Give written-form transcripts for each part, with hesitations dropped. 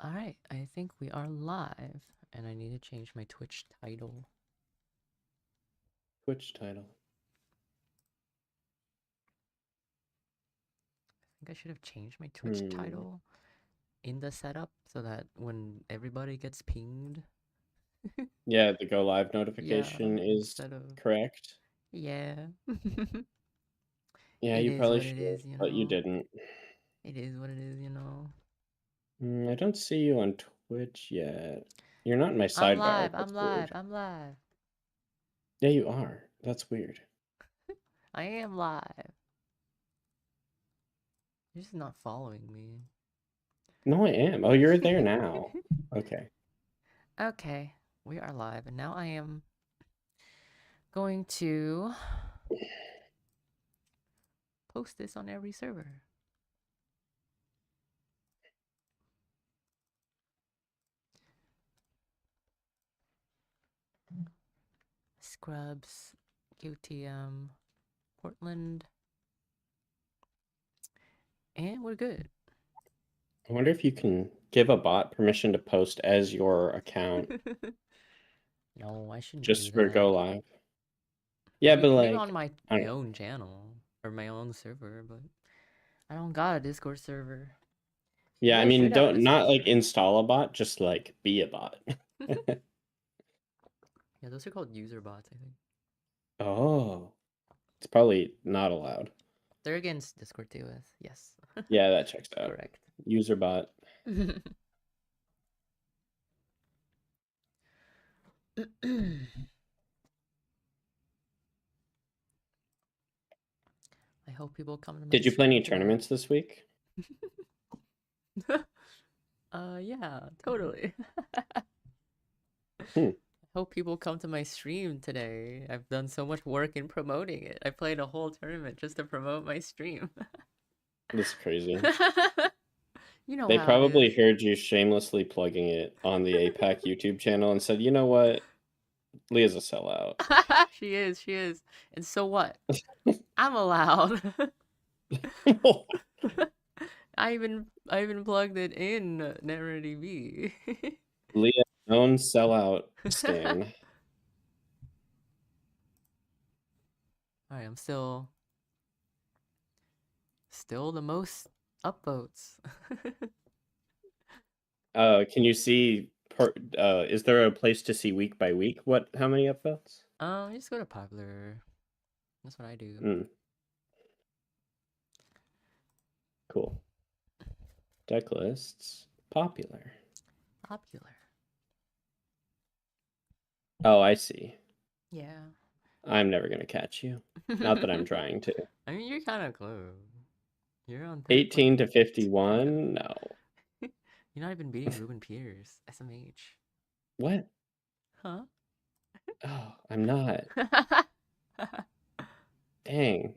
Alright, I think we are live, and I need to change my Twitch title. Twitch title. I think I should have changed my Twitch title in the setup so that when everybody gets pinged. Yeah, the go live Yeah, notification is instead of. correct. Yeah. Yeah, It you is probably what it should, is, you but you know. didn't. It is what it is, you know. I don't see you on Twitch yet. You're not in my I'm sidebar. live, I'm That's live, weird. I'm live. Yeah, you are. That's weird. I am live. You're just not following me. No, I am. Oh, you're there now. Okay. Okay, we are live, and now I am going to post this on every server. Scrubs, QTM, Portland, and we're good. I wonder if you can give a bot permission to post as your account No, I shouldn't do just for that. go live. Yeah, but Maybe like, on my I don't know. own channel or my own server, but I don't got a Discord server. Yeah, Maybe I I mean, should have a Discord not like server. install a bot, just like be a bot. Yeah, those are called user bots, I think. Oh, it's probably not allowed. They're against Discord TOS. Yes. Yeah, that checks out. Correct. User bot. I hope people come to my Did you play any stream today. tournaments this week? Yeah, totally. Hmm. I hope people come to my stream today. I've done so much work in promoting it. I played a whole tournament just to promote my stream. That's crazy. You know They how it probably is. heard you shamelessly plugging it on the APAC YouTube channel and said, you know what? Leah's a sellout. She is. And so what? I'm allowed. I even plugged it in NetRDB. Leah's own sellout stan. Alright, I'm still the most upvotes. Can you see, is there a place to see week by week how many upvotes? You just go to popular. That's what I do. Cool. Deck lists. Popular. Popular. Oh, I see. Yeah. I'm never going to catch you. Not that I'm trying to. I mean, you're kind of close. You're on 18 to 30. 51? No. You're not even beating Ruben Pierce. SMH. What? Huh? Oh, I'm not. Dang.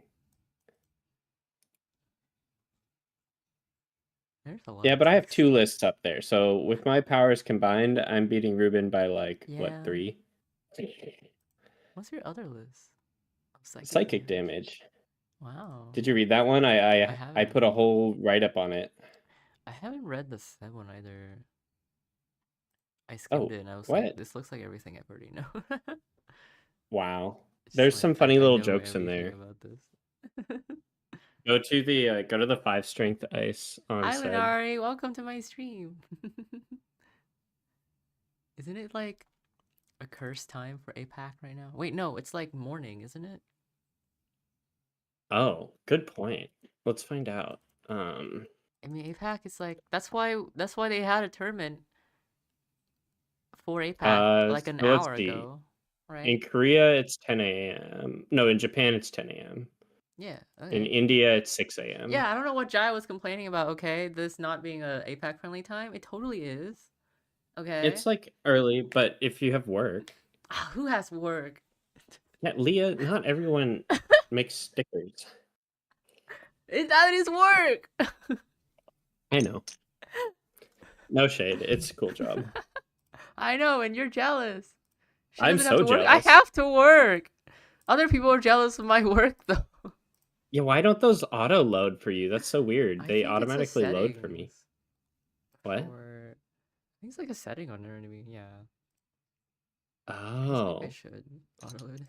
There's a lot Yeah, of but I have text. 2 lists up there. So with my powers combined, I'm beating Ruben by like, what, 3? What's your other list? Oh, Psychic damage. Wow. Did you read that one? I haven't. put a whole write-up on it. I haven't read the set one either. I skimmed Oh, it and I was like, what? this looks like everything I've already know. Wow. It's There's like, some funny I little know jokes in everything there. about this. Go to the 5 strength ice on Hi, said. Lunari. Welcome to my stream. Isn't it like a cursed time for APAC right now? Wait, no, it's like morning, isn't it? Oh, good point. Let's find out. I mean, APAC is like that's why they had a tournament for APAC like an So let's hour see. ago, right? In Korea, it's 10 a.m. No, in Japan, it's 10 a.m. Yeah. In Okay. India, it's 6 a.m. Yeah, I don't know what Jai was complaining about. Okay, this not being a APAC friendly time. It totally is. Okay. It's like early, but if you have work. Who has work? Yeah, Leah, not everyone makes stickers. That is work. I know. No shade. It's a cool job. I know, and you're jealous. She I'm doesn't have so to work. I jealous. have to work. Other people are jealous of my work, though. Yeah, why don't those auto load for you? That's so weird. I They think it's a automatically load for me. settings What? for think it's like a setting on their enemy. Yeah. Feels like I Oh, should autoload.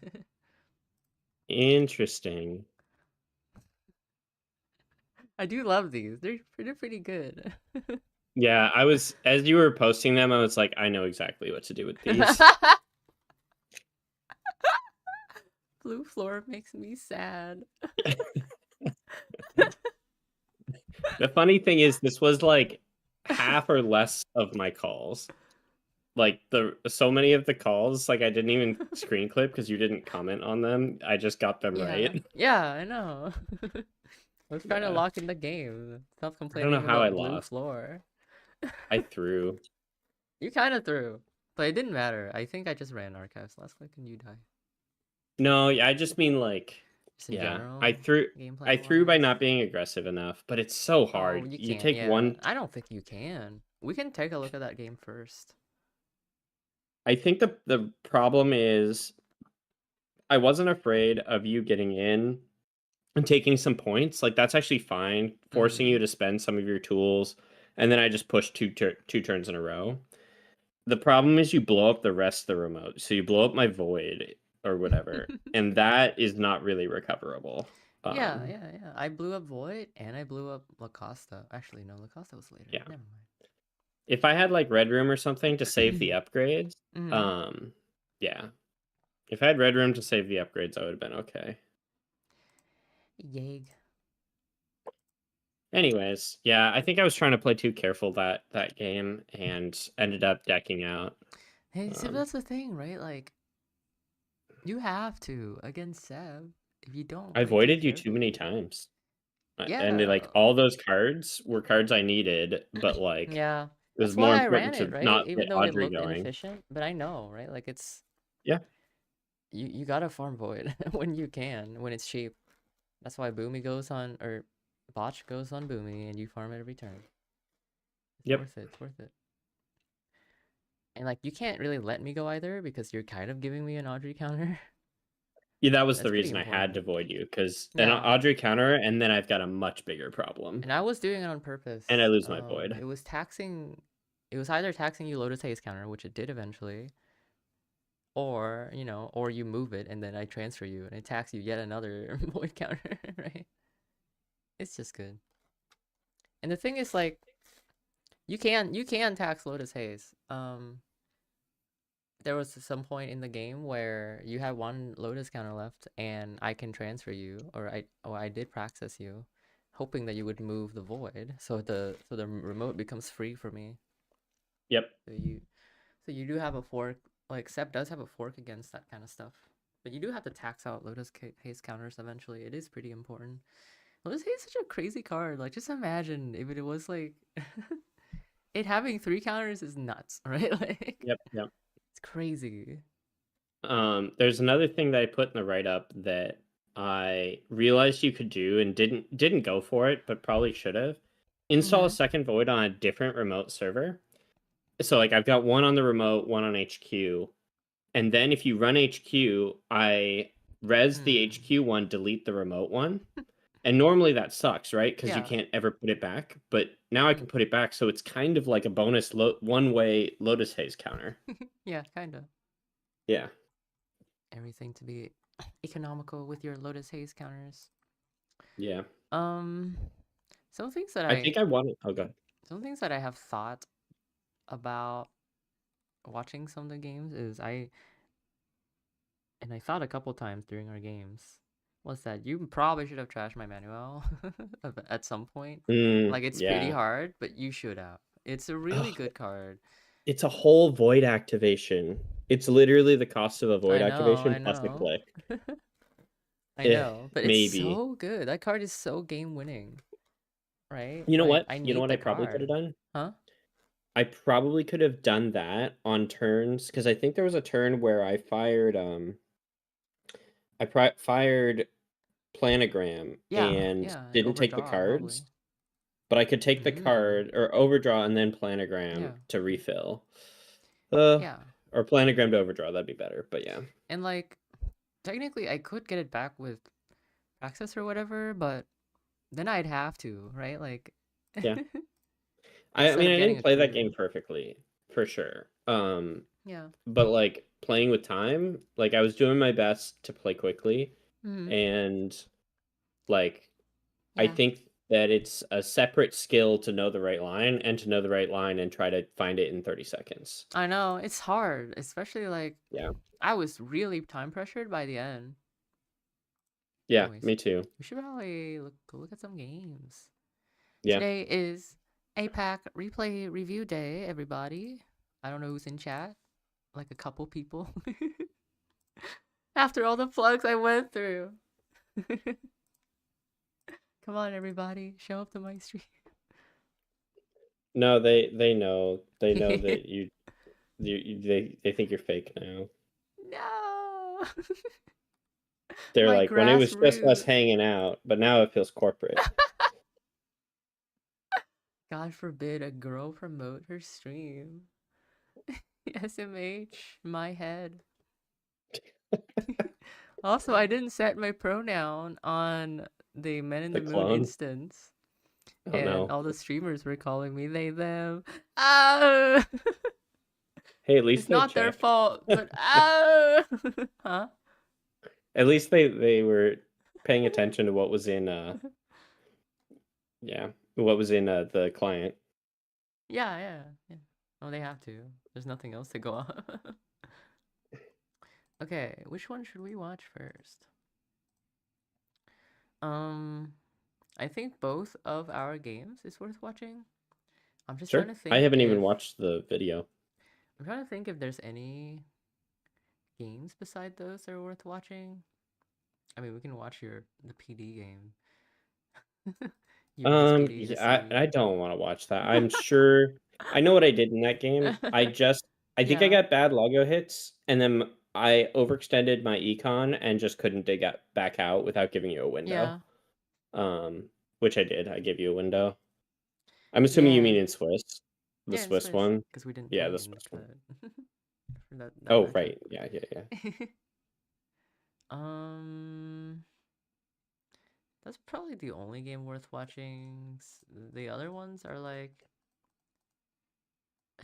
interesting. I do love these. They're pretty good. Yeah, I was as you were posting them, I was like, I know exactly what to do with these. Blue floor makes me sad. The funny thing is, this was like half or less of my calls. Like so many of the calls, like I didn't even screen clip because you didn't comment on them. I just got them Yeah, right. yeah, I know. I was trying to Yeah. lock in the game. Stop I don't know complaining how I about blue lost. floor. I threw. You kind of threw, but it didn't matter. I think I just ran archives last click and you die. No, yeah, I just mean like, Just in yeah, general, I gameplay threw by wise. not being aggressive enough, but it's so Oh, hard. you You can't. take Yeah, one. I don't think you can. We can take a look at that game first. I think the problem is I wasn't afraid of you getting in and taking some points. Like that's actually fine, forcing Mm. you to spend some of your tools, and then I just pushed two turns in a row. The problem is you blow up the rest of the remote. So you blow up my void or whatever, and that is not really recoverable. Yeah, yeah, yeah. I blew up Void and I blew up La Costa. Actually, no, La Costa was later. Yeah. Never If I had like Red Room or something to save the mind. upgrades, Mm. yeah. If I had Red Room to save the upgrades, I would have been okay. Yeg. Anyways, yeah, I think I was trying to play too careful that game and ended up decking out. Hey, see, that's the thing, right? Like, you have to against Seb. If you don't I play too voided you too many carefully. times. And like Yeah. all those cards were cards I needed, but like Yeah. it was That's more why I ran important it, to right? not Even get though it Audrey looked going. inefficient, but I know, right? Like it's Yeah. you gotta farm Void when you can, when it's cheap. That's why Boomy goes on or Botch goes on Boomy and you farm it every turn. It's Yep. worth it. It's worth it. And like you can't really let me go either because you're kind of giving me an Audrey counter. Yeah, that was the That's pretty reason I had to important. void you because an Yeah. Audrey counter, and then I've got a much bigger problem, And I was doing it on purpose. and I lose my void. It was taxing. It was either taxing you Lotus Haze counter, which it did eventually, or or you move it and then I transfer you and it tax you yet another void counter, right? It's just good. And the thing is, like, you can tax Lotus Haze. There was some point in the game where you had one Lotus counter left, and I can transfer you, or I did praxis you, hoping that you would move the void, so the remote becomes free for me. Yep. So you do have a fork. Like Seb does have a fork against that kind of stuff, but you do have to tax out Lotus Haze counters eventually. It is pretty important. Lotus Haze is such a crazy card. Like just imagine if it was like it having 3 counters is nuts, right? Like Yep. Yep. it's crazy. There's another thing that I put in the write up that I realized you could do and didn't go for it, but probably should have. Install a Mm-hmm. second void on a different remote server. So like I've got one on the remote, one on HQ, and then if you run HQ, I res the Mm. HQ one, delete the remote one. And normally that sucks, right? Because you Yeah. can't ever put it back. But now I Mm. can put it back, so it's kind of like a bonus one-way Lotus Haze counter. Yeah, kind of. Yeah. Everything to be economical with your Lotus Haze counters. Yeah. Um, some things that I I think I want it. Oh god. some things that I have thought about watching some of the games is I thought a couple times during our games was that you probably should have trashed my manual at some point. Like it's pretty Yeah. hard, but you should have. It's a really Ugh, good card. it's a whole void activation. It's literally the cost of a void I activation plus a know. click. I know, but it's Maybe. so good. That card is so game winning, right? You know Like what? I You know need what the I probably could have card. done? Huh? I probably could have done that on turns because I think there was a turn where I fired fired planogram Yeah, and yeah, and didn't take the overdraw probably. cards, but I could take the Mm. card or overdraw and then planogram Yeah. to refill. Uh, Yeah. or planogram to overdraw, that'd be better. But yeah. And like technically I could get it back with access or whatever, but then I'd have to, right? Like Yeah. I instead mean, of I getting didn't a play that game clear. perfectly. for sure. Yeah. But like playing with time, like I was doing my best to play quickly, Hmm. and like I Yeah. think that it's a separate skill to know the right line and to know the right line and try to find it in 30 seconds. I know it's hard, especially like Yeah. I was really time pressured by the end. Yeah, Anyways, me too. we should probably go look at some games. Yeah. Today is APAC replay review day, everybody. I don't know who's in chat. Like a couple people. After all the plugs I went through. Come on, everybody. Show up to my stream. No, they know. They know that they think you're fake now. No. They're My like, when it was just us grassroots. hanging out, but now it feels corporate. God forbid a girl promote her stream. SMH, my head. Also, I didn't set my pronoun on the Men in The the Moon clone? instance, Oh and no. all the streamers were calling me they, them. Ah! Hey, at It's least they not their checked. fault, but ah! Huh? At least they were paying attention to what was in yeah, what was in the client. Yeah, yeah, yeah. Oh, they have to. There's nothing else to go on. Okay, which one should we watch first? Um, I think both of our games is worth watching. I'm just trying Sure. to I think haven't even if watched the video. there's any games beside those that are worth watching. I mean, we can watch the PD game. US PD to Yeah, see. I don't want to watch that. I'm sure I know what I did in that game. I think I Yeah, got bad logo hits, and then I overextended my econ and just couldn't dig back out without giving you a window. yeah, Which I did. I gave you a window. I'm assuming you yeah, mean in Swiss. The yeah. In Swiss Swiss, one. because we didn't Yeah, play the in Swiss one. the for that Oh, matchup. right. Yeah, yeah, yeah. um, that's probably the only game worth watching. The other ones are like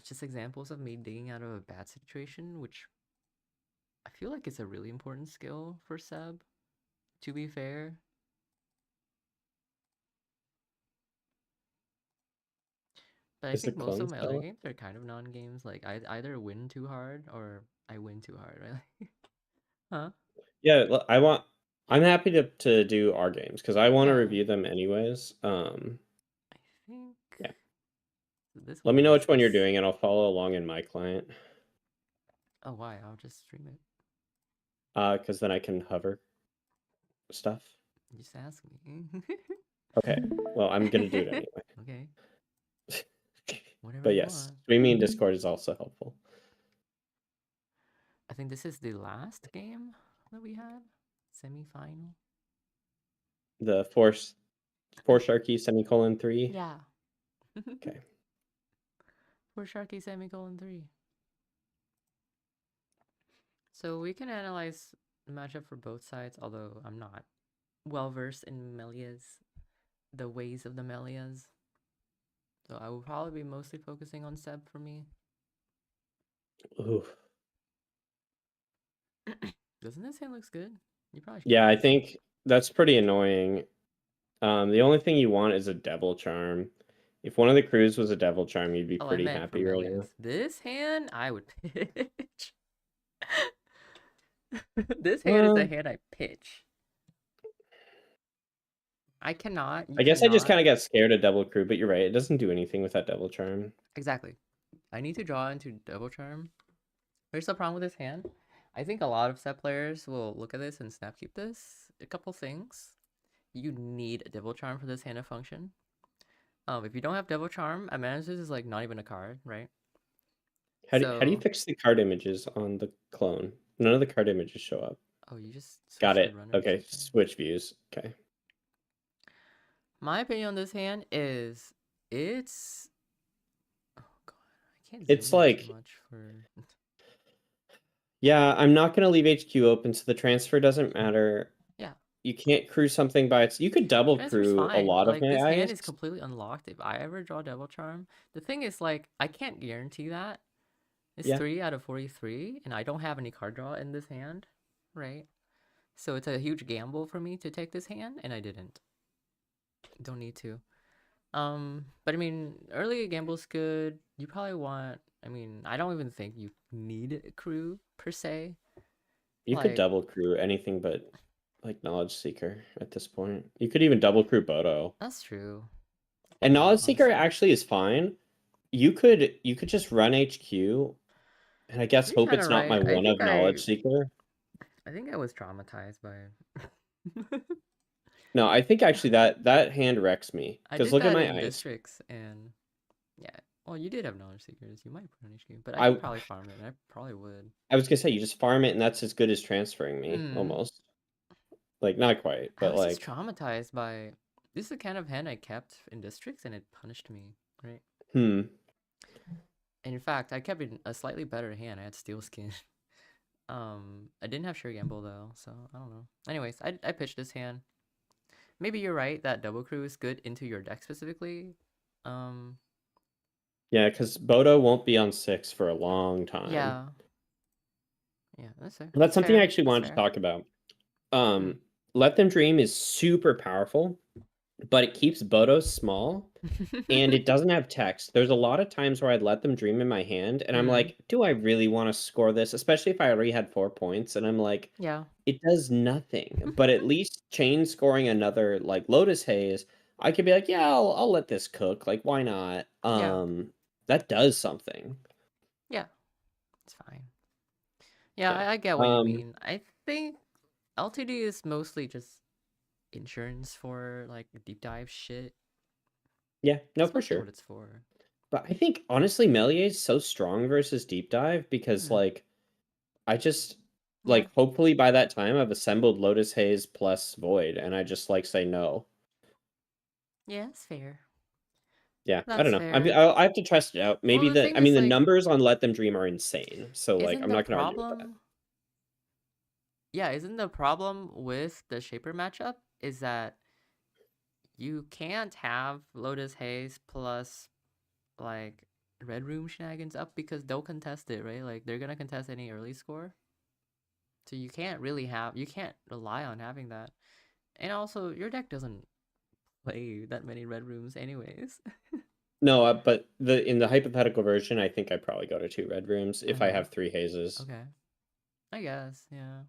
just examples of me digging out of a bad situation, which I feel like it's a really important skill for Seb. To be fair, but I Is the think most of clone my other still? games are kind of non-games. Like I either win too hard or I win too hard, right? Huh? Yeah, I'm happy to do our games because I want to Yeah. review them anyways. I think Yeah. this Let one me know is which one you're this. doing and I'll follow along in my client. Oh, why? I'll just stream it. Because then I can hover stuff. Just ask me. Okay. Well, I'm gonna do it anyway. Okay. Whatever But you yes, want. streaming in Discord is also helpful. I think this is the last game that we had. Semi-final. The four Sharky semicolon 3. Yeah. Okay. For Sharky semicolon 3. So we can analyze the matchup for both sides, although I'm not well versed in Melias, the ways of the Melias. So I will probably be mostly focusing on Seb for me. Ooh. Doesn't this hand looks good? You probably should Yeah, keep I this. think that's pretty annoying. The only thing you want is a Devil Charm. If one of the crews was a Devil Charm, you'd be Oh, I pretty meant for happy right Melias. now. This hand, I would pitch. This hand is the Um, hand I pitch. I cannot. You I guess I just cannot. kind of got scared of Devil Crew, but you're right. It doesn't do anything with that Devil Charm. Exactly. I need to draw into Double Charm. Here's the problem with this hand. I think a lot of set players will look at this and snap keep this. A couple things. You need a Devil Charm for this hand to function. If you don't have Devil Charm, a Managers is like not even a card, right? How do you So, fix the card images on the clone? None of the card images show up. oh, you just Got switch the it. runners, I Okay, think. switch views. Okay. My opinion on this hand is it's. Oh god, I can't It's zoom in too like, much for. yeah, I'm not gonna leave HQ open, so the transfer doesn't matter. Yeah, You can't crew something by its. You could double transfer's crew a fine. lot of Like my this hand is eyes. completely unlocked if I ever draw Devil Charm. The thing is, like, I can't guarantee that. It's Yeah, 3 out of 43, and I don't have any card draw in this hand, right? So it's a huge gamble for me to take this hand, and I didn't. Don't need to. But I mean, early gamble's good. You probably want. I mean, I don't even think you need a crew per se. you could Like, double crew anything but like Knowledge Seeker at this point. You could even double crew Bodo. that's true. And Yeah, Knowledge Seeker honestly. actually is fine. You could just run HQ, and I guess You're hope kind it's of not my right. one of Knowledge Seeker. I think I was traumatized by it. No, I think actually that hand wrecks me. I Because did look at that my in ice. districts, and yeah. Well, you did have knowledge seekers. You might put on HQ, but I could I probably farm it, and I probably would. I was gonna say you just farm it and that's as good as transferring me, Hmm. almost. Like not quite, I but was just like traumatized by this is the kind of hand I kept in districts, and it punished me, right? hmm. And in fact, I kept a slightly better hand. I had steel skin. I didn't have sure gamble though, so I don't know. Anyways, I pitched this hand. Maybe you're right that double crew is good into your deck specifically. Um, Yeah, because Bodo won't be on 6 for a long time. yeah, yeah, that's fair. That's That's something I fair. actually That's wanted to fair. talk about. Hmm. Let Them Dream is super powerful, but it keeps Bodo small and it doesn't have text. There's a lot of times where I'd let Them Dream in my hand and I'm Hmm. like, do I really want to score this? Especially if I already had 4 points and I'm like, Yeah. it does nothing. But at least chain scoring another like Lotus Haze, I could be like, yeah, I'll let this cook. Like, why not? Yeah. That does something. Yeah. It's fine. Yeah, Yeah. I get what you mean. I think LTD is mostly just insurance for like deep dive shit. Yeah, no, That's for mostly what sure. it's for. But I think honestly, Melier is so strong versus deep dive because Hmm. like I just Yeah. like hopefully by that time I've assembled Lotus Haze plus Void, and I just like say no. Yeah, that's fair. Yeah, I don't That's know. fair. I have to test it out. Well, Maybe the thing I mean is, the like, numbers on Let Them Dream are insane, so like isn't I'm the not gonna argue with that. problem? Yeah, isn't the problem with the Shaper matchup is that you can't have Lotus Haze plus like Red Room shenanigans up because they'll contest it, right? Like they're gonna contest any early score. So you can't rely on having that. And also your deck doesn't play that many red rooms anyways. No, but the in the hypothetical version, I think I probably go to 2 red rooms if I Uh-huh. have 3 hazes. Okay. I guess, yeah.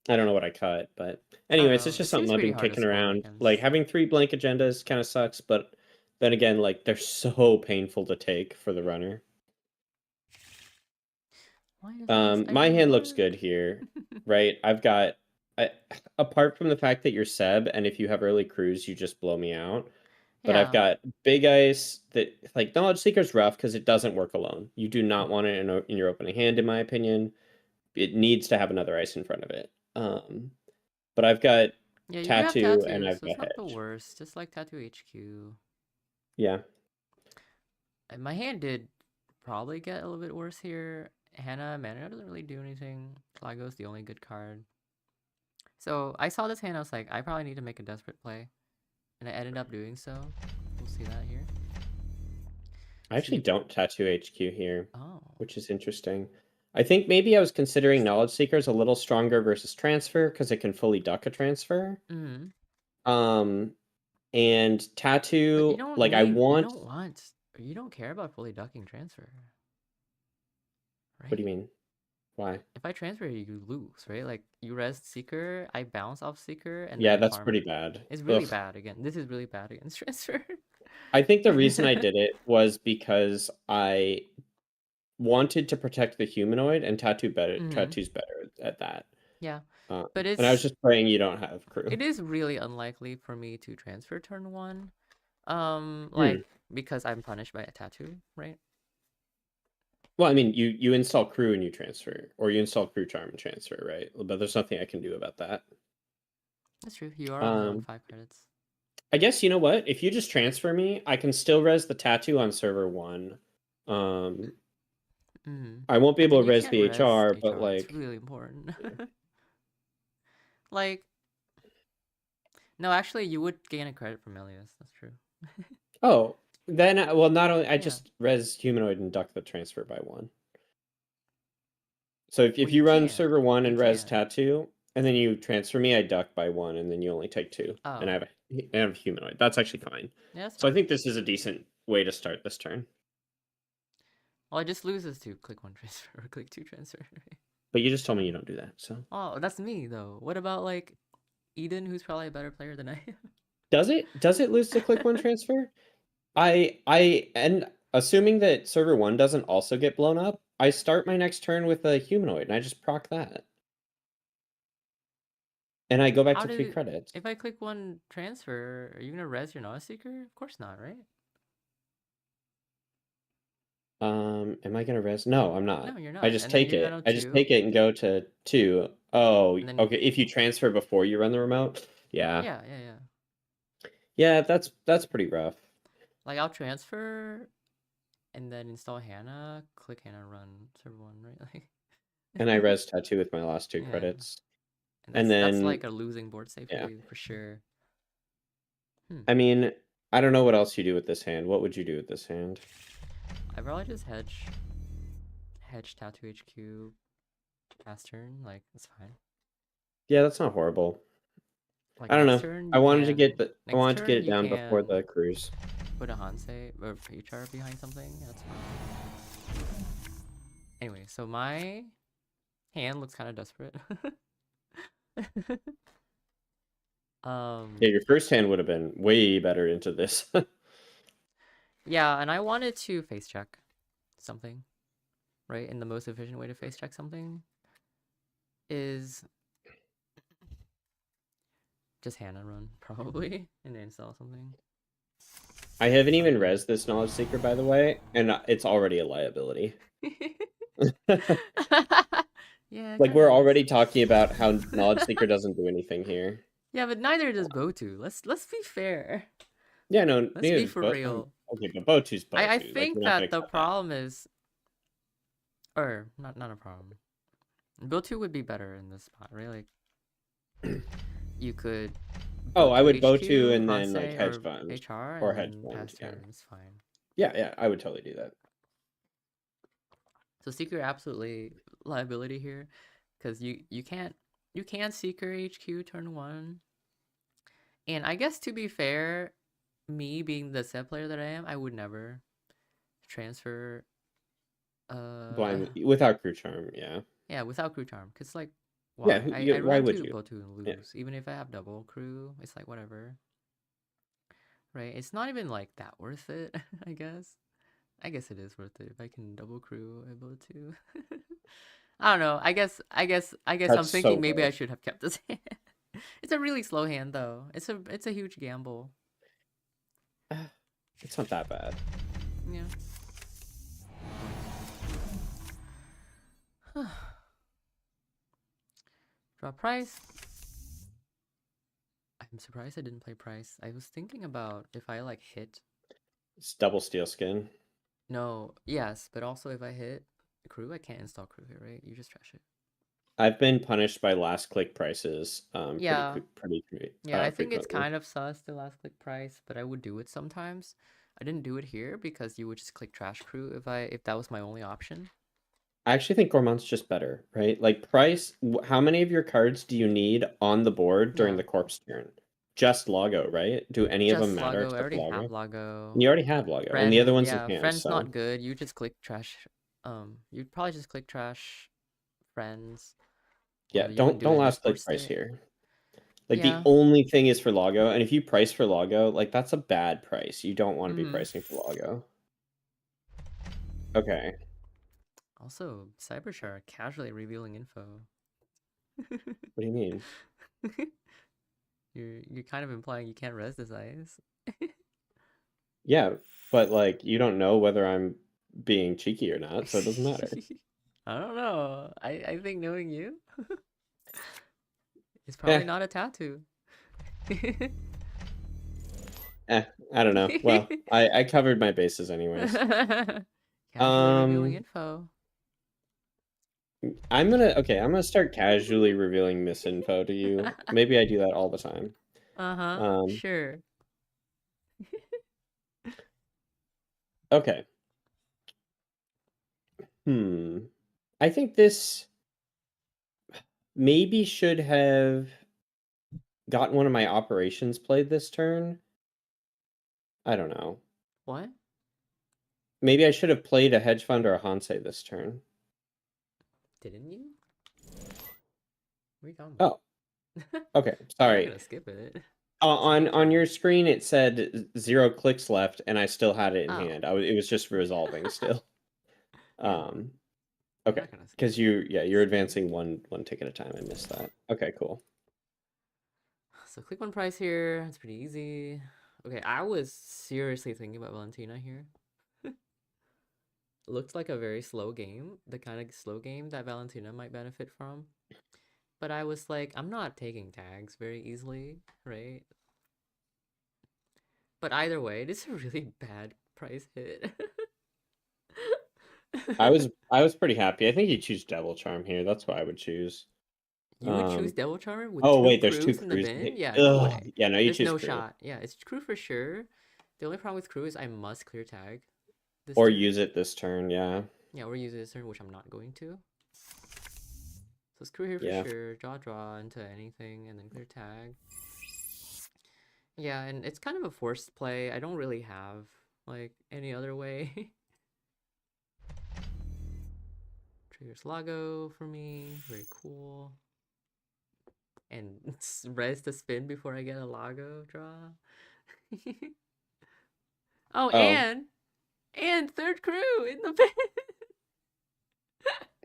I don't know what I cut, but I don't anyways, know. it's It just something seems I've pretty been hard to kicking score around. Like against. having 3 blank agendas kind of sucks, but then again, like they're so painful to take for the runner. Why doesn't this My item hand looks work? good here, right? I, apart from the fact that you're Seb, and if you have early crews, you just blow me out. But I've Yeah. got big ice that like Knowledge Seeker's rough because it doesn't work alone. You do not want it in your opening hand, in my opinion. It needs to have another ice in front of it. But I've got Yeah, you do have Tattoo and tattoos, I've so it's got not the Hedge. worst. Just like Tattoo HQ. Yeah. And my hand did probably get a little bit worse here. Hannah Mana doesn't really do anything. Lago's the only good card. So I saw this hand, I was like, I probably need to make a desperate play. And I ended up doing so. We'll see that here. I So actually you don't Tattoo HQ here, oh. which is interesting. I think maybe I was considering Knowledge Seekers a little stronger versus Transfer because it can fully duck a transfer. Mm. Um, and But you Tattoo, don't like I need want. you don't care about fully ducking transfer, What do right? you mean? Why? If I transfer you lose, right? Like you rest Seeker, I bounce off Seeker, and then Yeah, I that's farm pretty it. bad. It's really Ugh. bad again. This is really bad against transfer. I think the reason I did it was because I wanted to protect the humanoid, and Mm-hmm. Tattoo's better at that. Yeah. But And I was just praying you don't have crew. it is really unlikely for me to transfer turn one. Hmm. Like because I'm punished by a tattoo, right? Well, I mean, you install crew and you transfer, or you install crew charm and transfer, right? But there's nothing I can do about that. That's true. You are only on Um, 5 credits. I guess you know what? If you just transfer me, I can still res the tattoo on server one. Um, Mm. I won't be But able then to you res can't the res HR, but HR. It's like, really important. yeah. Like, no, actually, you would gain a credit from Elias. That's true. Oh, then well, not only I Yeah. just res humanoid and duck the transfer by one. So if Well, you you run can't. server 1 You and res can't. tattoo, and then you transfer me, I duck by 1, and then you only take 2. And Oh, I have humanoid. That's actually fine. yeah, that's So I fine. think this is a decent way to start this turn. Well, I just loses to click 1 transfer or click 2 transfer. But you just told me you don't do that, so. Oh, that's me though. What about like Eden, who's probably a better player than I Does it lose to click 1 am? transfer? And assuming that server 1 doesn't also get blown up, I start my next turn with a humanoid and I just proc that. And I go back How to 3 did credits. if I click 1 transfer, are you gonna res your Knowledge Seeker? Of course not, right? Am I gonna res? No, I'm No, not. you're I not. just And then take you're it. gonna I just 2, take it and go to 2. Oh, and then okay. If you transfer before you run the remote, yeah, yeah. yeah. That's pretty rough. Like I'll transfer and then install Hannah, click Hannah, run server 1, right? And I Like, res tattoo with my last 2 yeah. credits, And and that's then like a losing board state for yeah. you for sure. Hmm. I mean, I don't know what else you do with this hand. What would you do with this hand? I probably just hedge tattoo HQ past turn, like it's fine. Yeah, that's not horrible. Like I don't next know. turn I you wanted to get can the I next wanted to get turn it you down before can the cruise. put a Hansei or HR behind something. That's fine. Anyway, so my hand looks kind of desperate. Yeah, your first hand would have been way better into this. Yeah, and I wanted to face check something, right? And the most efficient way to face check something is just Hannah run, probably, and then install something. I haven't even Something. res this knowledge seeker, by the way, and it's already a liability. Yeah, it Like kind of we're is. already talking about how knowledge seeker doesn't do anything here. Yeah, but neither does Botu. Let's be fair. Yeah, no, Let's neither be is for but real. okay, but Botu's I Botu. Like think we're not gonna that the cut that. problem is, or not a problem. Botu would be better in this spot, right? Like you could Oh, I Botu would Botu HQ, and then like Hansei, hedge or fund HR, or and hedge then fund. pass Yeah, turn is fine. yeah, I would totally do that. So Seeker absolutely liability here, because you can't Seeker HQ turn 1. And I guess to be fair, me being the set player that I am, I would never transfer Blind without crew charm. Yeah, yeah, without crew charm, because like yeah. why I run Why would into you? Botu and Yeah, lose even if I have double crew. It's like whatever, right? It's not even like that worth it. I guess it is worth it if I can double crew able to. I don't know. I guess I'm that's thinking so maybe I worth. should have kept this hand. It's a really slow hand though. It's a huge gamble. It's not that bad. Yeah. Draw price. I'm surprised I didn't play price. I was thinking about if I like hit. It's double steel skin. No, yes, but also if I hit crew, I can't install crew here, right? You just trash it. I've been punished by last click prices Yeah, pretty yeah, I think it's frequently. kind of sus the last click price, but I would do it sometimes. I didn't do it here because you would just click trash crew if that was my only option. I actually think Gourmand's just better, right? Like price, how many of your cards do you need on the board during Yeah, the corpse turn? Just Lago, right? Do any of them just matter Lago. I except already Lago? have Lago. You already have Lago, and the other Friend, one's yeah, enhanced, friend's so not good. You just click trash. You'd probably just click trash friends, yeah, or you wouldn't do it don't in this last board click price state. here. Like the Yeah. only thing is for Lago, and if you price for Lago, like that's a bad price. You don't want to be Mm-hmm. pricing for Lago. Okay. Also, Cybershark casually revealing info. What do you mean? You're kind of implying you can't res this ice. Yeah, but like you don't know whether I'm being cheeky or not, so it doesn't matter. I don't know. I think knowing you is Eh, probably not a tattoo. I don't know. Well, I covered my bases anyways. Casually revealing Um, info. I'm gonna start casually revealing misinfo to you. Maybe I do that all the time. Uh-huh. Um, Sure. okay. Hmm. I think this maybe should have gotten one of my operations played this turn. I don't know. What? Maybe I should have played a hedge fund or a Hansei this turn. Didn't you? What are you talking Oh, about? okay. I'm not Sorry. gonna skip it. On your screen it said 0 clicks left, and I still had it in Oh, hand. It was just resolving still. Um, I'm okay, not gonna because you're skip it. advancing one tick at a time. I missed that. Okay, cool. So click one price here. It's pretty easy. Okay, I was seriously thinking about Valentina here. Looked like a very slow game, the kind of slow game that Valentina might benefit from. But I was like, I'm not taking tags very easily, right? But either way, this is a really bad price hit. I was pretty happy. I think you choose Devil Charm here. That's what I would choose. You would choose Um, Devil Charmer with oh two wait, there's two crews in the crews. bin? Yeah, no Ugh. way. Yeah, no, you There's choose no crew shot. Yeah, it's crew for sure. The only problem with crew is I must clear tag this or turn. use it this turn. Yeah, Yeah, we're using this turn, which I'm not going to. So screw here for yeah. sure. Draw into anything and then clear tag. Yeah, and it's kind of a forced play. I don't really have like any other way. Triggers Lago for me. Very cool. And res to spin before I get a Lago draw. Oh, Oh, and third crew in the pit.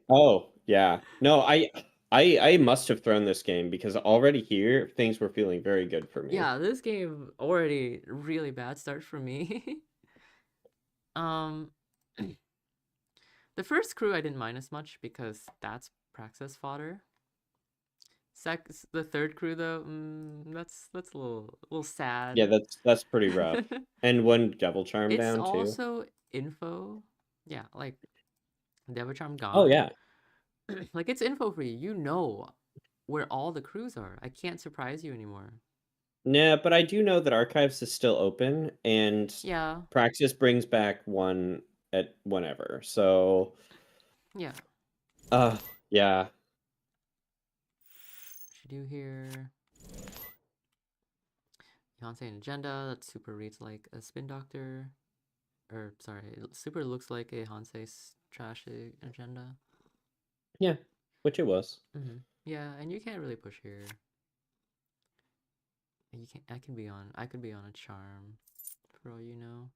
oh, yeah. No, I must have thrown this game because already here things were feeling very good for me. Yeah, this game already really bad start for me. um the first crew I didn't mind as much because that's praxis fodder. The third crew though, that's a little Yeah, sad. that's pretty rough. And one Devil Charm It's down too. also info. Yeah, like Devil Charm Oh gone. yeah. Like it's info for you. You know where all the crews are. I can't surprise you anymore. Nah, but I do know that Archives is still open and Yeah, Praxis brings back one at whenever. So, yeah. uh yeah. What you do here? Yonsei and agenda. That super reads like a spin doctor. Or sorry, it super looks like a Hansei's trash agenda. Yeah, which it was. Yeah, and you can't really push here. You can I can be on I could be on a charm for all you know.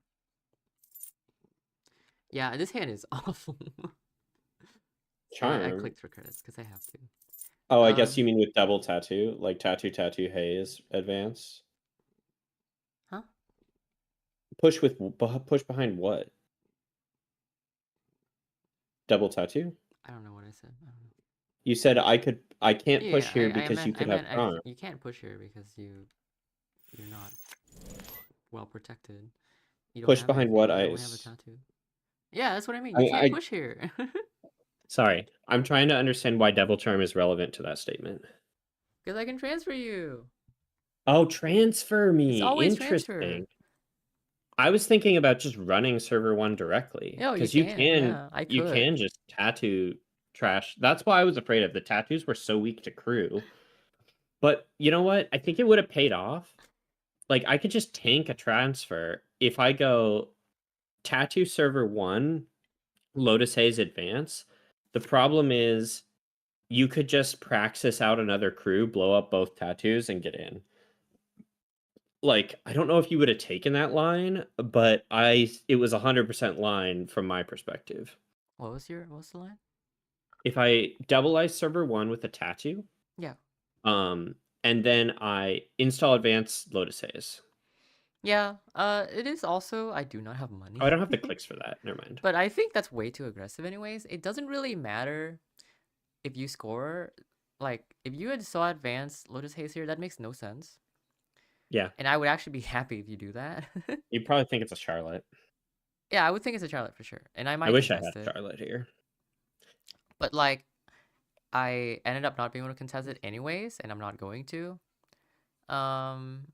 Yeah, this hand is awful. So I Charm. clicked for credits because I have to. Oh, I guess you mean with double tattoo, like tattoo haze advance. Huh? Push behind what? Double tattoo? I don't know what I said. I don't know. You said I can't push Yeah, here I because you meant could have charm. you can't push here because you're not well protected. You don't Push have behind anything. what You only have a ice? tattoo. Yeah, that's what I mean. You can't I push here. sorry. I'm trying to understand why Devil Charm is relevant to that statement. Because I can transfer you. Oh, transfer It's me. always transfer. Interesting. I was thinking about just running server 1 directly No, you because can. Yeah, I you could. can just tattoo trash. That's why I was afraid of the tattoos were so weak to crew. But you know what? I think it would have paid off. Like I could just tank a transfer if I go tattoo server 1, Lotus Haze advance. The problem is you could just praxis out another crew, blow up both tattoos and get in. Like, I don't know if you would have taken that line, but it was 100% line from my perspective. What was the line? If I double ice server 1 with a tattoo, Yeah. and then I install advanced Lotus Haze. Yeah. It is also I do not have Oh, I money. don't have the clicks for that. Never mind. But I think that's way too aggressive anyways. It doesn't really matter if you score. Like, if you had saw advanced Lotus Haze here, that makes no sense. Yeah. And I would actually be happy if you do that. You probably think it's a Charlotte. Yeah, I would think it's a Charlotte for sure. And I I might wish I had contest it. Charlotte here. But like I ended up not being able to contest it anyways, and I'm not going to. Um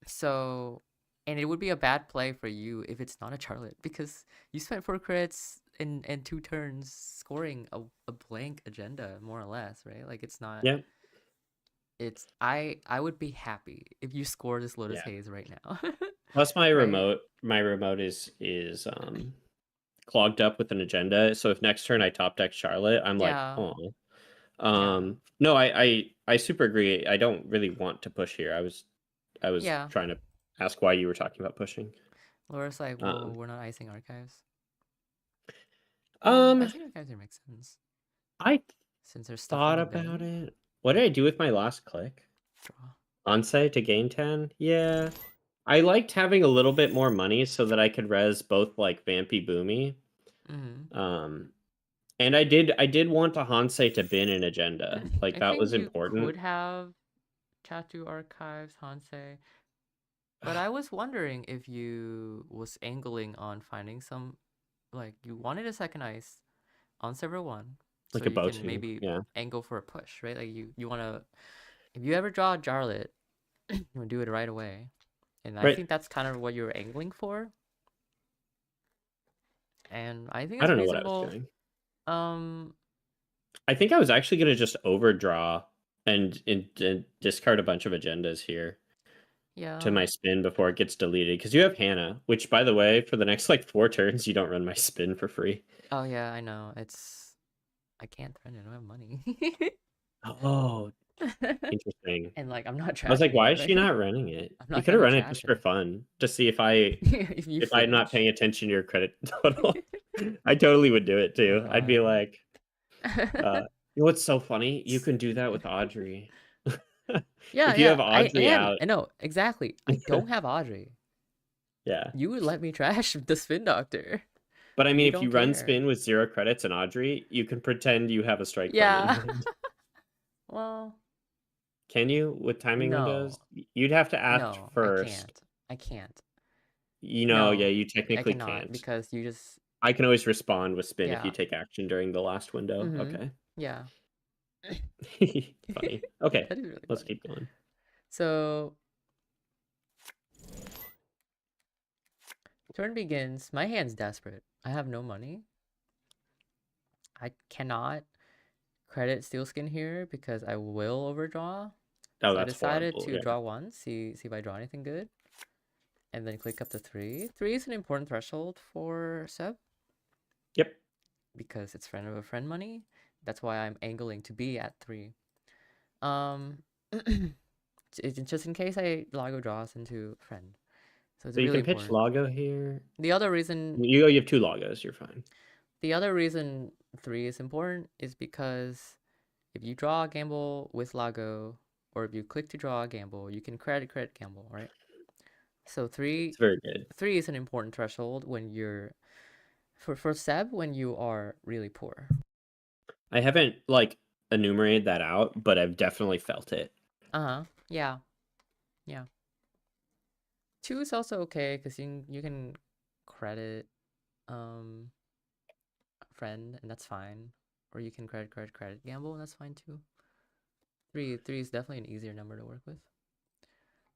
so and it would be a bad play for you if it's not a Charlotte because you spent 4 crits in 2 turns scoring a blank agenda, more or less, right? Like it's not. Yeah, It's I would be happy if you score this Lotus yeah. Haze right now, Plus right? my remote is clogged up with an agenda. So if next turn I top deck Charlotte, I'm like, Yeah, oh. yeah, No, I super agree. I don't really want to push here. I was yeah. trying to ask why you were talking about pushing. Laura's like, well, Um, we're not icing archives. Yeah, um, icing archives would make sense I since there's stuff in thought the about bin. it. What did I do with my last click? Draw. Onsite to gain 10? Yeah. I liked having a little bit more money so that I could res both like Vampy Boomy. Mm-hmm. Um, and I did want a Hansei to bin an agenda. Like I that was think you important. could have tattoo archives, Hansei, but I was wondering if you was angling on finding some, like you wanted a second ice on server 1, so Like a you bow can two. maybe Yeah. angle for a push, right? Like you wanna, if you ever draw a Jarlet, you wanna do it right away, and I Right. think that's kind of what you're angling for, and I think I it's don't know what I was reasonable. doing. Um, I think I was actually gonna just overdraw and discard a bunch of agendas here to yeah. my spin before it gets deleted. Because you have Hannah, which by the way, for the next like 4 turns, you don't run my spin for free. Oh yeah, I know. I can't threaten it. I don't have money. Oh, interesting. And like I'm not I was like, trashing why it. is she Like not running it? I'm You not could have gonna run it trash just for it. fun to see if I If you if I'm not flinch. paying attention to your credit total. I totally would do it Oh too. I'd be god. like, you know what's so funny? You can do that with Audrey. Yeah, If you yeah. have Audrey out, I know, exactly. I don't have Audrey. yeah. You would let me trash the spin doctor. But I mean, You if don't you run care. spin with 0 credits and Audrey, you can pretend you have a strike friend in Yeah. hand. Well, Can you with timing no. windows? You'd have to ask No, I first. can't. I can't. Yeah, No, you I technically cannot can't. because you just I can always respond with spin if you yeah. take action during the last window. Mm-hmm. Okay. Yeah. Funny. Okay, That is really let's funny. keep going. So turn begins. My hand's desperate. I have no money. I cannot credit Steelskin here because I will overdraw. Oh, So I that's decided horrible. to Yeah. draw one, see if I draw anything good, and then click up to 3. 3 is an important threshold for Seb Yep. because it's friend of a friend money. That's why I'm angling to be at 3. Um, it's just in case I Lago draws into friend. So it's So you really can pitch important. Lago here. The other reason You have 2 Lagos. You're fine. the other reason 3 is important is because if you draw a gamble with Lago, or if you click to draw a gamble, you can credit gamble, right? So It's very good. 3 is an important threshold when you're for Seb when you are really poor. I haven't like enumerated that out, but I've definitely felt it. Uh-huh. Yeah. Yeah. 2 is also okay because you can credit um friend and that's fine. Or you can credit gamble and that's fine too. 3 is definitely an easier number to work with.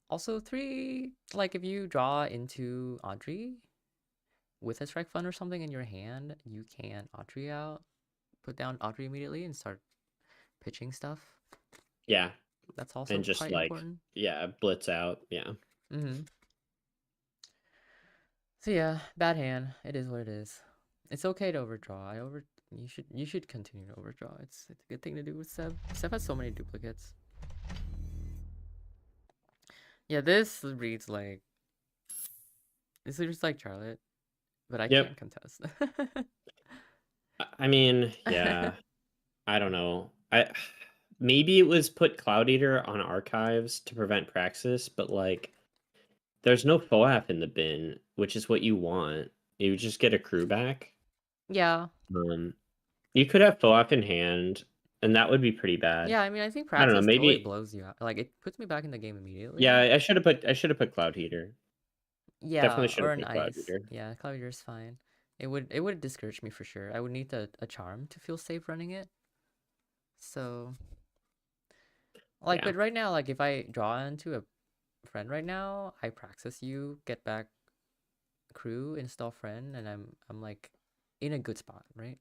Also 3, like if you draw into Audrey with a strike fund or something in your hand, you can Audrey out, put down Audrey immediately and start pitching stuff. Yeah. That's also And just quite like, important. yeah, blitz out. Yeah. Mm-hmm. So yeah, bad hand. It is what it is. It's okay to overdraw. You should continue to overdraw. It's a good thing to do with Seb. Seb has so many duplicates. Yeah, this reads like Charlotte, but I Yep. can't contest. I mean, yeah. I don't know. I maybe it was put Cloud Eater on archives to prevent Praxis, but like there's no FOAP in the bin, which is what you want. You just get a crew back. Yeah. Um, you could have FOAP in hand, and that would be pretty bad. Yeah, I mean I think I don't know. Praxis totally Maybe blows you out. Like it puts me back in the game yeah. immediately. I should have put Cloud Heater. Definitely Yeah, should or have an put Cloud ice. Heater. Yeah, Cloud is fine. It would discourage me for sure. I would need a charm to feel safe running it. So like, Yeah. but right now, like if I draw into a friend right now, I praxis you, get back crew, install friend, and I'm like in a good spot, right?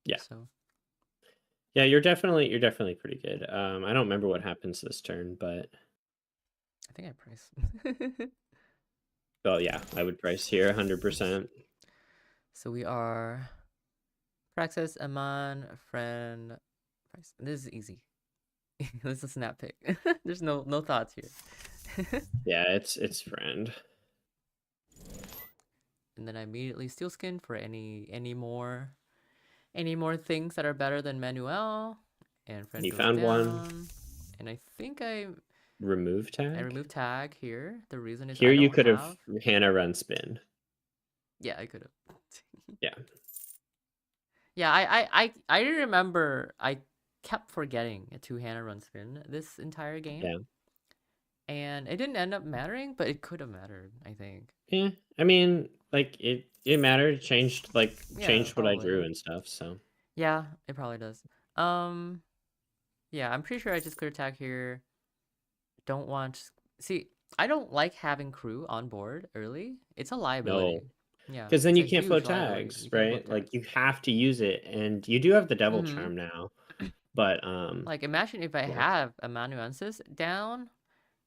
Yeah. So Yeah, you're definitely pretty good. I don't remember what happens this turn, but I think I price. well, yeah, I would price here 100%. So we are Praxis, Aman, friend, price. This is easy. This is a snap pick. There's no thoughts here. Yeah, it's friend. And then I immediately steal skin for any more things that are better than Manuel. And friend You goes found one. down. And I think I Remove tag. remove tag here. The reason is Here I you don't could have have. Hannah run spin. Yeah, I could have. Yeah. Yeah, I remember I kept forgetting a two-handed run spin this entire game. Yeah. And it didn't end up mattering, but it could have mattered, I think. Yeah. I mean, like it mattered. It Yeah, changed what I drew probably. and stuff. So Yeah, it probably does. Um, yeah, I'm pretty sure I just clear tag here. Don't want. See, I don't like having crew on board early. It's a no, liability. Yeah, because then it's you a can't float huge liability. tags, You can't right? float Like tags. you have to use it, and you do have the devil Mm-hmm. charm now. But Like, imagine if I yeah, have amanuensis down,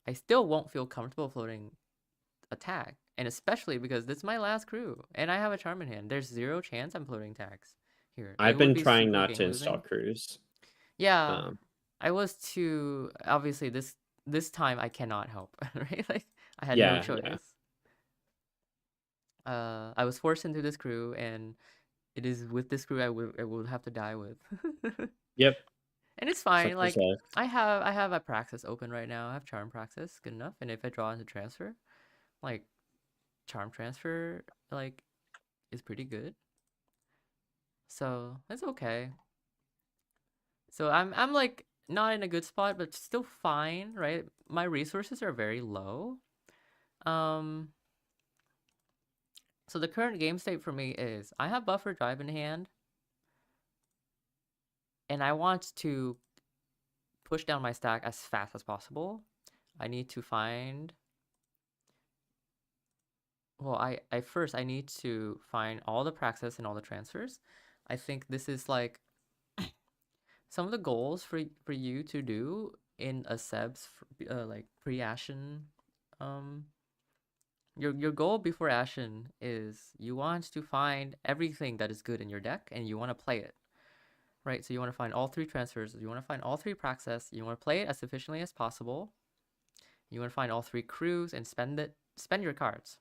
I still won't feel comfortable floating a tag. And especially because this is my last crew, and I have a charm in hand. There's zero chance I'm floating tags here. It I've would been be trying super not game to install losing. crews. Yeah, Um, I was too obviously this time I cannot help, right? Like I had no yeah, yeah, choice. I was forced into this crew, and it is with this crew I would have to die with. yep. And it's Such fine. is Like life. I have a praxis open right now. I have charm praxis, good enough. And if I draw into transfer, like charm transfer, like is pretty good. So it's okay. So I'm like not in a good spot, but still fine, right? My resources are very low. Um, so the current game state for me is I have buffer drive in hand, and I want to push down my stack as fast as possible. I need to find. Well, I first I need to find all the praxis and all the transfers. I think this is like some of the goals for you to do in a Seb's like pre-Ashen. Um, your goal before Ashen is you want to find everything that is good in your deck and you want to play it, right? So you want to find all three transfers, you want to find all three praxis, you want to play it as efficiently as possible. You want to find all three crews and spend your cards.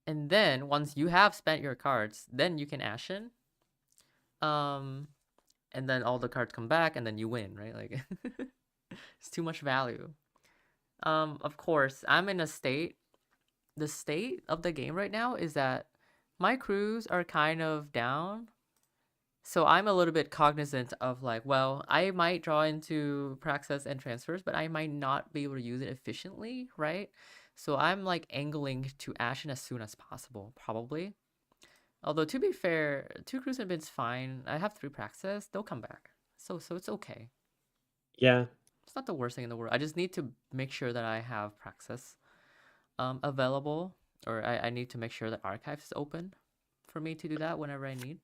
And then once you have spent your cards, then you can Ashen. Um, and then all the cards come back, and then you win, right? Like it's too much value. Of course, I'm in a state. The state of the game right now is that my crews are kind of down. So I'm a little bit cognizant of like, well, I might draw into praxis and transfers, but I might not be able to use it efficiently, right? So I'm like angling to Ashen as soon as possible, probably. Although to be fair, two crews have been fine. I have three praxis; they'll come back. So it's okay. Yeah, It's not the worst thing in the world. I just need to make sure that I have praxis available, or I need to make sure that archives is open for me to do that whenever I need.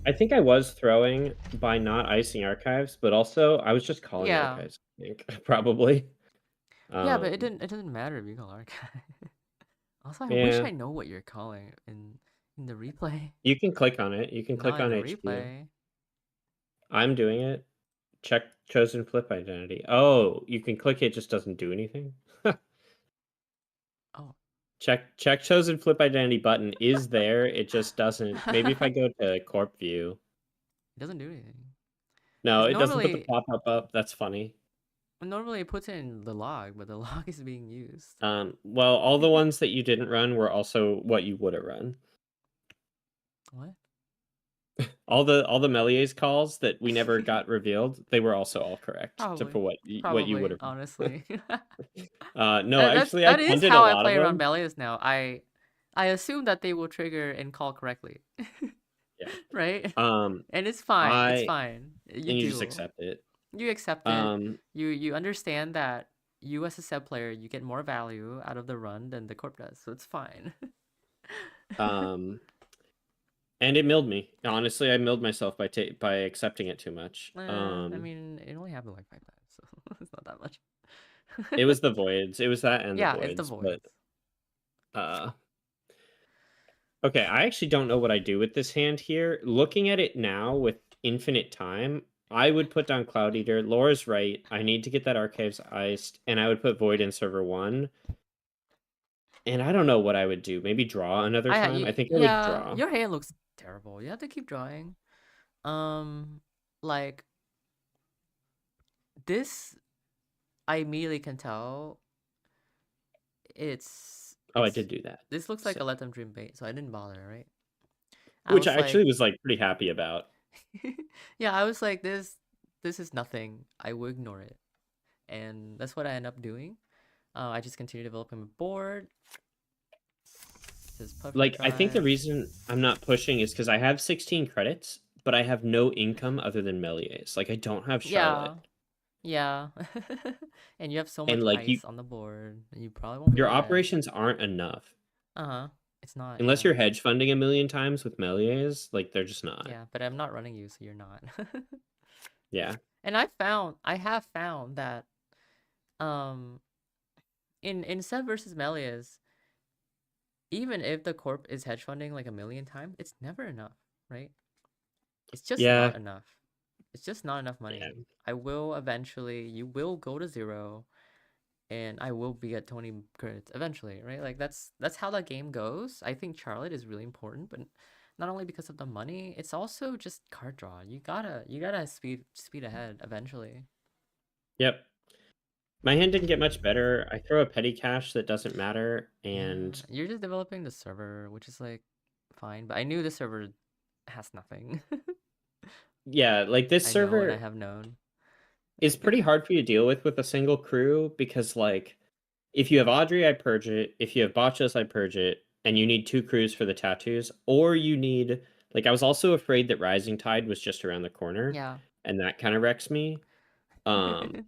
I think I was throwing by not icing archives, but also I was just calling Yeah, archives. I think probably. yeah, but Um, it doesn't matter if you call archive. Also, I wish yeah, I know what you're calling in the replay, you can click on it. You can click not in on the HQ. replay. I'm doing it. Check chosen flip identity. Oh, you can click it, just doesn't do anything. Oh, Check chosen flip identity button is there. It just doesn't. Maybe if I it go to corp view. doesn't do anything. No, Because it doesn't put the pop up. That's funny. normally it puts it in the log, but the log is being used. Well, all the ones that you didn't run were also what you would have run. What? All the Melies calls that we never got revealed, they were also all correct for Probably. what you would Probably, have. honestly. No, actually, I That is punted a how I lot of play around them. Melius now. I assume that they will trigger and call correctly. Yeah. Right? Um, And it's fine. It's I fine. You and you just do. accept it. You accept it. Um, You understand that you as a sub player, you get more value out of the run than the corp does. So it's fine. um, And it milled me. Honestly, I milled myself by accepting it too much. I mean, it only happened like 5 times, so it's not that much. It was the voids. It was that and the Yeah, it's the voids, but voids. uh okay, I actually don't know what I do with this hand here. Looking at it now with infinite time, I would put down Cloud Eater. Laura's right. I need to get that Archives iced, and I would put Void in server 1. And I don't know what I would do. Maybe draw another time. I think I would Yeah, draw. your hand looks terrible. You have to keep drawing. Like this, I immediately can tell it's Oh, I it's did do that. this looks like So, a Let Them Dream bait, so I didn't bother, right? I which was I actually like, was like pretty happy about. yeah, I was like, this is nothing. I will ignore it, and that's what I end up doing. I just continue developing my board. Just puffy Like, I think the drive. reason I'm not pushing is because I have 16 credits, but I have no income other than Melies. Like, I don't have Yeah, Charlotte. yeah. And you have so much And like ice on the board, and you probably won't be your dead. operations aren't enough. Uh-huh. It's not, Unless yeah. you're hedge funding a million times with Melies, like they're just not. Yeah, but I'm not running you, so you're not. Yeah. And I have found that um in Seb versus Melius, even if the corp is hedge funding like a million times, it's never enough, right? It's just Yeah. not enough. It's just not enough Yeah. money. I will eventually, you will go to zero, and I will be at 20 credits eventually, right? Like that's how that game goes. I think Charlotte is really important, but not only because of the money, it's also just card draw. You gotta speed ahead eventually. Yep. My hand didn't get much better. I throw a petty cash that doesn't matter, Yeah, and you're just developing the server, which is like fine, but I knew the server has nothing. yeah, like this I know and I server have known. is pretty hard for you to deal with a single crew because like if you have Audrey, I purge it. If you have Botchos, I purge it. And you need 2 crews for the tattoos, or you need like I was also afraid that Rising Tide was just around the corner, Yeah. and that kind of wrecks me. Um,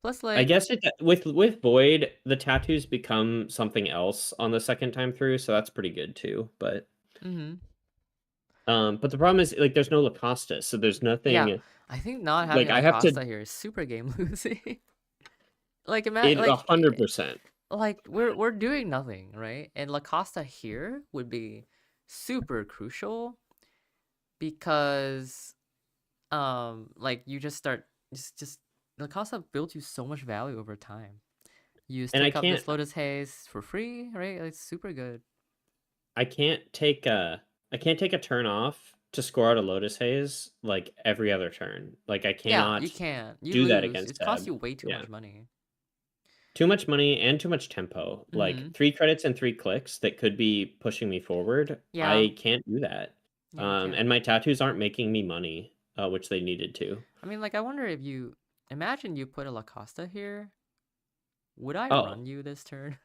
Plus I like, guess with Void, the tattoos become something else on the second time through, so that's pretty good too. mhm. But the problem is like there's no Lacosta, so there's Yeah. nothing I think not like having I have to Lacosta here is super game losing. Like it like 100%. like we're doing nothing, right? And Lacosta here would be super crucial because like you just start just Lacosta builds you so much value over time. You just And take up this Lotus Haze for free, right? It's super good. I can't take a turn off to score out a Lotus Haze like every other turn. Like I Yeah, cannot you can't. You do that lose. against It costs Tab. you way too Yeah. much money. Too much money and too much tempo. Like Mm-hmm. 3 credits and 3 clicks that could be pushing me forward. Yeah. I can't do that. Yeah, you can't. And my tattoos aren't making me money, which they needed to. I mean, like, I wonder if you imagine you put a Lacosta here. Would I Oh, run you this turn?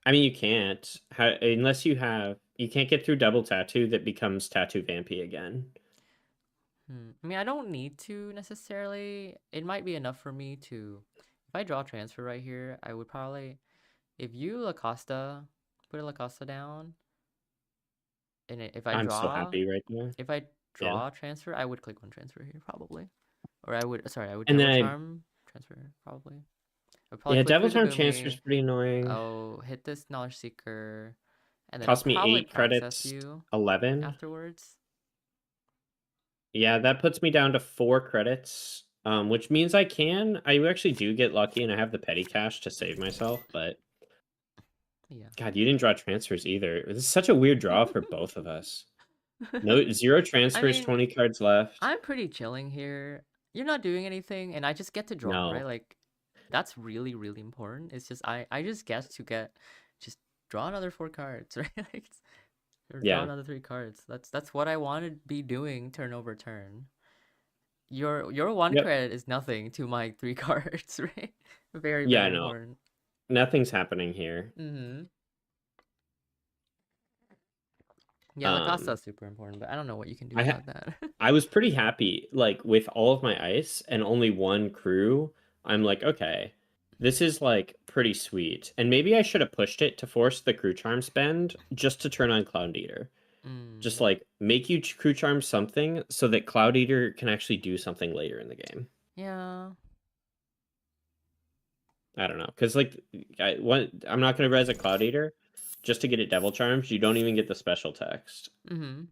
I mean you can't unless you can't get through double tattoo that becomes tattoo vampy again. I mean, I don't need to necessarily. It might be enough for me to. If I draw transfer right here, I would probably. If you Lacosta, put a Lacosta down, and if I I'm so draw, happy right now. if I Yeah. draw transfer, I would click one transfer here probably, or I would. Sorry, I would And then Devil I Charm transfer probably. I'd probably yeah, click Devil through the Charm Transfer is Goomy. pretty annoying. I'll hit this Knowledge Seeker, and then Cost me probably 8 process credits, you 11. afterwards. Yeah, that puts me down to 4 credits, which means I actually do get lucky and I have the petty cash to save myself, but Yeah. God, you didn't draw transfers either. This is such a weird draw for both of us. No, 0 I transfers, mean, 20 cards left. I'm pretty chilling here. You're not doing anything, and I just get to draw, right? No. Like, that's really, really important. It's just I just get to just draw another 4 cards, right? Like, or draw Yeah. another 3 cards. That's what I want to be doing turn over turn. Your one Yep. credit is nothing to my 3 cards, right? Very, Yeah, very no. important. Nothing's happening here. Mm-hmm. Yeah, Lacosta Um, is super important, but I don't know what you can do I ha about that. I was pretty happy, like, with all of my ice and only 1 crew. I'm like, okay, this is, like, pretty sweet. And maybe I should have pushed it to force the crew charm spend just to turn on Cloud Eater. Just Mm. like make you crew charm something so that Cloud Eater can actually do something later in the game. Yeah. I don't know, because like I'm not gonna res a Cloud Eater just to get it Devil Charms. You don't even get the special text. Mm-hmm.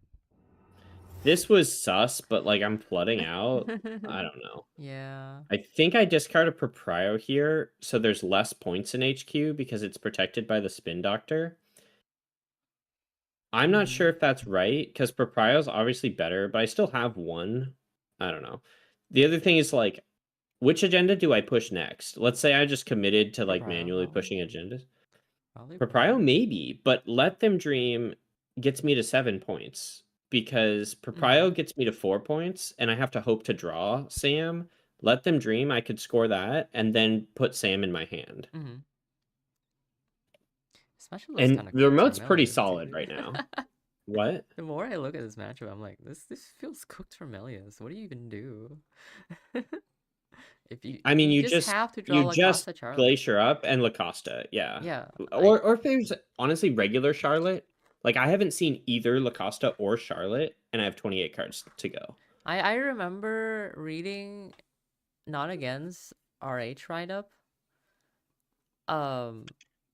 This was sus, but like I'm flooding out. I don't know. Yeah. I think I discard a Proprio here, so there's less points in HQ because it's protected by the Spin Doctor. I'm not Mm-hmm. sure if that's right, because Proprio is obviously better, but I still have one. I don't know. The other thing is like, which agenda do I push next? Let's say I just committed to like Proprio, manually probably. pushing agendas. Probably Proprio Proprio. maybe, but Let Them Dream gets me to 7 points because Mm-hmm. Proprio gets me to 4 points, and I have to hope to draw Sam. Let Them Dream, I could score that and then put Sam in my hand. Mm-hmm. This matchup looks And kind of the cooked for remote's pretty Melius, solid dude. right now. What? The more I look at this matchup, I'm like, this feels cooked for Melius. What do you even do? If you I mean, you just have to draw you La just Costa Charlotte. Glacier up and Lacosta, yeah. Yeah, Or if there's honestly regular Charlotte, like I haven't seen either Lacosta or Charlotte, and I have 28 cards to go. I remember reading Not Against RH write up. Um,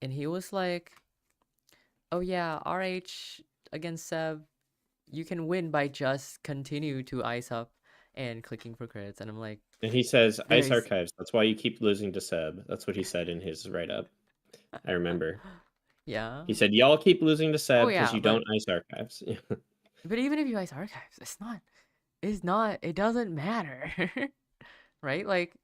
and he was like, "Oh yeah, RH against Seb, you can win by just continue to ice up and clicking for crits." And I'm like, And he says, there Ice is, Archives, that's why you keep losing to Seb. That's what he said in his write up. I remember. yeah. He said, y'all keep losing to Oh Seb because yeah, you don't Ice Archives. but even if you ice archives, it doesn't matter, right? Like,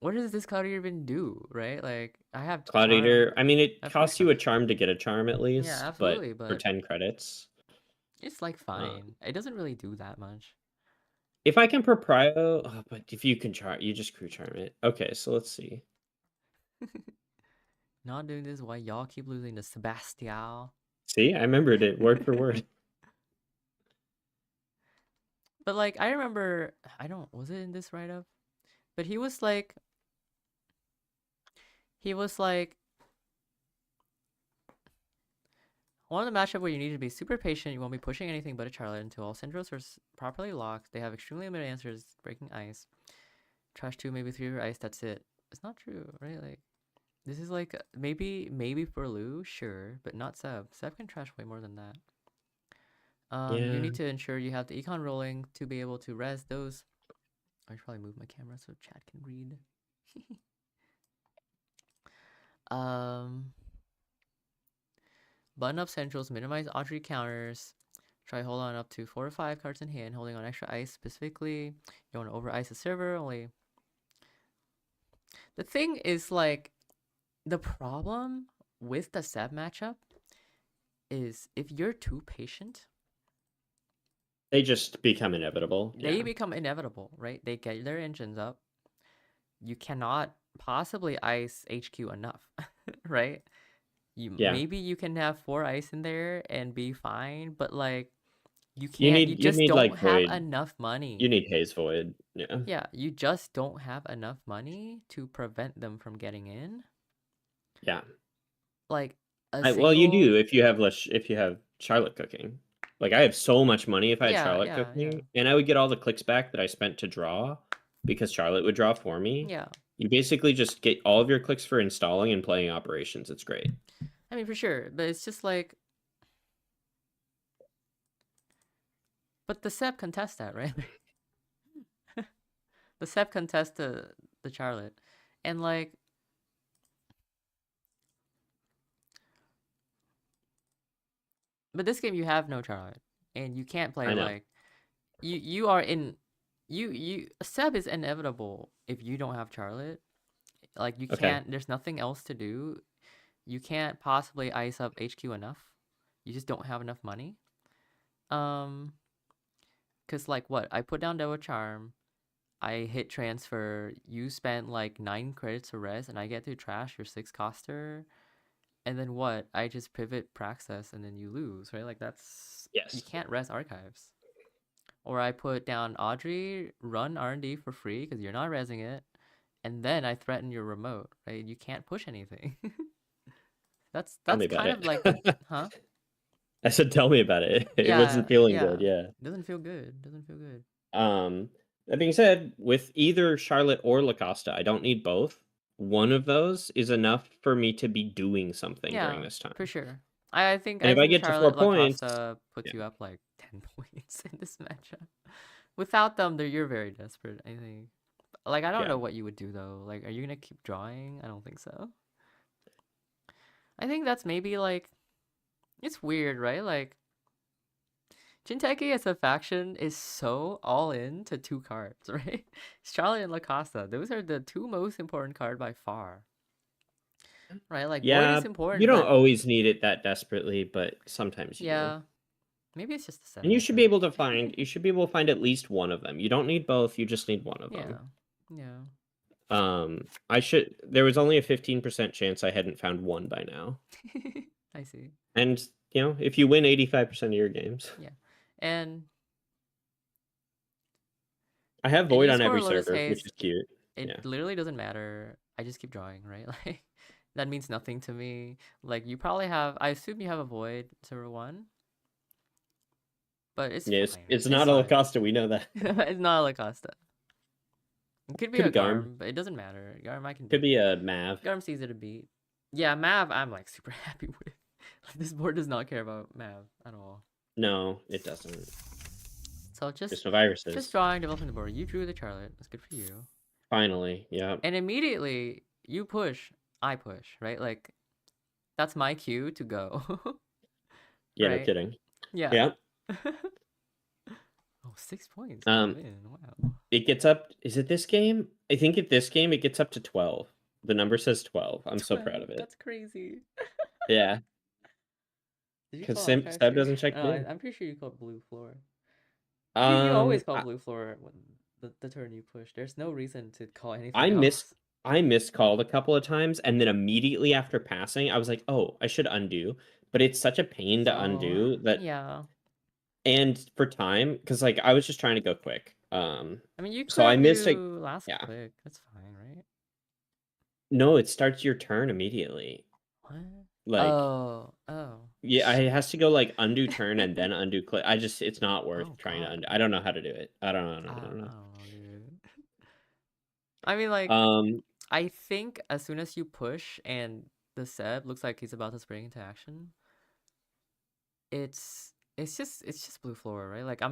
what does this cloud even do, right? Like, I have Cloud charm, Eater, I mean, I it have free costs you charm. a charm to get a charm at Yeah, least, but absolutely, for but 10 credits. it's like Uh, fine. It doesn't really do that much. if I can Proprio, oh, but if you can charm, you just crew charm it. Okay, so let's see. Not doing this while y'all keep losing to Sebastial. See, I remembered it word for word. But like, I remember, I don't, was it in this write up? But he was like, one of the matchup where you need to be super patient. You won't be pushing anything but a Charlotte until all Syndros are properly locked. They have extremely limited answers, breaking ice. Trash 2, maybe 3 for ice, that's it. It's not true, right? Like, this is like, maybe for Lou, sure, but not Seb. Seb can trash way more than that. You Yeah. need to ensure you have the econ rolling to be able to res those. I should probably move my camera so chat can read. um, Button up centrals, minimize Audrey counters. Try hold on up to 4 to 5 cards in hand, holding on extra ice specifically. You don't want to over ice the server, only. The thing is, like, the problem with the Seb matchup is if you're too patient, They just become inevitable. they Yeah. become inevitable, right? They get their engines up. You cannot possibly ice HQ enough, right? Yeah. Maybe you can have 4 ice in there and be fine, but like you You just need don't like have Void. enough You money. need Haze Void. Yeah. Yeah, you just don't have enough money to prevent them from getting in. Yeah. Like a Well, you single. do if you have Charlotte cooking. Like I have so much money if I had Yeah, Charlotte yeah, yeah. cooking, and I would get all the clicks back that I spent to draw because Charlotte would draw for me. Yeah. You basically just get all of your clicks for installing and playing operations. It's great. I mean, for sure, but it's just like, but the Sep contest that, right? The Sep contest the Charlotte. And like, but this game you have no Charlotte and you can't play I know. like you are in Seb is inevitable if you don't have Charlotte. Like you Okay. can't, there's nothing else to do. You can't possibly ice up HQ enough. You just don't have enough money. Um, cause like what? I put down Dewa Charm, I hit transfer, you spent like 9 credits to res, and I get to trash your 6 coster. And then what? I just pivot Praxis and then you lose, right? Like that's, you Yes. can't res archives. Or I put down Audrey, run R&D for free because you're not resing it, and then I threaten your remote, right? You can't push anything. Tell that's me about kind it. of like, huh? I said, tell me about it. It Yeah, wasn't feeling yeah. good. Yeah. Doesn't feel good. Doesn't feel good. That being said, with either Charlotte or Lacosta, I don't need both. One of those is enough for me to be doing something during Yeah, this for time. sure. I think And I if I think get to 4 Charlotte points, Lacosta puts yeah, you up like 10 points in this matchup. Without them, you're very desperate, I think. Like, I don't yeah, know what you would do though. Like, are you gonna keep drawing? I don't think so. I think that's maybe like it's weird, right? Like Jinteki as a faction is so all in to two cards, right? Charlotte and Lacosta. Those are the two most important card by far. Right? Like Void yeah. is You important, don't but always need it that desperately, but sometimes you do. yeah, maybe it's just the set And you should be matchup. able to find at least one of them. You don't need both, you just need one of Yeah. them. Yeah. There was only a 15% chance I hadn't found one by now. I see. And, if you win 85% of your games. Yeah. And I have and Void you on score every Lotus server, which Haze, is cute. it Yeah. literally doesn't matter. I just keep drawing, right? Like that means nothing to me. Like you probably have I assume you have a Void server one, but it's Yes, fine. it's It's not a fine. Lacosta, we know that. It's not a Lacosta. It could be Could be a Garm. Garm, but it doesn't matter. Garm I can Could beat. be a Mav. Garm's easy to beat. Yeah, Mav I'm like super happy with. Like this board does not care about Mav at all. No, it doesn't. So Just no viruses. just drawing, developing the board. You drew the Charlotte. That's good for you. Finally, yeah. And immediately you push, I push, right? Like that's my cue to go. Yeah, no Right? kidding. Yeah. Yeah. Oh, 6 points for the win. Wow. It gets up. Is it this game? I think at this game it gets up to 12. The number says 12. I'm so proud of it. That's crazy. Yeah. Did you Because call Seb archives here? doesn't check Oh, in. I'm pretty sure you called blue floor. You Um, always call blue floor when the turn you push. There's no reason to call I anything missed else. I miscalled a couple of times, and then immediately after passing, I was like, "Oh, I should undo." But it's such a pain to So, undo that, yeah. and for time, because like I was just trying to go quick. I mean, you So I could missed it. do last Yeah. click. That's fine, right? No, it starts your turn immediately. What? Like, Oh, oh. yeah, it has to go like undo turn and then undo click. it's not worth Oh trying to God. undo. I don't know how to do it. I don't know. I I don't don't know. know, dude. I mean, like, Um, I think as soon as you push and the Seb looks like he's about to spring into action, it's just blue floor, right? Like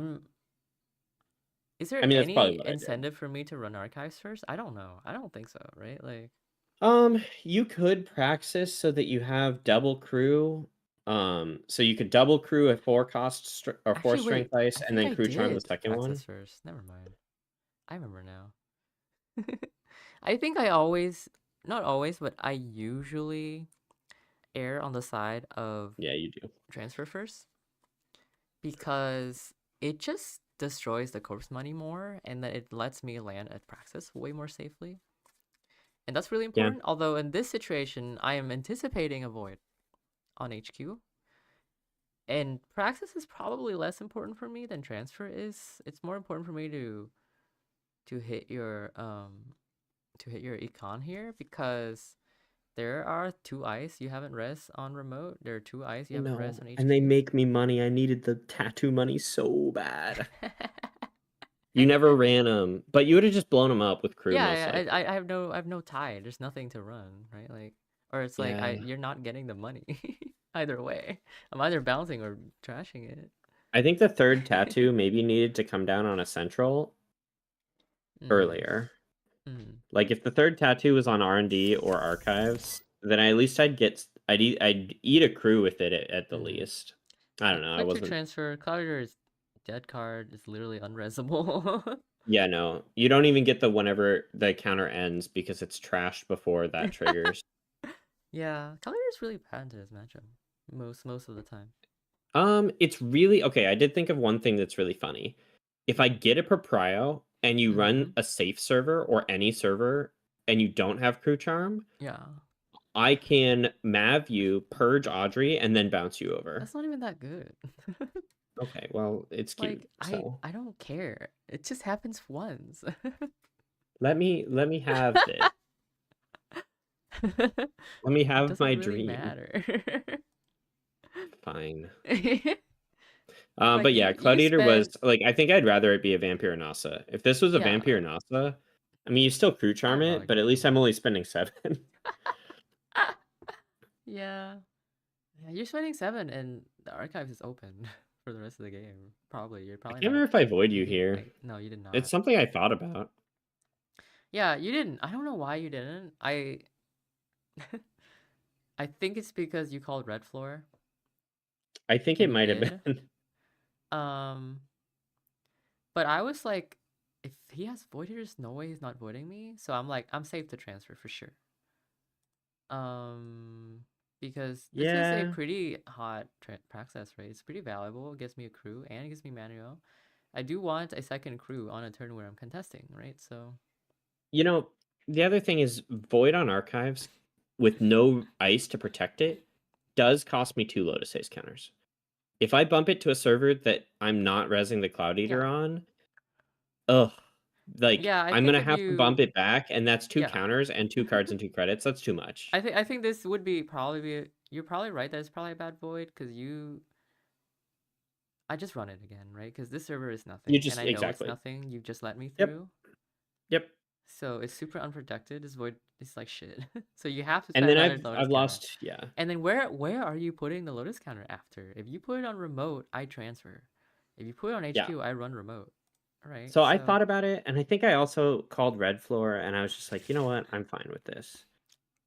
is there I mean, that's probably any what I did. incentive for me to run archives first? I don't know. I don't think so, right? Like You could praxis so that you have double crew. So you could double crew a 4 actually strength wait, ice I and think then I crew charm the did second one. praxis first. Never mind. I remember now. I think I always not always, but I usually err on the side of Yeah, you do. transfer first because it just destroys the corpse money more and then it lets me land at praxis way more safely. And that's really Yeah. important. Although in this situation, I am anticipating a void on HQ. And praxis is probably less important for me than transfer is. It's more important for me to hit your econ here because there are 2 ice you haven't res on remote. There are 2 ice you I haven't res know. on And they HQ. make me money. I needed the tattoo money so bad. You never ran them, but you would have just blown them up with crew most Yeah, likely. I have no tie. There's nothing to run, right? Like, or it's like Yeah. you're not getting the money either way. I'm either bouncing or trashing it. I think the third tattoo maybe needed to come down on a central Mm, earlier. mm. Like if the third tattoo was on R&D or archives, then at least I'd eat a crew with it at the least. I don't know. I Click to wasn't. transfer. Cloudrider is dead card. It's literally unresable. Yeah, no. You don't even get the whenever the counter ends because it's trashed before that triggers. Yeah, Cloudrider is really bad into this matchup most of the time. It's really okay. I did think of one thing that's really funny. If I get a proprio and you run a safe server or any server and you don't have crew charm, Yeah, I can Mav you, purge Audrey, and then bounce you over. that's not even that good. Okay, well, it's cute. Like So I don't care. It just happens once. let me have this. Let me It have doesn't my really dream. matter. Fine. fine. Like But yeah, Cloud you Eater was spent, like, I think I'd rather it be a Vampire Nasa. If this was a yeah, Vampire Nasa, I mean, you still crew charm I'd it, probably but go at for least I'm that. only spending 7. Yeah. Yeah, you're spending 7 and the archives is open for the rest of the game. Probably. You're I probably can't not. remember if I void You you can here. like, no, you did It's not. something I thought about. Yeah, you didn't. I don't know why you didn't. I think it's because you called red floor I think it and you might have did. been. Um, but I was like, if he has void here, there's no way he's not voiding me. So I'm like, I'm safe to transfer for sure. Um, because this is a Yeah. pretty hot praxis, right? It's pretty valuable. It gives me a crew and it gives me manual. I do want a second crew on a turn where I'm contesting, right? So You know, the other thing is void on archives with no ice to protect it does cost me 2 Lotus Haze counters. If I bump it to a server that I'm not resing the Cloud yeah, Eater on, ugh. Like, yeah. I I'm think gonna if have to bump you, it back, and that's 2 yeah, counters and 2 cards and 2 credits. That's too much. I think this would be probably be. You're probably right that it's probably a bad void because you. I just run it again, right? Because this server is You nothing, and just I know it's exactly. nothing. You just let me Yep. through. Yep. So it's super unprotected. This void is like shit. So you have to And spend then another I've lotus I've counter. lost, yeah. And then where are you putting the lotus counter after? If you put it on remote, I transfer. If you put it on Yeah. HQ, I run remote. All right. So I So thought about it, and I think I also called red floor, and I was just like, you know what? I'm fine with this.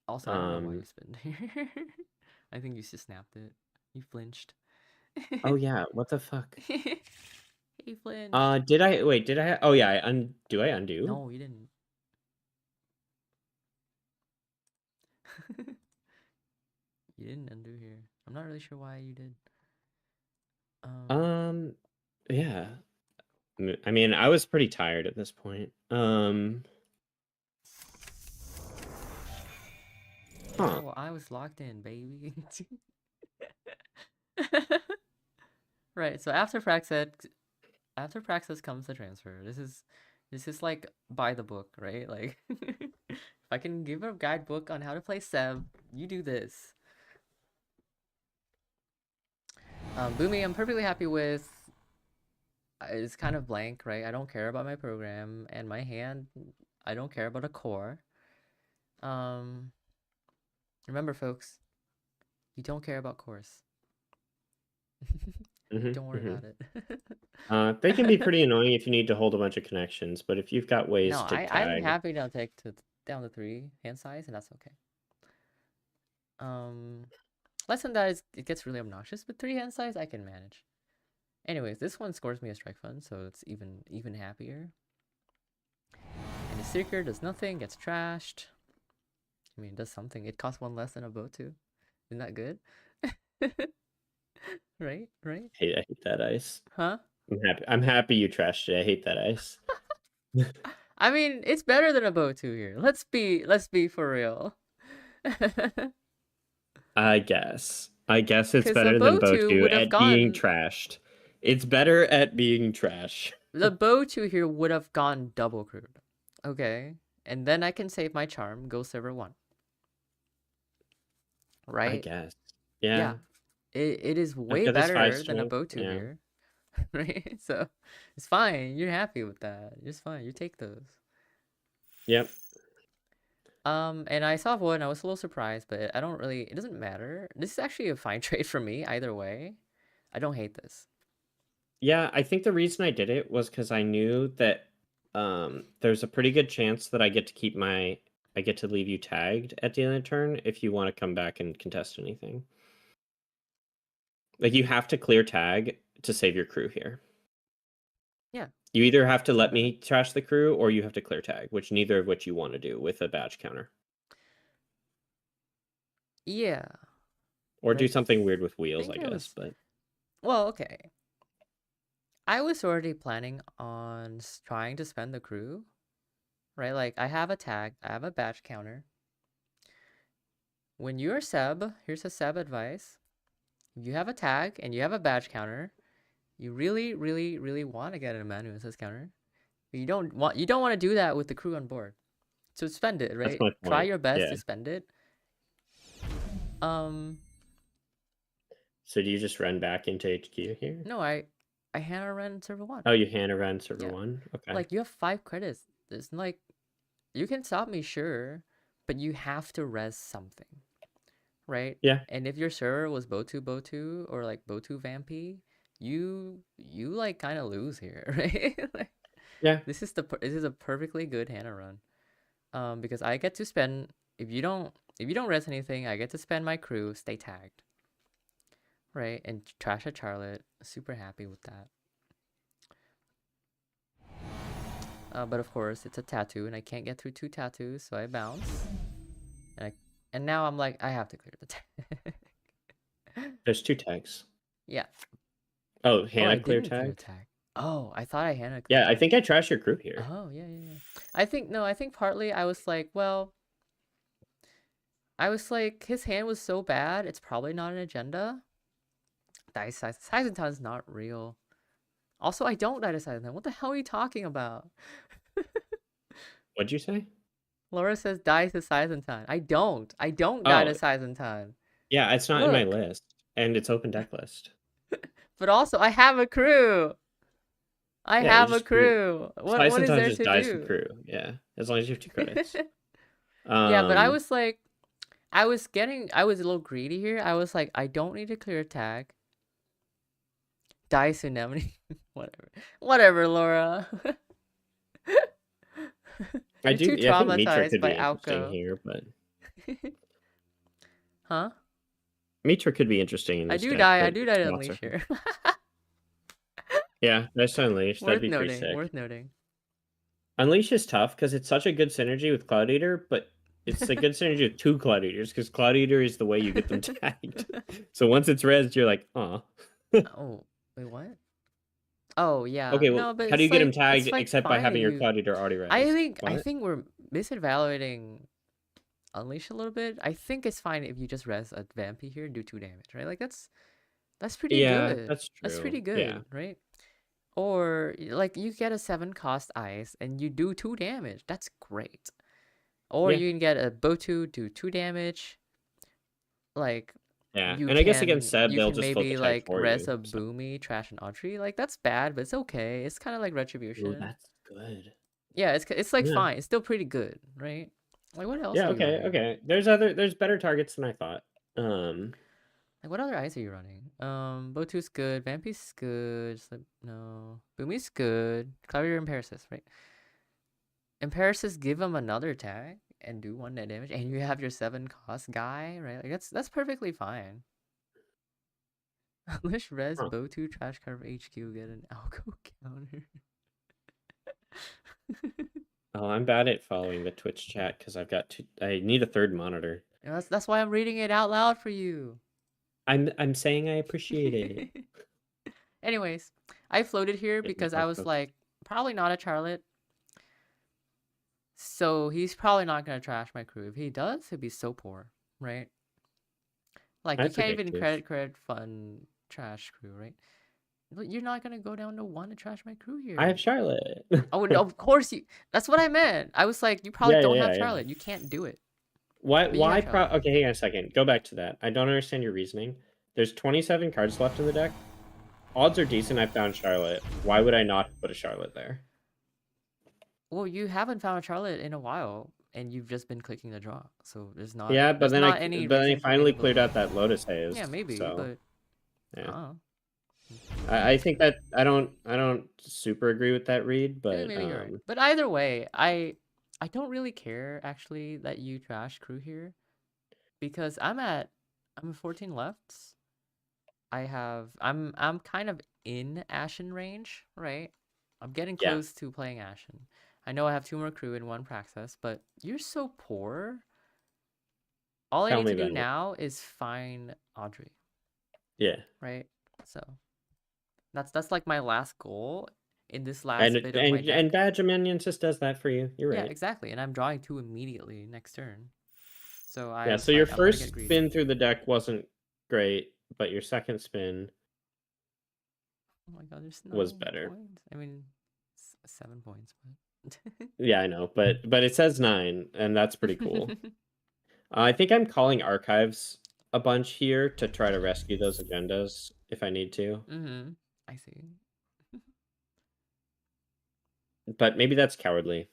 also, I don't know why you Um. spin here. I think you just snapped it. You flinched. Oh yeah. What the fuck? He flinched. Did I wait? Did I? Oh yeah. Do I undo? No, you didn't. You didn't undo here. I'm not really sure why you did. Um, Um. Yeah. I mean, I was pretty tired at this point. Huh. oh, I was locked in, baby. Right. So after Praxis comes the transfer. This is like by the book, right? Like if I can give a guidebook on how to play Seb, you do this. Boomy, I'm perfectly happy with. It's kind of blank, right? I don't care about my program and my hand. I don't care about a core. Um, remember, folks, you don't care about cores. Don't worry Hmm. about it. They can be pretty annoying if you need to hold a bunch of connections, but if you've got No, ways to I'm tag, happy to take down to 3 hand size, and that's okay. Um, less than that is it gets really obnoxious, but 3 hand size I can manage. Anyways, this one scores me a strike fund, so it's even happier. And the Seeker does nothing, gets trashed. I mean, it does something. It costs 1 less than a boat too. Isn't that good? Right, right. hey, I hate that ice. Huh? I'm happy you trashed it. I hate that ice. I mean, it's better than a boat 2 here. Let's be for real. I guess. I guess it's Because a better than boat Bow 2 2 would have at being gone. trashed. It's better at being trash. The bow 2 here would have gone double crewed. Okay. And then I can save my charm, go server 1. I Right? guess. Yeah. Yeah. It is I've way got this 5 better than a strength. bow 2 Yeah. here. Right? So it's fine. You're happy with that. It's fine. You take those. Yep. And I saw one, I was a little surprised, but I don't really, it doesn't matter. This is actually a fine trade for me either way. I don't hate this. Yeah, I think the reason I did it was because I knew that there's a pretty good chance that I get to leave you tagged at the end of the turn if you want to come back and contest anything. Like, you have to clear tag to save your crew here. Yeah. You either have to let me trash the crew or you have to clear tag, which neither of which you want to do with a badge counter. Yeah. Or But do I something weird with wheels, I think I guess, was, but well, okay. I was already planning on trying to spend the crew, right? Like I have a tag, I have a badge counter. When you're Seb, here's a Seb advice. If you have a tag and you have a badge counter, you really, really, really want to get an amanuensis counter. But you don't want to do that with the crew on board. So spend it, that's right? my Try point. your best Yeah. to spend it. Um So do you just run back into HQ here? No, I Hannah ran server 1. Oh, you hand around server Yeah. 1? Okay. Like, you have 5 credits. There's like, you can stop me, sure, but you have to res something, right? Yeah. And if your server was Botu or like Botu Vampy, you like kind of lose here, right? Like, Yeah. this is a perfectly good Hannah run. Because I get to spend, if you don't res anything, I get to spend my crew, stay tagged, right? And trash at Charlotte. Super happy with that. But of course, it's a tattoo, and I can't get through 2 tattoos, so I bounce. And now I'm like, I have to clear the tag. There's 2 tags. Yeah. Oh, Oh, Hannah I clear didn't clear tag? tag. Oh, I thought I Hannah Yeah, cleared I tag. think I trashed your crew here. Oh, yeah. I think partly I was like, well, his hand was so bad, it's probably not an agenda. Dice Sizenton is not real. Also, I don't die to Sizenton. What the hell are you talking about? What'd you say? Laura says die to Sizenton. I don't die Oh, to Sizenton. yeah, it's not in my Look. list, and it's open deck list. But also, I have a crew. I Yeah, you have a just crew. What is Sizenton there just to dies to do? crew. Yeah, as long as you have 2 credits. Yeah, but I was like, I was a little greedy here. I was like, I don't need to clear a tag. Die Tsunami. Whatever, Laura. You're too I think Mitra traumatized could be by interesting Alco. here, but Huh? Mitra could be interesting in I this do deck, die. I but do die to spots are... Unleash here. Yeah, nice to Unleash. That'd Worth be pretty noting. sick. Worth noting. Unleash is tough because it's such a good synergy with Cloud Eater, but it's a good synergy with 2 Cloud Eaters because Cloud Eater is the way you get them tagged. So once it's rezzed, you're like, aw. Oh, wait, what? Oh yeah. Okay, well, No, but how do you get him it's tagged like except by fine if having your you. Cloud Eater already I rezzed? think What? we're misevaluating Unleash a little bit. I think it's fine if you just res a Vampy here and do 2 damage, right? Like that's pretty Yeah, good. that's That's true. pretty Yeah. good, right? Or like you get a 7 cost ice and you do 2 damage. That's great. Or Yeah. you can get a Botu, do 2 damage. Like Yeah. And I guess against Seb, you they'll can just float the maybe tag like for res you. a So. Boomy, trash an Autry. Like that's bad, but it's okay. It's kind of like Ooh, retribution. that's good. Yeah, it's like Yeah. fine. It's still pretty good, right? Like what else Yeah, are you okay, running? okay. There's better targets than I thought. Like what other eyes are you running? Botu's good, Vampy's good. Just like, no, Boomy's good. Clavier and Parasis, right? And Parasis give him another tag and do 1 net damage, and you have your 7 cost guy, right? Like that's perfectly fine. Unleash res Huh. Botu trash card for HQ get an alco counter. Oh, I'm bad at following the Twitch chat because I need a 3rd monitor. And that's why I'm reading it out loud for you. I'm saying I appreciate it. Anyways, I floated here because I was like, probably not a Charlotte. So he's probably not gonna trash my crew. If he does, he'd be so poor, right? Like you That's can't even addictive. credit fund trash crew, right? You're not gonna go down to 1 to trash my crew I have here. Charlotte. Oh, no, of course you. That's what I meant. I was like, you probably don't have Yeah. Charlotte. You can't do it. Why But you have Charlotte. okay, hang on a second. Go back to that. I don't understand your reasoning. There's 27 cards left in the deck. Odds are decent I found Charlotte. Why would I not put a Charlotte there? Well, you haven't found a Charlotte in a while, and you've just been clicking the draw. So there's not. Yeah, but there's then not any I reason for me finally to cleared believe. out that Lotus Haze. Yeah, maybe, So, but yeah. oh. I think that I don't super agree with that read, but Maybe you're right. But either way, I don't really care actually that you trash crew here, because I'm at 14 lefts. I'm kind of in Ashen range, right? I'm getting yeah. close to playing Ashen. I know I have 2 more crew and 1 Praxis, but you're so poor. All I need to do now is find Audrey. Yeah. Right? So that's like my last goal in this last bit of my deck. And Badge of Minions just does that for you. You're right. Yeah, exactly. And I'm drawing 2 immediately next turn. So so your first spin through the deck wasn't great, but your second spin oh my god, there's no was better. Points. I mean, 7 points, but yeah, I know, but it says 9, and that's pretty cool. I think I'm calling Archives a bunch here to try to rescue those agendas if I need to. I see. But maybe that's cowardly.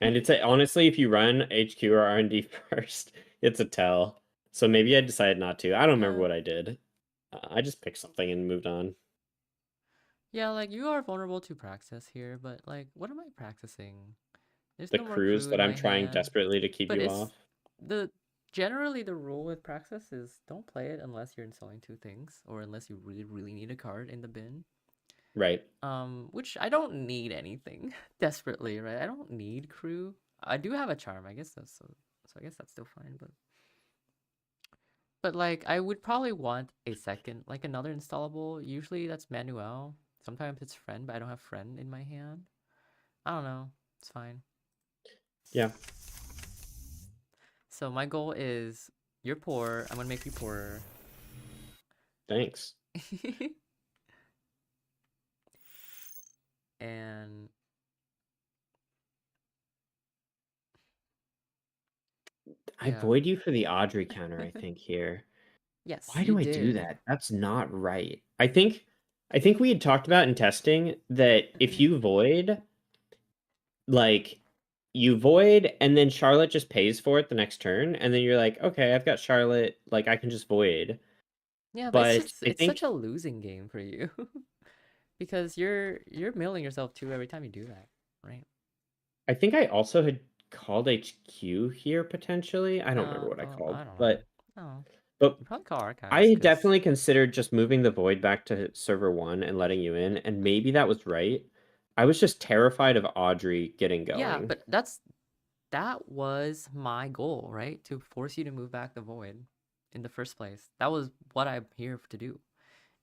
And honestly, if you run HQ or R&D first, it's a tell. So maybe I decided not to. I don't remember Yeah. what I did. I just picked something and moved on. Yeah, like you are vulnerable to praxis here, but like what am I practicing? There's The no more crews crew that in I'm my trying hand. desperately to keep But you it's off. the generally the rule with praxis is don't play it unless you're installing two things or unless you really, really need a card in the bin. Right. Which I don't need anything desperately, right? I don't need crew. I do have a charm. I guess that's so I guess that's still fine, but like I would probably want a second, like another installable. Usually that's Manuel. Sometimes it's friend, but I don't have friend in my hand. I don't know. It's fine. Yeah. So my goal is you're poor. I'm gonna make you poorer. Thanks. And I yeah. void you for the Audrey counter, I think, here. Yes, Why you do I do did. that? That's not right. I think we had talked about in testing that if you void, like you void and then Charlotte just pays for it the next turn, and then you're like, okay, I've got Charlotte, like I can just void. Yeah, but But I it's such think a losing game for you because you're milling yourself too every time you do that, right? I think I also had called HQ here potentially. I don't remember what I Oh, called, I don't know. but Oh, but you probably call I archives had because definitely considered just moving the void back to server 1 and letting you in, and maybe that was right. I was just terrified of Audrey getting yeah, going. but that was my goal, right? To force you to move back the void in the first place. That was what I'm here to do.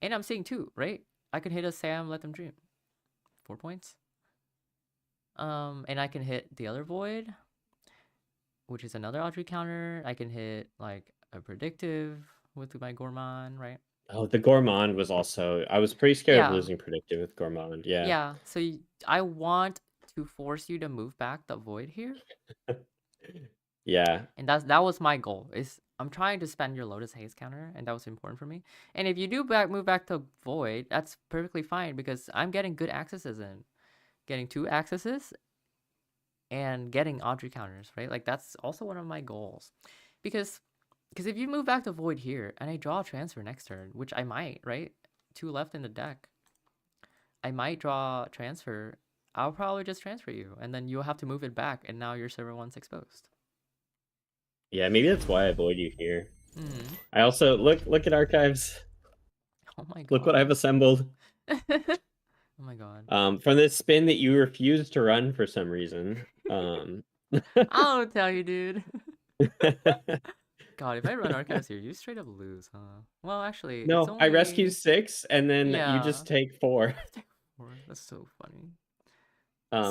And I'm seeing two, right? I can hit a Sam, let them dream. 4 points. And I can hit the other void, which is another Audrey counter. I can hit like a predictive with my Gourmand, right? Oh, the Gourmand was also. I was pretty scared of Yeah, losing predictive with Gourmand. Yeah. yeah. So I want to force you to move back the void here, Yeah. and that was my goal. Is I'm trying to spend your Lotus Haze counter, and that was important for me. And if you do move back to void, that's perfectly fine because I'm getting good accesses in, getting two accesses and getting Audrey counters, right? Like that's also one of my goals, because if you move back to void here and I draw a transfer next turn, which I might, right? Two left in the deck. I might draw transfer. I'll probably just transfer you, and then you'll have to move it back, and now your server one's exposed. Yeah. Maybe that's why I avoid you here. Hmm. I also look at archives. Oh my Look what I've god. assembled. Oh my god. From this spin that you refused to run for some reason. I'll tell you, dude. God, if I run archives here, you straight up lose, huh? Well, actually, it's No, I rescue only 6, and then you yeah. just take 4. That's so funny.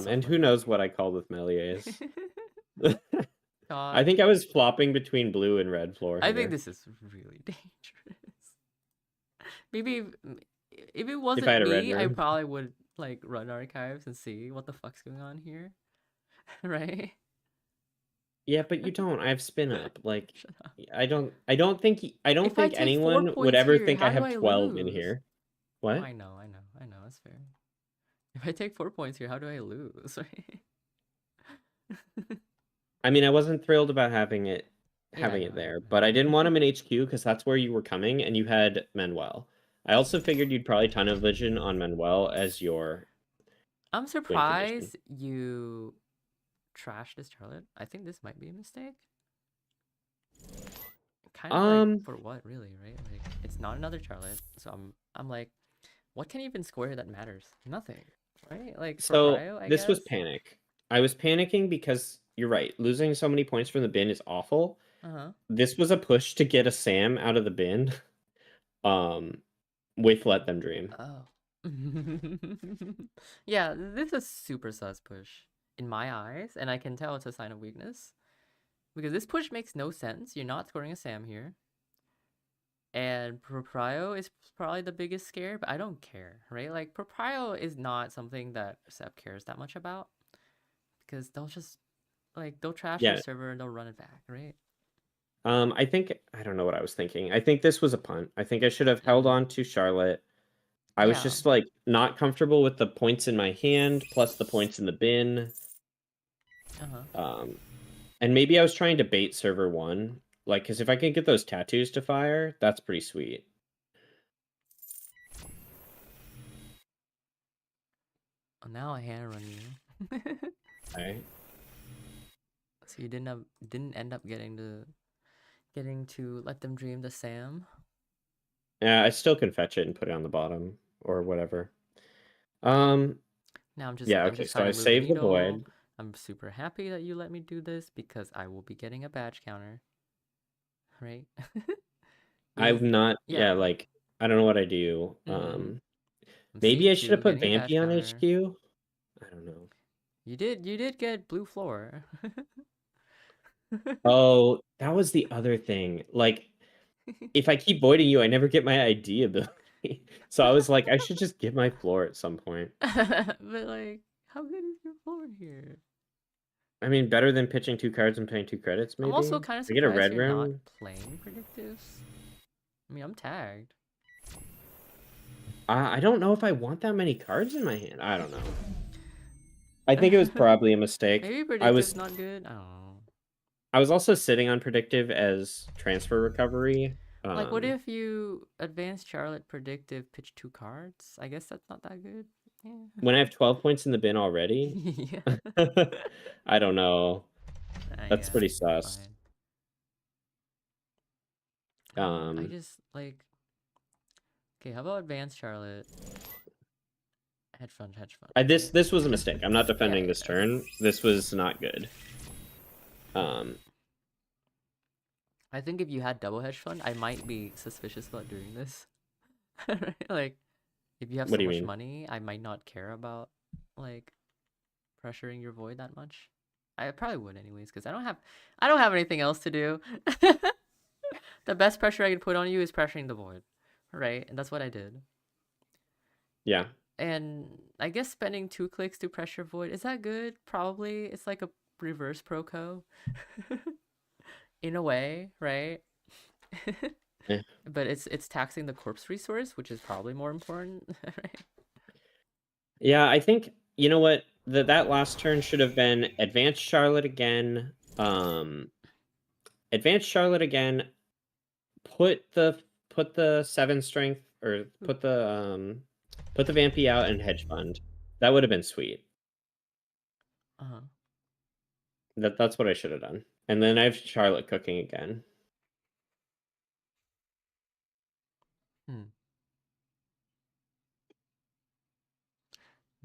So And who funny. knows what I called with Melies. I God, think I was flopping between blue and red floor I think here. this is really dangerous. Maybe if it If I wasn't had a red me, I room. probably would like run archives and see what the fuck's going on here, right? Yeah, but you don't. I have spin up. Like, Shut up. I don't If I think take four anyone would points ever here, think how I do have I 12 in lose? here. Oh, What? I know. That's fair. If I take 4 points here, how do I lose? Right? I mean, I wasn't thrilled about Yeah, I having know, it I there, but I didn't know, want him in HQ because that's where you were coming and you had Manuel. I also figured you'd probably tunnel vision on Manuel as your I'm win condition. surprised you trashed this Charlotte. I think this might be a mistake. Kind of like Um, for what, really, right? Like it's not another Charlotte, so I'm like, what can even square that matters? Nothing, right? Like for so Prio, I this was guess. panic. I was panicking because you're right. Losing so many points from the bin is awful. Uh huh. This was a push to get a Sam out of the bin. Um, with Let Them Dream. Oh. Yeah, this is super sus push in my eyes, and I can tell it's a sign of weakness because this push makes no sense. You're not scoring a Sam here. And Proprio is probably the biggest scare, but I don't care, right? Like Proprio is not something that Sep cares that much about because they'll just like they'll trash your Yeah, server and they'll run it back, right? I think I don't know what I was thinking. I think this was a punt. I think I should have held on to Charlotte. I was Yeah. just like not comfortable with the points in my hand plus the points in the bin. And maybe I was trying to bait server 1. Like, because if I can get those tattoos to fire, that's pretty sweet. Oh, now I hand run you. Okay. So you didn't end up getting to let them dream the Sam. Yeah, I still can fetch it and put it on the bottom or whatever. Now Yeah, I'm okay, just so trying I to move the saved the needle. void. I'm super happy that you let me do this because I will be getting a badge counter. Right? Is I'm not, yeah. yeah, like, I don't know what I do. I'm Maybe seeing I should have two put getting a badge Vampy on counter. HQ? I don't know. You did get blue floor. Oh, that was the other thing. Like, if I keep voiding you, I never get my ID ability. So I was like, I should just get my floor at some point. But like, how good is your floor here? I mean, better than pitching 2 cards and paying 2 credits, I'm also maybe? kind of I get a surprised red you're not room. playing predictives. I mean, I'm tagged. I don't know if I want that many cards in my hand. I don't know. I think it was probably a mistake. Maybe I predictive's was not good. I don't know. I was also sitting on predictive as transfer recovery. Like, what if you advanced Charlotte predictive pitch 2 cards? I guess that's not that good. Yeah. When I have 12 points in the bin already. Yeah. I don't know. That's Yeah, pretty it's sus. fine. I just like. Okay, how about advanced Charlotte? Hedge fund, hedge fund. This was a mistake. I'm not Yeah, defending yeah, this yeah. turn. This was not good. I think if you had double hedge fund, I might be suspicious about doing this. Right? Like, if you have What so do you much mean? money, I might not care about like pressuring your void that much. I probably would anyways, because I don't have anything else to do. The best pressure I could put on you is pressuring the void, right? And that's what I did. Yeah. And I guess spending 2 clicks to pressure void, is that good? Probably. It's like a reverse proco. In a way, right? Eh. But it's taxing the corpse resource, which is probably more important, right? Yeah, I think you know what? That last turn should have been advanced Charlotte again. Advanced Charlotte again. Put the 7 strength or put the Vampy out and hedge fund. That would have been sweet. Uh-huh. That's what I should have done. And then I have Charlotte cooking again. Hmm.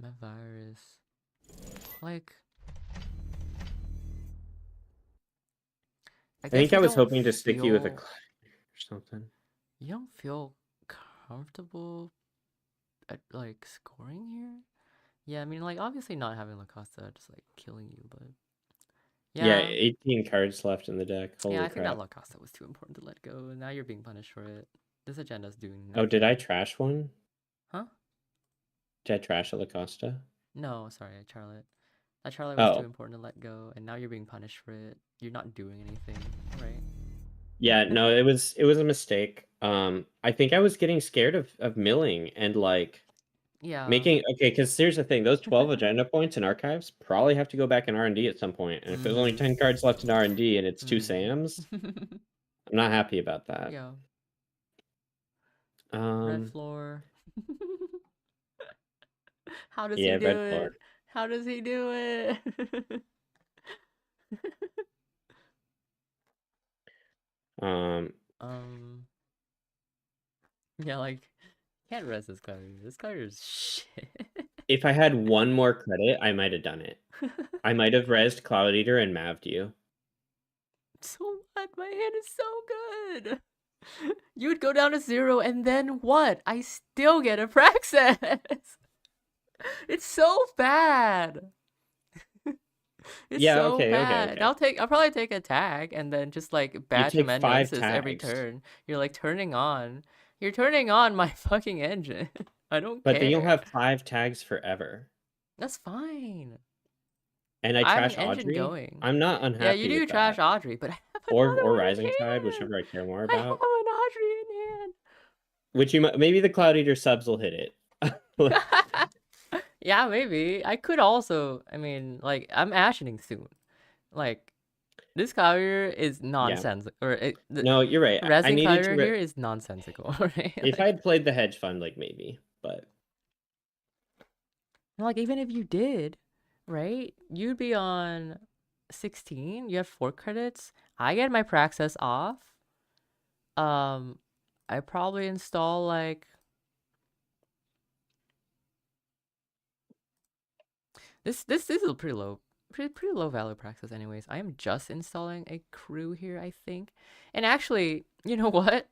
My virus. Like, I I guess think you I was don't hoping to stick you with a feel or something. you don't feel comfortable at like scoring here. Yeah, I mean, like obviously not having Lacosta just like killing you, but Yeah, yeah, 18 cards left in the deck. yeah, Holy I think that crap. Lacosta was too important to let go, and now you're being punished for it. This agenda's doing Oh, did I nothing. trash one? Huh? Did I trash a Lacosta? No, sorry, Charlotte. That Charlotte was too Oh. important to let go, and now you're being punished for it. You're not doing anything, right? Yeah, no, it was a mistake. I think I was getting scared of milling and like Yeah. making okay, because here's the thing, those 12 agenda points in archives probably have to go back in R&D at some point. And if there's only 10 cards left in R&D and it's 2 Sams, I'm not happy about that. Yeah. Red Um floor. How does he yeah, do red floor. it? How does he do it? Um um. Yeah, like can't res this card. This card is shit. if I had one more credit, I might have done it. I might have rezzed Cloud Eater and mav'd you. So what? My hand is so good. You would go down to 0, and then what? I still get a Praxis. It's so bad. It's Yeah, so okay. bad. I'll probably take a tag and then just like You bad take 5 tremendosis every tags, turn. You're turning on my fucking engine. I don't but then you'll care. have 5 tags forever. That's fine. And I I have an trash engine Audrey. going. I'm not Yeah, you unhappy do with trash that. Audrey, but I or another one Rising Tide, in hand. whichever I care more I have about. an Audrey in hand. Which maybe the Cloud Eater subs will hit it. Yeah, maybe. I could also, I mean, like, I'm ashening soon. Like, this Collier is Yeah. nonsense. Or the No, you're right. I Resin needed to. Collier here is nonsensical, right? If I had played the hedge fund, like maybe, but Like, even if you did, right? You'd be on 16. You have 4 credits. I get my Praxis off. I probably install like this is a pretty low, pretty low value Praxis anyways. I am just installing a crew here, I think. And actually, you know what?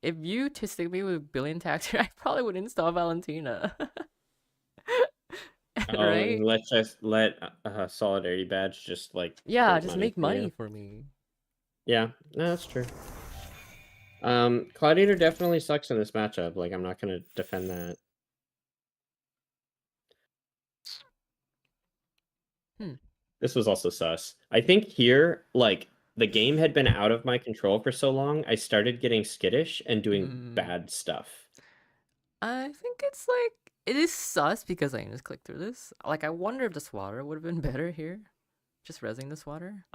If you to stick me with Billion Tax here, I probably would install Valentina. and Right? let's just let Solidarity Badge just like Yeah, print just money make for money you. for me. Yeah, no, that's true. Cloud Eater definitely sucks in this matchup. Like, I'm not gonna defend that. Hmm. This was also sus. I think here, like, the game had been out of my control for so long, I started getting skittish and doing Mm, bad stuff. I think it's like it is sus because I can just click through this. Like I wonder if the swatter would have been better here. Just resing the swatter.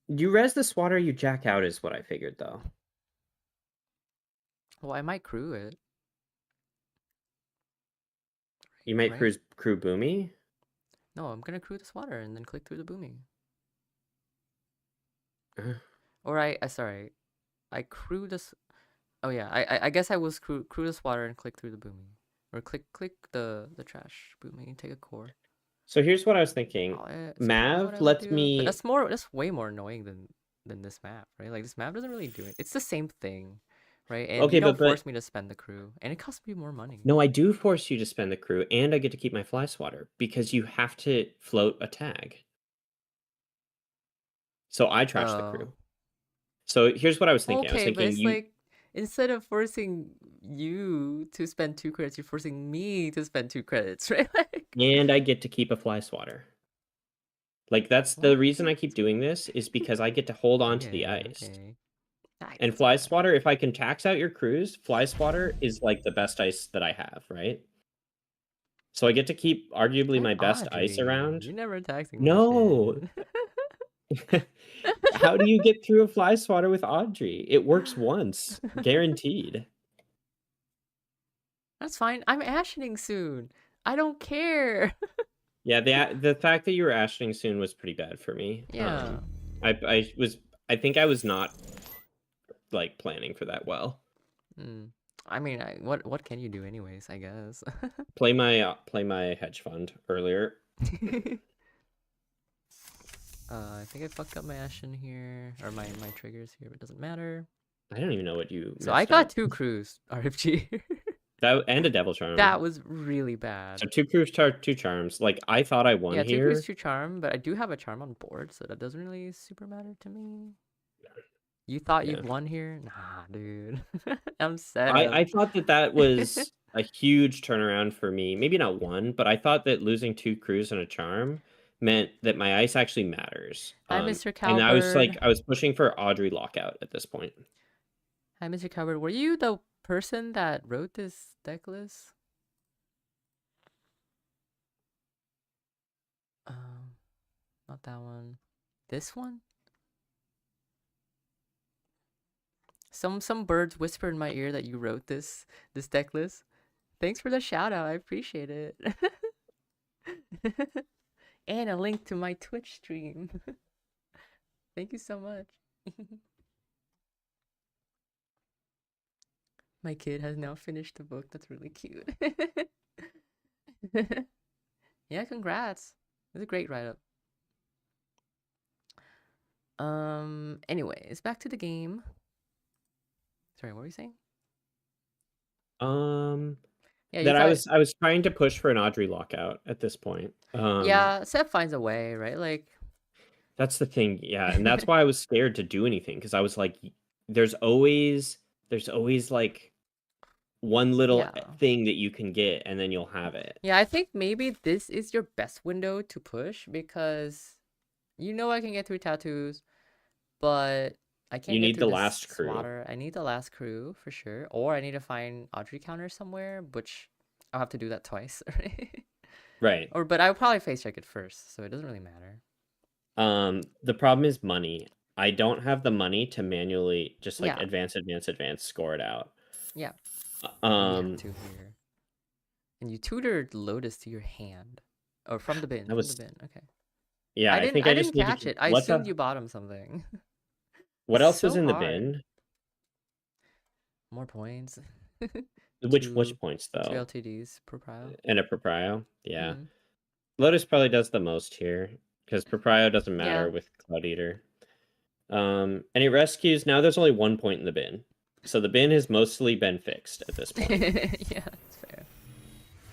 You res the swatter, you jack out is what I figured, though. Well, I might crew it. You might Right? crew Boomy? No, I'm gonna crew the swatter and then click through the booming. Uh, Or I sorry, I crew this. Oh yeah, I guess I was crew the swatter and click through the booming, or click the trash booming and take a core. So here's what I was thinking. It's probably what Mav I would lets do, but me. that's way more annoying than this map, right? Like this map doesn't really do it. It's the same thing, right? And you Okay, don't but force me to spend the crew, and it costs me more money. no, I do force you to spend the crew, and I get to keep my fly swatter because you have to float a tag. So I trash the Oh, crew. So here's what I was thinking. I was okay, but thinking it's you like instead of forcing you to spend 2 credits, you're forcing me to spend 2 credits, right? Like and I get to keep a fly swatter. Like that's the what? reason I keep doing this is because I get to hold on to the Okay, ice. okay. It And doesn't fly matter. swatter, if I can tax out your crews, fly swatter is like the best ice that I have, right? So I get to keep arguably I have my best ice Audrey. around. You're never taxing my No. shit. How do you get through a fly swatter with Audrey? It works once, guaranteed. That's fine. I'm ashening soon. I don't care. Yeah, the fact that you were ashing soon was pretty bad for me. Yeah. I think I was not like planning for that well. Mm. I mean, what can you do anyways, I guess. Play my hedge fund earlier. I think I fucked up my ashen here, or my triggers here, but it doesn't matter. I don't even know what you So I messed got up. 2 crews, RFG. That and a devil charm. That was really bad. So two crews, two charms. Like I thought I won Yeah, 2 crews, here. 2 charm, but I do have a charm on board, so that doesn't really super matter to me. You thought Yeah. you'd won here? Nah, dude. I'm set up. I thought that was a huge turnaround for me. Maybe not one, but I thought that losing 2 crews and a charm meant that my ice actually matters. Hi, Mr. And I was like, Cowbird. I was pushing for Audrey lockout at this point. Hi, Mr. Cowbird. Were you the person that wrote this deck list? Um, Not that one. This one? Some birds whisper in my ear that you wrote this deck list. Thanks for the shout out. I appreciate it. And a link to my Twitch stream. Thank you so much. My kid has now finished the book. That's really cute. Yeah, congrats. It's a great write up. Anyways, back to the game. Sorry, what were you saying? Yeah, you That thought. I was trying to push for an Audrey lockout at this point. Yeah, Seth finds a way, right? Like, That's the thing, yeah, and that's why I was scared to do anything because I was like, there's always like one little yeah. thing that you can get, and then you'll have it. Yeah, I think maybe this is your best window to push because you know I can get 3 tattoos. but I can't You get need through the the last crew. swatter. I need the last crew for sure, or I need to find Audrey counter somewhere, which I'll have to do that twice. Right. But I would probably face check it first, so it doesn't really matter. The problem is money. I don't have the money to manually just like Yeah, advance, score it out. yeah. But we have Um, to here. And you tutored Lotus to your hand. Or from the bin, that from the was bin. Okay. yeah. I think I I just didn't need catch to. it. I assumed you bought him something. What This is else was so in the hard. bin? More points. Which two points two though? LTDs per prio. And a proprio. Yeah. Mm-hmm. Lotus probably does the most here because proprio doesn't Yeah. matter with Cloud Eater. Any rescues? Now there's only 1 point in the bin. So the bin has mostly been fixed at this point. Yeah, that's fair.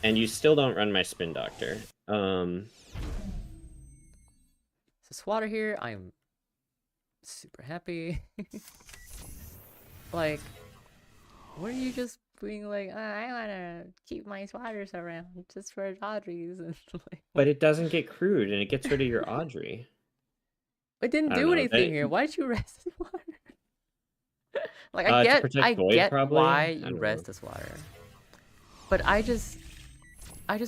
And you still don't run my spin doctor. So swatter here, I'm super happy. Like, what are you just being like, I wanna keep my swatters around just for Audrey's and like but it doesn't get crude and it gets rid of your Audrey. it didn't I don't do know. anything here. Why did you rest the swatter? Like To protect I Void, get why probably? I you don't know. rest the swatter. But I just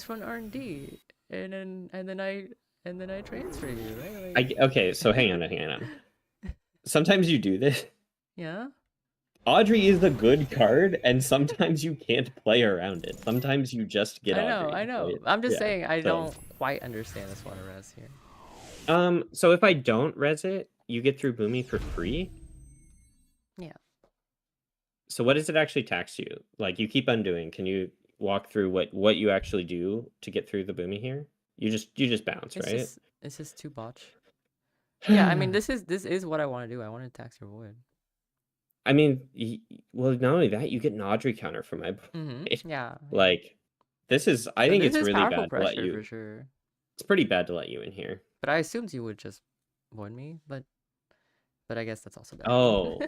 run R&D and then I transfer you, right? Like, Okay, so hang on. Sometimes you do this. yeah. Audrey is a good card, and sometimes you can't play around it. Sometimes you just get Audrey. I know. Right? I'm just Yeah. saying I So, don't quite understand the swatter res here. so if I don't res it, you get through Boomy for free. Yeah. So what does it actually tax you? Like you keep undoing. Can you walk through what you actually do to get through the Boomy here? You just bounce, right? It's just too botch. Yeah, I mean this is what I want to do. I want to tax your void. I mean, well, not only that, you get an Audrey counter from my Mm-hmm. Yeah. like, this is. I So think this it's is really powerful bad to let pressure you. for sure. It's pretty bad to let you in here. But I assumed you would just void me, but I guess that's also bad. Oh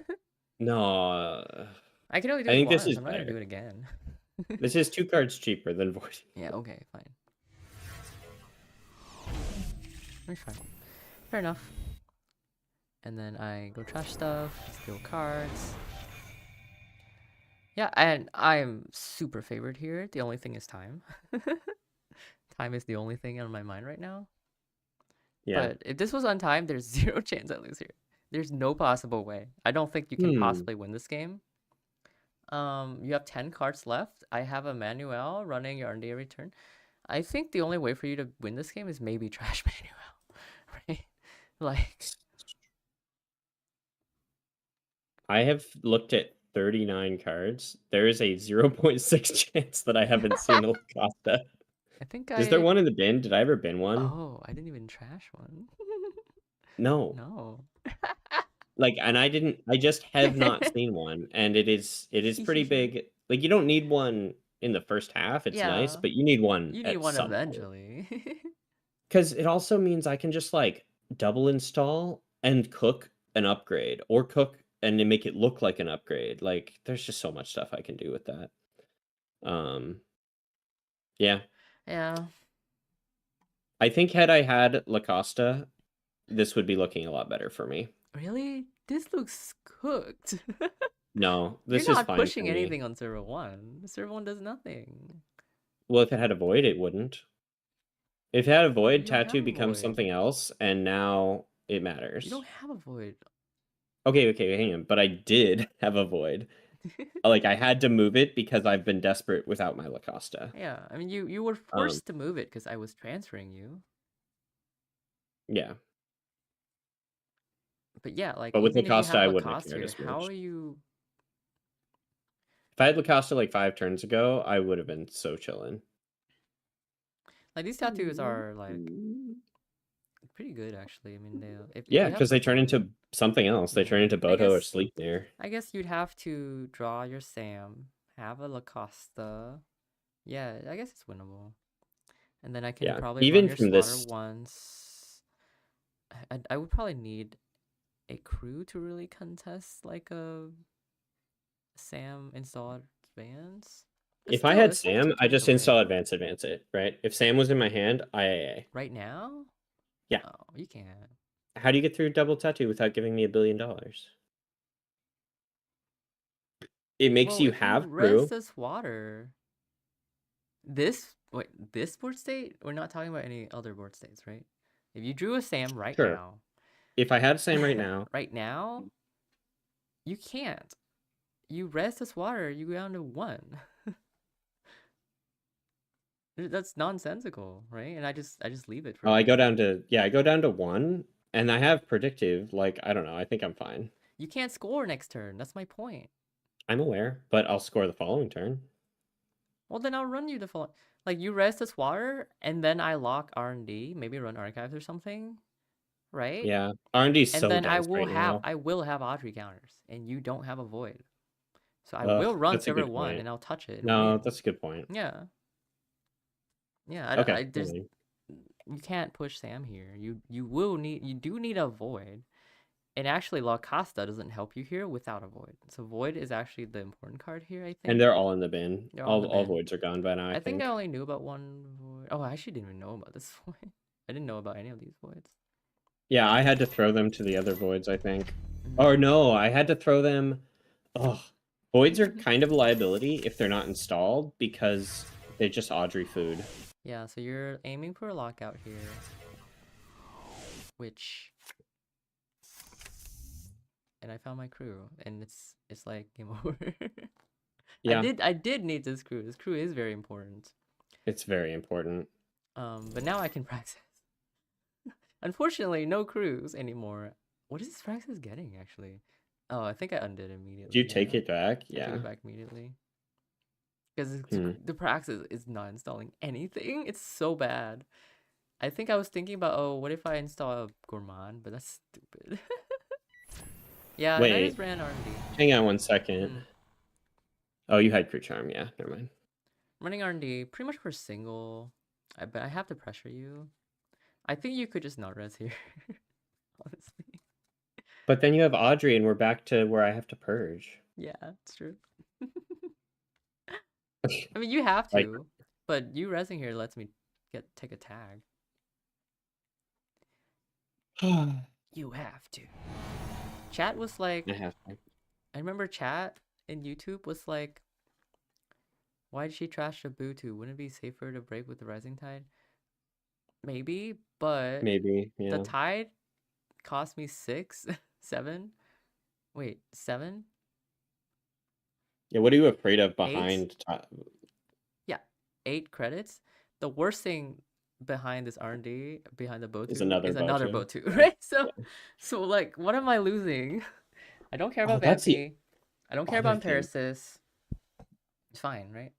no, I can only do I it think this once. is I'm not gonna do better. it again. This is 2 cards cheaper than void. Yeah. Okay. Fine. It's fine. Fair enough. And then I go trash stuff, steal cards. Yeah, and I'm super favored here. The only thing is time. Time is the only thing on my mind right now. Yeah. But if this was on time, there's zero chance I lose here. There's no possible way. I don't think you can possibly win this game. You have 10 cards left. I have a Manuel running your R&D every turn. I think the only way for you to win this game is maybe trash Manuel, right? Like, I have looked at 39 cards. There is a 0.6 chance that I haven't seen a Costa. I think Is there one in the bin? Did I ever bin one? Oh, I didn't even trash one. No. No. Like, and I just have not seen one, and it is pretty big. Like, you don't need one in the first half. It's nice, Yeah. but you need one You need at one some point. eventually. Because it also means I can just like double install and cook an upgrade, or cook and then make it look like an upgrade. Like, there's just so much stuff I can do with that. Yeah. Yeah. I think had I had La Costa, this would be looking a lot better for me. Really? This looks cooked. No, this You're is not fine pushing for me. anything on server 1. Server 1 does nothing. Well, if it had a void, it wouldn't. If it had a void, You don't have tattoo a becomes void. something else, and now it matters. You don't have a void. Okay, hang on. But I did have a void. Like, I had to move it because I've been desperate without my La Costa. Yeah, I mean, you were forced to move it because I was transferring you. Yeah. But yeah, like, But with even if you Lacosta, have I wouldn't have Lacoste cared here, as how much. are you... If I had Lacosta like 5 turns ago, I would have been so chillin'. Like, these tattoos are, like, pretty good, actually. I mean, yeah, because they turn into something else. They turn into Boto or Sleipnir. I guess you'd have to draw your Sam, have a Lacosta. Yeah, I guess it's winnable. And then I can probably even run your from slaughter this... once. I would probably need a crew to really contest, like, a Sam install advance. If I had Sam, I just install advance it, right? If Sam was in my hand, IAA. Right now? Yeah. Oh, you can't. How do you get through double tattoo without giving me $1 billion? It makes Well, you if you have res crew. this water, this board state, we're not talking about any other board states, right? If you drew a Sam right Sure. now, If I had Sam right now, right now, you can't. You res this water, you go down to 1. That's nonsensical, right? And I just leave it for I go 1. down to I go down to 1, and I have predictive. Like, I don't know. I think I'm fine. You can't score next turn. That's my point. I'm aware, but I'll score the following turn. Well, then I'll run you the following. Like, you res this water, and then I lock R&D, maybe run archives or something, right? Yeah, R&D is And so then dense right now. I will have Audrey counters, and you don't have a void. So I Ugh, will run that's a server good 1, point. and I'll touch it and No, win. that's a good point. Yeah. Yeah, Okay, there's you can't push Sam here. You do need a void. And actually La Costa doesn't help you here without a void. So void is actually the important card here, I and think. they're all in the bin. They're all in the All bin. voids are gone by now, I I think I think. only knew about 1 void. Oh, I actually didn't even know about this void. I didn't know about any of these voids. Yeah, I had to throw them to the other voids, I think. Mm. Or no, I had to throw them. Oh, voids are kind of a liability if they're not installed because they're just Audrey food. Yeah, so you're aiming for a lockout here, which, and I found my crew, and it's like game over. Yeah, I did need this crew. This crew is very important. it's very important. But now I can practice. Unfortunately, no crews anymore. What is this Praxis getting, actually? Oh, I think I undid immediately. Do you take Yeah. it back? I took Yeah. it back immediately. Because Hmm. the Praxis is not installing anything. It's so bad. I think I was thinking about, oh, what if I install a Gourmand? But that's stupid. Yeah, and I just Wait, ran R&D. hang on one second. Hmm. Oh, you had crew charm. Yeah, never mind. Running R&D, pretty much for single. But I have to pressure you. I think you could just not res here. Honestly. But then you have Audrey, and we're back to where I have to purge. Yeah, it's true. I mean, you have Like, to, but you resing here lets me take a tag. You have to. Chat was like, I have to. I remember chat in YouTube was like, why did she trash Ubuntu? Wouldn't it be safer to break with the rising tide? Maybe, but Maybe, the yeah. tide cost me 6, 7. Wait, 7? Yeah, what are you afraid of 8? behind? Yeah, 8 credits. The worst thing behind this R&D, behind the Is Botu, another is another Botu. Botu, right? Yeah. So like, what am I losing? I don't care Oh, about that's the Vampy. I don't care other about thing. Parasis. It's fine, right?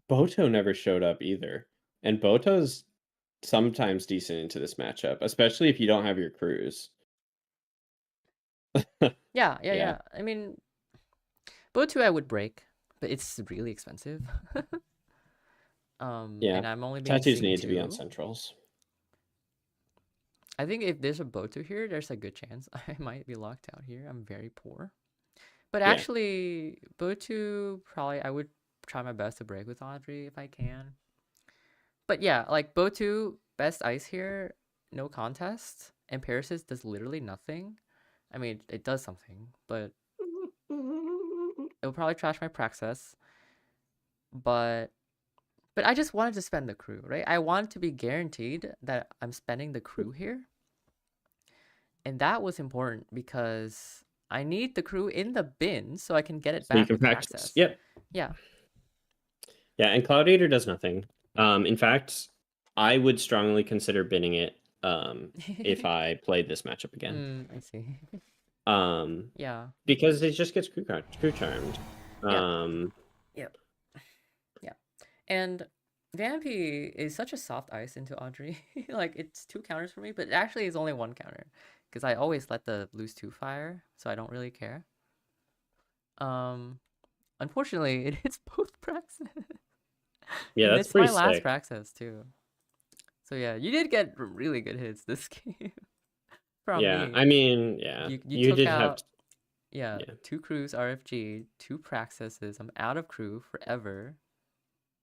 Boto never showed up either. And Boto's sometimes decent into this matchup, especially if you don't have your crews. Yeah. Yeah. I mean, Botu I would break, but it's really expensive. Yeah. And I'm only being Tattoos sing need to be on 2. centrals. I think if there's a Botu here, there's a good chance I might be locked out here. I'm very poor. But Yeah. actually, Botu, probably I would try my best to break with Audrey if I can. But yeah, like Botu, best ice here, no contest. And Parasis does literally nothing. I mean, it does something, but it'll probably trash my Praxis. But I just wanted to spend the crew, right? I want to be guaranteed that I'm spending the crew here. And that was important because I need the crew in the bin so I can get it So you back can with practice. Praxis. Yep. Yeah. Yeah, and Cloud Eater does nothing. In fact, I would strongly consider binning it if I played this matchup again. I see. Yeah. Because it just gets crew charmed. Yep. Yeah. And Vampy is such a soft ice into Audrey. Like, it's 2 counters for me, but it actually is only 1 counter. Because I always let the lose 2 fire, so I don't really care. Unfortunately, it hits both Praxis. Yeah, and that's it's pretty my last sick. Praxis, too. So yeah, you did get really good hits this game. From Yeah, me. I mean, yeah. You took did out, have 2 crews RFG, 2 Praxises. I'm out of crew forever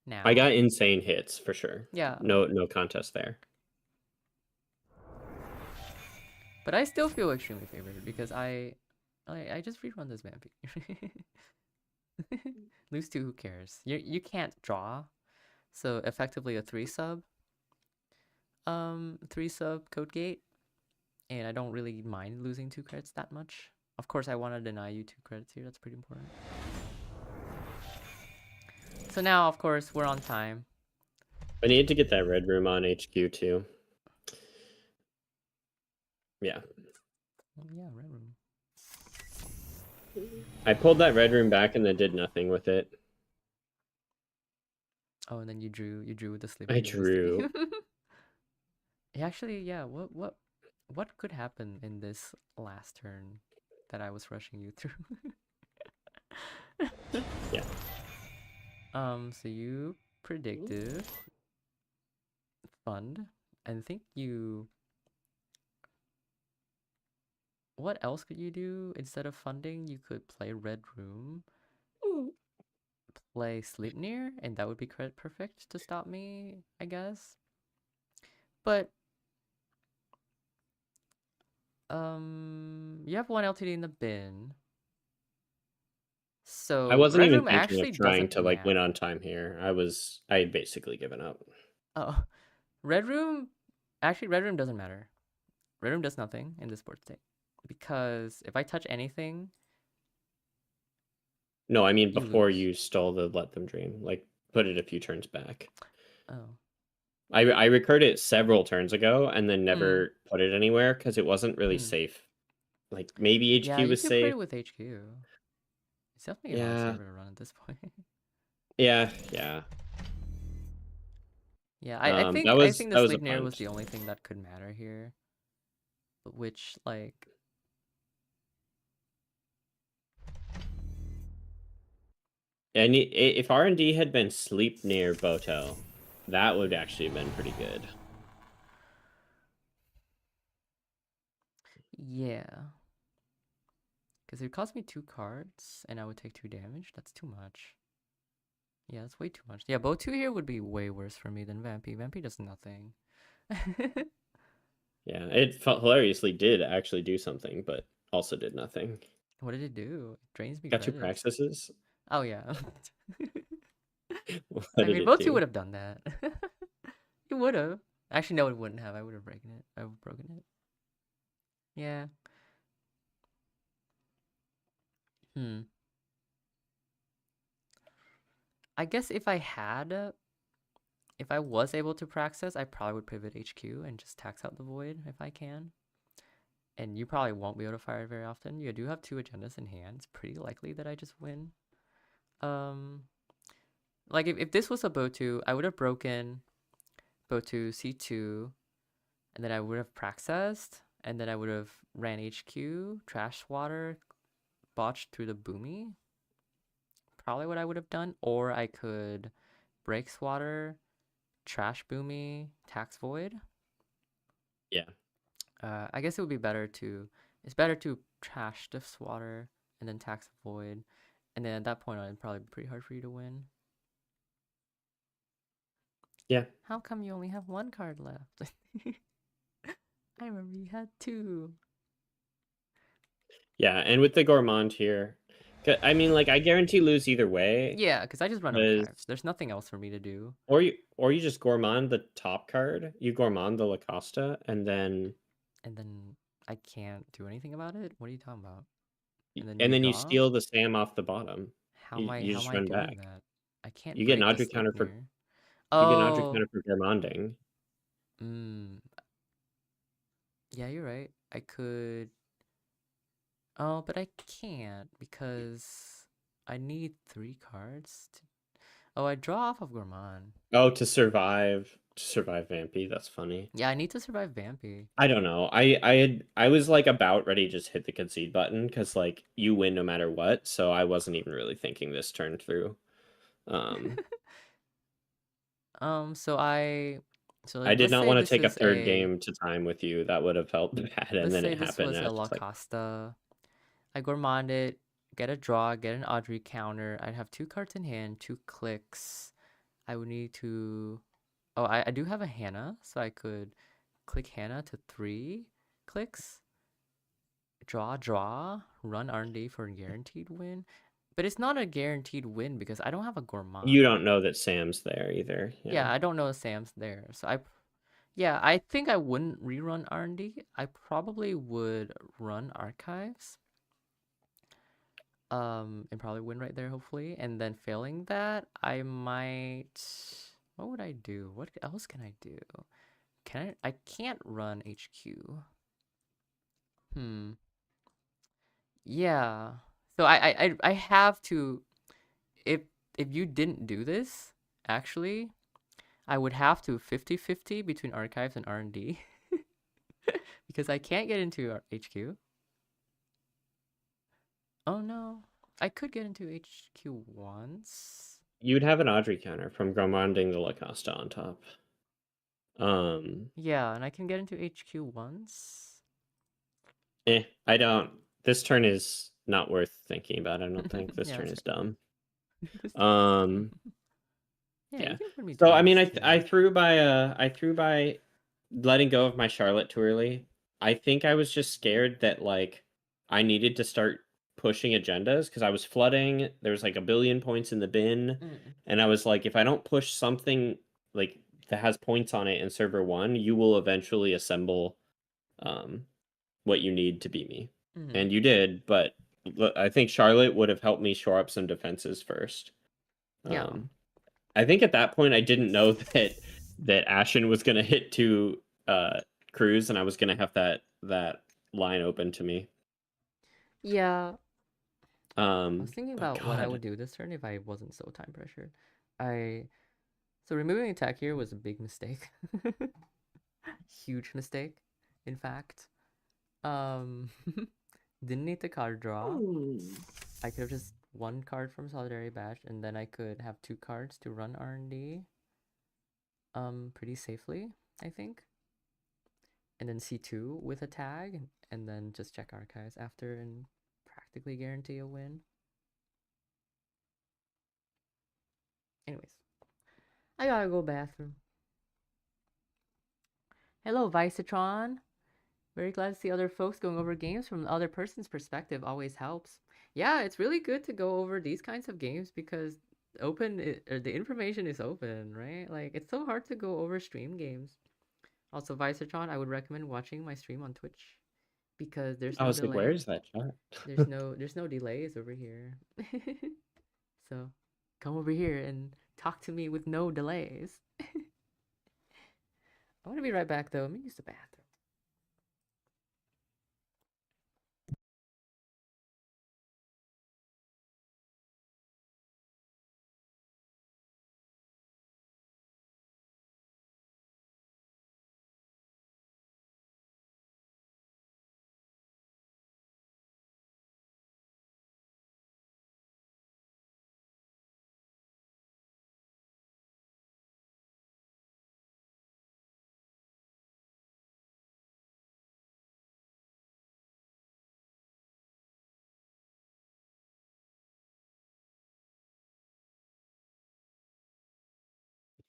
now. I got insane hits for sure. Yeah. No contest there. But I still feel extremely favored because I just rerun this Vampy. Lose two, who cares? You can't draw, so effectively a three sub code gate, and I don't really mind losing 2 credits that much. Of course, I want to deny you 2 credits here. That's pretty important. So now, of course, we're on time. I need to get that red room on HQ too. Yeah. Oh, yeah, red room. I pulled that red room back and then did nothing with it. Oh, and then you drew with the sleep. I drew. Actually, yeah. What could happen in this last turn that I was rushing you through? Yeah. So you predicted fund. I think you. What else could you do instead of funding? You could play red room, play sleep near, and that would be credit perfect to stop me, I guess. But you have one LTD in the bin. I So wasn't red even room thinking actually of trying doesn't to like win on matter. time here. I had basically given up. Oh, red room. Actually, red room doesn't matter. Red room does nothing in this board state because if I touch anything, No, I mean you before lose. you stole the let them dream, like put it a few turns back. Oh. I recurred it several turns ago and then Hmm. never put it anywhere because it wasn't really Hmm. safe. Like maybe Yeah, HQ you was could put safe. it with HQ. It's definitely a lot Yeah, safer to run at this point. yeah. Yeah, I think the That was a sleep near was punt. the only thing that could matter here. Which like And if R&D had been sleep near Boto, that would actually have been pretty good. yeah. Because it would cost me 2 cards and I would take 2 damage. That's too much. Yeah, that's way too much. Yeah, bow 2 here would be way worse for me than Vampy. Vampy does nothing. Yeah, it hilariously did actually do something, but also did nothing. What did it do? It drains me Got two credits. praxises. Oh yeah. What I did mean, it bow 2 do? would have done that. It would have. Actually, no, it wouldn't have. I would have broken it. I would have broken it. Yeah. Hmm. I guess if I was able to praxis, I probably would pivot HQ and just tax out the void if I can. And you probably won't be able to fire it very often. You do have 2 agendas in hand. It's pretty likely that I just win. Um, like if this was a Botu, I would have broken Botu C2, and then I would have praxised, and then I would have ran HQ, trash water, botched through the boomy. Probably what I would have done. Or I could break swatter, trash boomy, tax void. Yeah. I guess it would be better to. It's better to trash the swatter and then tax void, and then at that point it'd probably be pretty hard for you to win. Yeah. How come you only have 1 card left? I remember you had 2. Yeah, and with the Gourmand here, I mean, like, I guarantee lose either way, Yeah, because I just run archives. because There's nothing else for me to do. or you just Gourmand the top card, you Gourmand the Lacosta, and then And then I can't do anything about it? What are you talking about? And then you you draw? steal the Sam off the bottom. You How am just I run doing back. that? I can't You get an break the object counter for Sleipnir. you get an object Oh, counter for Gourmanding. mm, yeah, you're right. I could. Oh, but I can't because I need 3 cards. Oh, I draw off of Gourmand. Oh, to survive Vampy. That's funny. Yeah, I need to survive Vampy. I don't know. I was like about ready to just hit the concede button because like you win no matter what. So I wasn't even really thinking this turn through. Um, So I, so I did let's not say want to this take a is third game to time with you. That would have felt bad, and let's then say it this happened. was And I a was La just like, Costa. I Gourmand it, get a draw, get an Audrey counter. I'd have 2 cards in hand, 2 clicks. I would need to. Oh, I do have a Hannah, so I could click Hannah to 3 clicks. draw, run R&D for a guaranteed win. But it's not a guaranteed win because I don't have a gourmand. You don't know that Sam's there either. Yeah, I don't know if Sam's there. So I think I wouldn't rerun R&D. I probably would run archives. And probably win right there, hopefully. And then failing that, I might. What would I do? What else can I do? I can't run HQ. Yeah. So I have to. If if you didn't do this, actually, I would have to 50-50 between archives and R&D because I can't get into HQ. Oh no, I could get into HQ once. You'd have an Audrey counter from gourmanding the Lacosta on top. Yeah, and I can get into HQ once. I don't. This turn is not worth thinking about. I don't think this Yeah, turn that's is dumb. This turn is Yeah. you can put me So down I mean, this I turn. threw by letting go of my Charlotte too early. I think I was just scared that like I needed to start pushing agendas because I was flooding. There was like a billion points in the bin, and I was like, if I don't push something like that has points on it in server 1, you will eventually assemble what you need to beat me. And you did, but I think Charlotte would have helped me shore up some defenses first. Yeah. I think at that point I didn't know that Ashen was gonna hit 2 crews and I was gonna have that line open to me. Yeah. I was thinking But about what I God, would do this turn if I wasn't so time pressured. So removing attack here was a big mistake. Huge mistake, in fact. Um didn't need the card draw. I could have just one card from Solidarity Badge and then I could have 2 cards to run R&D. Pretty safely, I think. And then C2 with a tag and then just check archives after and practically guarantee a win. Anyways, I gotta go bathroom. Hello, Vicetron. Very glad to see other folks going over games from the other person's perspective. Always helps. Yeah, it's really good to go over these kinds of games because the information is open, right? Like it's so hard to go over stream games. Also, Vicetron, I would recommend watching my stream on Twitch because there's I no was like, where delay. is that chat? There's no delays over here. So come over here and talk to me with no delays. I want to be right back though. Let me use the bathroom.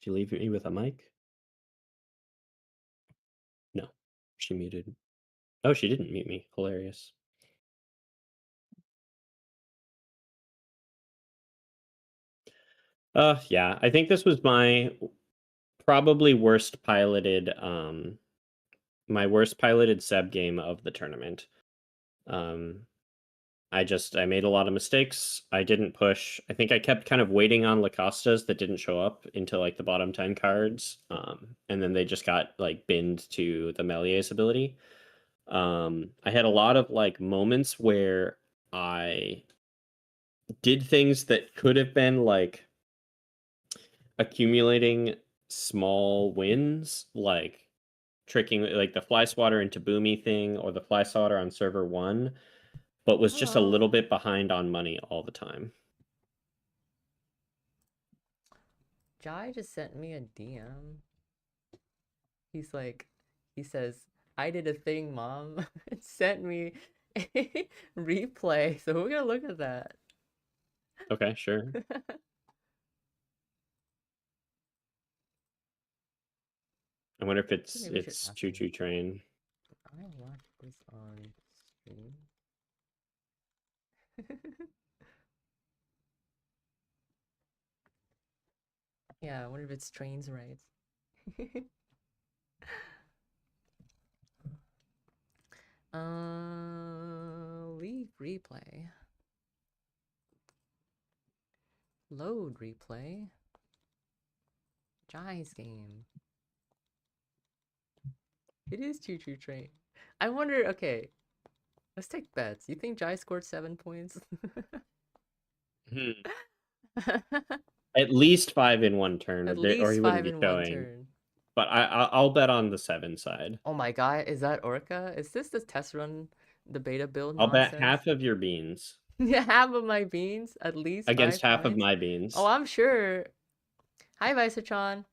Did you leave me with a mic? No, she muted. Oh, she didn't mute me. Hilarious. Yeah, I think this was my probably worst piloted my worst piloted Seb game of the tournament. I made a lot of mistakes. I didn't push. I think I kept kind of waiting on Lacostas that didn't show up into like the bottom 10 cards. And then they just got like binned to the Melies ability. I had a lot of like moments where I did things that could have been like accumulating small wins, like tricking like the fly swatter into boomy thing or the fly swatter on server 1, but was just a little Hello. bit behind on money all the time. Jai just sent me a DM. He's like, he says, I did a thing, mom. Sent me a replay. So we're gonna look at that. Okay, sure. I wonder if Maybe we should it's ask Choo him. Choo Train. I watch this on stream. Yeah, I wonder if it's trains right. Leave replay. Load replay. Jai's game. It is Choo Choo Train. I wonder, okay, let's take bets. You think Jai scored 7 points? Hmm. At least 5 in one turn, At or least he wouldn't 5 be in one showing. turn. But I'll bet on the 7 side. Oh my god, is that Orca? Is this the test run, the beta build I'll bet nonsense? half of your beans Yeah, half of my beans, at least against 5 half of points. my Oh, beans. I'm sure. Hi, Visatron.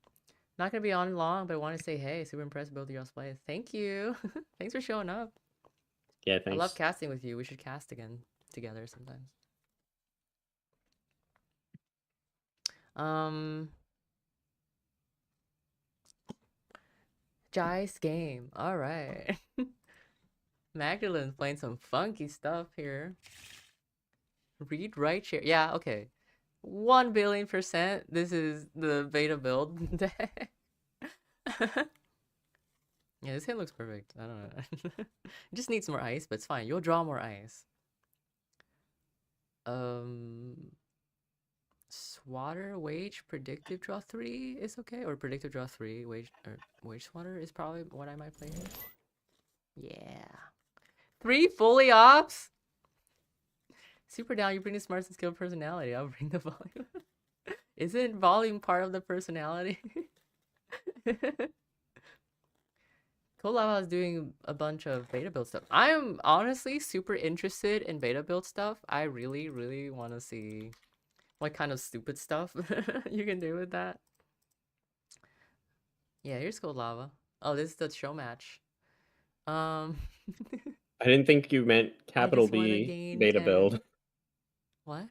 Not gonna be on long, but I want to say hey, super impressed with both of y'all's plays. Thank you. Thanks for showing up. Yeah, I love thanks. casting with you. We should cast again together sometimes. Um, Jai's game. All right. Magdalene's playing some funky stuff here. Read, write, share. Yeah, okay. 1,000,000,000%. This is the beta build deck. Yeah, this hand looks perfect. I don't know. It just needs more ice, but it's fine. You'll draw more ice. Swatter, wage, predictive draw 3 is okay, or predictive draw 3, wage, or wage swatter is probably what I might play here. Yeah. 3 fully ops? Super down, you bring the smarts and skill personality. I'll bring the volume. Isn't volume part of the personality? Kolava is doing a bunch of beta build stuff. I'm honestly super interested in beta build stuff. I really, really want to see what kind of stupid stuff you can do with that. Yeah, here's Cold Lava. Oh, this is the show match. Um, I didn't think you meant I capital just want to B gain beta 10. build. What?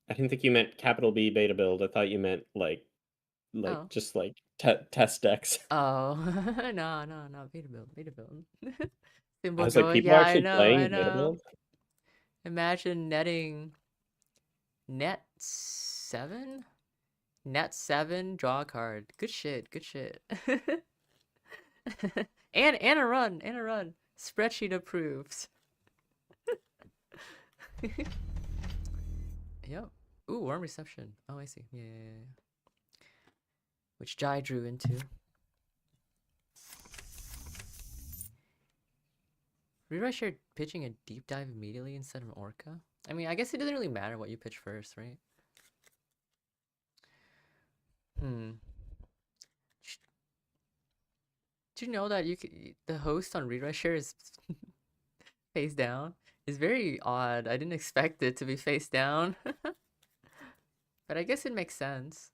I didn't think you meant capital B beta build. I thought you meant like Oh. just like test decks. Oh. No, no, no. Beta build, beta build. I Symbol was like, droid. people are Yeah, I actually know, I playing beta know. build. Imagine netting net 7? Net 7, draw a card. Good shit, good shit. and a run, and a run. Spreadsheet approves. Yep. Ooh, warm reception. Oh, I see. Yeah, yeah, yeah. Which Jai drew into. Rewrite shared pitching a deep dive immediately instead of Orca? I mean, I guess it doesn't really matter what you pitch first, right? Hmm. Did you know that the host on Rewrite Share is face down? It's very odd. I didn't expect it to be face down. But I guess it makes sense.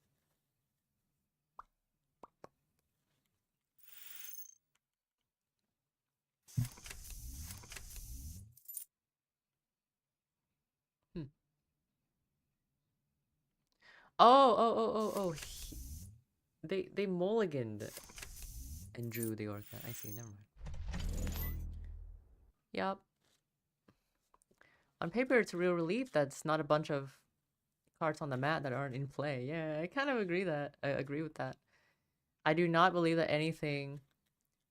Hmm. Oh. They mulliganed and drew the Orca. I see, never mind. Yep. On paper, it's a real relief that's not a bunch of cards on the mat that aren't in play. Yeah, I kind of agree with that. I do not believe that anything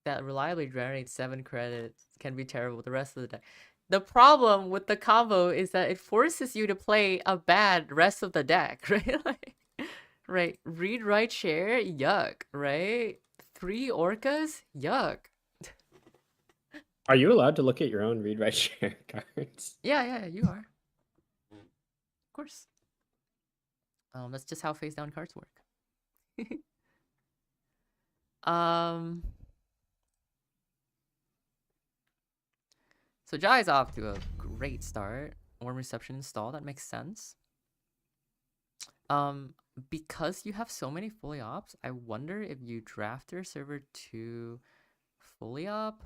that reliably generates 7 credits can be terrible with the rest of the deck. The problem with the combo is that it forces you to play a bad rest of the deck, right? Like, right. Read, write, share, yuck, right? 3 orcas, yuck. Are you allowed to look at your own read write share cards? Yeah, you are. Of course. That's just how face down cards work. um So Jai's off to a great start. Warm reception install, that makes sense. Because you have so many fully ops, I wonder if you draft your server to fully op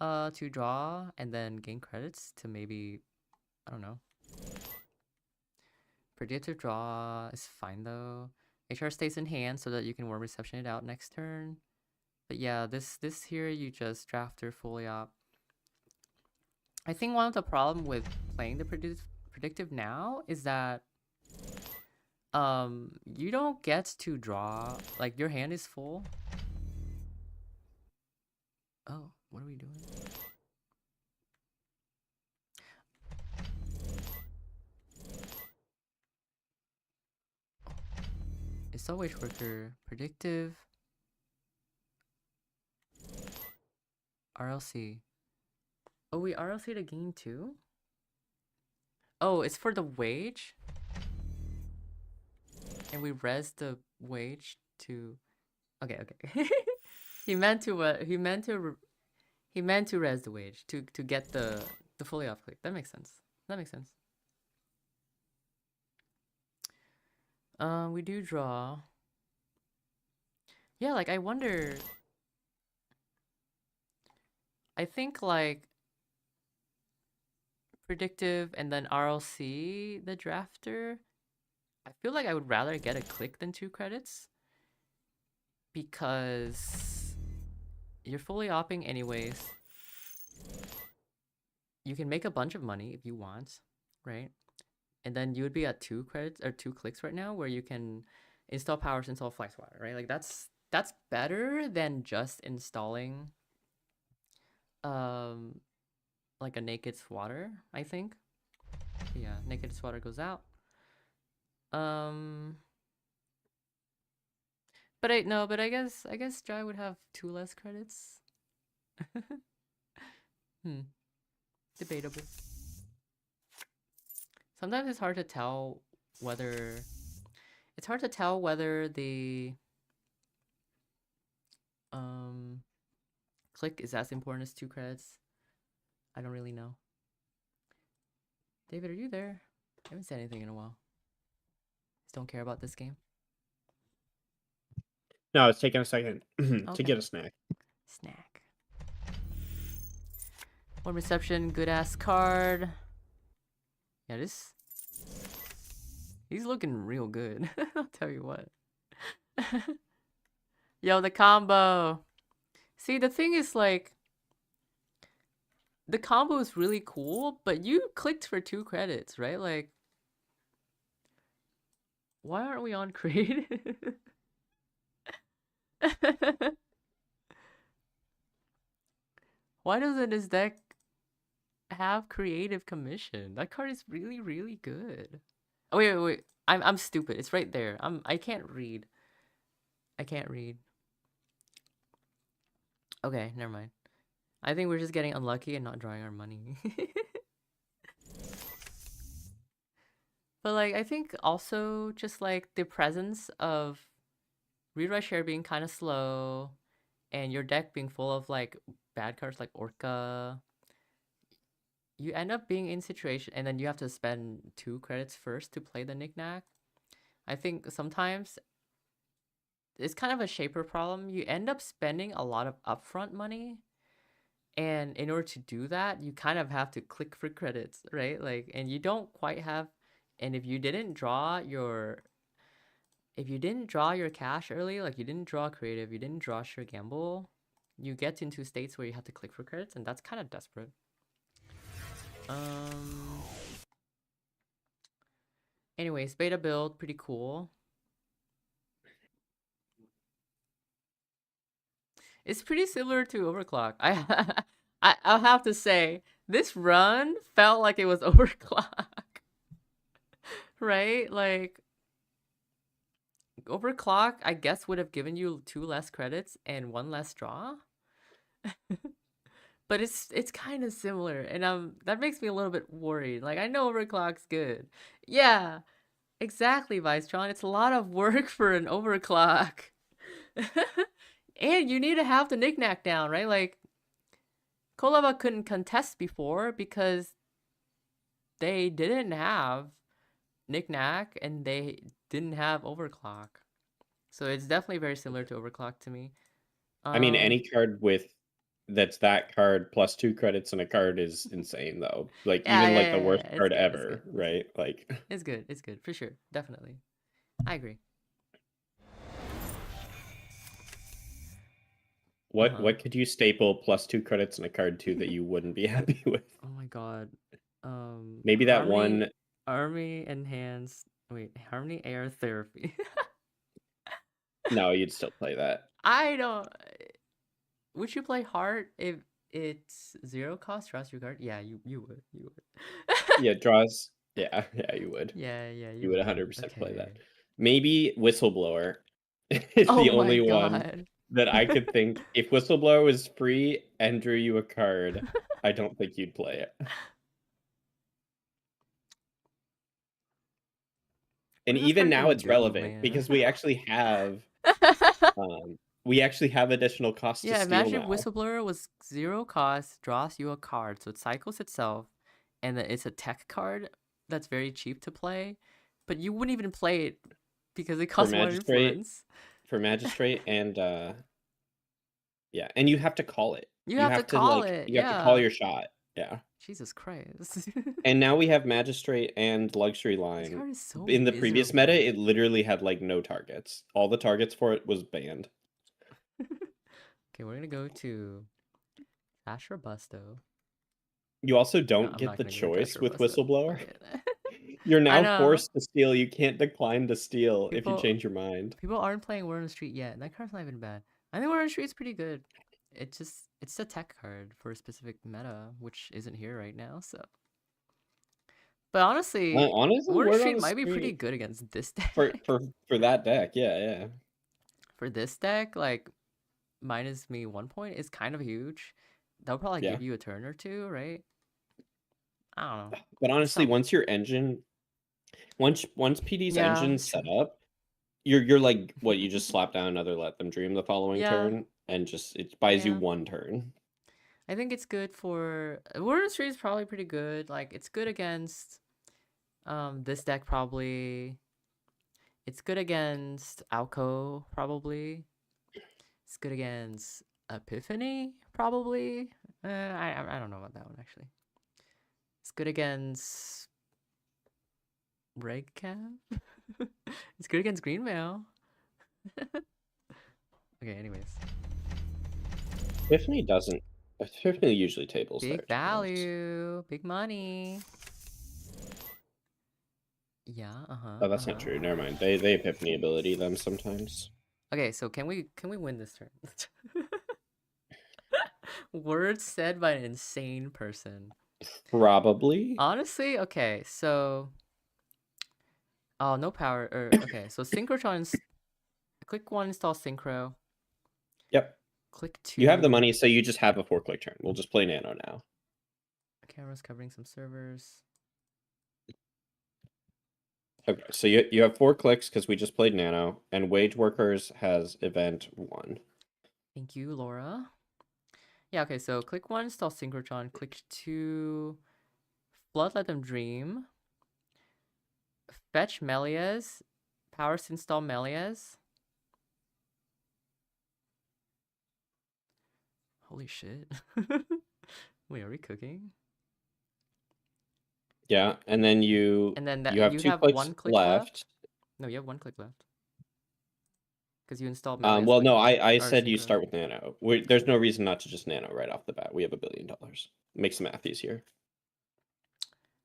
to draw and then gain credits to maybe, I don't know. Predictive draw is fine though. HR stays in hand so that you can warm reception it out next turn. But yeah, this here you just draft your fully op. I think one of the problem with playing the predictive now is that you don't get to draw, like your hand is full. Oh, what are we doing? It's so wage worker predictive RLC. Oh, we RLC to gain too? Oh, it's for the wage? And we res the wage to... Okay, okay. he meant to res the wage to get the fully off click. That makes sense. That makes sense. We do draw. Yeah, like I wonder. I think like predictive and then RLC the drafter. I feel like I would rather get a click than 2 credits because you're fully opping anyways. You can make a bunch of money if you want, right? And then you would be at 2 credits or 2 clicks right now where you can install powers, install flex water, right? Like that's better than just installing like a naked swatter, I think. But yeah, naked swatter goes out. But I guess Jai would have 2 less credits. Debatable. Sometimes it's hard to tell whether the click is as important as 2 credits. I don't really know. David, are you there? I haven't said anything in a while. Just don't care about this game. No, it's taking a second to Okay. get a snack. Snack. One reception, good ass card. Yeah, he's looking real good. I'll tell you what. Yo, the combo. See, the thing is like the combo is really cool, but you clicked for 2 credits, right? Like why aren't we on creative? Why doesn't his deck have creative commission? That card is really, really good. Oh wait. I'm stupid. It's right there. I can't read. Okay, never mind. I think we're just getting unlucky and not drawing our money. But like I think also just like the presence of read write share being kind of slow and your deck being full of like bad cards like Orca, you end up being in situation and then you have to spend 2 credits first to play the knickknack. I think sometimes it's kind of a shaper problem. You end up spending a lot of upfront money, and in order to do that, you kind of have to click for credits, right? Like, and you don't quite have, and if you didn't draw your cash early, like you didn't draw creative, you didn't draw sure gamble, you get into states where you have to click for credits, and that's kind of desperate. Anyways, beta build, pretty cool. It's pretty similar to Overclock. I'll have to say, this run felt like it was Overclock. Right? Like Overclock, I guess, would have given you 2 less credits and 1 less draw. But it's kind of similar, and that makes me a little bit worried. Like I know Overclock's good. Yeah, exactly, Vicetron. It's a lot of work for an Overclock. And you need to have the knickknack down, right? Like Kolava couldn't contest before because they didn't have knickknack and they didn't have Overclock. So it's definitely very similar to Overclock to me. I mean, any card that's that card plus 2 credits in a card is insane, though. Like even like the worst It's card good, ever, right? Like it's good for sure, definitely. I agree. What could you staple plus 2 credits in a card to that you wouldn't be happy with? Oh my god. Maybe that one. Harmony enhanced. Wait, Harmony Air Therapy. No, you'd still play that. I don't. Would you play Heart if it's 0 cost? Draws your card. Yeah, you would. You would. Yeah, draws. Yeah, you would. Yeah, You would 100% play that. Okay. Maybe Whistleblower is Oh the my only one god. that I could think. If Whistleblower was free and drew you a card, I don't think you'd play it. And What else even card can now we it's do, relevant man? because we actually have additional costs Yeah, to steal imagine if now. Whistleblower was 0 cost, draws you a card, so it cycles itself, and then it's a tech card that's very cheap to play, but you wouldn't even play it because it costs 1 influence. For Magistrate and yeah, and you have to call it. You have to call it, you have to call your shot. Yeah. Jesus Christ. And now we have Magistrate and Luxury This Line. card is so In the previous miserable. meta, it literally had like no targets. All the targets for it was banned. Okay, we're gonna go to Asher Busto. You also don't I'm get not the gonna go choice Asher with Busto. Whistleblower. Fuck it. You're I now know. forced to steal. You can't decline to steal if you People- change your mind. People aren't playing Word on the Street yet, and that card's not even bad. I think Word on the Street's pretty good. It's a tech card for a specific meta, which isn't here right now, so. But honestly, Word Word on on the Street the might be pretty Street good against this deck. for that deck, yeah. For this deck, like minus me 1 point is kind of huge. They'll probably Yeah. give you a turn or two, right? I don't know. But honestly, Some- once your engine, once PD's Yeah, engine's that's set true. up, you're like what? You just slap down another Let Them Dream the following Yeah. turn, and just it buys you Yeah. 1 turn. I think it's good for Word on the Street is probably pretty good. Like it's good against this deck probably. It's good against Alco probably. It's good against Epiphany probably. I don't know about that one actually. It's good against Regcam. It's good against Greenmail. Okay, anyways. Epiphany doesn't. Epiphany usually tables Big there. value, big money. Yeah, Oh, that's not true. Never mind. They Epiphany ability them sometimes. Okay, so can we win this turn? Words said by an insane person. Probably. Honestly, okay, so oh, no power. Okay, so Synchrotron. Click 1, install Synchro. Yep. Click 2. You have the money, so you just have a 4-click turn. We'll just play Nano now. Camera's covering some servers. Okay, so you have 4 clicks because we just played Nano, and Wage Workers has event 1. Thank you, Laura. Yeah, okay, so click 1, install Synchrotron. Click 2, Flood Let Them Dream. Fetch Melias. Powers to install Melias. Holy shit. Wait, are we cooking? Yeah, and then you have 2 clicks 1 click left. No, you have 1 click left. Because you installed Well, Melias. no, I said you Synchro. start with Nano. There's no reason not to just Nano right off the bat. We have $1 billion. Makes the math easier.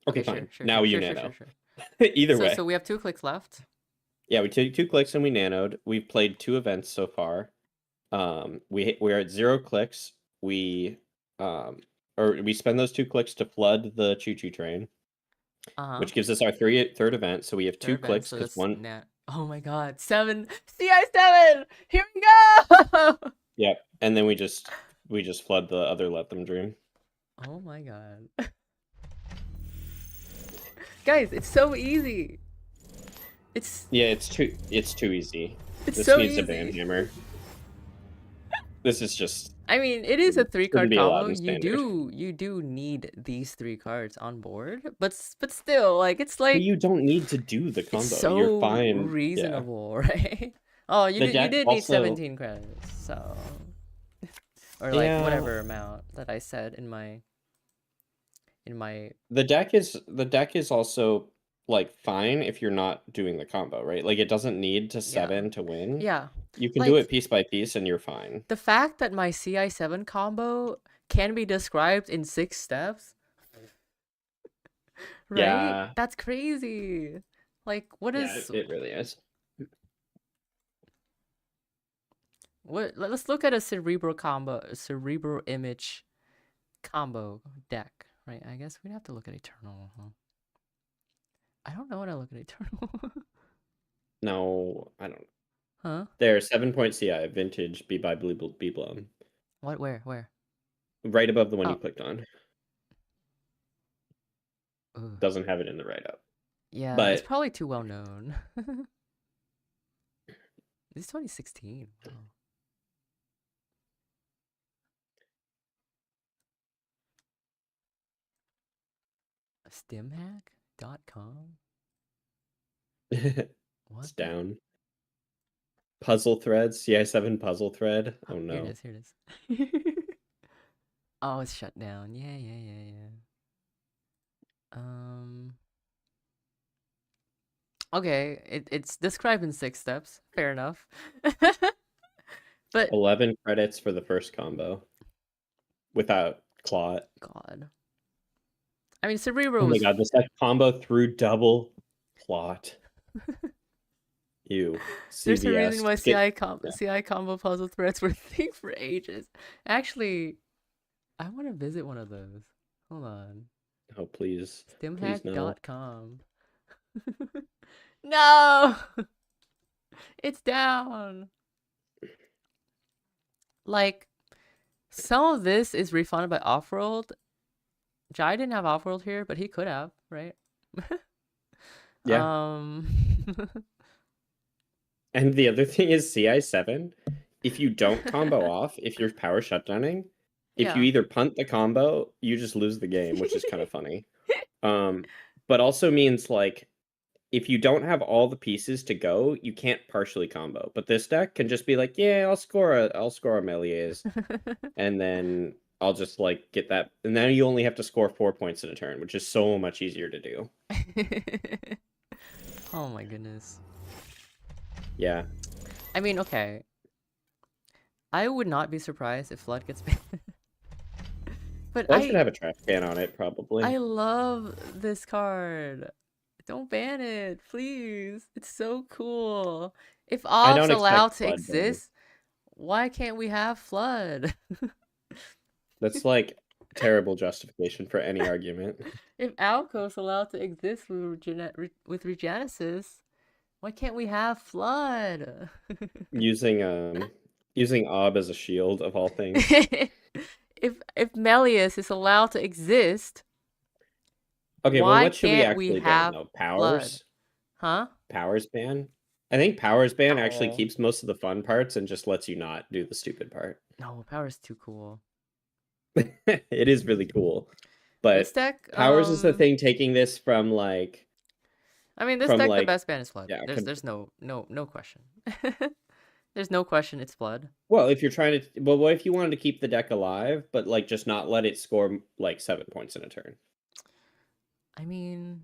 Okay, fine. Now you Nano. Either way. So we have 2 clicks left. Yeah, we took 2 clicks and we nanoed. We've played 2 events so far. We're at 0 clicks. We spend those 2 clicks to flood the choo-choo train, which gives us our third event. So we have 2 clicks because one. Oh my god, 7 CI7. Here we go. Yep, and then we just flood the other Let Them Dream. Oh my god, guys, it's so easy. It's too easy. It's this so needs easy. a banhammer. This is just. I mean, it is a 3-card combo. You do need these 3 cards on board, but still, like it's like. But you don't need to do the combo. It's so You're fine. Reasonable, yeah. Right? Oh, you did need 17 credits, so or like whatever amount that I said in my. The deck is also like fine if you're not doing the combo, right? Like it doesn't need to Yeah. 7 to win. Yeah. You can do it Like, piece by piece and you're fine. the fact that my CI7 combo can be described in 6 steps, right? Yeah. That's crazy. Like, Yeah, it really is. let's look at a cerebral image combo deck, right? I guess we'd have to look at Eternal, huh? I don't know when I look at Eternal. No, I don't. Huh? There, 7-point CI, vintage, be by be blown. What? Where? Right above the one you Oh. clicked on. Ugh. Doesn't have it in the write-up. Yeah, it's But probably too well known. This is 2016. Wow. Stimhack.com? What it's the? down. Puzzle thread, CI7 puzzle thread. Oh Here it no. is. Here it is. Oh, it's shut down. Yeah. Okay, it's described in 6 steps. Fair enough. But 11 credits for the first combo. Without clot. God. I mean, Cerebro Oh my was god, this like combo through double plot. Ew. there's a reason CVS. why Get, CI combo puzzle threads were a thing for ages. Actually, I want to visit one of those. Hold on. oh please. Please no. Stimhack.com. No! It's down. Like, some of this is refunded by Offworld. Jai didn't have Offworld here, but he could have, right? Yeah. And the other thing is CI7. If you don't combo off, if you're power shutdowning, if you Yeah. either punt the combo, you just lose the game, which is kind of funny. But also means like if you don't have all the pieces to go, you can't partially combo. But this deck can just be like, yeah, I'll score a Melies, and then I'll just like get that, and then you only have to score 4 points in a turn, which is so much easier to do. Oh my goodness. Yeah. I mean, okay. I would not be surprised if Flood gets banned. But Well, I should have a trash can on it, probably. I love this card. Don't ban it, please. It's so cool. If I Ops don't allowed expect to Flood ban. exist, why can't we have Flood? That's like terrible justification for any argument. If Alcos allowed to exist with Regenesis, why can't we have Flood? Using Ob as a shield of all things. if Melius is allowed to exist, Okay, well, why what should we can't we actually ban have though? Flood? Powers? Huh? Powers ban? I think Powers ban actually No. keeps most of the fun parts and just lets you not do the stupid part. No, Power's too cool. It is really cool. This But deck, Powers is the thing taking this from like I mean, this from deck, the like best ban is Flood. yeah. There's no question. There's no question it's Flood. Well, if you're trying to well, what if you wanted to keep the deck alive, but like just not let it score like 7 points in a turn? I mean,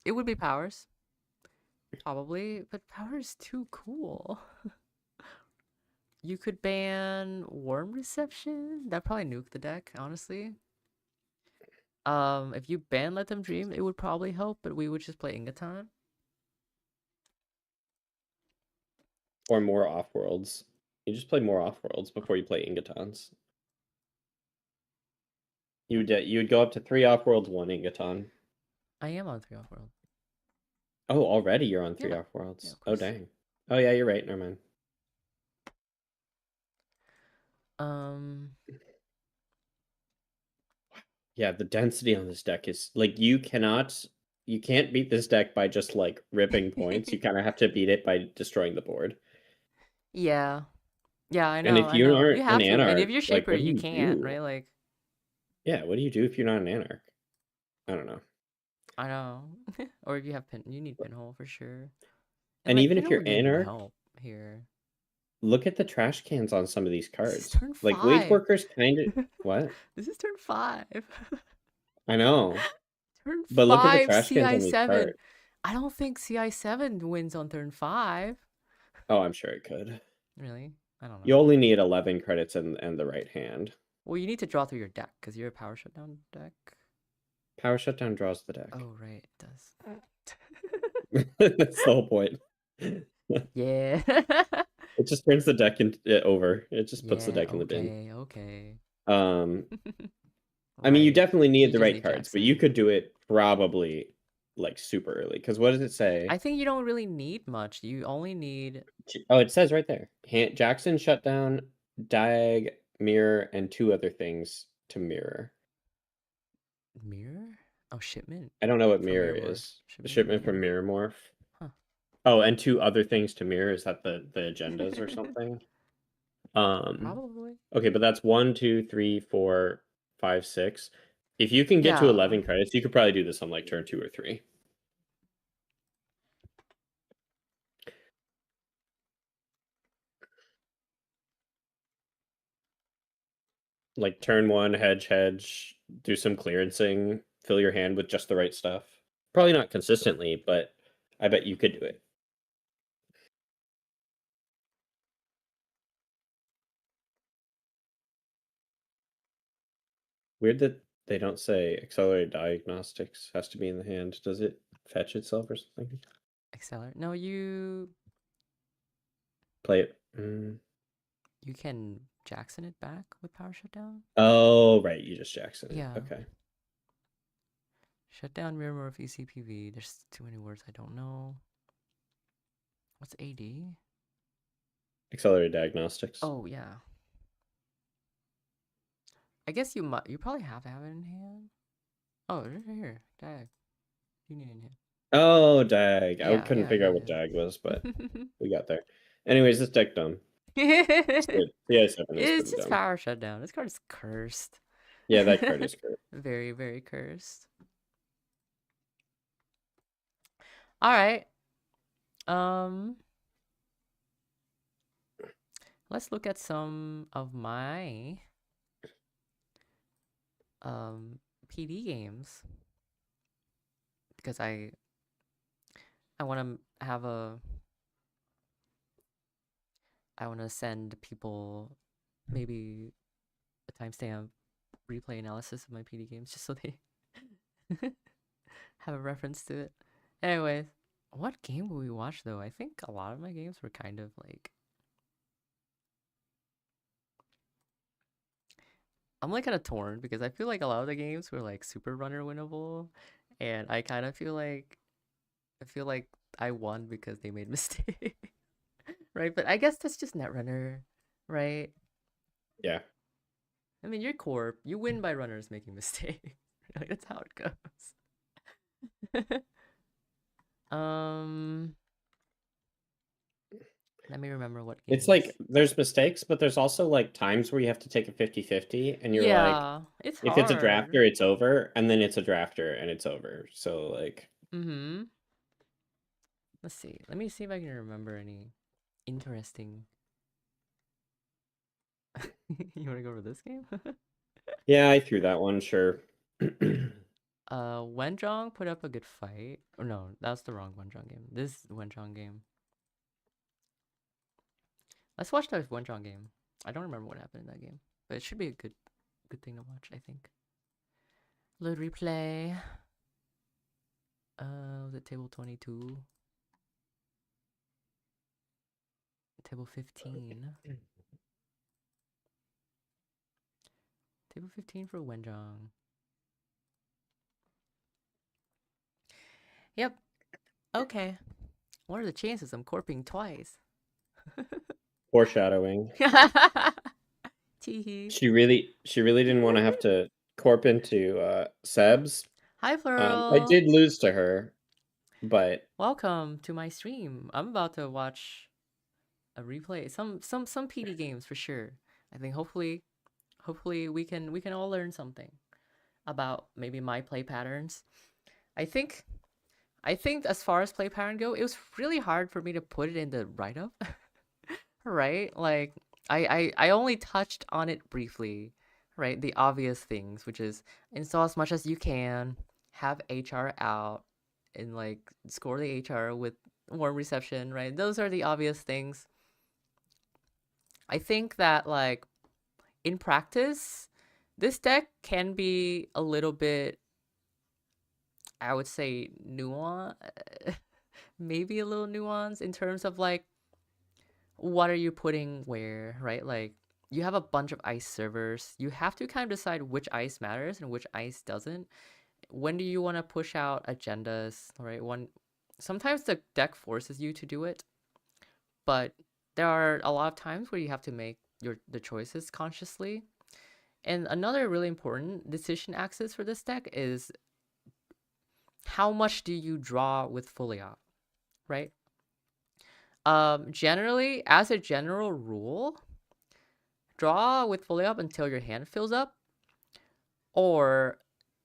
it would be Powers. Probably, but Power's too cool. You could ban Worm Reception. That probably nuke the deck, honestly. If you ban Let Them Dream, it would probably help, but we would just play Ingaton. Or more off-worlds. You just play more off-worlds before you play Ingatons. You would go up to 3 off-worlds, 1 Ingaton. I am on 3 off-world. Oh, already you're on 3 Yeah. off-worlds. Yeah, oh, dang. Oh, yeah, you're right. Never mind. Yeah, the density on this deck is like you can't beat this deck by just like ripping points. You kind of have to beat it by destroying the board. Yeah. Yeah, I And know. if you aren't You an have to. And Anarch, if you're like Shaper, what do you you can't, do? right? Like, yeah, what do you do if you're not an Anarch? I don't know. I know. Or if you have you need Pinhole for sure. And like, even if Pinhole you're would need Anarch, help here. look at the trash cans on some of these This is cards. turn Like Wage 5. Workers kind of what? This is turn 5. I know. Turn But look at the 5 trash cans on these CI7. cards. I don't think CI7 wins on turn 5. Oh, I'm sure it could. Really? I don't You know. only need 11 credits and the right hand. Well, you need to draw through your deck because you're a power shutdown deck. Power shutdown draws the deck. Oh, right, it does. That's the whole point. Yeah. It just turns the deck over. It just puts the Yeah, deck in the bin. okay. Um, I mean, you Right. definitely You need the just right need cards, but you Jackson. could do it probably like super early. Because what does it I say? think you don't really need much. You only need Oh, it says right there. Jackson shutdown, diag, mirror, and 2 other things to mirror. mirror? Oh, shipment I don't know what for mirror mirror morph. is. The Shipment shipment from mirror. Mirror Morph. Huh. Oh, and 2 other things to mirror. Is that the agendas or something? Probably. Okay, but that's 1, 2, 3, 4, 5, 6. If you can get to Yeah. 11 credits, you could probably do this on like turn 2 or 3. Like turn 1, hedge, do some clearancing, fill your hand with just the right stuff. Probably not consistently, but I bet you could do it. Weird that they don't say accelerated diagnostics has to be in the hand. Does it fetch itself or something? Accelerate. No, you Play it. can Jackson it back with power shutdown. Oh, right. You just Jackson it. Yeah. Okay. Shut down mirror morph ECPV. There's too many words I don't know. What's AD? Accelerated diagnostics. Oh yeah. I guess you probably have to have it in hand. Oh, right here. Dag. You need it in hand. Oh, dag. I Yeah, couldn't yeah, figure out what dag was, yeah. but we got there. Anyways, this deck dumb. It's good. CI7 is It's pretty just dumb. power shutdown. This card is cursed. Yeah, that card is good. Very, very cursed. All right. Um, let's look at some of my PD games because I want to have I want to send people maybe a timestamp replay analysis of my PD games just so they have a reference to it. Anyways, what game will we watch though? I think a lot of my games were kind of like I'm like kind of torn because I feel like a lot of the games were like super runner winnable, and I kind of feel like I won because they made mistakes, right? But I guess that's just Netrunner, right? Yeah. I mean, you're Corp. You win by runners making mistakes. Like, that's how it goes. um, let me remember what It's like games. there's mistakes, but there's also like times where you have to take a 50-50 and you're like, Yeah, it's if it's a hard. drafter, it's over, and then it's a drafter and it's over. So like Mm-hmm. Let's see. Let me see if I can remember any interesting. You want to go over this game? yeah, I threw that one, sure. Wenjong put up a good fight. Oh no, that's the wrong Wenjong game. This is the Wenjong game. Let's watch the Wenjong game. I don't remember what happened in that game, but it should be a good thing to watch, I think. Load replay. Was it table 22? Table 15. Table 15 for Wenjong. Yep. Okay. What are the chances I'm corping twice? Foreshadowing. Teehee. She really didn't want to have to corp into Seb's. Hi, I Flurl. did lose to her, but Welcome to my stream. I'm about to watch a replay. Some PD games for sure. I think hopefully we can all learn something about maybe my play patterns. I think I think as far as play pattern go, it was really hard for me to put it in the write up. Right? Like I only touched on it briefly, right? The obvious things, which is install as much as you can, have HR out, and like score the HR with warm reception, right? Those are the obvious things. I think that like in practice, this deck can be a little bit, I would say, nuance, maybe a little nuance in terms of like what are you putting where, right? Like you have a bunch of ice servers. You have to kind of decide which ice matters and which ice doesn't. When do you want to push out agendas, right? Sometimes the deck forces you to do it, but there are a lot of times where you have to make the choices consciously. And another really important decision axis for this deck is how much do you draw with fully up, right? Generally, as a general rule, draw with fully up until your hand fills up, or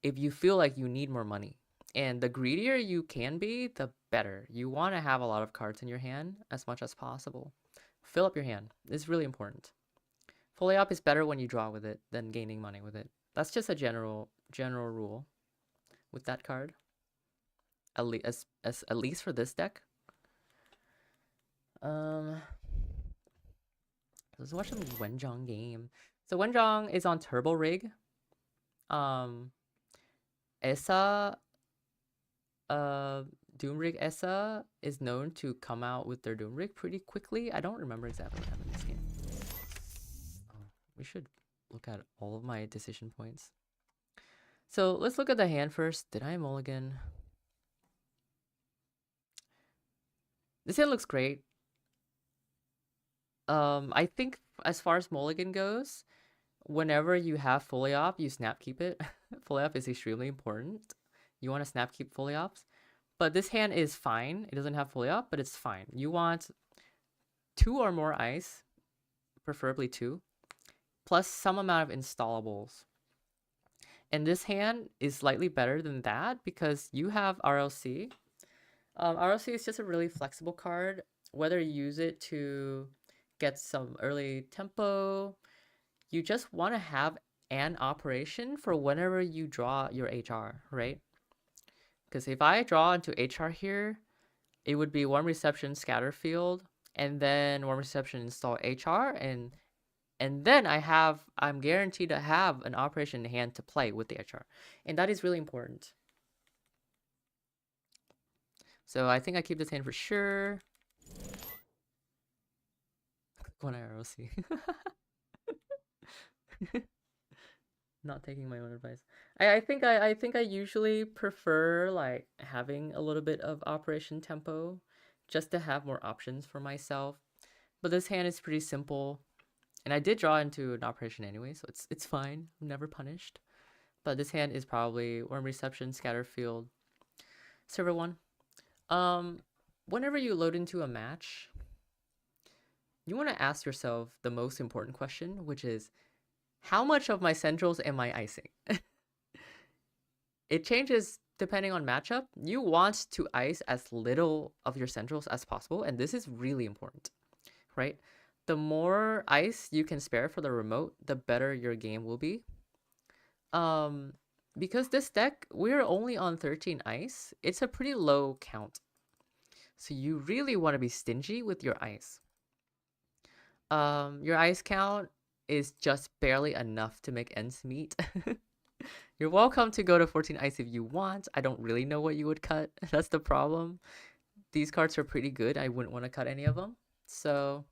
if you feel like you need more money. And the greedier you can be, the better. You want to have a lot of cards in your hand as much as possible. Fill up your hand. It's really important. Fully up is better when you draw with it than gaining money with it. That's just a general rule with that card. At least for this deck. Let's watch some Wenjong game. So Wenjong is on Turbo Rig. ESA, Doom Rig ESA is known to come out with their Doom Rig pretty quickly. I don't remember exactly what happened in this game. Oh, we should look at all of my decision points. So let's look at the hand first. Did I mulligan? This hand looks great. I think as far as mulligan goes, whenever you have fully op, you snap keep it. Fully op is extremely important. You want to snap keep fully ops. But this hand is fine. It doesn't have fully op, but it's fine. You want 2 or more ice, preferably 2, plus some amount of installables. And this hand is slightly better than that because you have RLC. RLC is just a really flexible card. Whether you use it to get some early tempo, you just want to have an operation for whenever you draw your HR, right? Because if I draw into HR here, it would be warm reception scatter field, and then warm reception install HR, and then I'm guaranteed to have an operation in hand to play with the HR. And that is really important. So I think I keep this hand for sure. One ROC. Not taking my own advice. I think I usually prefer like having a little bit of operation tempo just to have more options for myself. But this hand is pretty simple. And I did draw into an operation anyway, so it's fine. I'm never punished. But this hand is probably warm reception, scatter field, server 1. Whenever you load into a match, you want to ask yourself the most important question, which is, how much of my centrals am I icing? It changes depending on matchup. You want to ice as little of your centrals as possible, and this is really important, right? The more ice you can spare for the remote, the better your game will be. Because this deck, we're only on 13 ice. It's a pretty low count. So you really want to be stingy with your ice. Your ice count is just barely enough to make ends meet. You're welcome to go to 14 ice if you want. I don't really know what you would cut. That's the problem. These cards are pretty good. I wouldn't want to cut any of them. So,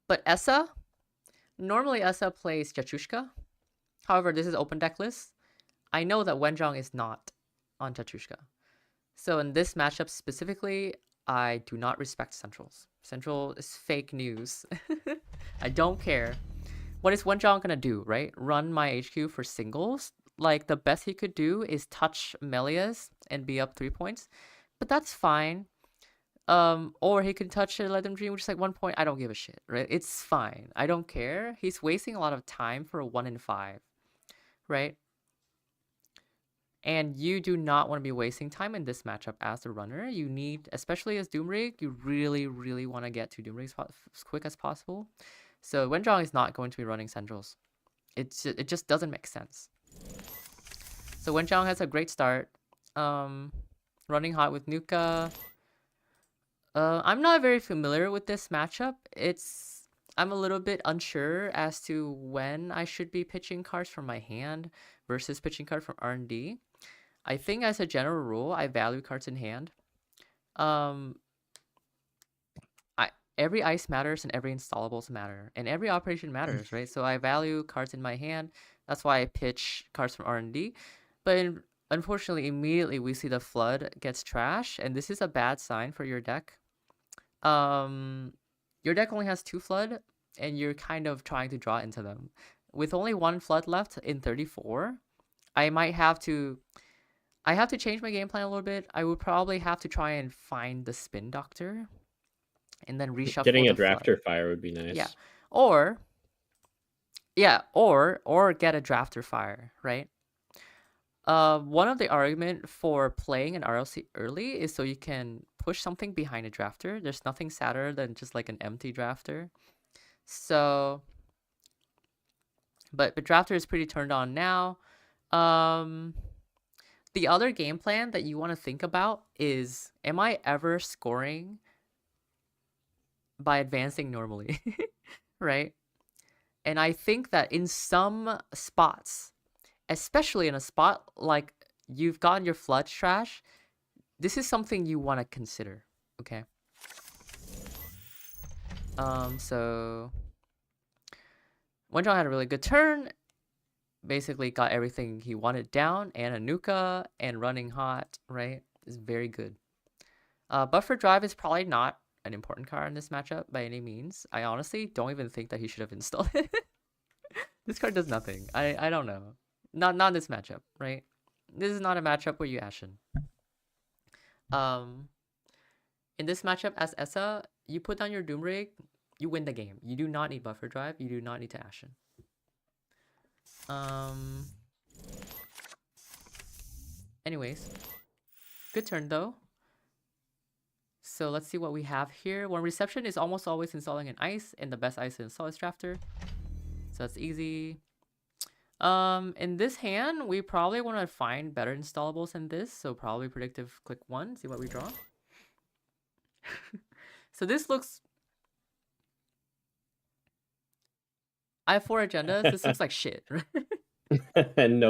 but ESA, normally ESA plays Chachushka. However, this is open deck list. I know that Wenjong is not on Chachushka. So in this matchup specifically, I do not respect centrals. Central is fake news. I don't care. What is Wenjong gonna do, right? Run my HQ for singles? Like, the best he could do is touch Melias and be up 3 points. But that's fine. Or he could touch Let Them Dream, which is like 1 point. I don't give a shit, right? It's fine. I don't care. He's wasting a lot of time for a 1 in 5, right? And you do not want to be wasting time in this matchup as a runner. You need, especially as Doom Rig, you really, really want to get to Doom Rig as quick as possible. So Wenjong is not going to be running centrals. It just doesn't make sense. So Wenjong has a great start. Running hot with Nuka. I'm not very familiar with this matchup. I'm a little bit unsure as to when I should be pitching cards from my hand versus pitching cards from R&D. I think as a general rule, I value cards in hand. Every ice matters and every installables matter and every operation matters, right? So I value cards in my hand. That's why I pitch cards from R&D. But unfortunately, immediately we see the flood gets trash, and this is a bad sign for your deck. Your deck only has 2 flood, and you're kind of trying to draw into them. With only 1 flood left in 34, I have to change my game plan a little bit. I would probably have to try and find the Spin Doctor and then reshuffle Getting a the flood. drafter fire would be nice. Yeah. Or get a drafter fire, right? One of the argument for playing an RLC early is so you can push something behind a drafter. There's nothing sadder than just like an empty drafter. So, but drafter is pretty turned on now. The other game plan that you want to think about is, am I ever scoring by advancing normally, right? And I think that in some spots, especially in a spot like you've gotten your flood trash, this is something you want to consider, okay? So Wenjong had a really good turn. Basically got everything he wanted down, and a Nuka, and running hot, right? Is very good. Buffer Drive is probably not an important card in this matchup by any means. I honestly don't even think that he should have installed it. This card does nothing. I don't know. Not in this matchup, right? This is not a matchup where you Ashen. In this matchup as Essa, you put down your Doom Rig, you win the game. You do not need Buffer Drive. You do not need to Ashen. Anyways, good turn though. So let's see what we have here. One reception is almost always installing an ice, and the best ice to install is drafter. So that's easy. In this hand, we probably want to find better installables than this. So probably predictive click 1, see what we draw. So this looks... I have 4 agendas. This looks like shit, right? And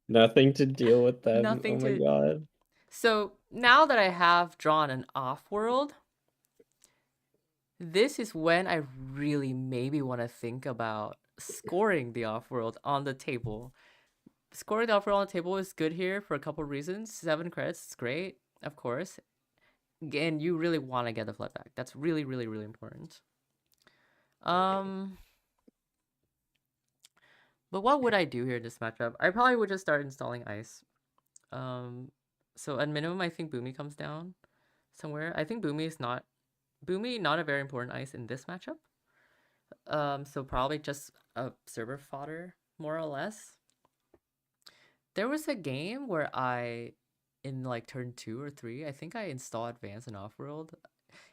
nothing to deal with them. Nothing oh my god. So now that I have drawn an off-world, this is when I really maybe want to think about scoring the off-world on the table. Scoring the off-world on the table is good here for a couple reasons. 7 credits is great, of course. And you really want to get the flood back. That's really, really, really important. But what would I do here in this matchup? I probably would just start installing ice. So at minimum, I think Boomy comes down somewhere. I think Boomy not a very important ice in this matchup. So probably just a server fodder, more or less. There was a game where in like turn 2 or 3, I think I install Advance and Off-World.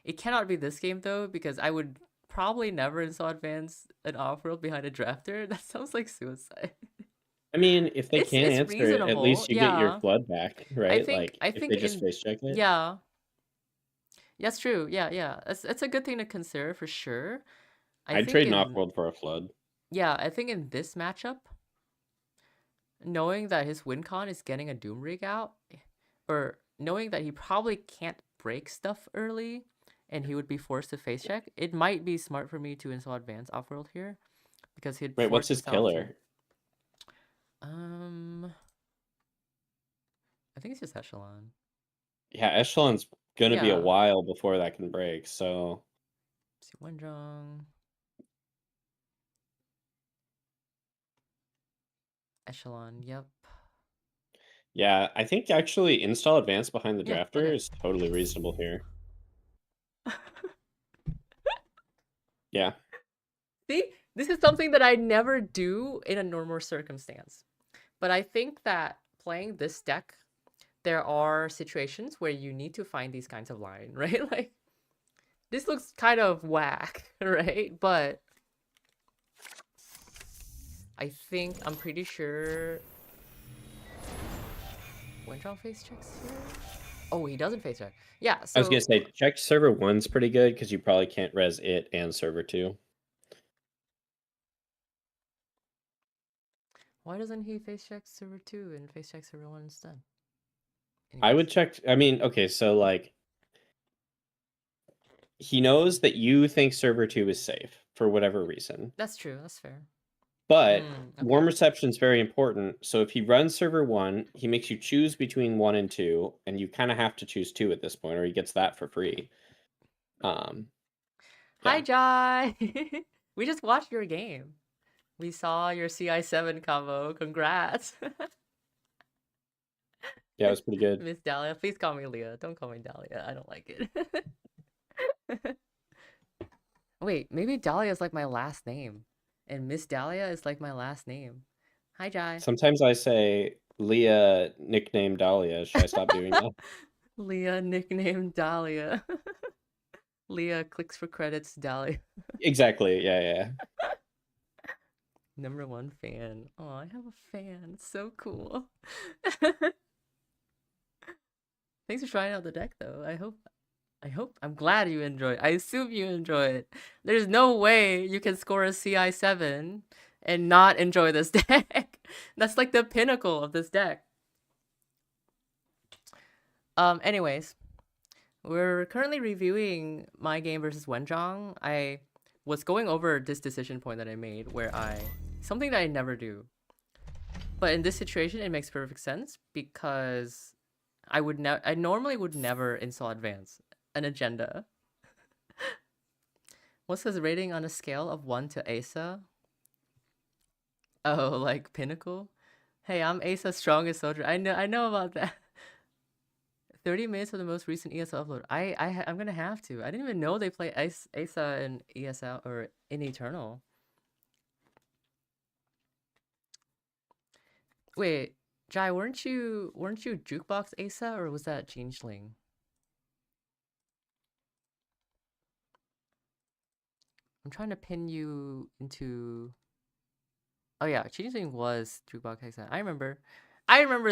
It cannot be this game though, because I would probably never install Advance and Off-World behind a drafter. That sounds like suicide. I mean, if they can't answer it, at least you get your yeah. flood back, right? I think if they just face check it. Yeah. That's true. Yeah. It's a good thing to consider for sure. I'd trade an off-world for a flood. Yeah, I think in this matchup, knowing that his win con is getting a Doom Rig out, or knowing that he probably can't break stuff early, and he would be forced to face check, it might be smart for me to install Advance off-world here, because he'd... Wait, what's his killer? I think it's just Echelon. Yeah, Echelon's gonna be a while before that can break, so... See, Wenjong. Echelon, yep. Yeah, I think actually install Advance behind the drafter is totally reasonable here. Yeah. See, this is something that I never do in a normal circumstance. But I think that playing this deck, there are situations where you need to find these kinds of line, right? Like, this looks kind of whack, right? But I'm pretty sure... Wenchong face checks here? Oh, he doesn't face check. Yeah, I was gonna so say check server 1's pretty good because you probably can't res it and server 2. why doesn't he face check server 2 and face check server 1 instead? I would Anyways. check. I mean, okay, so like he knows that you think server 2 is safe for whatever reason. That's true. That's fair. But Okay. warm reception is very important. So if he runs server 1, he makes you choose between 1 and 2, and you kind of have to choose 2 at this point, or he gets that for free. Hi, Yeah. Jai. We just watched your game. We saw your CI7 combo. Congrats. Yeah, it was pretty good. Miss Dahlia. Please call me Leah. Don't call me Dahlia. I don't like it. Wait, maybe Dahlia is like my last name. And Miss Dahlia is like my last name. Hi, Jai. Sometimes I say Leah nickname Dahlia. Should I stop doing that? Leah nicknamed Dahlia. Leah clicks for credits, Dahlia. Exactly. Yeah. #1 fan. Oh, I have a fan. So cool. Thanks for trying out the deck, though. I'm glad you enjoy it. I assume you enjoy it. There's no way you can score a CI7 and not enjoy this deck. That's like the pinnacle of this deck. Anyways, we're currently reviewing my game versus Wenjong. I was going over this decision point that I made where something that I never do. But in this situation, it makes perfect sense because I normally would never install advance an agenda. What's his rating on a scale of 1 to Asa? Oh, like Pinnacle? Hey, I'm Asa's strongest soldier. I know about that. 30 minutes of the most recent ESL upload. I'm gonna have to. I didn't even know they play Asa in ESL or in Eternal. Wait, Jai, weren't you Jukebox Asa or was that Changeling? I'm trying to pin you into. Oh yeah, Changeling was Jukebox Asa. I remember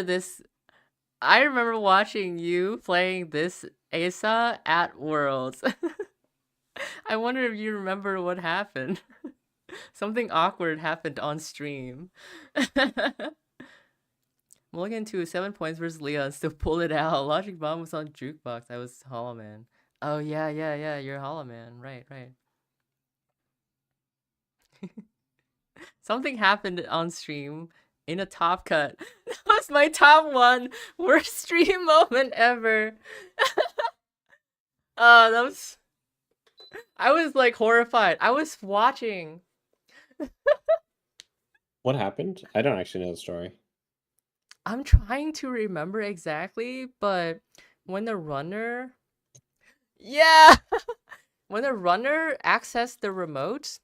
this. I remember watching you playing this Asa at Worlds. I wonder if you remember what happened. Something awkward happened on stream. Mulligan to 7 points versus Leah and still pulled it out. Logic Bomb was on Jukebox. I was Hollow Man. Oh yeah. You're Hollow Man. Right. Something happened on stream in a top cut. That was my top 1 worst stream moment ever. That was. I was like horrified. I was watching. What happened? I don't actually know the story. I'm trying to remember exactly, but when the runner. Yeah! When the runner accessed the remote,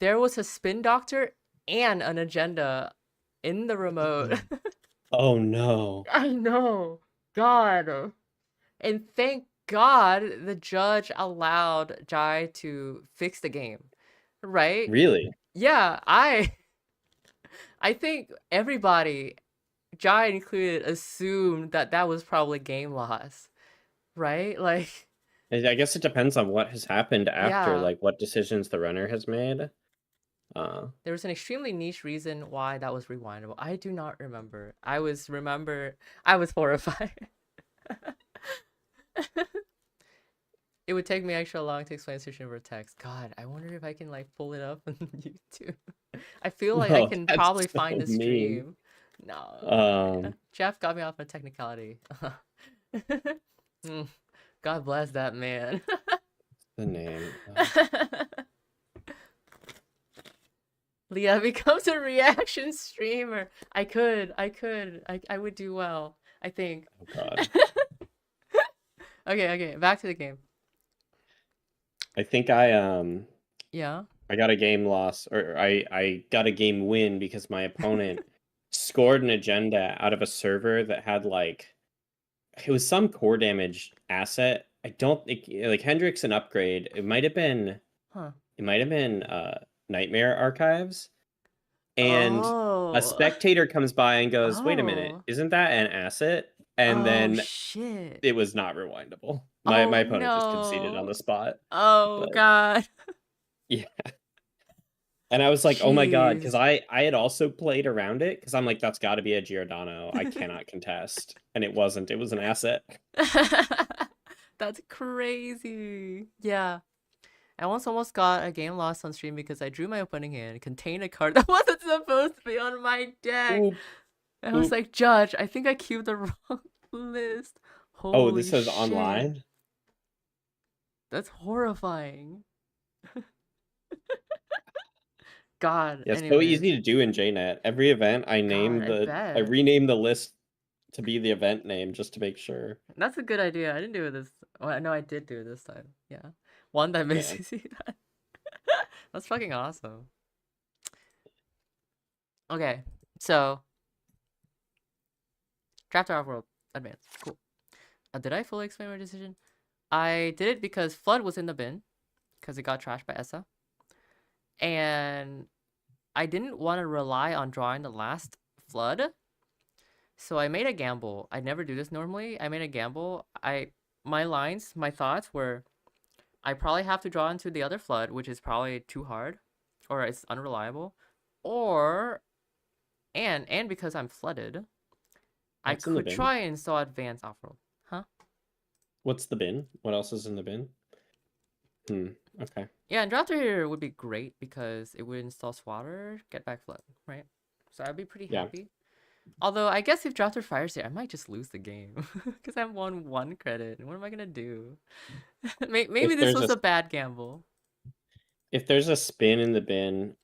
there was a spin doctor and an agenda in the remote. Oh no. I know. God. And thank God the judge allowed Jai to fix the game. Right? Really? Yeah, I think everybody, Jai included, assumed that was probably game loss. Right? Like, I guess it depends on what has happened after, yeah. like what decisions the runner has made. There was an extremely niche reason why that was rewindable. I do not remember. I was horrified. It would take me extra long to explain situation over text. God, I wonder if I can like pull it up on YouTube. I feel like I No, can that's probably so find the mean. stream. No. Jeff got me off a technicality. God bless that man. The name. Leah becomes a reaction streamer. I would do well, I think. Oh god. Okay, back to the game. I think Yeah. I got a game loss, or I got a game win because my opponent scored an agenda out of a server that had like it was some core damage asset. I don't think like Hendrix and upgrade. It might have been Huh. Nightmare Archives. and a Oh. spectator comes by and goes, "Wait a minute, Oh. isn't that an asset?" And Oh then shit. it was not rewindable. My Oh opponent just conceded on no. the spot. Oh But god. yeah. And I was like, "Oh my god," because Jeez. I had also played around it because I'm like, "That's got to be a Giordano. I cannot contest," and it wasn't. It was an asset. That's crazy. Yeah. I once almost got a game lost on stream because I drew my opening hand, contained a card that wasn't supposed to be on my deck. Oop, And I was oop. like, Judge, I think I queued the wrong list. Oh, this Holy says shit. online. That's horrifying. God, Yeah, so anyways. easy to do in JNet. Every event, God, I I bet. rename the list to be the event name just to make sure. That's a good idea. I didn't do it this. Well, no, I did do it this time. Yeah, one that makes Yeah. you see that. That's fucking awesome. Okay, so draft our world advance. Cool. Did I fully explain my decision? I did it because Flood was in the bin because it got trashed by Essa, and I didn't want to rely on drawing the last Flood, so I made a gamble. I never do this normally. I made a gamble. My thoughts were I probably have to draw into the other Flood, which is probably too hard, or it's unreliable, or and because I'm flooded, I What's in the could bin? try and install advanced offworld. Huh? What's the bin? What else is in the bin? Okay. Yeah, and Drafter here would be great because it would install Swatter, get back flood, right? So I'd be pretty Yeah. happy. Although I guess if Drafter fires here, I might just lose the game because I'm won 1 credit. What am I gonna do? Maybe If this there's was a a bad gamble. if there's a spin in the bin,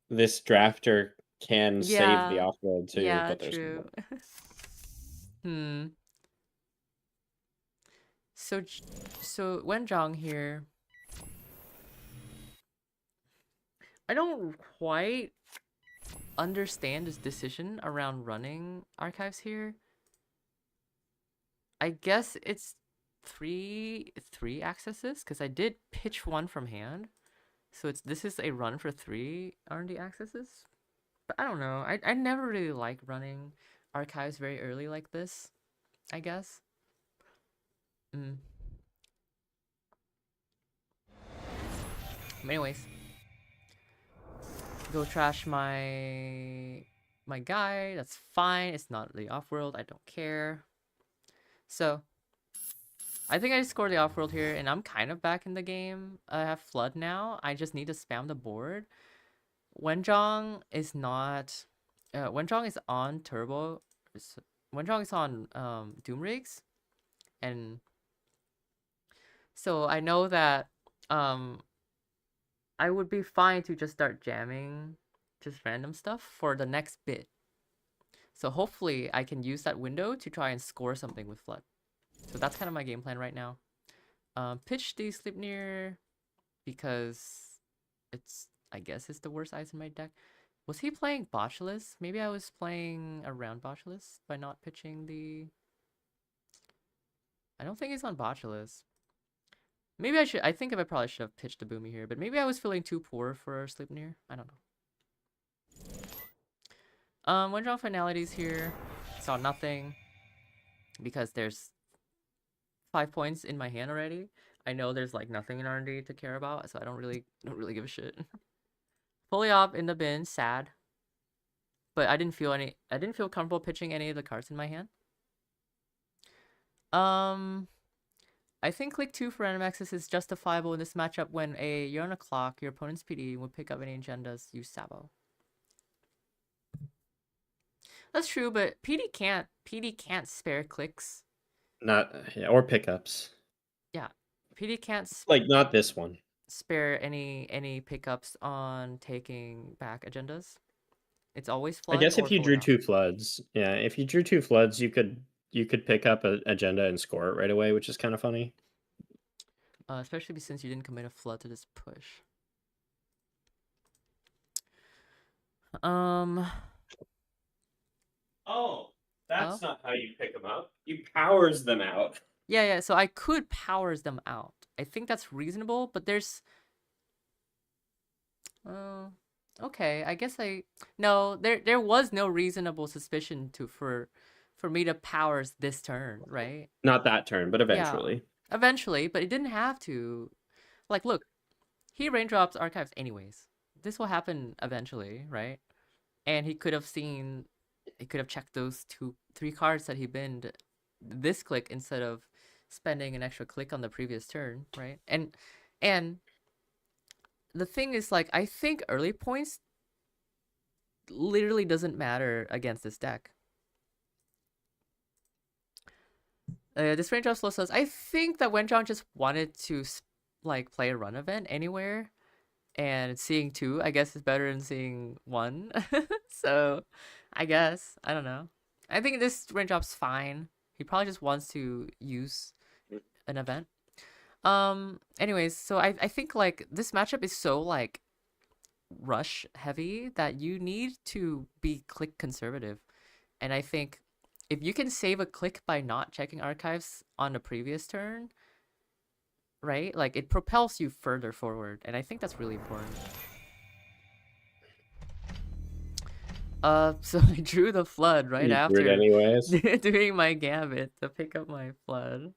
this drafter can save the Yeah, offload too, yeah, but there's not. true. Hmm. So, so Wenjong here. I don't quite understand his decision around running archives here. I guess it's three accesses because I did pitch one from hand. So this is a run for 3 R&D accesses. But I don't know. I never really like running archives very early like this, I guess. Mm. But anyways, go trash my guy. That's fine. It's not the off-world. I don't care. So I think I scored the off-world here, and I'm kind of back in the game. I have Flood now. I just need to spam the board. Wenjong is not... Wenjong is on Turbo. Wenjong is on Doom Rigs. And so I know that um, I would be fine to just start jamming just random stuff for the next bit. So hopefully I can use that window to try and score something with Flood. So that's kind of my game plan right now. Pitch the Sleipnir because I guess it's the worst ice in my deck. Was he playing Botchless? Maybe I was playing around Botchless by not pitching the... I don't think he's on Botchless. Maybe I think I probably should have pitched the Boomy here, but maybe I was feeling too poor for Sleipnir. I don't know. One draw finalities here. Saw nothing because there's 5 points in my hand already. I know there's like nothing in R&D to care about, so I don't really give a shit. Fully op in the bin, sad. But I didn't feel comfortable pitching any of the cards in my hand. I think click 2 for random access is justifiable in this matchup when you're on a clock, your opponent's PD would pick up any agendas, use Sabo. That's true, but PD can't spare clicks. Not yeah, or pickups. Yeah. PD can't Like not this one. spare any pickups on taking back agendas. It's always I flood guess or if you fully drew op. 2 floods, yeah, if you drew 2 floods, you could pick up an agenda and score it right away, which is kind of funny. Especially since you didn't commit a flood to this push. Oh, Oh? that's not how you pick them up. You powers them out. Yeah, so I could powers them out. I think that's reasonable, but there's... Okay, I guess no, there was no reasonable suspicion for me to powers this turn, right? Not that turn, but Yeah, eventually. eventually, but it didn't have to. Like, look, he raindrops archives anyways. This will happen eventually, right? And he could have checked those three cards that he binned this click instead of spending an extra click on the previous turn, right? And the thing is, like, I think early points literally doesn't matter against this deck. This range of slow says, I think that Wenjong just wanted to like play a run event anywhere, and seeing two, I guess, is better than seeing one. So, I guess I don't know. I think this range drop's fine. He probably just wants to use an event. Anyways, so I think like this matchup is so like rush heavy that you need to be click conservative. And I think if you can save a click by not checking archives on the previous turn, right? Like it propels you further forward, and I think that's really important. So I drew the flood right You drew it after anyways. doing my gambit to pick up my flood.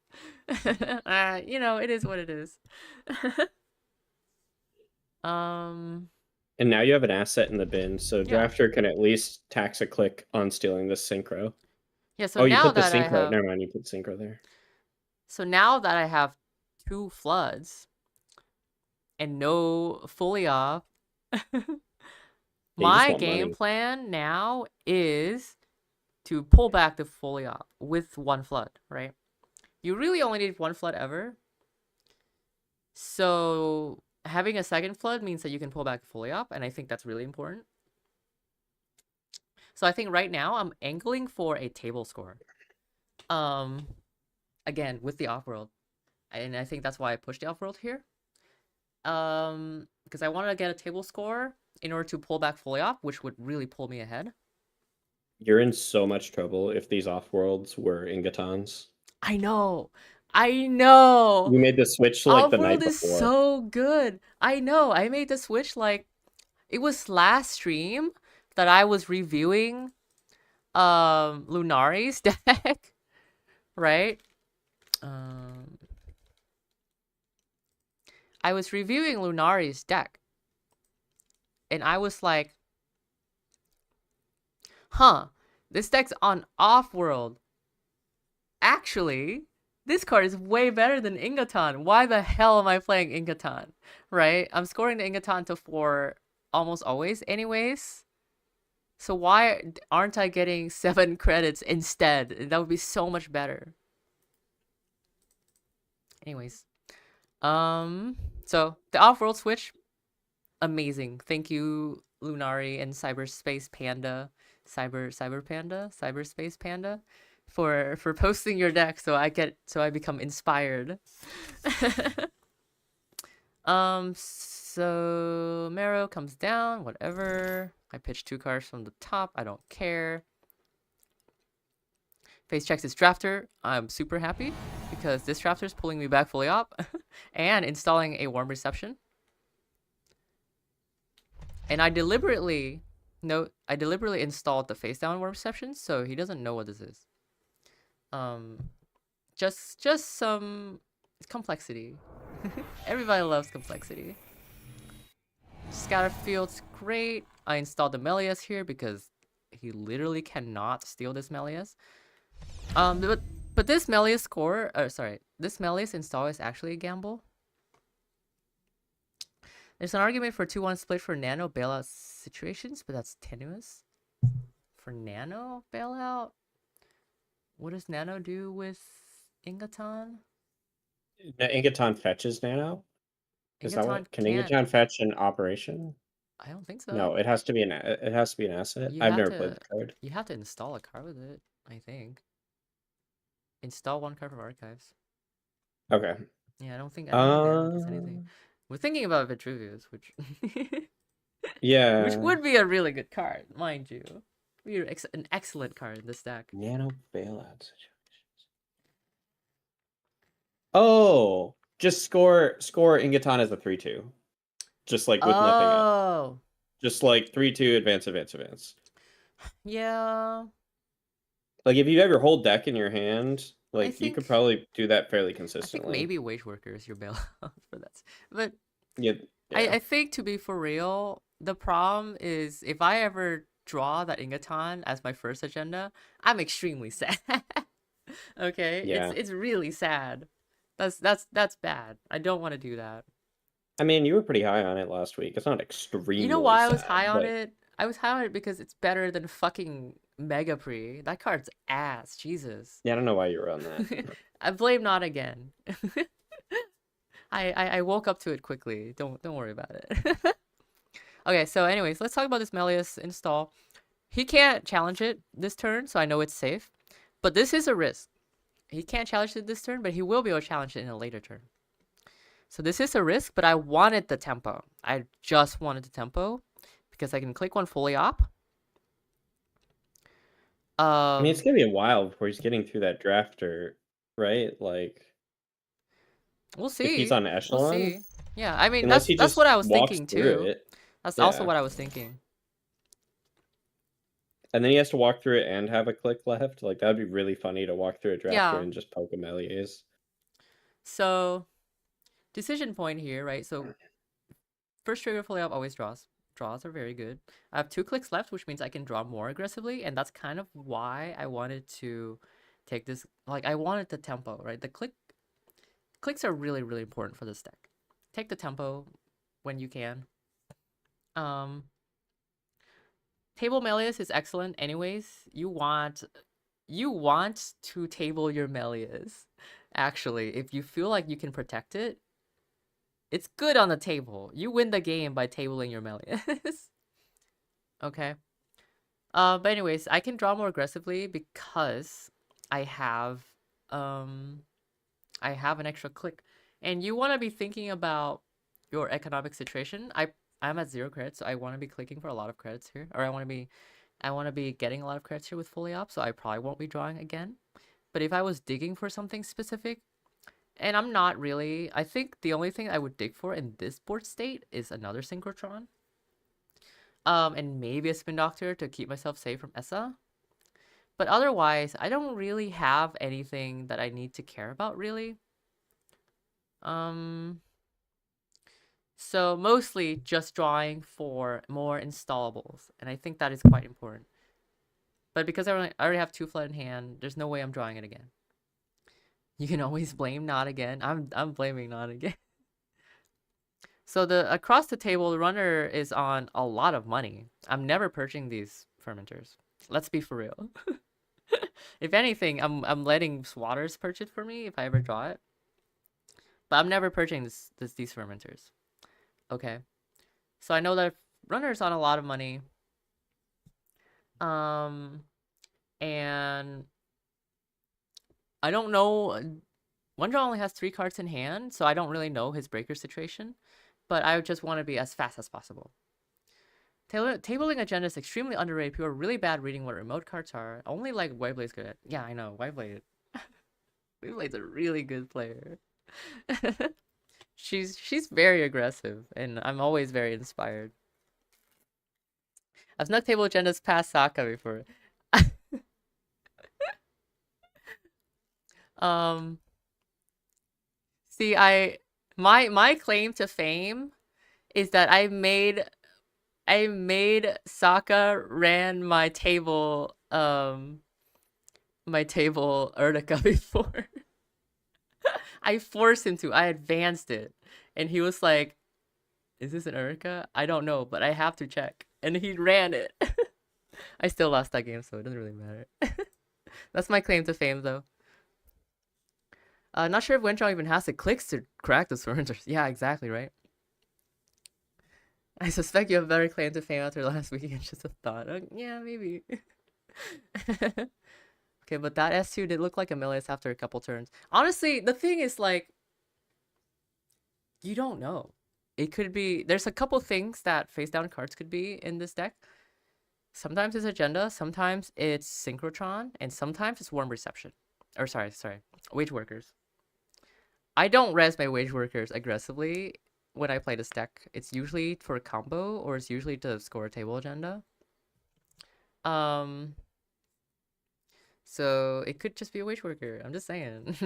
It is what it is. um, And now you have an asset in the bin, so yeah. Drafter can at least tax a click on stealing this synchro. Yeah, so Oh, you now put the that I synchro. have Never mind, you put synchro there. so now that I have two floods and no fully off, Yeah, you just my want game money. plan now is to pull back the fully off with one flood, right? You really only need one flood ever. So having a second flood means that you can pull back fully up, and I think that's really important. So I think right now I'm angling for a table score. Um, Again with the off world, and I think that's why I pushed the off world here. Because I wanted to get a table score in order to pull back fully off, which would really pull me ahead. You're in so much trouble if these off-worlds were Ingatons. I know, I know. You made the switch like Off the world night is before. so good. I know. I made the switch like it was last stream that I was reviewing Lunari's deck, right? Um I was reviewing Lunari's deck, and I was like, "Huh, this deck's on off-world. Actually, this card is way better than Ingaton. Why the hell am I playing Ingaton?" Right? I'm scoring the Ingaton to 4 almost always anyways. So why aren't I getting 7 credits instead? That would be so much better. Anyways, so the off-world switch, amazing. Thank you, Lunari and Cyberspace Panda, Cyberspace Panda, for posting your deck so I become inspired. So Marrow comes down, whatever. I pitch 2 cards from the top. I don't care. Face checks his drafter. I'm super happy because this drafter is pulling me back fully up and installing a warm reception. And I deliberately installed the face down warm reception so he doesn't know what this is. Just some complexity. Everybody loves complexity. Scatterfield's great. I installed the Melius here because he literally cannot steal this Melius. But this Melius this Melius install is actually a gamble. There's an argument for 2-1 split for nano bailout situations, but that's tenuous. For nano bailout? What does nano do with Ingaton? Ingaton fetches Nano? Is that Ingaton what? Can can't. Ingaton fetch an operation? I don't think No, so. it has to be an asset. You I've have never played to the card. you have to install a card with it, I think. Install 1 card from archives. Okay. Yeah, I don't think Nano does Uh, anything. We're thinking about Vitruvius, which which yeah. would be a really good card, mind you. Be an excellent card in this deck. Nano bailout situations. Oh, just score Ingaton as a 3/2. Just like with nothing else. Oh. Just like 3-2 advance, advance, advance. Yeah, Like if you have your whole deck in your hand, I like you could think probably do that fairly I think consistently. maybe wage workers your bailout for that. But Yeah, I yeah. think to be for real, the problem is if I ever draw that Ingaton as my first agenda, I'm extremely sad. Okay? Yeah. It's really sad. That's bad. I don't want to do that. I mean, you were pretty high on it last week. It's not You know extremely why I was high sad, on but it? I was high on it because it's better than fucking Mega Pre. That card's ass. Jesus. yeah, I don't know why you were on that. I blame not again. I woke up to it quickly. Don't worry about it. Okay, so anyways, let's talk about this Melius install. He can't challenge it this turn, so I know it's safe. But this is a risk. He can't challenge it this turn, but he will be able to challenge it in a later turn. So this is a risk, but I wanted the tempo. I just wanted the tempo because I can click one fully op. I mean, it's gonna be a while before he's getting through that drafter, right? Like, We'll if he's see. on We'll echelon, see. Yeah, I mean unless he that's what just I was walks thinking through too. it. That's also Yeah. what I was thinking. And then he has to walk through it and have a click left. Like, that'd be really funny to walk through a drafter Yeah. and just poke a Melies. So decision point here, right? So first trigger fully up always draws. Draws are very good. I have 2 clicks left, which means I can draw more aggressively, and that's kind of why I wanted to take this. Like I wanted the tempo, right? The clicks are really really important for this deck. Take the tempo when you can. Um, Table Melius is excellent anyways. You want to table your Melius. Actually, if you feel like you can protect it, it's good on the table. You win the game by tabling your Melius. Okay. But anyways, I can draw more aggressively because I have um I have an extra click. And you want to be thinking about your economic situation. I'm at 0 credits, so I want to be clicking for a lot of credits here, or I want to be getting a lot of credits here with fully op, so I probably won't be drawing again. But if I was digging for something specific, and I'm not really, I think the only thing I would dig for in this board state is another synchrotron. And maybe a spin doctor to keep myself safe from Essa. But otherwise, I don't really have anything that I need to care about really. So mostly just drawing for more installables, and I think that is quite important. But because I already have 2 flood in hand, there's no way I'm drawing it again. You can always blame not again. I'm blaming not again. So the across the table, the runner is on a lot of money. I'm never purging these fermenters. Let's be for real. If anything, I'm letting Swatters purge it for me if I ever draw it. But I'm never purging these fermenters. Okay. So I know that runner's on a lot of money. And I don't know. One-Draw only has 3 cards in hand, so I don't really know his breaker situation. But I just want to be as fast as possible. Tabling agenda is extremely underrated. People are really bad reading what remote cards are. Only like Whiteblade's good at. Yeah, I know. Whiteblade. Whiteblade's a really good player. She's very aggressive, and I'm always very inspired. I've snuck table agendas past Saka before. See, my claim to fame is that I made Saka ran my table Urtica before. I forced him to. I advanced it, and he was like, "Is this an Urtica? I don't know, but I have to check." And he ran it. I still lost that game, so it doesn't really matter. That's my claim to fame, though. Not sure if Winchell even has the clicks to crack the surrenders. Yeah, exactly, right? I suspect you have better claim to fame after last week. It's just a thought. Yeah, maybe. Okay, but that S2 did look like a Milius after a couple turns. Honestly, the thing is, like, you don't know. It could be... There's a couple things that face-down cards could be in this deck. Sometimes it's Agenda, sometimes it's Synchrotron, and sometimes it's Warm Reception. Or, sorry. Wage Workers. I don't res my Wage Workers aggressively when I play this deck, it's usually for a combo or it's usually to score a table agenda. Um, so it could just be a wage worker. I'm just saying.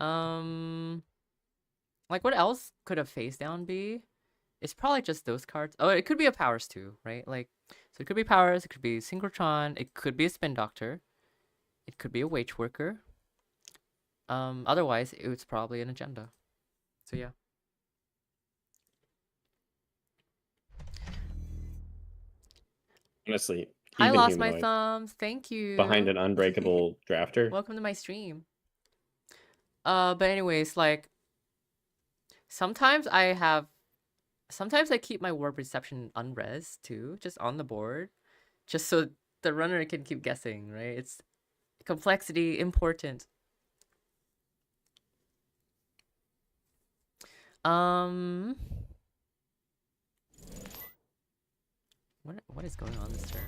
Um, like what else could a face down be? It's probably just those cards. Oh, it could be a powers too, right? Like, so it could be powers. It could be synchrotron. It could be a spin doctor. It could be a wage worker. Otherwise, it's probably an agenda. So yeah. Honestly, I even lost my humanoid thumbs. Thank behind you. an unbreakable drafter. Welcome to my stream. But anyways, like sometimes sometimes I keep my word perception unres too, just on the board, just so the runner can keep guessing, right? It's complexity important. Um, what is going on this turn?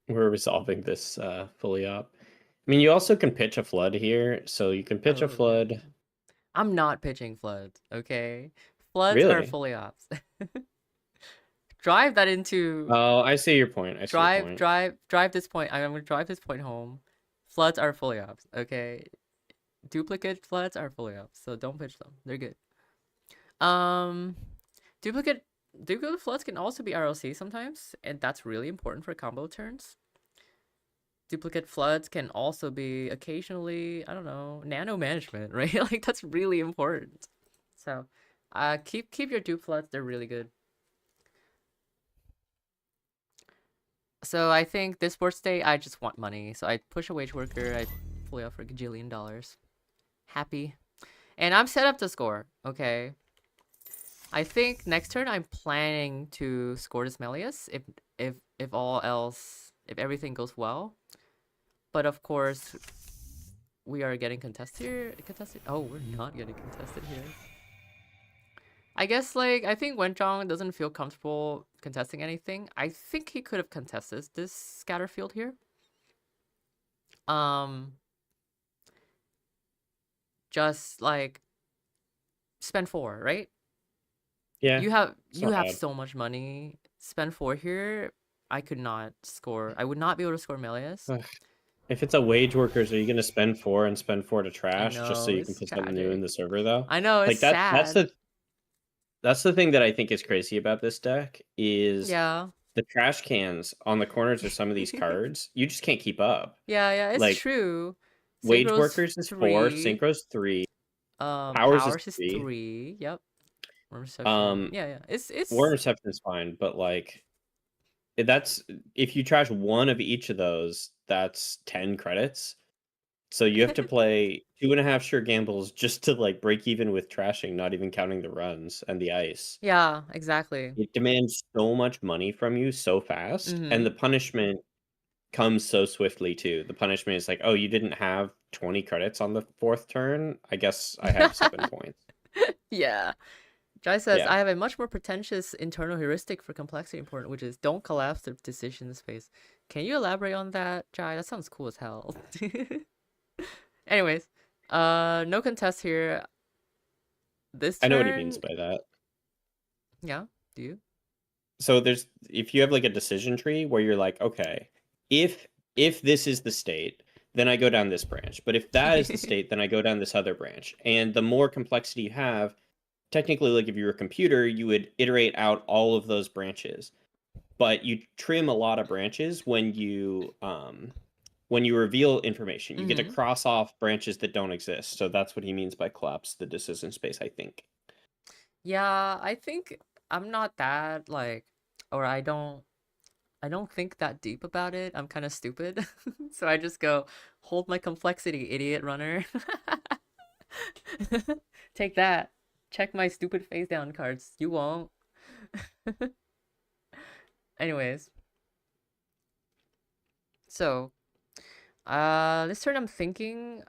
We're resolving this fully up. I mean, you also can pitch a flood here, so you can pitch a Oh, yeah. flood. I'm not pitching floods, okay? Floods are Really? fully ops. Drive that into Oh, I see your point. I see your point. drive this point. I'm gonna drive this point home. Floods are fully ops, okay? Duplicate floods are fully ops, so don't pitch them. They're good. Um, duplicate duplicate floods can also be RLC sometimes, and that's really important for combo turns. Duplicate floods can also be occasionally, I don't know, nano management, right? Like that's really important. So, keep your dupe floods. They're really good. So I think this sports day, I just want money. So I push a wage worker. I fully offer a gajillion dollars. Happy. And I'm set up to score. Okay. I think next turn I'm planning to score this Melius if all else, if everything goes well. But of course, we are getting contested here. Contested? Oh, we're not getting contested here. I guess like I think Wenchong doesn't feel comfortable contesting anything. I think he could have contested this scatter field here. Um, just like spend 4, right? Yeah, You have it's not bad. so much money. Spend 4 here. I could not score. I would not be able to score Melius. Ugh. If it's a wage workers, are you gonna spend 4 and spend 4 to I trash just so know, you can it's put something new in tragic. the server though? I know, it's Like that's sad. the thing that I think is crazy about this deck is Yeah. the trash cans on the corners of some of these cards. You just can't keep up. Yeah, it's Like true. wage Synchro's workers is 4, 3. synchro's 3, powers is Powers is 3. 3. Yep. Reception. Um, Yeah. war It's reception is fine, but like that's if you trash one of each of those, that's 10 credits. So you have to play 2.5 sure gambles just to like break even with trashing, not even counting the runs and the ice. Yeah, exactly. It demands so much money from you so fast, and Mm-hmm. the punishment comes so swiftly too. The punishment is like, oh, you didn't have 20 credits on the 4th turn. I guess I have 7 points. Yeah. Jai says, Yeah. I have a much more pretentious internal heuristic for complexity important, which is don't collapse the decision space. Can you elaborate on that, Jai? That sounds cool as hell. Anyways, no contest here. This I know what he means turn, by that. yeah, do you? So there's if you have like a decision tree where you're like, okay, if this is the state, then I go down this branch. But if that is the state, then I go down this other branch. And the more complexity you have, technically, like if you were a computer, you would iterate out all of those branches. But you trim a lot of branches when you reveal information. You get to Mm-hmm. cross off branches that don't exist. So that's what he means by collapse the decision space, I think. Yeah, I think I'm not that like, or I don't think that deep about it. I'm kind of stupid. So I just go, hold my complexity, idiot runner. Take that. Check my stupid face down cards. You won't. Anyways, so this turn I'm thinking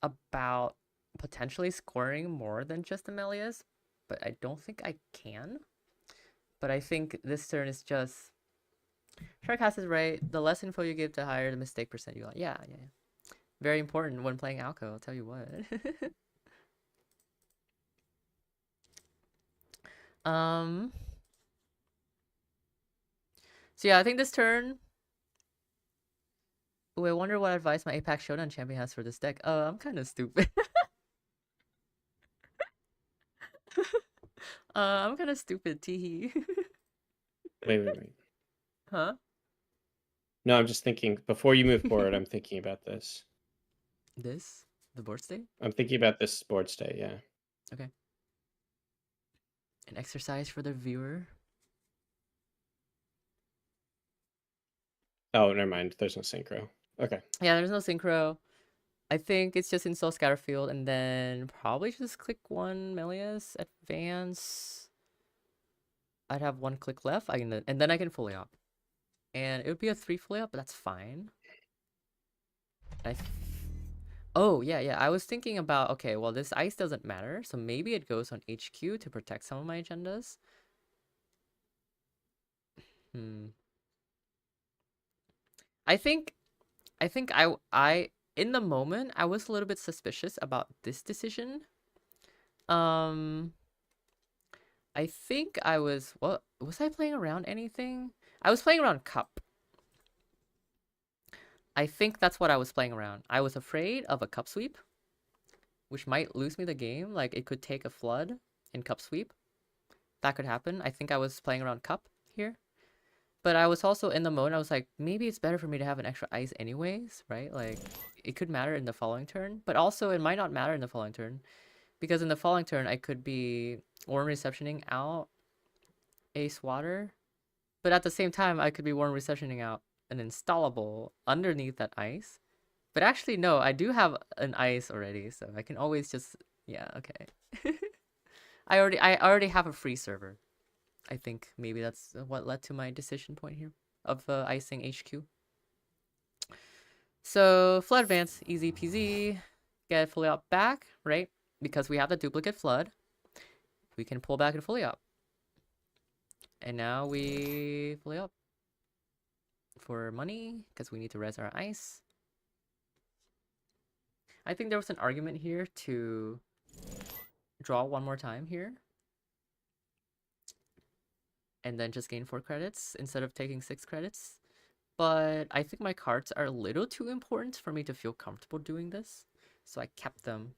about potentially scoring more than just Amelia's, but I don't think I can. But I think this turn is just Sharkcast is right. The less info you give, the higher the mistake percent you got. Yeah. Very important when playing Alco, I'll tell you what. um. So yeah, I think this turn. Ooh, I wonder what advice my APAC Showdown champion has for this deck. I'm kind of stupid. I'm kind of stupid, teehee. Wait. Huh? No, I'm just thinking, before you move forward, I'm thinking about this. This? The board state? I'm thinking about this sports day, yeah. Okay. An exercise for the viewer. Oh, never mind. There's no synchro. Okay. Yeah, there's no synchro. I think it's just install Scatterfield and then probably just click one Melius, advance. I'd have one click left, and then I can fully up. And it would be a 3 fully up, but that's fine. Oh, yeah. I was thinking about, okay, well, this ice doesn't matter, so maybe it goes on HQ to protect some of my agendas. I think I in the moment I was a little bit suspicious about this decision. I think I was, what was I playing around anything? I was playing around cup. I think that's what I was playing around. I was afraid of a cup sweep, which might lose me the game. Like it could take a flood in cup sweep. That could happen. I think I was playing around cup here. But I was also in the mode, I was like, maybe it's better for me to have an extra ice anyways, right? Like, it could matter in the following turn. But also, it might not matter in the following turn. Because in the following turn, I could be warm receptioning out Ace Water. But at the same time, I could be warm receptioning out an installable underneath that ice. But actually, no, I do have an ice already, so I can always just... Yeah, okay. I already have a free server. I think maybe that's what led to my decision point here of icing HQ. So flood advance, easy peasy. Get fully up back, right? Because we have the duplicate flood. We can pull back and fully up. And now we fully up for money because we need to res our ice. I think there was an argument here to draw one more time here. And then just gain 4 credits instead of taking 6 credits. But I think my cards are a little too important for me to feel comfortable doing this. So I kept them.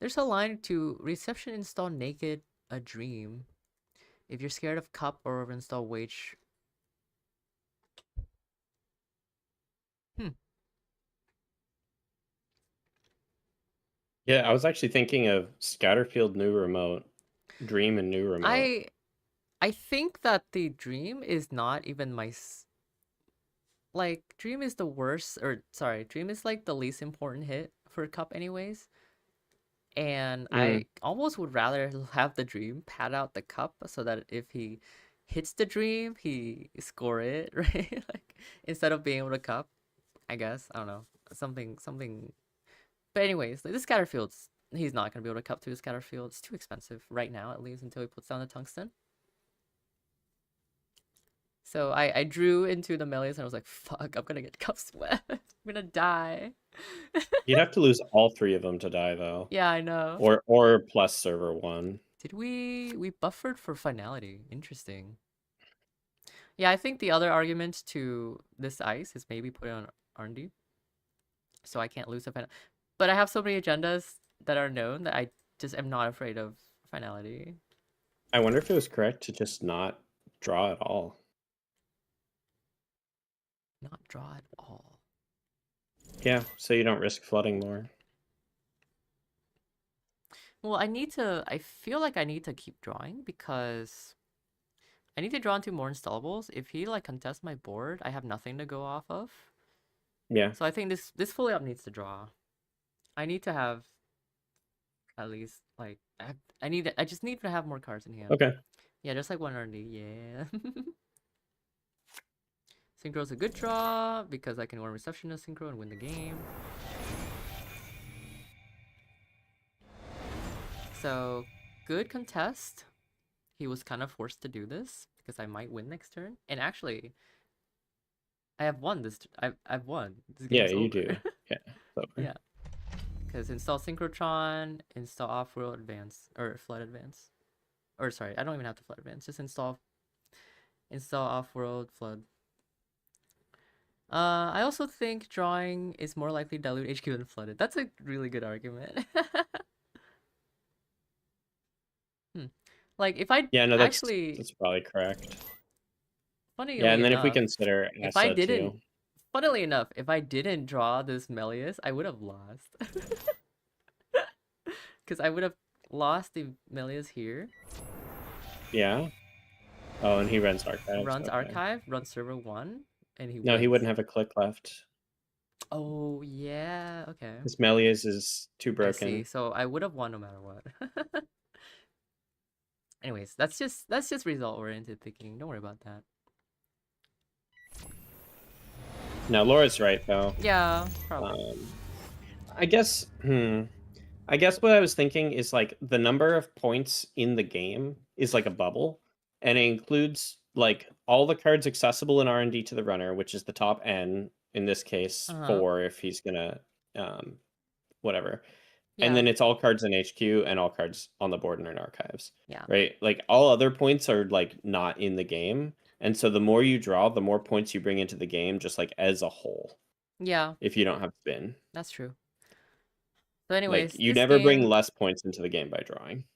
There's a line to reception install naked a dream. If you're scared of cup or install wage. Yeah, I was actually thinking of Scatterfield new remote, Dream and new remote. I think that the dream is not even my like dream is the worst, or sorry, dream is like the least important hit for cup anyways. And I almost would rather have the dream pad out the cup so that if he hits the dream, he score it, right? Like instead of being able to cup, I guess. I don't know. Something. But anyways, like the Scatterfields, he's not gonna be able to cup through the Scatterfield. It's too expensive right now, at least until he puts down the tungsten. So I drew into the melees and I was like, fuck, I'm gonna get cup sweat. I'm gonna die. You'd have to lose all 3 of them to die, though. Yeah, I know. Or plus server 1. Did we buffered for finality? Interesting. Yeah, I think the other argument to this ice is maybe put it on R&D. So I can't lose a final. But I have so many agendas that are known that I just am not afraid of finality. I wonder if it was correct to just not draw at all. Not draw at all. Yeah, so you don't risk flooding more. Well, I feel like I need to keep drawing because I need to draw into more installables. If he like contests my board, I have nothing to go off of. Yeah. So I think this fully up needs to draw. I need to have at least like I just need to have more cards in hand. Okay. Yeah, just like one R&D. Yeah. Synchro's a good draw because I can warn receptionist synchro and win the game. So good contest. He was kind of forced to do this because I might win next turn. And actually, I have won this. I've won. This Yeah, game's you over. do. Yeah, it's over. Yeah, because install synchrotron, install off-world advance or flood advance, or sorry, I don't even have to flood advance. Just install off-world flood. I also think drawing is more likely dilute HQ than flooded. That's a really good argument. Like if I Yeah, no, actually, that's probably correct. Yeah, funnily and then if we enough, consider if I Essa didn't, too. funnily enough, if I didn't draw this Melius, I would have lost. Because I would have lost the Melius here. Yeah. Oh, and he runs archives. Runs Okay. archive, runs server 1, and he No, he wins. wouldn't have a click left. Oh, yeah, okay. His Melius is too I see. broken. So I would have won no matter what. Anyways, that's just result-oriented thinking. Don't worry about that. No, Laura's right though. Yeah, probably. I guess. I guess what I was thinking is like the number of points in the game is like a bubble, and it includes like all the cards accessible in R&D to the runner, which is the top N in this case, Uh-huh. 4 if he's gonna whatever. And Yeah. then it's all cards in HQ and all cards on the board and in archives. Yeah. Right? Like all other points are like not in the game. And so the more you draw, the more points you bring into the game, just like as a whole, Yeah, if you don't have spin. that's true. So Like anyways, you this never bring game, less points into the game by drawing.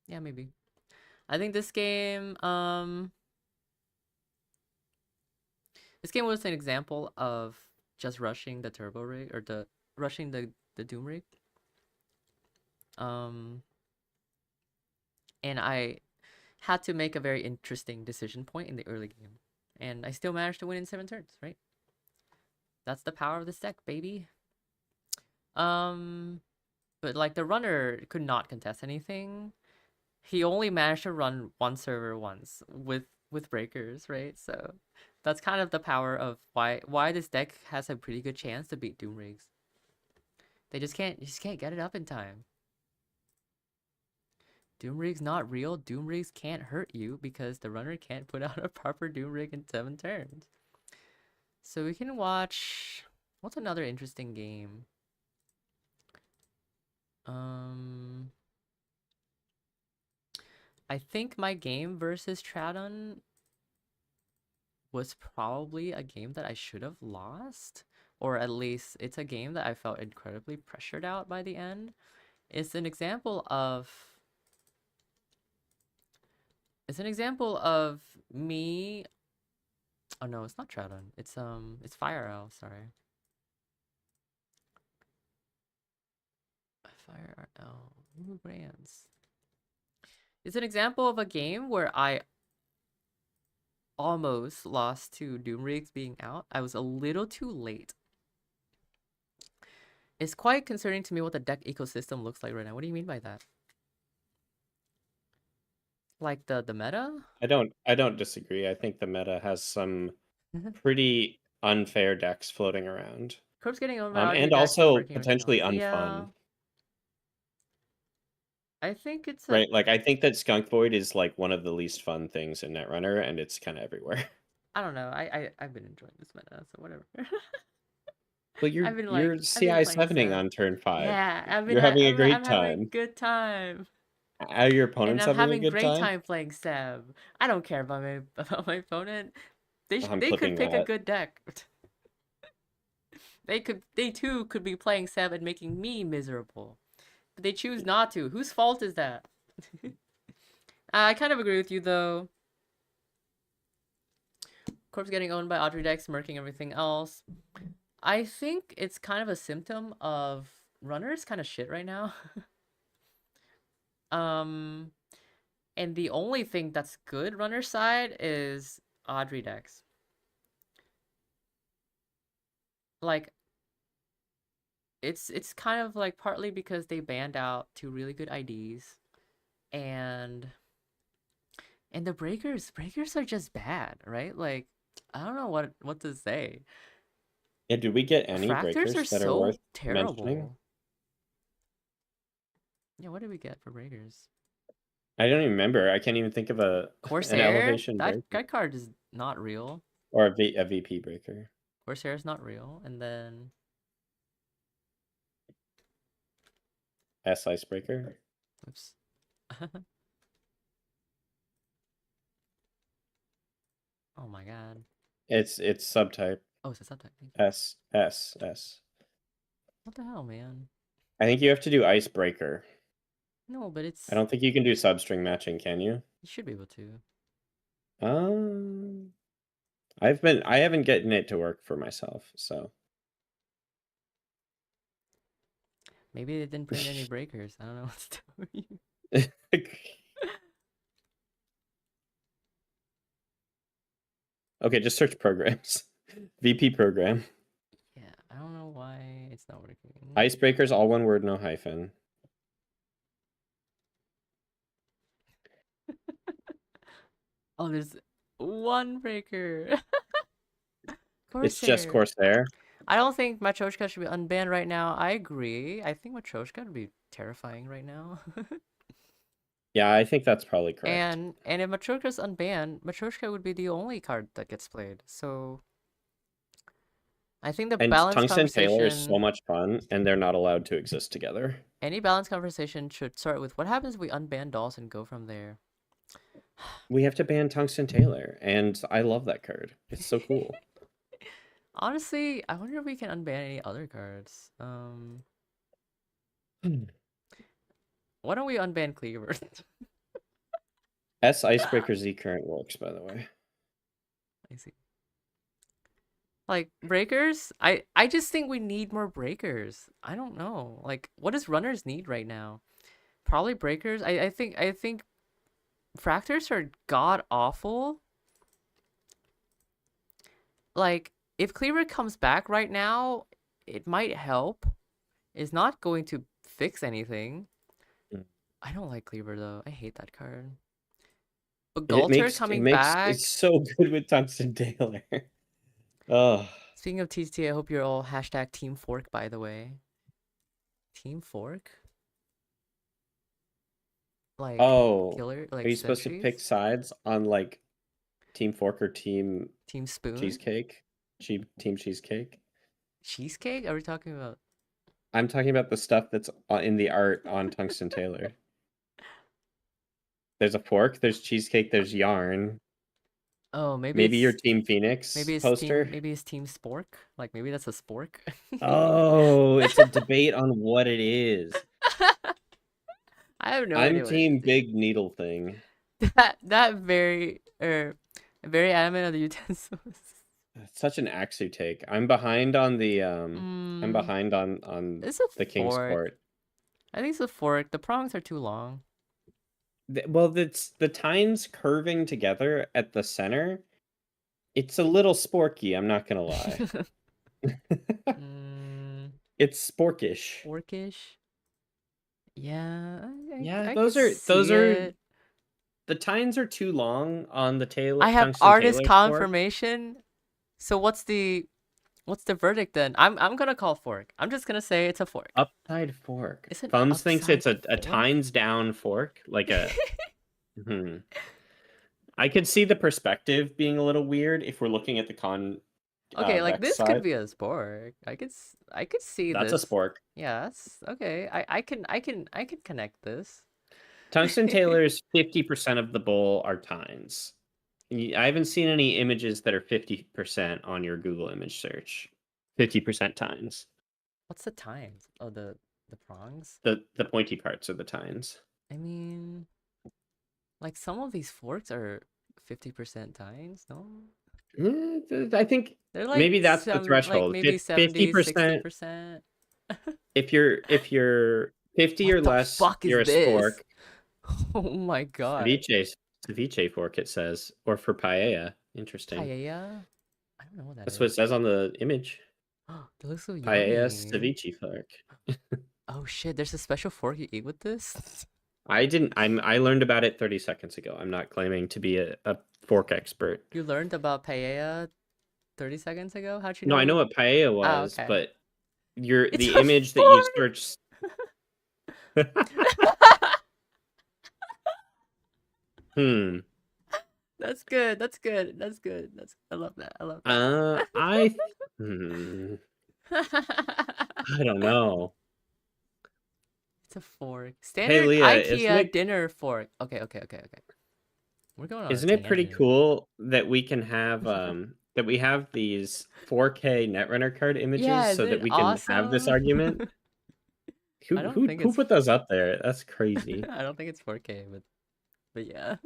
yeah, maybe. I think this game was an example of just rushing the turbo rig or the rushing the doom rig. And I had to make a very interesting decision point in the early game. And I still managed to win in 7 turns, right? That's the power of this deck, baby. But like the runner could not contest anything. He only managed to run one server once with breakers, right? So that's kind of the power of why this deck has a pretty good chance to beat Doom Rigs. They just can't get it up in time. Doom Rig's not real. Doom Rigs can't hurt you because the runner can't put out a proper Doom Rig in 7 turns. So we can watch, what's another interesting game? I think my game versus Tradon was probably a game that I should have lost, or at least it's a game that I felt incredibly pressured out by the end. It's an example of me. Oh no, it's not Troudon. It's Fire Owl. Sorry, Fire Owl. Ooh, brands. It's an example of a game where I almost lost to Doom Rigs being out. I was a little too late. It's quite concerning to me what the deck ecosystem looks like right now. What do you mean by that? Like the meta? I don't disagree. I think the meta has some pretty unfair decks floating around. Corp's getting owned by Audrey And Decks and also working everything potentially else. Yeah. unfun. I think it's a Right? Like I think that Skunk Void is like one of the least fun things in Netrunner, and it's kind of everywhere. I don't know. I've been enjoying this meta, so whatever. Well, you're I've been CI playing 7ing Seb. on turn 5. Yeah, You're having a I'm great having a time. good time. Are your And opponents I'm having a having good great time? time playing Seb. I don't care about my opponent. I'm They could clipping pick a that. good deck. They too could be playing Seb and making me miserable. But they choose not to. Whose fault is that? I kind of agree with you though. Corp's getting owned by Audrey Dex, murking everything else. I think it's kind of a symptom of runners kind of shit right now. And the only thing that's good runner side is Audrey Dex. Like it's kind of like partly because they banned out 2 really good IDs, and the breakers are just bad, right? Like I don't know what to say. Yeah, do we get any Fractors are breakers that are so worth mentioning? terrible. Yeah, what did we get for breakers? I don't even remember. I can't even think of an Corsair? elevation That breaker card is not real. or a VP breaker. Corsair is not real. And then S icebreaker. oops. Oh my god. It's subtype. Oh, it's a subtype. S. What the hell, man? I think you have to do icebreaker. No, but it's. I don't think you can do substring matching, can you? You should be able to. I haven't gotten it to work for myself, so. Maybe they didn't print any breakers. I don't know what to tell you. Okay, just search programs. VP program. Yeah, I don't know why it's not working. Icebreakers, all one word, no hyphen. Oh, there's one breaker. It's just Corsair. Corsair. I don't think Matryoshka should be unbanned right now. I agree. I think Matryoshka would be terrifying right now. Yeah, I think that's probably correct. And if Matryoshka's unbanned, Matryoshka would be the only card that gets played. So I think the And balance Tungsten Taylor is conversation, so much fun, and they're not allowed to exist together. any balance conversation should start with what happens if we unban dolls and go from there. We have to ban Tungsten Taylor, and I love that card. It's so cool. Honestly, I wonder if we can unban any other cards. Why don't we unban Cleaver? S Icebreaker Z current works, by the way. I see. Like breakers, I just think we need more breakers. I don't know. Like, what does runners need right now? Probably breakers. I think fractors are god awful. Like, if Cleaver comes back right now, it might help. It's not going to fix anything. I don't like Cleaver though. I hate that card. But Galter coming back. It's so good with Tungsten Taylor. Oh. Speaking of TCT, I hope you're all hashtag Team Fork, by the way. Team Fork? Like, killer? Like, are you supposed to pick sides on like Team Fork or Team Spoon? Cheesecake? Team Cheesecake? Cheesecake? Are we talking about? I'm talking about the stuff that's in the art on Tungsten Taylor. There's a fork, there's cheesecake, there's yarn. Oh, maybe your Team Phoenix poster. Maybe it's Team Spork. Like maybe that's a spork. Oh, it's a debate on what it is. I have no idea. I'm Team Big Needle Thing. That very adamant of the utensils. It's such an Axu take. I'm behind on the I'm behind on the King's Court. I think it's a fork. The prongs are too long. Well, it's the tines curving together at the center. It's a little sporky, I'm not gonna lie. It's sporkish. Sporkish. Yeah. Yeah, those are the tines are too long on the tail. I have artist confirmation. So what's the verdict then? I'm gonna call fork. I'm just gonna say it's a fork. Upside fork. Thumbs thinks it's a tines down fork, like a. I could see the perspective being a little weird if we're looking at the con. Okay, like this side. Could be a spork. I could see that's this. That's a spork. Yeah, that's okay. I can connect this. Tungsten Taylor's 50% of the bowl are tines. I haven't seen any images that are 50% on your Google image search. 50% tines. What's the tines? Oh, the prongs? The pointy parts are the tines. I mean, like some of these forks are 50% tines, no? I think they're like maybe that's the threshold. Like maybe 50%, 60%. If you're 50 or less, you're a spork. Oh my god. Ceviche fork, it says. Or for paella. Interesting. Paella? I don't know what that That's what it says on the image. That looks so yummy. Paella ceviche fork. Oh shit, there's a special fork you eat with this? I learned about it 30 seconds ago. I'm not claiming to be a fork expert. You learned about paella 30 seconds ago? How'd you know? No, I know what paella was, okay. but the image that you search. Hmm. That's good. That's good. That's good. I love that. I love that. I. Hmm. I don't know. It's a fork. Hey, Standard Leah, IKEA dinner fork. Okay, okay, okay, okay. We're going on a isn't it pretty tangent. cool that we can have that we have these 4K Netrunner card images Yeah, so isn't that it we can have this awesome? argument? I Who don't who think who it's put those up there? That's crazy. I don't think it's 4K, but yeah.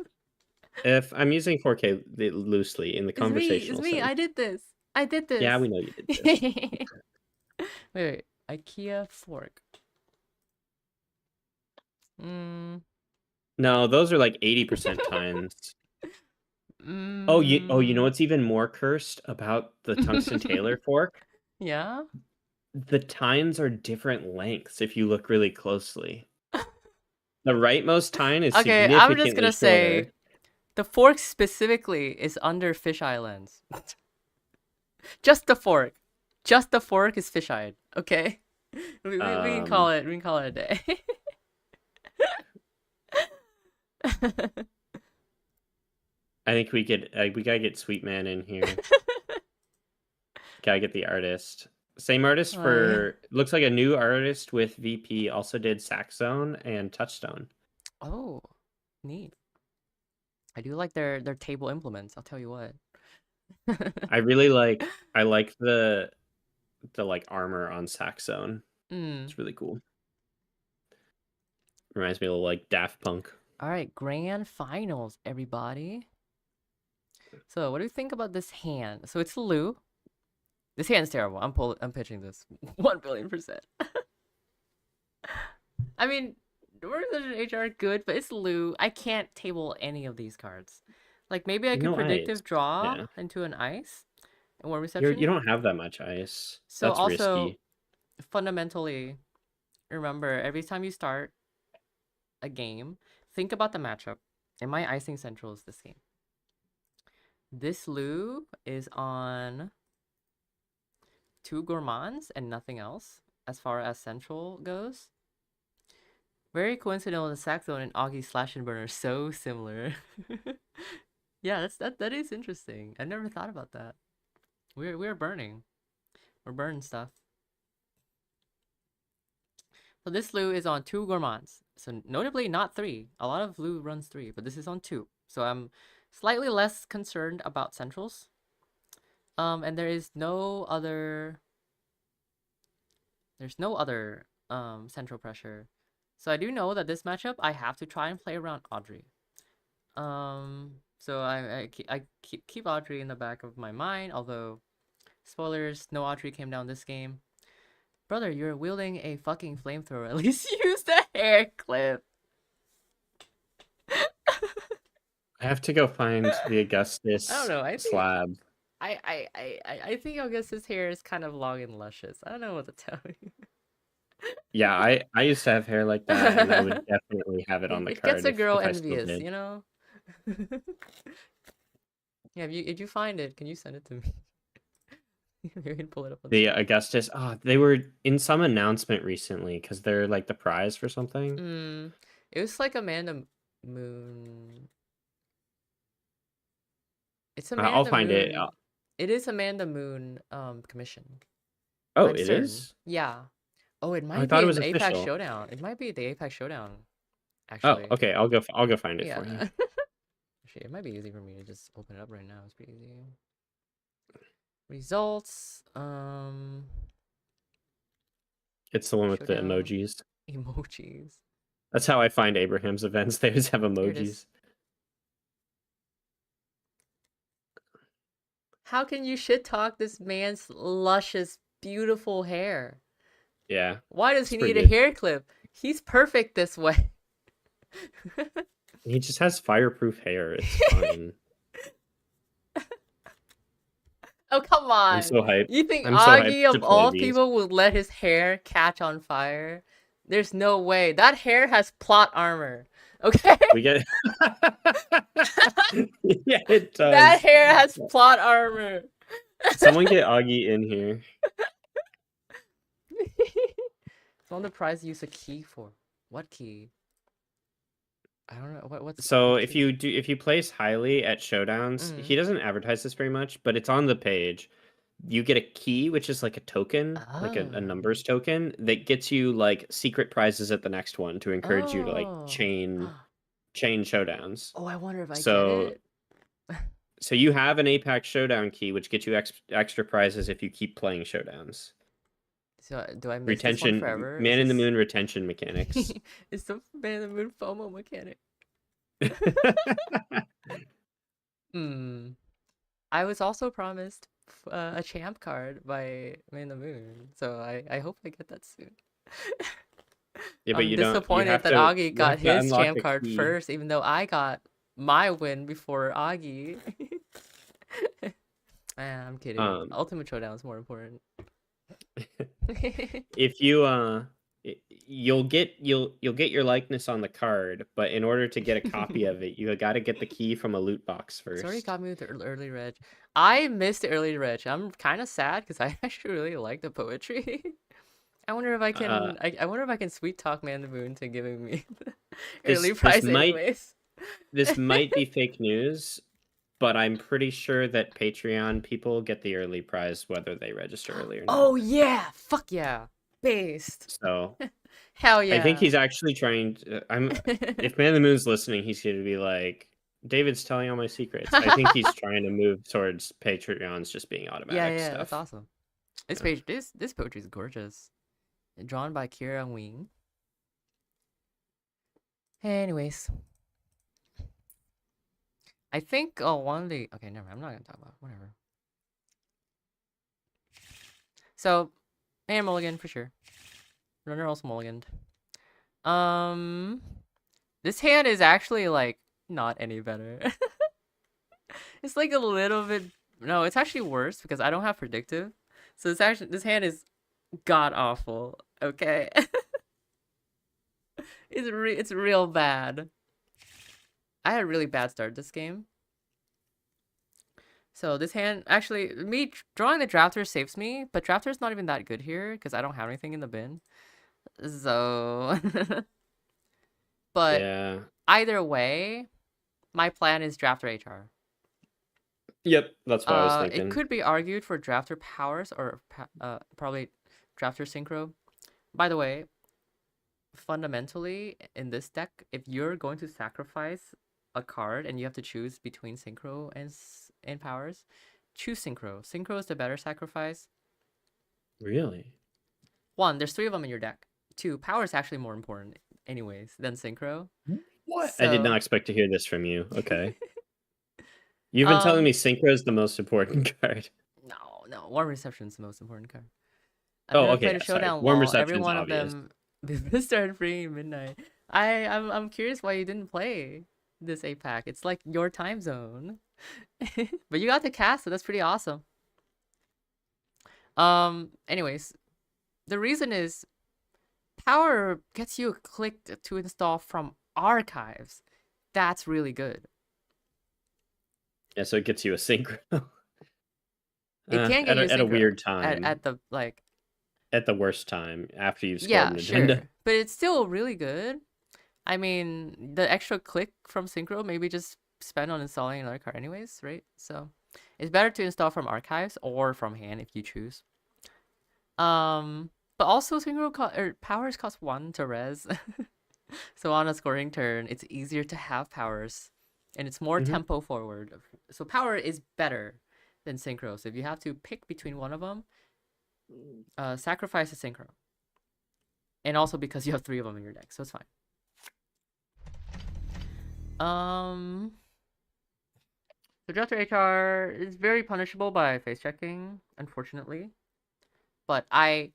If I'm using 4K loosely in the It's me. It's conversational me. sense. I did this. I did this. Yeah, we know you did this. Wait, wait. IKEA fork. Mm, No, those are like 80% times. Oh, you know mm, what's even more cursed about the Tungsten Tailor fork? yeah. The tines are different lengths if you look really closely. The rightmost tine is Okay, I'm just gonna significantly say shorter. the fork specifically is under fisheye lens. Just the fork. Just the fork is fisheye. Okay. We can call Um, it. We can call it a day. I think we gotta get Sweet Man in here. Gotta get the artist. Same artist Like, for looks like a new artist with VP also did Saxzone and Touchstone. oh, neat. I do like their table implements. I'll tell you what. I like the like armor on Saxzone. Mm. It's really cool. Reminds me of like Daft Punk. All right, grand finals, everybody. So, what do you think about this hand? So it's Lou. This hand's terrible. I'm pitching this 1,000,000,000%. I mean, Doors HR good, but it's Lou. I can't table any of these cards. Like maybe I could No ice. predictive draw Yeah. into an ice and War You Reception. don't have that much ice. So That's also risky. fundamentally, remember every time you start a game, think about the matchup. And my icing central is this game. This Lou is on 2 gourmands and nothing else as far as central goes. Very coincidental, the Saxon and Augie slash and burn are so similar. Yeah, that is interesting. I never thought about that. We're burning. We're burning stuff. So this Lou is on 2 gourmands. So notably not 3. A lot of Lou runs 3, but this is on 2. So I'm slightly less concerned about centrals. And there's no other central pressure. So I do know that this matchup I have to try and play around Audrey. So I keep Audrey in the back of my mind, although spoilers, no Audrey came down this game. Brother, you're wielding a fucking flamethrower. At least use the hair clip. I have to go find the I don't Augustus know. slab. I think Augustus' hair is kind of long and luscious. I don't know what to tell you. Yeah, I used to have hair like that, and I would definitely have it on the It gets card a girl if I still envious, did. you know? Yeah, if you find it, can you send it to me? Maybe we can pull it up on The screen. Augustus, they were in some announcement recently because they're like the prize for something. It was like Amanda Moon. It's I'll Amanda find it. Moon. It is Amanda Moon commission. Oh, I'm it certain. is? Yeah. Oh, it I might thought be it in was the APAC official. Showdown. It might be the APAC Showdown, Oh, actually. okay. I'll go find it for you. Yeah. Actually, it might be easy for me to just open it up right now. It's pretty easy. Results. It's the one with the Showdown. emojis. Emojis. That's how I find Abraham's events. They always have Here it is. emojis. How can you shit talk this man's luscious, beautiful hair? Yeah. Why does It's he pretty need a good. hair clip? He's perfect this way. He just has fireproof hair. It's fine. Oh, come on. I'm so hyped. You think I'm so hyped Augie, to of play all these. people, would let his hair catch on fire? There's no way. That hair has plot armor. Okay? We get Yeah, it does. That hair has plot armor. Someone get Augie in here. It's on the prize use a key for. What key? I don't know So what if key. you place highly at showdowns, he Mm. doesn't advertise this very much, but it's on the page. You get a key, which is like a token, like a Oh. numbers token that gets you like secret prizes at the next one to encourage you to like Oh. chain showdowns. Oh, I wonder if I get So it. so you have an APAC showdown key, which gets you extra prizes if you keep playing showdowns. So do I miss this one Retention, forever? Is man in the this moon retention mechanics. it's the Man in the Moon FOMO mechanic. Hmm. I was also promised a champ card by Man in the Moon, so I hope I get that soon. Yeah, but I'm you disappointed that Augie you got have to his unlock champ a card key. first, even though I got my win before Augie. I'm kidding. Um, Ultimate Showdown is more important. if you you'll get your likeness on the card, but in order to get a copy of it, you got to get the key from a loot box It's already first. got me with the early reg. I missed the early reg. I'm kind of sad because I actually really like the poetry. I wonder if I Uh, can. I wonder if I can sweet talk Man the Moon to giving me the early this prize, might anyways. be fake news, but I'm pretty sure that Patreon people get the early prize whether they register early or not. Oh yeah! Fuck yeah! Based. So Hell I think yeah! he's actually trying to, if Man in the Moon's listening, he's going to be like, David's telling all my secrets. I think he's trying to move towards Patreons just being Yeah, automatic yeah, that's stuff. awesome. This Yeah. page, this poetry is gorgeous. Drawn by Kira Wing. Anyways, I think one of the okay, never mind, I'm not gonna talk about it, whatever. So, man mulligan for sure. Runner also mulliganed. This hand is actually like not any better. It's like a little bit. No, it's actually worse because I don't have predictive. So this hand is god awful. Okay, it's real bad. I had a really bad start this game. So this hand, actually, me drawing the drafter saves me, but drafter's not even that good here because I don't have anything in the bin. So, but Yeah. either way, my plan is drafter HR. Yep. That's what I was It thinking. could be argued for drafter powers or probably drafter synchro. By the way, fundamentally in this deck, if you're going to sacrifice a card and you have to choose between synchro and powers, choose synchro. Synchro is the better sacrifice. Really? One, there's 3 of them in your deck. 2, power is actually more important anyways than synchro. What? I did not So expect to hear this from you. Okay. You've been telling um me Synchro is the most important card. no, warm reception is the most important card. I've Oh, never okay. played a Yeah, sorry. showdown Warm wall. Every reception's one of obvious. them started freeing midnight. I'm curious why you didn't play this APAC. It's like your time zone. But you got to cast it. That's pretty awesome. Anyways, the reason is power gets you a click to install from archives. That's really good. Yeah, so it gets you a Synchro. It can get you a At a synchro weird time. at the like At the worst time after you've scored yeah, an agenda. sure. But it's still really good. I mean, the extra click from synchro maybe just spend on installing another card anyways, right? So it's better to install from archives or from hand if you choose. But also synchro powers cost 1 to res. So on a scoring turn, it's easier to have powers and it's more Mhm. tempo forward. So power is better than synchro. So if you have to pick between one of them, sacrifice a synchro. And also because you have 3 of them in your deck, so it's fine. So Drafter HR is very punishable by face checking, unfortunately. But I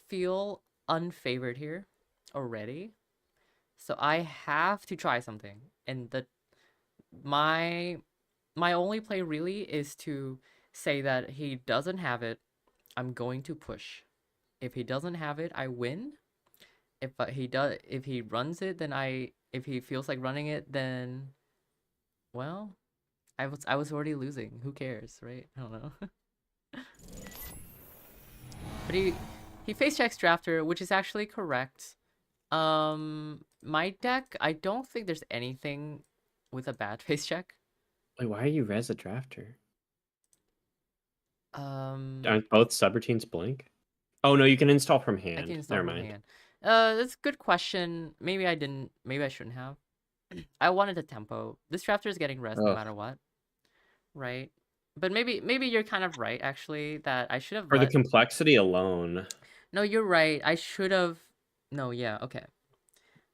feel unfavored here already. So I have to try something. And my only play really is to say that he doesn't have it, I'm going to push. If he doesn't have it, I win. If he runs it, then if he feels like running it, then well, I was already losing. Who cares, right? I don't know. But he face checks drafter, which is actually correct. My deck, I don't think there's anything with a bad face check. Wait, why are you res a drafter? Um, Aren't both subroutines blink? Oh no, you can install from I can hand. install Never from mind. hand. That's a good question. Maybe I didn't. Maybe I shouldn't have. I wanted a tempo. This drafter is getting rest no Oh, matter what, right? But maybe you're kind of right actually that I should have for the let. complexity alone. No, you're right. I should have. No, yeah, okay.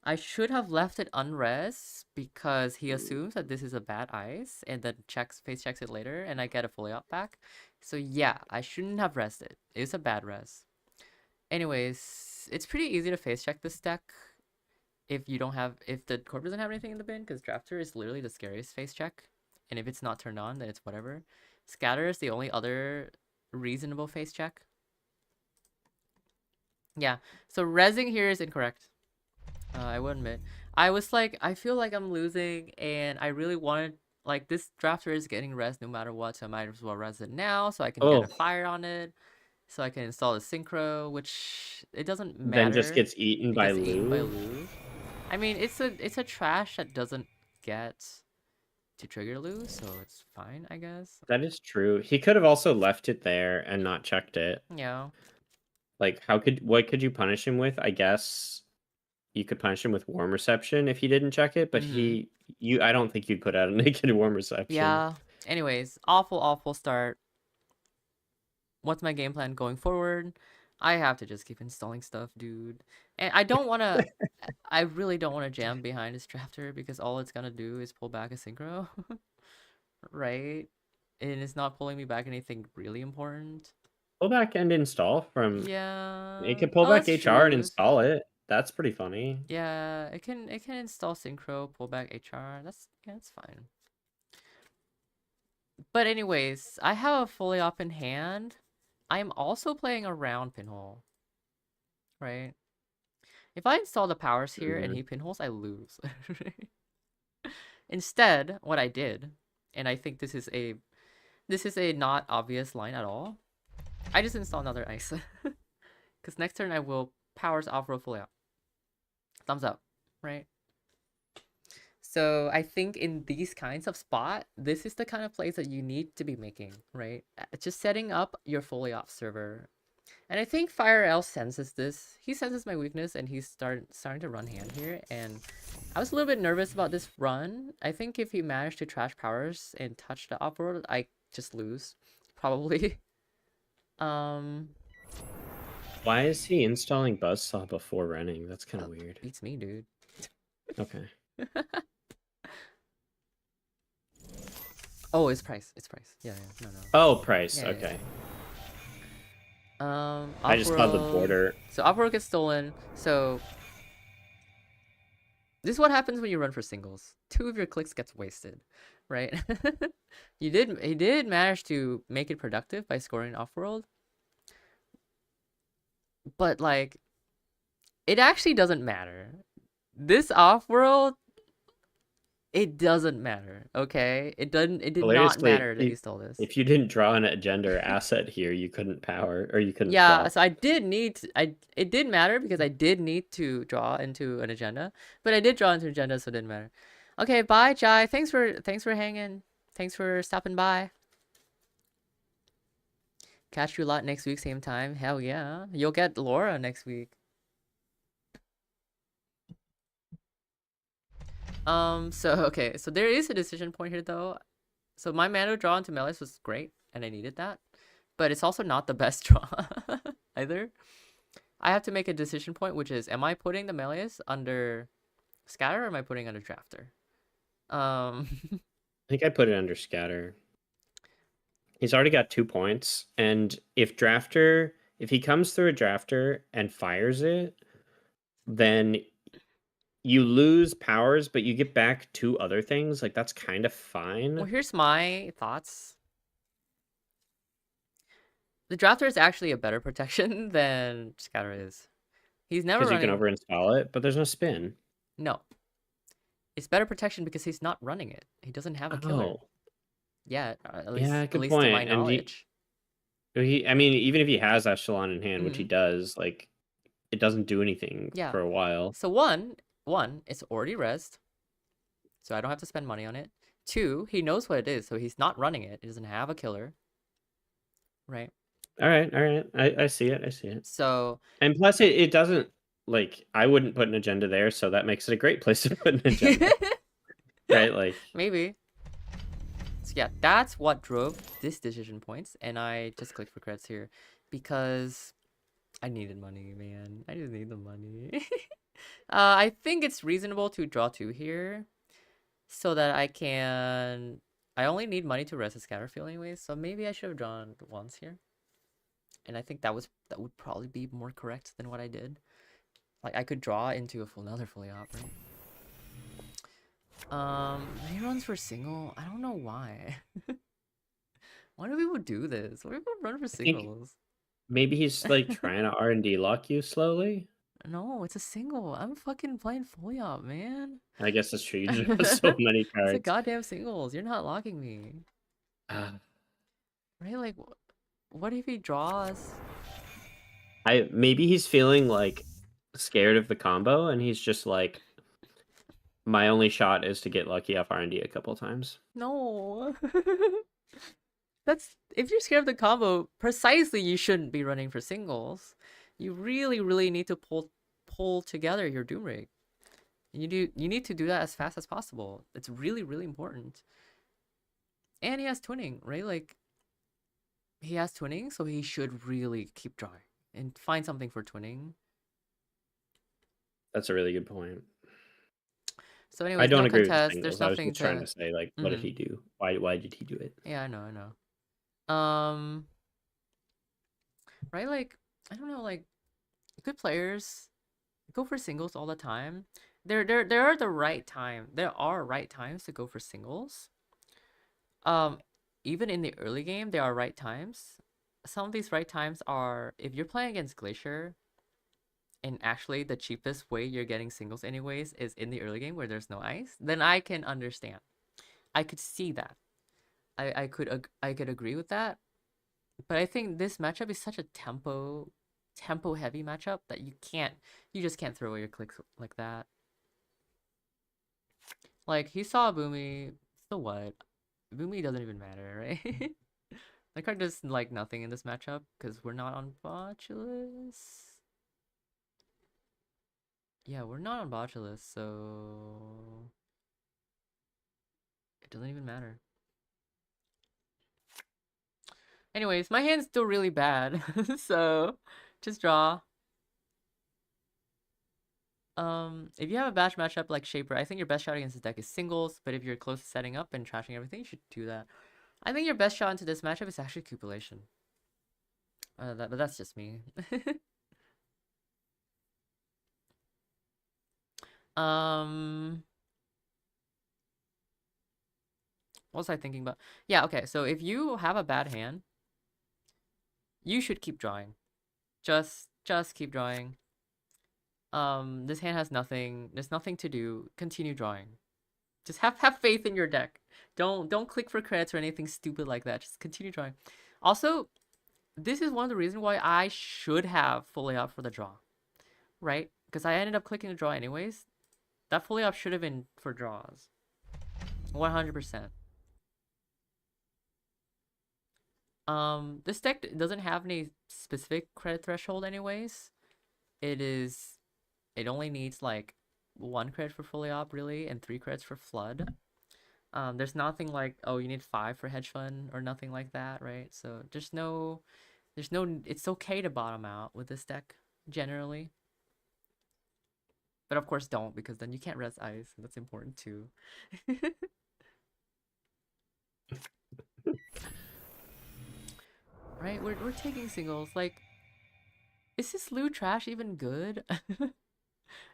I should have left it unres because he assumes that this is a bad ice and then face checks it later and I get a fully up back. So yeah, I shouldn't have rested. It's a bad res. Anyways, it's pretty easy to face check this deck if the corp doesn't have anything in the bin, because drafter is literally the scariest face check. And if it's not turned on, then it's whatever. Scatter is the only other reasonable face check. Yeah, so resing here is incorrect. I will admit. I was like, I feel like I'm losing, and I really wanted, like, this drafter is getting res no matter what, so I might as well res it now so I can get a Oh, fire on it, so I can install the synchro, which it doesn't then just matter. gets eaten It by gets eaten by Lou. Lou. I mean, it's a trash that doesn't get to trigger Lou, so it's fine, I guess. That is true. He could have also left it there and not checked it. Yeah. Like, what could you punish him with? I guess you could punish him with warm reception if he didn't check it, but Mm-hmm. I don't think you'd put out a naked warm reception. Yeah. Anyways, awful start. What's my game plan going forward? I have to just keep installing stuff, dude. And I don't want to. I really don't want to jam behind this drafter because all it's gonna do is pull back a synchro, right? And it's not pulling me back anything really important. Pull back and install from. It Yeah. could pull Oh, back that's HR and true. install it. That's pretty funny. Yeah, it can install synchro, pull back HR. That's fine. But anyways, I have a fully up in hand. I'm also playing around pinhole, right? If I install the powers here and Mhm. he pinholes, I lose. Instead, what I did, and I think this is a not obvious line at all, I just install another ice. Because next turn I will powers off roll fully out. Thumbs up, right? So I think in these kinds of spot, this is the kind of plays that you need to be making, right? Just setting up your fully off server. And I think Fire L senses this. He senses my weakness and he's starting to run hand here. And I was a little bit nervous about this run. I think if he managed to trash powers and touch the off-world, I just lose. Probably. Um Why is he installing Buzzsaw before running? That's kind of weird. beats me, dude. Okay. Oh, it's price. It's price. Yeah, yeah. No, no. Oh, price. Yeah, yeah, Okay. yeah. I just saw the Off-world. border. So off-world gets stolen. So this is what happens when you run for singles. 2 of your clicks gets wasted, right? He did manage to make it productive by scoring off-world, but like it actually doesn't matter. This off-world, it doesn't matter, okay? It did not Hilariously, matter that he stole this. if you didn't draw an agenda or asset here, you couldn't power or you couldn't Yeah, flop. so it did matter because I did need to draw into an agenda, but I did draw into an agenda, so it didn't matter. Okay, bye, Jai. Thanks for hanging. Thanks for stopping by. Catch you a lot next week, same time. Hell yeah. You'll get Laura next week. So there is a decision point here though. So my mana draw into Melis was great, and I needed that. But it's also not the best draw either. I have to make a decision point, which is, am I putting the Melius under Scatter or am I putting under Drafter? I think I put it under scatter. He's already got 2 points, and if he comes through a drafter and fires it, then you lose powers, but you get back 2 other things. Like that's kind of fine. Well, here's my thoughts. The Drafter is actually a better protection than Scatter is. He's never Because you can running. overinstall it, but there's no spin. No. It's better protection because he's not running it. He doesn't have a killer Oh, yet, at yeah, least good to my point. And knowledge. I mean, even if he has Echelon in hand, which he Mhm. does, like it doesn't do anything Yeah. for a while. So one, it's already rezzed, so I don't have to spend money on it. Two, he knows what it is, so he's not running it. It doesn't have a killer, right? All right, all right. I see it. I see it. So And plus, it doesn't like I wouldn't put an agenda there, so that makes it a great place to put an agenda, right? Like maybe. So yeah, that's what drove this decision points, and I just clicked for credits here because I needed money, man. I just need the money. I think it's reasonable to draw 2 here so that I can... I only need money to rest a scatter field anyways, so maybe I should have drawn once here. And I think that would probably be more correct than what I did. Like, I could draw into another fully op, right? He runs for single. I don't know why. Why do people do this? Why do people run for I think singles? maybe he's like trying to R&D lock you slowly. No, it's a single. I'm fucking playing fully op, man. I guess that's true. You just have so many It's a cards. goddamn singles. You're not locking me. Right? Like, what if he draws? Maybe he's feeling like scared of the combo, and he's just like, my only shot is to get lucky off R&D a couple times. No. That's... if you're scared of the combo, precisely you shouldn't be running for singles. You really, really need to pull together your Doom Rig. You need to do that as fast as possible. It's really, really important. And he has twinning, right? Like, he has twinning, so he should really keep drawing and find something for twinning. That's a really good point. So anyways, I don't no agree contest. with the There's singles. I was nothing just trying to say, like, what did he do? Why did he do it? Yeah, I know. Right? Like, I don't know, like, good players go for singles all the time. There are the right time. There are right times to go for singles. Even in the early game, there are right times. Some of these right times are if you're playing against Glacier, and actually the cheapest way you're getting singles anyways is in the early game where there's no ice, then I can understand. I could see that. I could agree with that. But I think this matchup is such a tempo heavy matchup that you just can't throw away your clicks like that. Like, he saw a Boomy, so what? Boomy doesn't even matter, right? My card does like nothing in this matchup because we're not on Botulus. Yeah, we're not on Botulus, so it doesn't even matter. Anyways, my hand's still really bad, so just draw. If you have a batch matchup like Shaper, I think your best shot against this deck is singles, but if you're close to setting up and trashing everything, you should do that. I think your best shot into this matchup is actually Cupulation. But that's just me. What was I thinking about? Yeah, okay, so if you have a bad hand, you should keep drawing. Just keep drawing. This hand has nothing. There's nothing to do. Continue drawing. Just have faith in your deck. Don't click for credits or anything stupid like that. Just continue drawing. Also, this is one of the reasons why I should have fully up for the draw, right? Because I ended up clicking the draw anyways. That fully up should have been for draws. 100%. This deck doesn't have any specific credit threshold anyways. It only needs like 1 credit for fully op really and 3 credits for flood. There's nothing like, oh, you need 5 for hedge fund or nothing like that, right? So there's no, it's okay to bottom out with this deck generally. But of course don't, because then you can't res ice, and that's important too. Right, we're taking singles. Like, is this Lou Trash even good?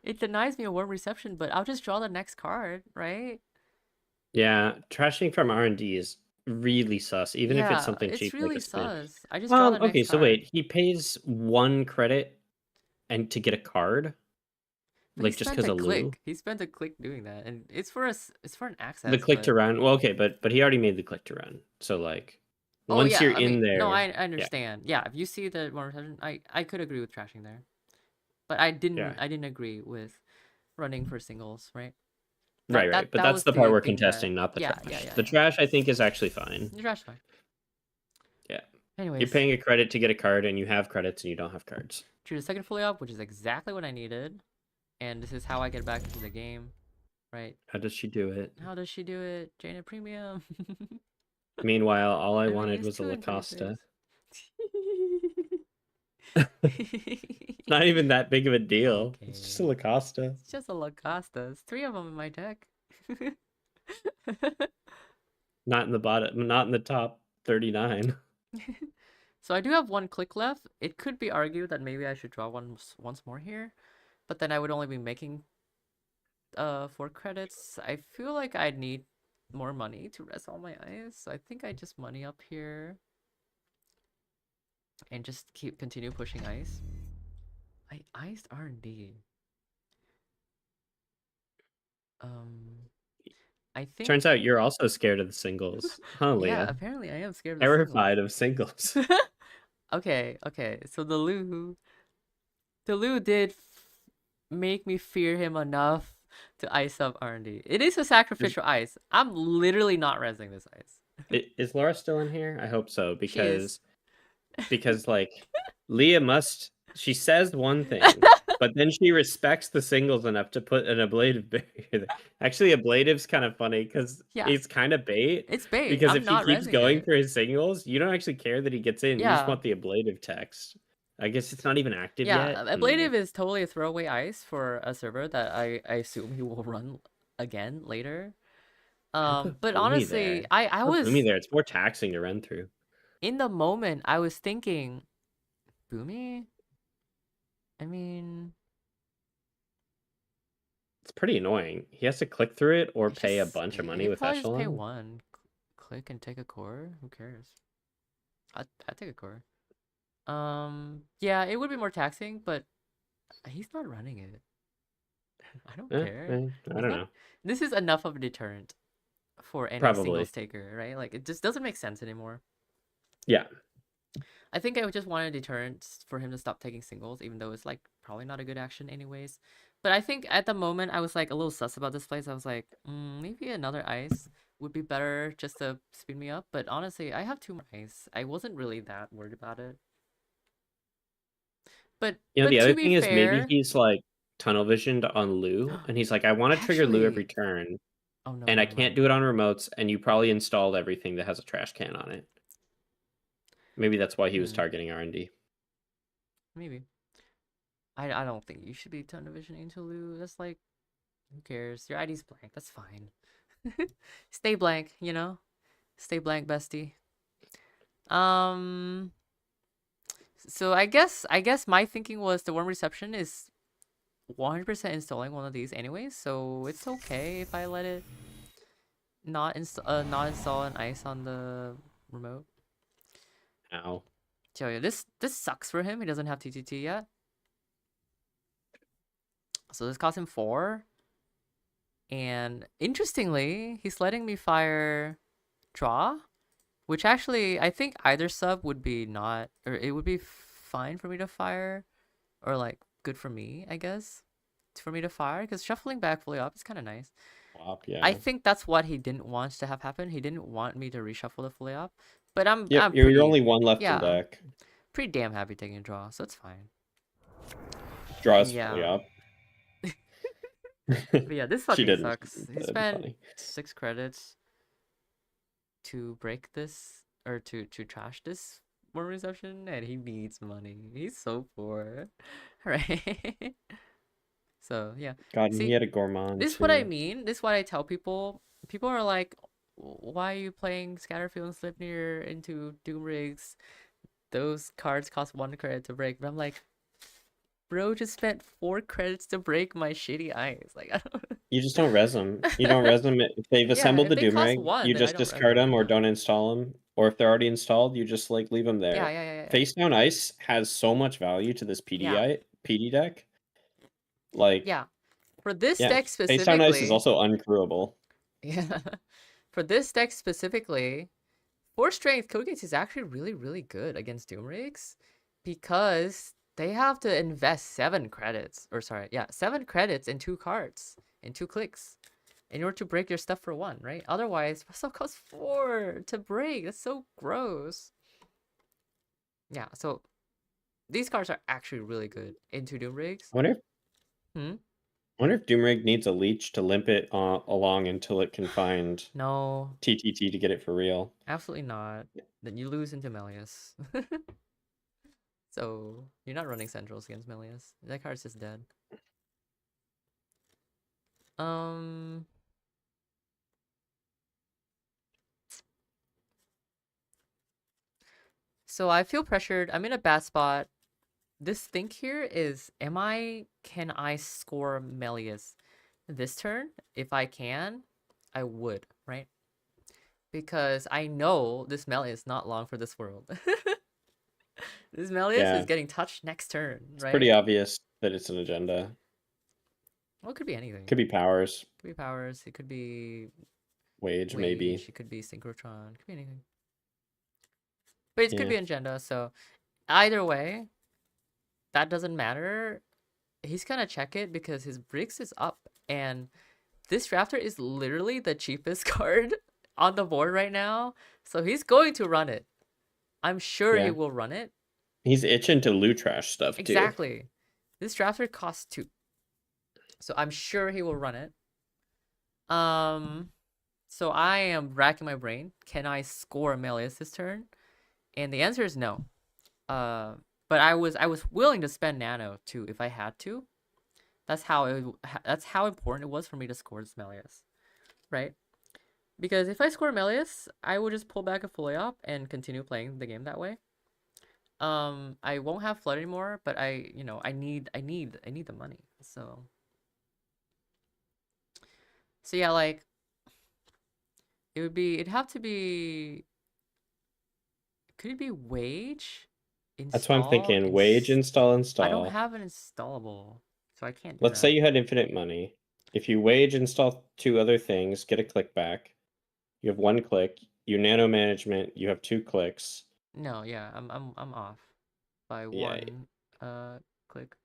It denies me a warm reception, but I'll just draw the next card, right? Yeah, trashing from R&D is really sus, even if it's Yeah, something it's cheap like really a spin. sus. I just draw the Okay, next so card. wait, he pays 1 credit and to get a card? But he Like, just spent because a of Lou? click. He spent a click doing that, and it's for an The access. click to But run. Well, okay, but he already made the click to run. So like oh once yeah, you're I mean, in no, there, I yeah. understand. Yeah, if you see the warm reception, I could agree with trashing there. But I Yeah. didn't agree with running for singles, right? Right. But That that's was the part the we're thing that contesting, not the yeah, trash. The trash, I think, is actually fine. The trash fine. Yeah. You're Anyways, paying a credit to get a card, and you have credits, and you don't have cards. drew the second fully up, which is exactly what I needed. And this is how I get back into the game, right? How does she do it? How does she do it? Jane Premium. Meanwhile, all I I mean, wanted it's was a 226. Lacosta. It's not even that big of a deal. Okay. It's just a Lacosta. It's just a Lacosta. There's 3 of them in my deck. Not in the bottom, not in the top 39. So I do have 1 click left. It could be argued that maybe I should draw once more here, but then I would only be making 4 credits. I feel like I'd need more money to rest all my eyes. So I think I just money up here and just continue pushing ice. I iced R&D. I think Turns out you're also scared of the singles, huh, Leah? yeah, apparently I am scared of the Terrified of singles. Okay. So the Lou did make me fear him enough to ice up R&D. It is a sacrificial ice. I'm literally not resing this ice. Is Laura still in here? I hope so, She is. because like Leah she says one thing, but then she respects the singles enough to put an ablative barrier there. Actually, ablative's kind of funny because Yeah. it's kind of bait. It's bait. Because I'm if he not keeps resing going it. for his singles, you don't actually care that he gets in. You just Yeah. want the ablative text. I guess it's not even active yet. Yeah, ablative is totally a throwaway ice for a server that I assume he will run again later. Put But Boomy honestly, there. I Put was Boomy there. It's more taxing to run through. in the moment. I was thinking, Boomy. I mean, It's pretty annoying. He has to click through it or pay a bunch of money he with probably just pay Echelon. 1, click and take a core. Who cares? I take a core. Yeah, it would be more taxing, but he's not running it. I don't care. I don't know. This is enough of a deterrent for any singles taker, right? Like, it just doesn't make sense anymore. Yeah. I think I would just want a deterrent for him to stop taking singles, even though it's like probably not a good action anyways. But I think at the moment I was like a little sus about this place. I was like, maybe another ice would be better just to speed me up. But honestly, I have 2 more ice. I wasn't really that worried about it. But the other thing is maybe fair, he's like tunnel visioned on Lou, and he's like, I want to trigger Lou every turn. Oh no, and I can't do it on remotes, and you probably installed everything that has a trash can on it. Maybe that's why he was targeting R&D. Maybe. I don't think you should be tunnel visioning into Lou. That's like, who cares? Your ID's blank. That's fine. Stay blank, you know? Stay blank, bestie. So I guess my thinking was the warm reception is 100% installing one of these anyways, so it's okay if I let it not install an ice on the remote. Ow. Tell you, this sucks for him. He doesn't have TTT yet. So this cost him 4. And interestingly, he's letting me fire draw, which actually I think either sub would be not, or it would be fine for me to fire, or like good for me, I guess, for me to fire, because shuffling back fully up is kind of nice. Yeah. I think that's what he didn't want to have happen. He didn't want me to reshuffle the fully up, but you're only 1 left in deck. Pretty damn happy taking a draw, so it's fine. Draw is fully up. But yeah, this fucking sucks. He spent 6 credits to break this, or to trash this more reception, and he needs money. He's so poor. Right? So yeah. God, and he had a gourmand. This is what I mean. This is what I tell people. People are like, why are you playing Scatterfield and Slipnir into Doom Rigs? Those cards cost 1 credit to break. But I'm like, bro just spent 4 credits to break my shitty eyes. Like, I don't. You just don't res them. You don't res them. If they've assembled the Doom Rig, you just discard them or don't install them. Or if they're already installed, you just like leave them there. Yeah. Face down ice has so much value to this PD deck. Like, yeah, for this deck specifically, face down ice is also uncrewable. Yeah, for this deck specifically, 4 strength Code Gates is actually really, really good against Doom Rigs, because They have to invest 7 credits, or sorry, yeah, 7 credits in 2 cards, in 2 clicks, in order to break your stuff for 1, right? Otherwise, stuff costs 4 to break. That's so gross. Yeah, so these cards are actually really good into Doom Rigs. I wonder if Hmm? I wonder if Doomrig needs a leech to limp it along until it can find No, TTT to get it for real. absolutely not. Then you lose into Melius. So you're not running Centrals against Melius. That card's just dead. Um. So I feel pressured. I'm in a bad spot. This think here is, can I score Melius this turn? If I can, I would, right? Because I know this Melius is not long for this world. This Melius is Yeah, getting touched next turn, it's right? pretty obvious that it's an agenda. Well, it could be anything. Could be powers, It could be powers. It could be wage, maybe. wage. It could be synchrotron. It could be anything. But it could Yeah, be agenda. So either way, that doesn't matter. He's gonna check it because his bricks is up, and this Raptor is literally the cheapest card on the board right now. So he's going to run it. I'm sure he yeah. will run it. He's itching to loot trash stuff too. Exactly. This Raptor costs 2. So I'm sure he will run it. So I am racking my brain. Can I score Melius this turn? And the answer is no. But I was willing to spend Nano too if I had to. That's how important it was for me to score this Melius, right? Because if I score Melius, I would just pull back a fully op and continue playing the game that way. I won't have flood anymore, but I need the money. So yeah, like it'd have to be, could it be wage? That's what I'm Install thinking. Wage, I don't install. have an installable, so I can't do Let's say that. you had infinite money. If you wage, install 2 other things, get a click back. You have 1 click. You nano management, you have 2 clicks. No, yeah, I'm off by Yeah. 1 click.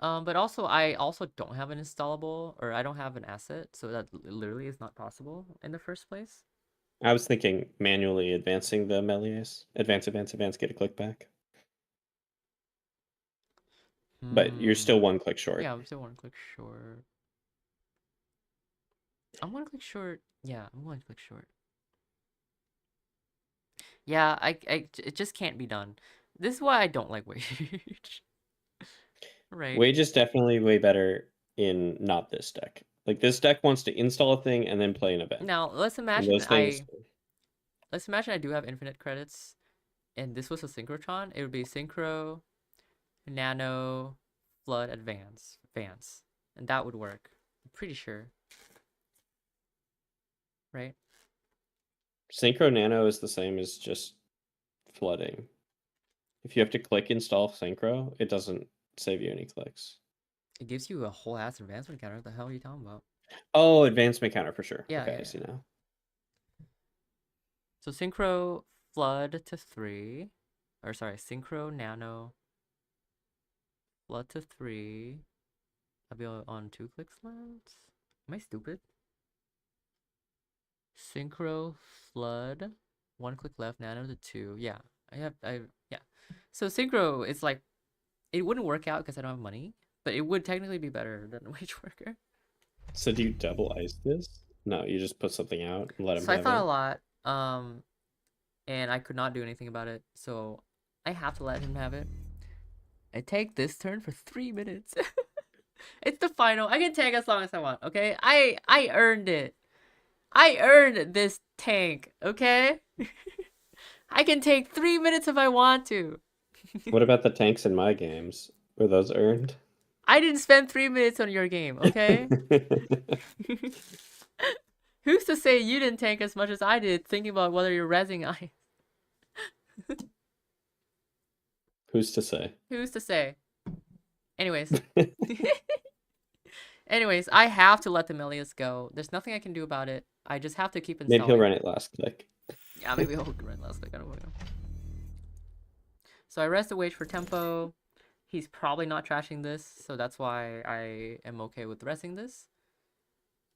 But also I also don't have an installable, or I don't have an asset, so that literally is not possible in the first place. I was thinking manually advancing the Melius. Advance, get a click back. But you're still 1 click short. Yeah, I'm still 1 click short. I'm 1 click short. Yeah, I'm 1 click short. Yeah, it just can't be done. This is why I don't like wage. Right. Wage is definitely way better in not this deck. Like this deck wants to install a thing and then play an event. Now let's And imagine those things. I do have infinite credits, and this was a synchrotron. It would be synchro, nano, flood, advance, and that would work. I'm pretty sure. Right. Synchro nano is the same as just flooding. If you have to click install synchro, it doesn't save you any clicks. It gives you a whole ass advancement counter. What the hell are you talking about? Oh, advancement counter for sure. Yeah, Okay, yeah, I see now. So synchro flood to 3, or sorry, synchro nano flood to 3. I'll be on 2 clicks left. Am I stupid? Synchro flood, 1 click left, nano to 2. Yeah, yeah. So synchro is like, it wouldn't work out because I don't have money, but it would technically be better than Wage Worker. So do you double ice this? No, you just put something out and let him So I have thought a it. lot, and I could not do anything about it, so I have to let him have it. I take this turn for 3 minutes. It's the final. I can tank as long as I want, okay? I earned it. I earned this tank, okay? I can take 3 minutes if I want to. What about the tanks in my games? Were those earned? I didn't spend 3 minutes on your game, okay? Who's to say you didn't tank as much as I did thinking about whether you're rezzing I? Who's to say? Who's to say? Anyways. Anyways, I have to let the Melius go. There's nothing I can do about it. I just have to keep installing. Maybe he'll run it last click. Yeah, maybe I'll run last click. I don't know. So I rest the wage for tempo. He's probably not trashing this, so that's why I am okay with resting this.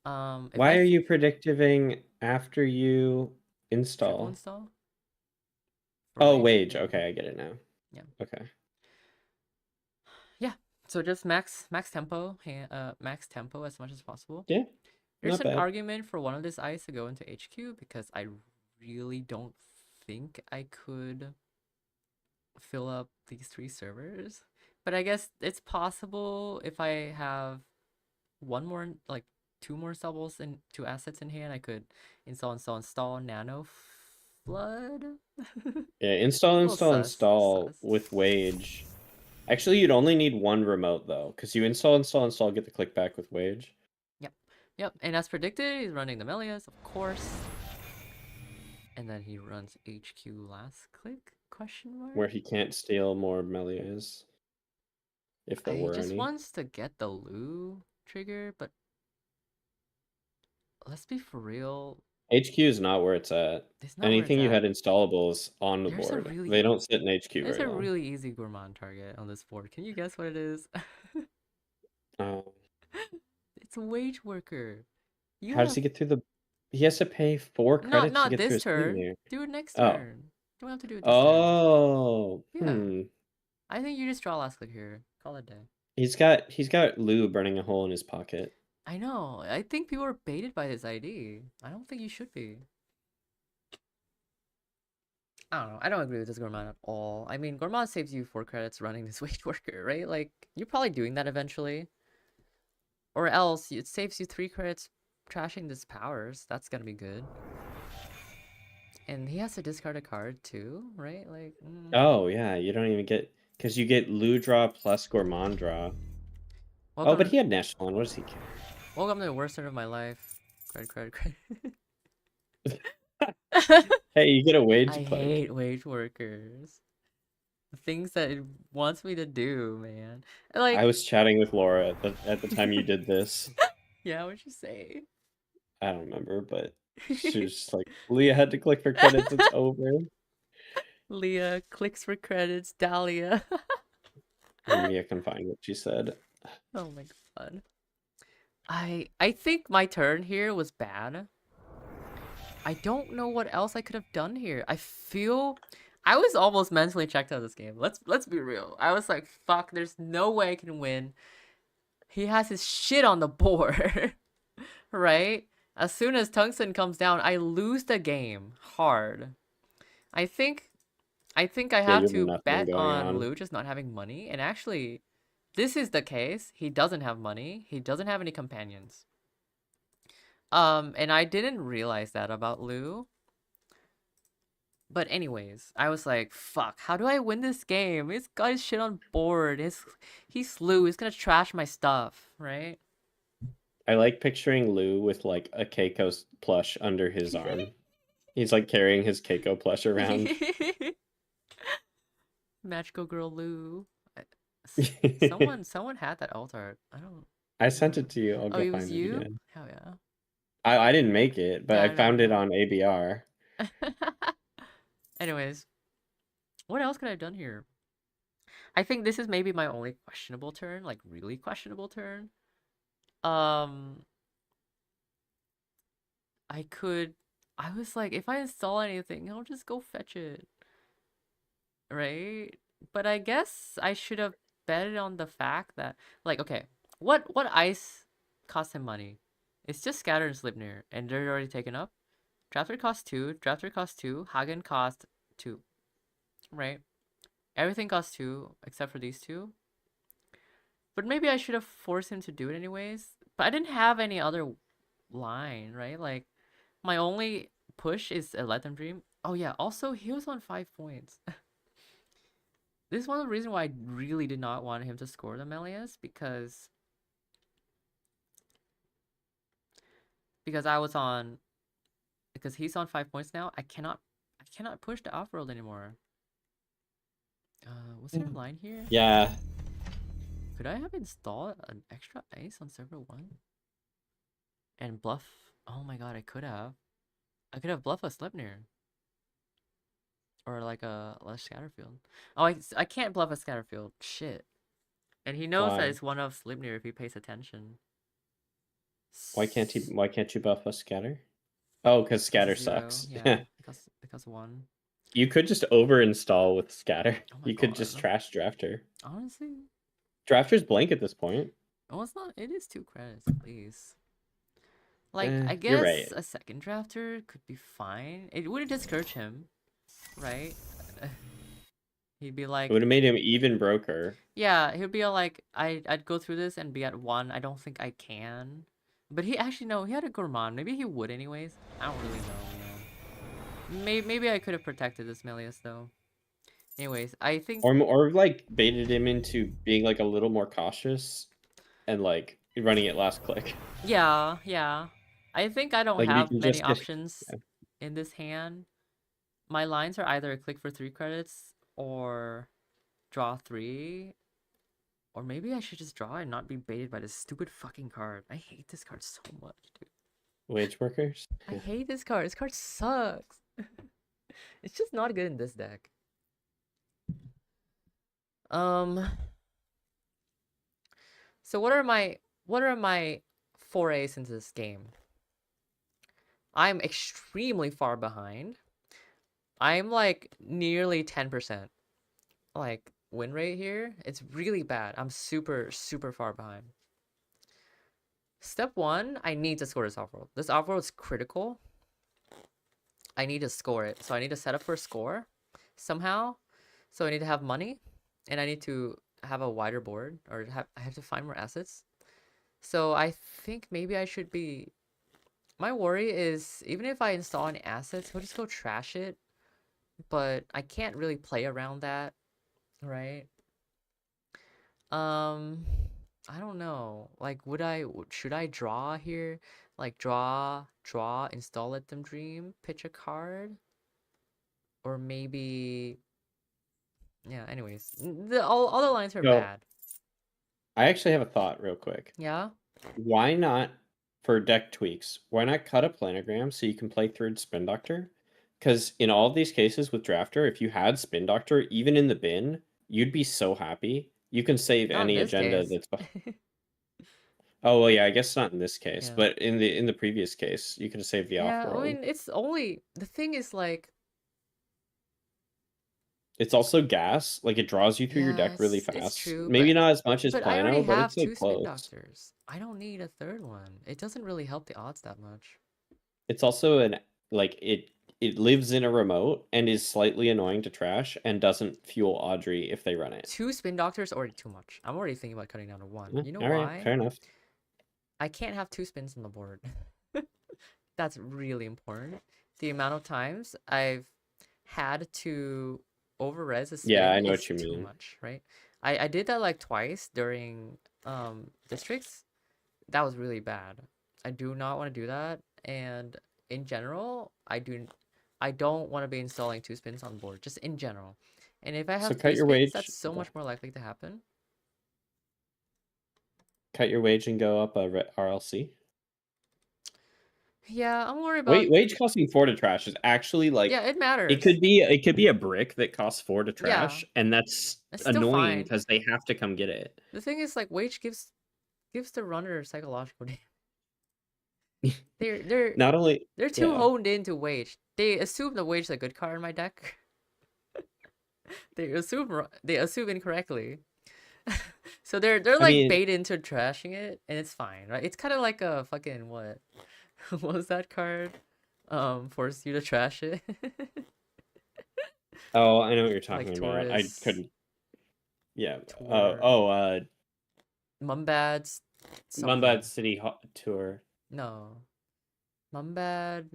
If Why I are you predicting after you triple install? install for Oh, wage, wage. yeah, Okay, I get it now. yeah, Okay. yeah. So just max tempo, max tempo as much as possible. Yeah, There's not an bad. argument for one of these ice to go into HQ because I really don't think I could fill up these 3 servers. But I guess it's possible if I have one more, like 2 more installables and 2 assets in hand, I could install nano flood. Yeah, A little sus, install sus. with wage. Actually, you'd only need one remote though, because you install, get the click back with wage. Yep, yep. And as predicted, he's running the Melias, of course. And then he runs HQ last click? Question mark. Where he can't steal more melees. If there He were just any. wants to get the Lu trigger, but let's be for real. HQ is not where it's at. It's not where it's Anything you at. had installables on the There's a board. really They don't sit in HQ there's very a long. really easy gourmand target on this board. Can you guess what it is? Uh, It's a wage worker. You how does have he get through the... He has to pay 4 not credits to not get through this his thing turn. there. Do it next Oh. turn. You don't have to do it this turn. Oh. Yeah. I think you just draw last click here. Call it a day. He's got Lou burning a hole in his pocket. I know. I think people are baited by this ID. I don't think you should be. I don't know. I don't agree with this Gourmand at all. I mean, Gourmand saves you 4 credits running this wage worker, right? Like, you're probably doing that eventually. Or else, it saves you 3 credits trashing this powers. That's gonna be good. And he has to discard a card too, right? Like, Oh, yeah, you don't even get... Because you get Lou draw plus Gourmand draw. Oh, but welcome, he had National. What does he care? welcome to the worst turn of my life. Credit. Hey, you get a I wage click. hate wage workers. The things that it wants me to do, man. Like, I was chatting with Laura at the time you did this. yeah, what'd you say? I don't remember, but she was just like, Leah had to click for credits. It's over. Leah clicks for credits. Dahlia. Mia can find what she said. Oh my god. I think my turn here was bad. I don't know what else I could have done here. I feel I was almost mentally checked out of this game. Let's be real. I was like, fuck, there's no way I can win. He has his shit on the board. Right? As soon as Tungsten comes down, I lose the game hard. I think I Yeah, have you have to nothing bet going on on. Lou just not having money. And actually, this is the case. He doesn't have money. He doesn't have any companions. And I didn't realize that about Lou. But anyways, I was like, fuck, how do I win this game? He's got his shit on board. He's Lou. He's gonna trash my stuff, right? I like picturing Lou with like a Keiko plush under his arm. He's like carrying his Keiko plush around. Magical girl Lou. I Someone had that alt art. I don't sent it know. to you. I'll Oh, go it was find it you? again. Hell yeah. I didn't make it, but No, I I know, I found it know. on ABR. Anyways, what else could I have done here? I think this is maybe my only questionable turn, like really questionable turn. Um, I could. I was like, if I install anything, I'll just go fetch it, right? But I guess I should have betted on the fact that, like, okay, what ice cost him money? It's just Scatter and Slipnir, and they're already taken up. Drafter cost 2, Drafter cost 2, Hagen cost 2, right? Everything costs 2 except for these 2. But maybe I should have forced him to do it anyways. But I didn't have any other line, right? Like, my only push is a Let Them Dream. Oh yeah, also he was on 5 points. This is one of the reasons why I really did not want him to score the Melias because I was on because he's on 5 points now. I cannot push the off-world anymore. Was there a line here? Yeah. Could I have installed an extra ice on server 1? And bluff? Oh my god, I could have. I could have bluffed a Sleipnir. or like a Scatterfield. Oh, I can't bluff a Scatterfield. Shit. And he knows that Why? it's one of Slipnir if he pays attention. Why can't you buff a scatter? Oh, because Because scatter it's 0. sucks. Yeah, Yeah. because 1. You could just over install with scatter. Oh my You could just god. trash drafter. Honestly, Drafter's blank at this point. oh, it's not. It is 2 credits at least. Like, I You're guess right. a second drafter could be fine. It wouldn't discourage him, right? He'd be It like, would have made him even broker. yeah, he'd be all like, I'd go through this and be at 1. I don't think I can. But he actually, no, he had a gourmand. Maybe he would anyways. I don't really know, man. Maybe I could have protected this Melius, though. Anyways, I think, Or like baited him into being like a little more cautious and like running it last click. yeah. I think I don't Like if you have can many just get options in this hand. My lines are either click for 3 credits or draw 3. Or maybe I should just draw and not be baited by this stupid fucking card. I hate this card so much, dude. wage workers. I hate this card. This card sucks. It's just not good in this deck. So what are my forays into this game? I'm extremely far behind. I'm like nearly 10%. Like win rate here. It's really bad. I'm super far behind. Step 1, I need to score this off-world. This off-world is critical. I need to score it. So I need to set up for a score somehow. So I need to have money. And I need to have a wider board. Or I have to find more assets. So I think maybe I should be... My worry is, even if I install any assets, he'll just go trash it. But I can't really play around that. Right? I don't know. Like, should I draw here? Like, draw, install, let them dream, pitch a card? Or maybe, yeah, anyways. All the lines are So bad. I actually have a thought real quick. Yeah? Why not, for deck tweaks, why not cut a planogram so you can play third Spin Doctor? Because in all of these cases with Drafter, if you had Spin Doctor, even in the bin, you'd be so happy. You can save Not in any this agenda case. that's... Oh, well, yeah, I guess not in this case, Yeah. but in the previous case, you could have saved the Yeah, I off-world. mean, it's only... The thing is, like... It's also gas. Like, it draws you through your Yeah, deck really it's fast. true, Maybe not as much as but I already Plano, but have it's, like, 2 spin close. doctors. I don't need a third one. It doesn't really help the odds that much. It's also like, it lives in a remote and is slightly annoying to trash and doesn't fuel Audrey if they run it. 2 spin doctors already too much. I'm already thinking about cutting down to 1. You know All right, why? fair enough. I can't have 2 spins on the board. That's really important. The amount of times I've had to over-res a Yeah, I spin know is what you too mean. much, right? I did that like twice during districts. That was really bad. I do not want to do that. And in general, I don't want to be installing 2 spins on board, just in general. And if I So have 3 cut your spins, wage. that's so much more likely to happen. Cut your wage and go up a RLC. Yeah, I'm worried about... Wage costing 4 to trash is actually like... Yeah, it matters. It could be a brick that costs 4 to Yeah, trash, and that's it's still annoying fine. because they have to come get it. The thing is, like, wage gives the runner psychological damage. Not only... They're too honed into wage. They assume the wage is a good card in my deck. They assume incorrectly. So they're I like mean, bait into trashing it, and it's fine, right? It's kind of like a fucking what? What was that card? Force you to trash it. oh, I know what you're talking Like about. I Taurus, couldn't... Yeah. Tour, Mumbad's something. Mumbad City Tour. No. Mumbad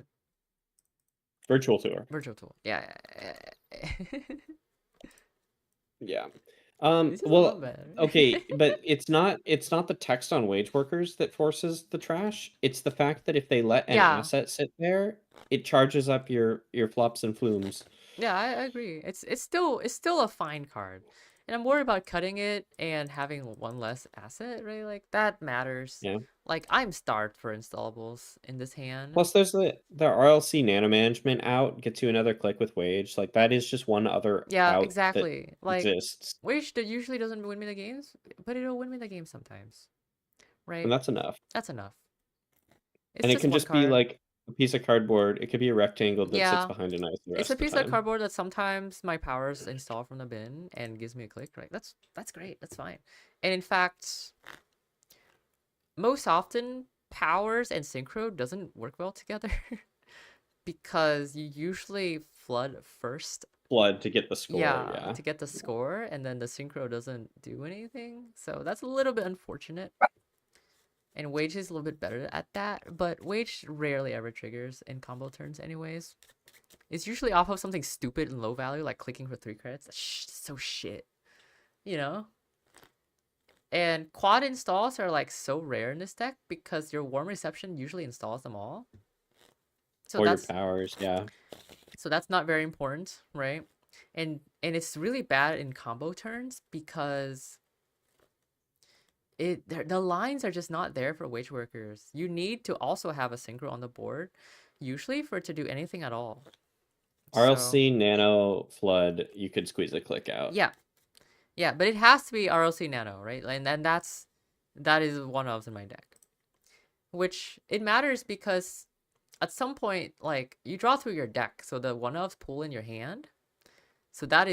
Virtual Tour. Virtual Tool. Yeah. Yeah. This is Well, Mumbad. okay, but it's not the text on wage workers that forces the trash. It's the fact that if they let an Yeah. asset sit there, it charges up your flops and flumes. Yeah, I agree. It's still a fine card. And I'm worried about cutting it and having one less asset, right? Like, that matters. Yeah. Like, I'm starved for installables in this hand. Plus, there's the RLC nano management out gets you another click with wage. Like that is just one other Yeah, out that exactly. Like, exists, which that usually doesn't win me the games, but it'll win me the game sometimes, and right? that's enough. That's enough. It's And it just can one just be card. like a piece of cardboard. It could be a rectangle that sits Yeah, behind an ice the it's a rest of piece the of time. cardboard that sometimes my powers install from the bin and gives me a click, right? That's great. That's fine. And in fact, most often powers and synchro doesn't work well together because you usually flood first. Flood to get the score, Yeah, yeah. to get the score, and then the synchro doesn't do anything. So that's a little bit unfortunate. And Wage is a little bit better at that, but Wage rarely ever triggers in combo turns anyways. It's usually off of something stupid and low value, like clicking for 3 credits. That's so shit, you know? And quad installs are like so rare in this deck because your warm reception usually installs them all. So Or your that's powers, yeah. not very important, right? And it's really bad in combo turns because the lines are just not there for wage workers. You need to also have a synchro on the board, usually for it to do anything at all. So RLC Nano Flood, you could squeeze a click out. yeah, but it has to be RLC Nano, right? And then that is one ofs in my deck, which it matters because at some point, like, you draw through your deck, so the one ofs pull in your hand. So that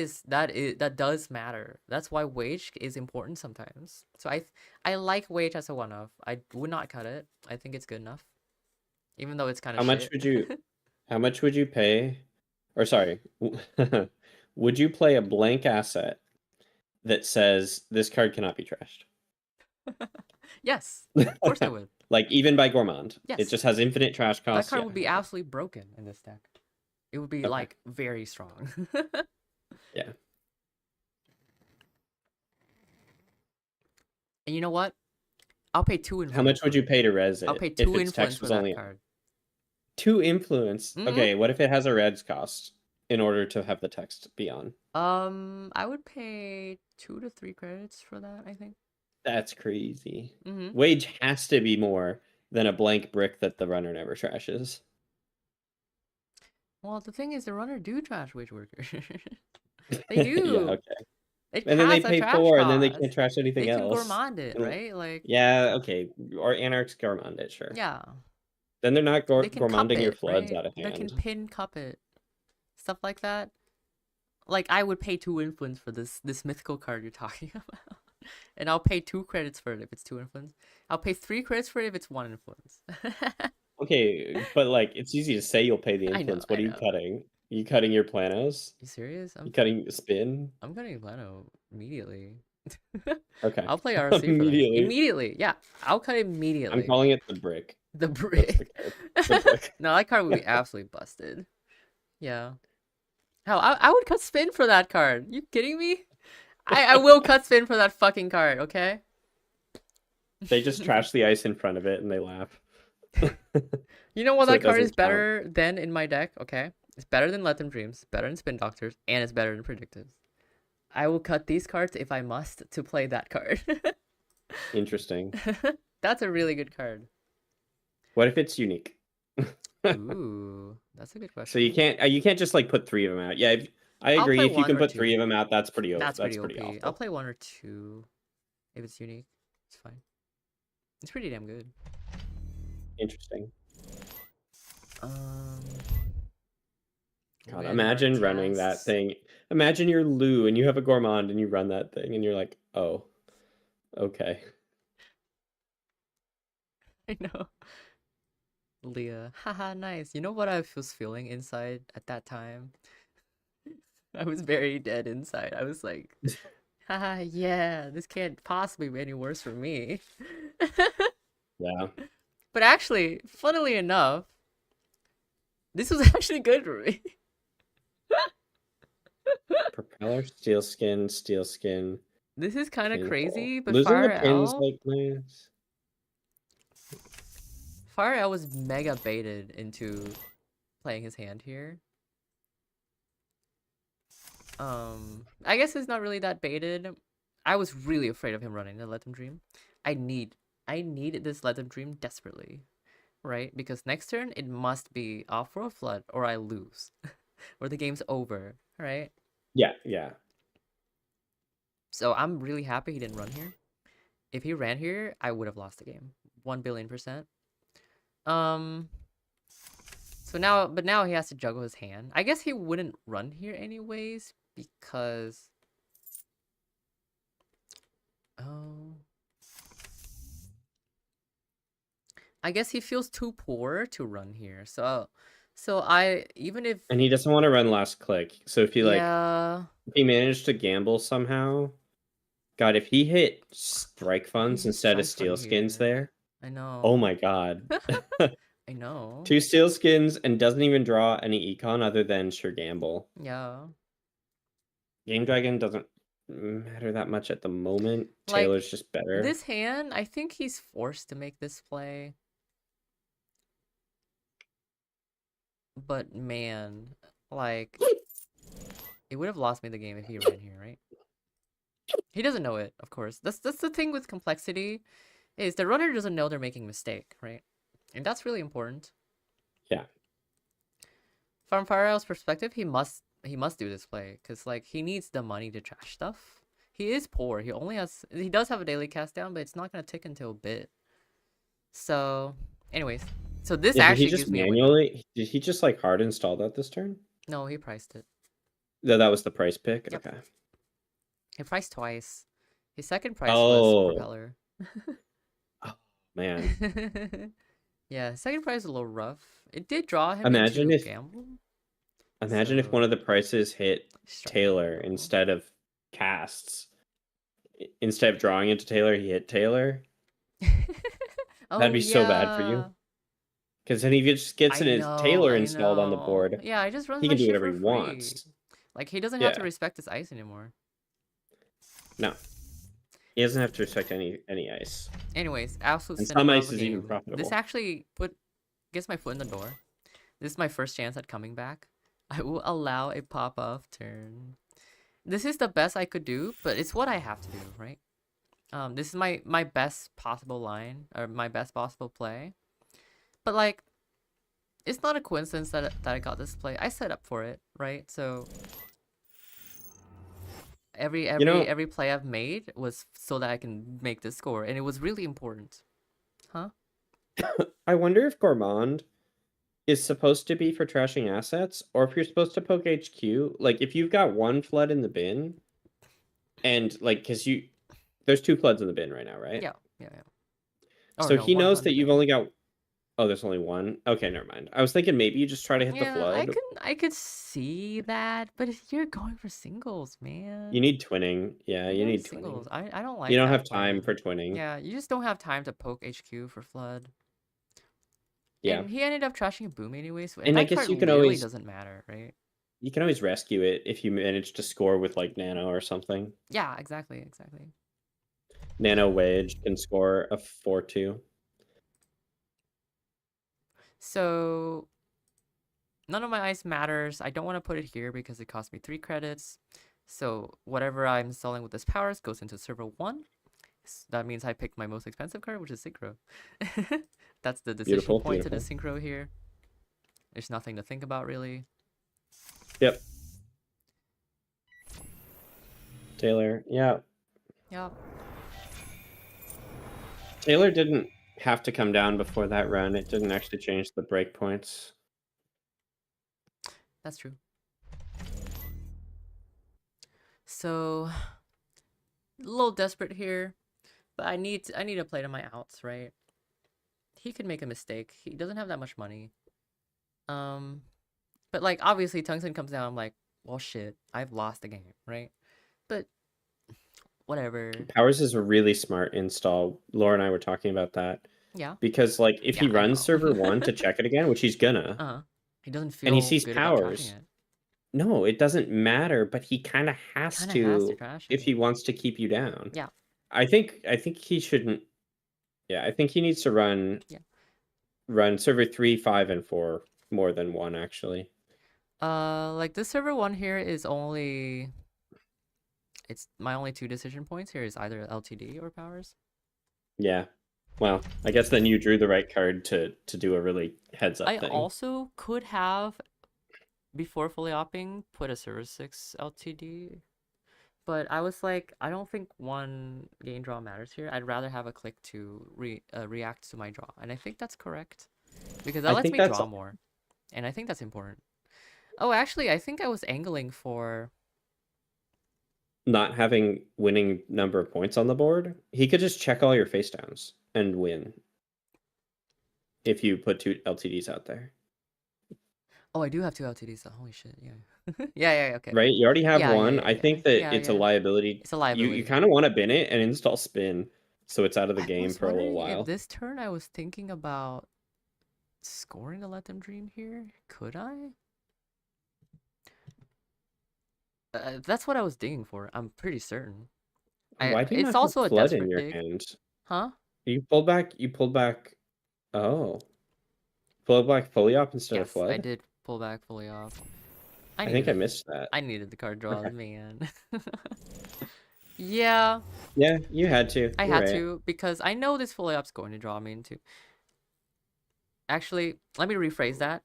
does matter. That's why Wage is important sometimes. So I like Wage as a one off. I would not cut it. I think it's good enough, even though it's kind of How much shit. would you how much would you pay? Or sorry, would you play a blank asset that says this card cannot be trashed? Yes, of course I would. Like even by Gourmand. It Yes, just has infinite trash that costs. card Yeah. would be absolutely broken in this deck. It would be Okay. like very strong. Yeah. And you know what? I'll pay 2 How influence much would for you it. pay to res I'll it pay if 2 its influence text for was that only card. 2 influence? Mm-hmm. Okay, what if it has a res cost in order to have the text be on? I would pay 2 to 3 credits for that, I think. That's crazy. Mm-hmm. Wage has to be more than a blank brick that the runner never trashes. Well, the thing is, the runner do trash wage worker. They Yeah, do. okay. It And then they has a pay trash 4, and then they cost. can't trash anything They can else. gourmand it, And right? Like, yeah, okay. Or Anarch's gourmand it, sure. yeah. Then they're not They can cup gourmanding your it, floods right? out of They can hand. pin cup it. Stuff like that. Like, I would pay 2 influence for this mythical card you're talking about. And I'll pay 2 credits for it if it's 2 influence. I'll pay 3 credits for it if it's 1 influence. Okay, but like it's easy to say you'll pay the I know, influence. What I are you know. cutting? You cutting your planos? You serious? You cutting spin? I'm cutting Leno immediately. Okay. I'll play RC for that. Immediately. Immediately, yeah. I'll cut I'm immediately. calling it the brick. The That's brick. the card. The brick. No, that card would be absolutely busted. Yeah. Hell, I would cut spin for that card. You kidding me? I will cut spin for that fucking card, okay? They just trash the ice in front of it and they laugh. You know what So that it card is doesn't count. better than in my deck, okay? It's better than Let Them Dreams, better than Spin Doctors, and it's better than Predictives. I will cut these cards if I must to play that card. Interesting. That's a really good card. What if it's unique? Ooh, that's a good question. So you can't just like put 3 of them out. Yeah, I I'll agree. play If you 1 can or put 2. 3 of them out, that's pretty That's pretty awful. I'll play 1 or 2 if it's unique. It's fine. It's pretty damn good. Interesting. God, Red imagine running that Artas. thing. Imagine you're Lou and you have a gourmand and you run that thing and you're like, oh, okay. I know. Leah. Haha, nice. You know what I was feeling inside at that time? I was very dead inside. I was like, haha, yeah, this can't possibly be any worse for me. Yeah. But actually, funnily enough, this was actually good for me. Propeller, steel skin. This is kind of crazy, but Losing the Fire pins L, like nice. Fire L was mega baited into playing his hand here. I guess it's not really that baited. I was really afraid of him running the Let Them Dream. I need this Let Them Dream desperately, right? Because next turn it must be off for a flood or I lose. Or the game's over, right? Yeah, yeah. So I'm really happy he didn't run here. If he ran here, I would have lost the game. 1,000,000,000%. So now he has to juggle his hand. I guess he wouldn't run here anyways because oh, I guess he feels too poor to run here. So I even if And he doesn't want to run last click. So if he yeah, if he managed to gamble somehow, God, if he hit strike he funds hit instead of strike fund steel skins here. there, I oh know. my God. I know. 2 steel skins and doesn't even draw any econ other than sure gamble. Yeah. Game Dragon doesn't matter that much at the moment. Like Taylor's just better. this hand, I think he's forced to make this play. But man, like it would have lost me the game if he ran here, right? He doesn't know it, of course. That's the thing with complexity, is the runner doesn't know they're making a mistake, right? And that's really important. Yeah. From Farrell's perspective, he must do this play because like he needs the money to trash stuff. He is poor. He does have a daily cast down, but it's not gonna tick until a bit. So, anyways, so this Yeah, actually gives me a window. did he just like hard install that this turn? No, he priced it. No, that was the price pick? Yep. Okay. He priced twice. His second price was Oh. propeller. Oh, man. Yeah, second price is a little rough. It did draw him Imagine into if gamble. if one of the prices hit Strike Taylor gamble. instead of casts. Instead of drawing into Taylor, he hit Taylor. That'd Oh be so bad for you. yeah. Because then he just gets I his know, Taylor I installed on the know. board. Yeah, I just runs He my can do shit whatever for he free. wants. Like he doesn't have to Yeah. respect his ice anymore. No. He doesn't have to respect any ice. Anyways, absolute And some cinema ice of a is even game. profitable. This actually gets my foot in the door. This is my first chance at coming back. I will allow a pop-off turn. This is the best I could do, but it's what I have to do, right? This is my best possible line or my best possible play. But like, it's not a coincidence that I got this play. I set up for it, right? So every play I've made was so that I can make this score, and it was really important. Huh? I wonder if Gourmand is supposed to be for trashing assets, or if you're supposed to poke HQ. Like, if you've got one flood in the bin, and like, because there's 2 floods in the bin right now, right? Yeah. Oh, So no, he one knows flood in that the you've bin. only got. Oh, there's only one. Okay, never mind. I was thinking maybe you just try to hit the Yeah, flood. I could see that, but if you're going for singles, man. You need twinning. Yeah, You're you going need singles. twinning. I don't You like don't that have time play. for twinning. Yeah, you just don't have time to poke HQ for flood. Yeah. And he ended up trashing a boom anyway, so And I that guess card you can literally always doesn't matter, right? rescue it if you manage to score with like Nano or something. Yeah, exactly. Nano Wedge can score a 4-2. So none of my ice matters. I don't want to put it here because it cost me 3 credits. So whatever I'm selling with this powers goes into server 1. That means I picked my most expensive card, which is Synchro. That's the decision Beautiful, point to the beautiful. Synchro here. There's nothing to think about, really. Yep. Taylor, yeah. Yep. Taylor didn't have to come down before that run. It didn't actually change the breakpoints. That's true. So, a little desperate here, but I need to play to my outs, right? He could make a mistake. He doesn't have that much money. But like obviously Tungsten comes down, I'm like, well shit, I've lost the game, right? But whatever. Powers is a really smart install. Laura and I were talking about that. Yeah. Because like if Yeah, he I runs know. server 1 to check it again, which he's gonna, He doesn't and he feel sees good about trashing Powers. it. No, it doesn't matter, but he kind of has to trash if it. he wants to keep you down. Yeah. I think he shouldn't. Yeah, I think he needs to run server 3, 5, and 4 more than one actually. Like this server one here is only, it's my only two decision points here is either LTD or powers. Yeah. Well, I guess then you drew the right card to do a really heads I up thing. also could have, before fully opping, put a server 6 LTD, but I was like, I don't think one gain draw matters here. I'd rather have a click to react to my draw, and I think that's correct because that I lets think me that's draw more, and I think that's important. Oh, actually, I think I was angling for. not having winning number of points on the board. He could just check all your face downs and win if you put two LTDs out there. Oh, I do have two LTDs though. Holy shit! Yeah, yeah. Okay. Right? You already have Yeah, yeah, one. yeah, I yeah, think that yeah, it's a yeah. liability. It's a You liability. kind of want to bin it and install spin so it's out of the I game was for a little wondering if while. this turn I was thinking about scoring to let them dream here. Could I? That's what I was digging for. I'm pretty certain. Why do you It's not have also a flood in desperate your dig, hand? huh? You pulled back. Oh. Pulled back fully up instead of Yes, I flood? did pull back fully off. I I think needed I it. missed that. I needed the card Okay. draws, man. Yeah, Yeah, you had to. I You're had right. to because I know this fully up's going to draw me into. Actually, let me rephrase that.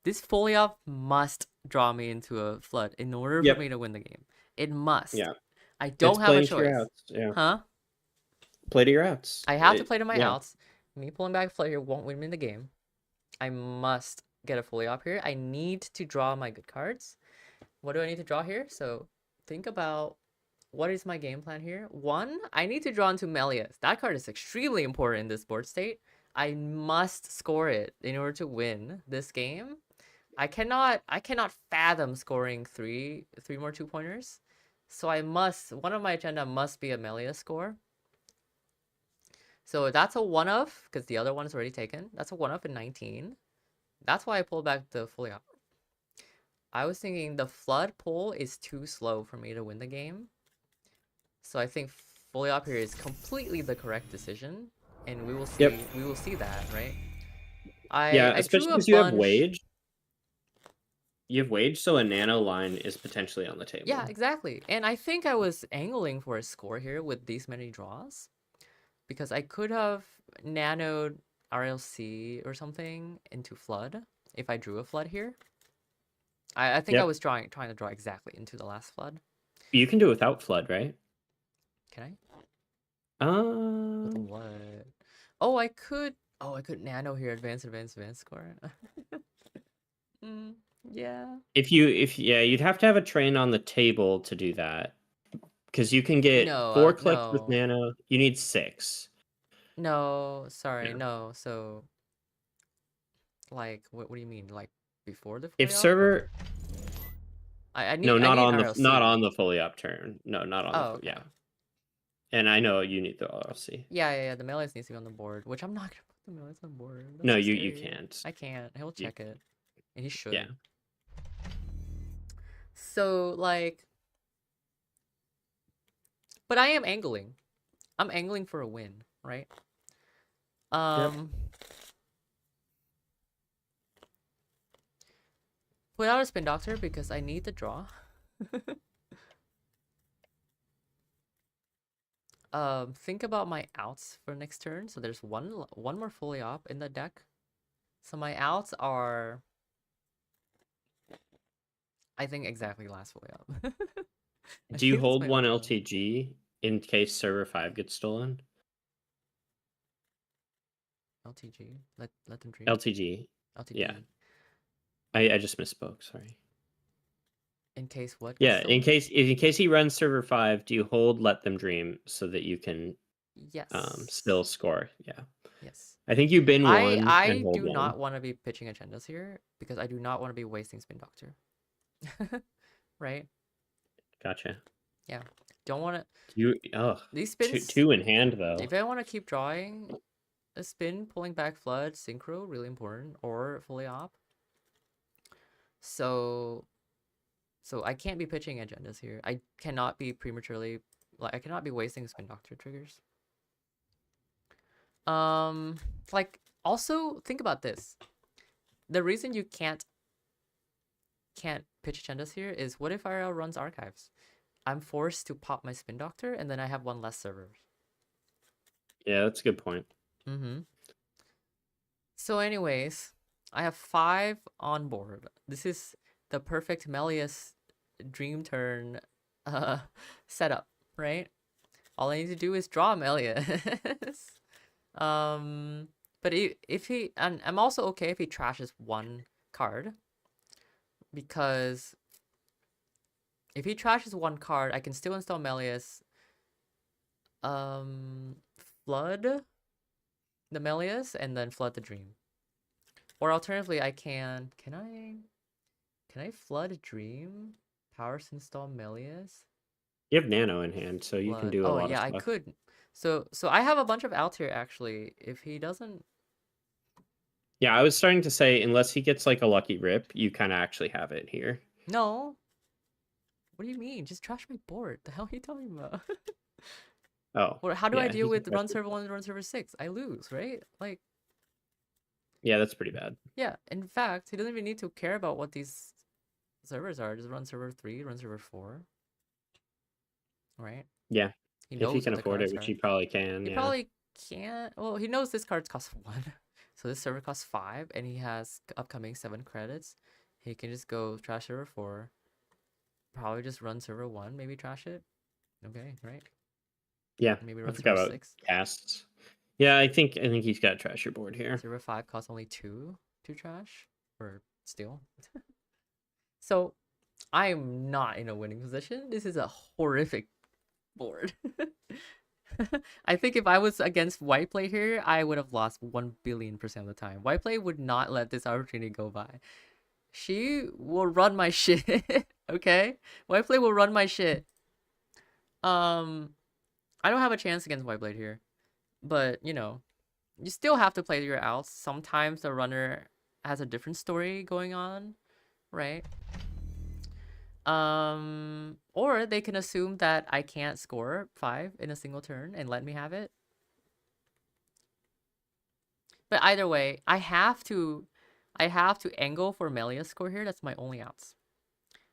This fully up must draw me into a flood in order for me Yep. to win the game. It must. Yeah. I It's don't have a playing to your choice. outs. Yeah. Huh? Play to your outs. I have to play to my Yeah. outs. Me pulling back flood here won't win me the game. I must get a fully up here. I need to draw my good cards. What do I need to draw here? So think about what is my game plan here. One, I need to draw into Melius. That card is extremely important in this board state. I must score it in order to win this game. I cannot fathom scoring three more 2-pointers. So one of my agenda must be a Melia score. So that's a one of, because the other one is already taken. That's a one of in 19. That's why I pulled back the fully up. I was thinking the flood pull is too slow for me to win the game. So I think fully up here is completely the correct decision. And we will Yep. see that, right? Yeah, I drew especially a because you have bunch. wage. You have wage, so a nano line is potentially on the Yeah, table. exactly. And I think I was angling for a score here with these many draws. Because I could have nanoed RLC or something into flood if I drew a flood here. I think I Yep. was trying to draw exactly into the last flood. You can do it without flood, right? Can I? With Um, what? Oh, I could. Oh, I could nano here. Advance score. mm, yeah. if yeah, you'd have to have a train on the table to do that. Because you can get No, 4 clicks with no. nano. You need 6. No, sorry, Yeah. no. So, like, what do you mean? Like, before the If fully up or? server no, I not need on the not RLC. on the fully up turn. No, not on the Oh, okay. yeah. And I know you need the RLC. Yeah. The melees needs to be on the board, which I'm not gonna put the melees on the board. That's No, so you scary. can't. I can't. He'll You check it, and he yeah. should. So like, but I am angling. I'm angling for a win, right? Yep. Um, put out a spin doctor because I need the draw. Think about my outs for next turn. So there's one more fully op in the deck. So my outs are, I think, exactly last fully op. I Do you think that's hold my one only one. LTG in case server 5 gets stolen? LTG. Let them dream. LTG. Yeah. LTD. I just misspoke, sorry. In case what gets Yeah, in stolen? case he runs server 5, do you hold let them dream so that you can Yes. still score? Yeah. Yes. I think you bin I one and I hold do one. not want to be pitching agendas here because I do not want to be wasting spin doctor. Right? Gotcha. Yeah. Don't want to. You These two spins. two in hand though. If I want to keep drawing a spin, pulling back flood, synchro, really important, or fully op. So I can't be pitching agendas here. I cannot be prematurely, like, I cannot be wasting spin doctor triggers. Like, also think about this. The reason you can't can't pitch agendas here is what if IRL runs archives? I'm forced to pop my spin doctor, and then I have one less server. Yeah, that's a good point. So anyways, I have 5 on board. This is the perfect Melius dream turn setup, right? All I need to do is draw Melius. But if he, and I'm also okay if he trashes 1 card, because if he trashes 1 card, I can still install Melius, flood the Melius, and then flood the dream. Or alternatively, I can I flood dream? Powers install Melius? You have Nano in hand, so you can Flood. do a Oh lot of yeah, I stuff. could. So I have a bunch of outs here actually. If he doesn't, Yeah, I was starting to say, unless he gets like a lucky rip, you kind of actually have it here. no. What do you mean? Just trash my board. The hell are you talking about? Oh, Or how do I yeah, deal he can with trash run your server board. 1 and run server 6? I lose, right? Like, Yeah, that's pretty bad. yeah. In fact, he doesn't even need to care about what these servers are. Just run server 3, run server 4, right? Yeah, He if he knows can what the afford it, cards which are. he probably can. He Yeah, probably can't. Well, he knows this card's cost 1. So this server costs 5, and he has upcoming 7 credits. He can just go trash server 4. Probably just run server 1, maybe trash it. Okay, right? yeah. Maybe I run forgot server about 6. casts. Yeah, I think he's got trash your board here. Server 5 costs only 2 to trash or steal. So I'm not in a winning position. This is a horrific board. I think if I was against Whiteplay here, I would have lost 1,000,000,000% of the time. Whiteplay would not let this opportunity go by. She will run my shit. Okay? Whiteplay will run my shit. I don't have a chance against Whiteblade here. But, you know, you still have to play your outs. Sometimes the runner has a different story going on, right? Or they can assume that I can't score 5 in a single turn and let me have it. But either way, I have to angle for Melia's score here. That's my only outs.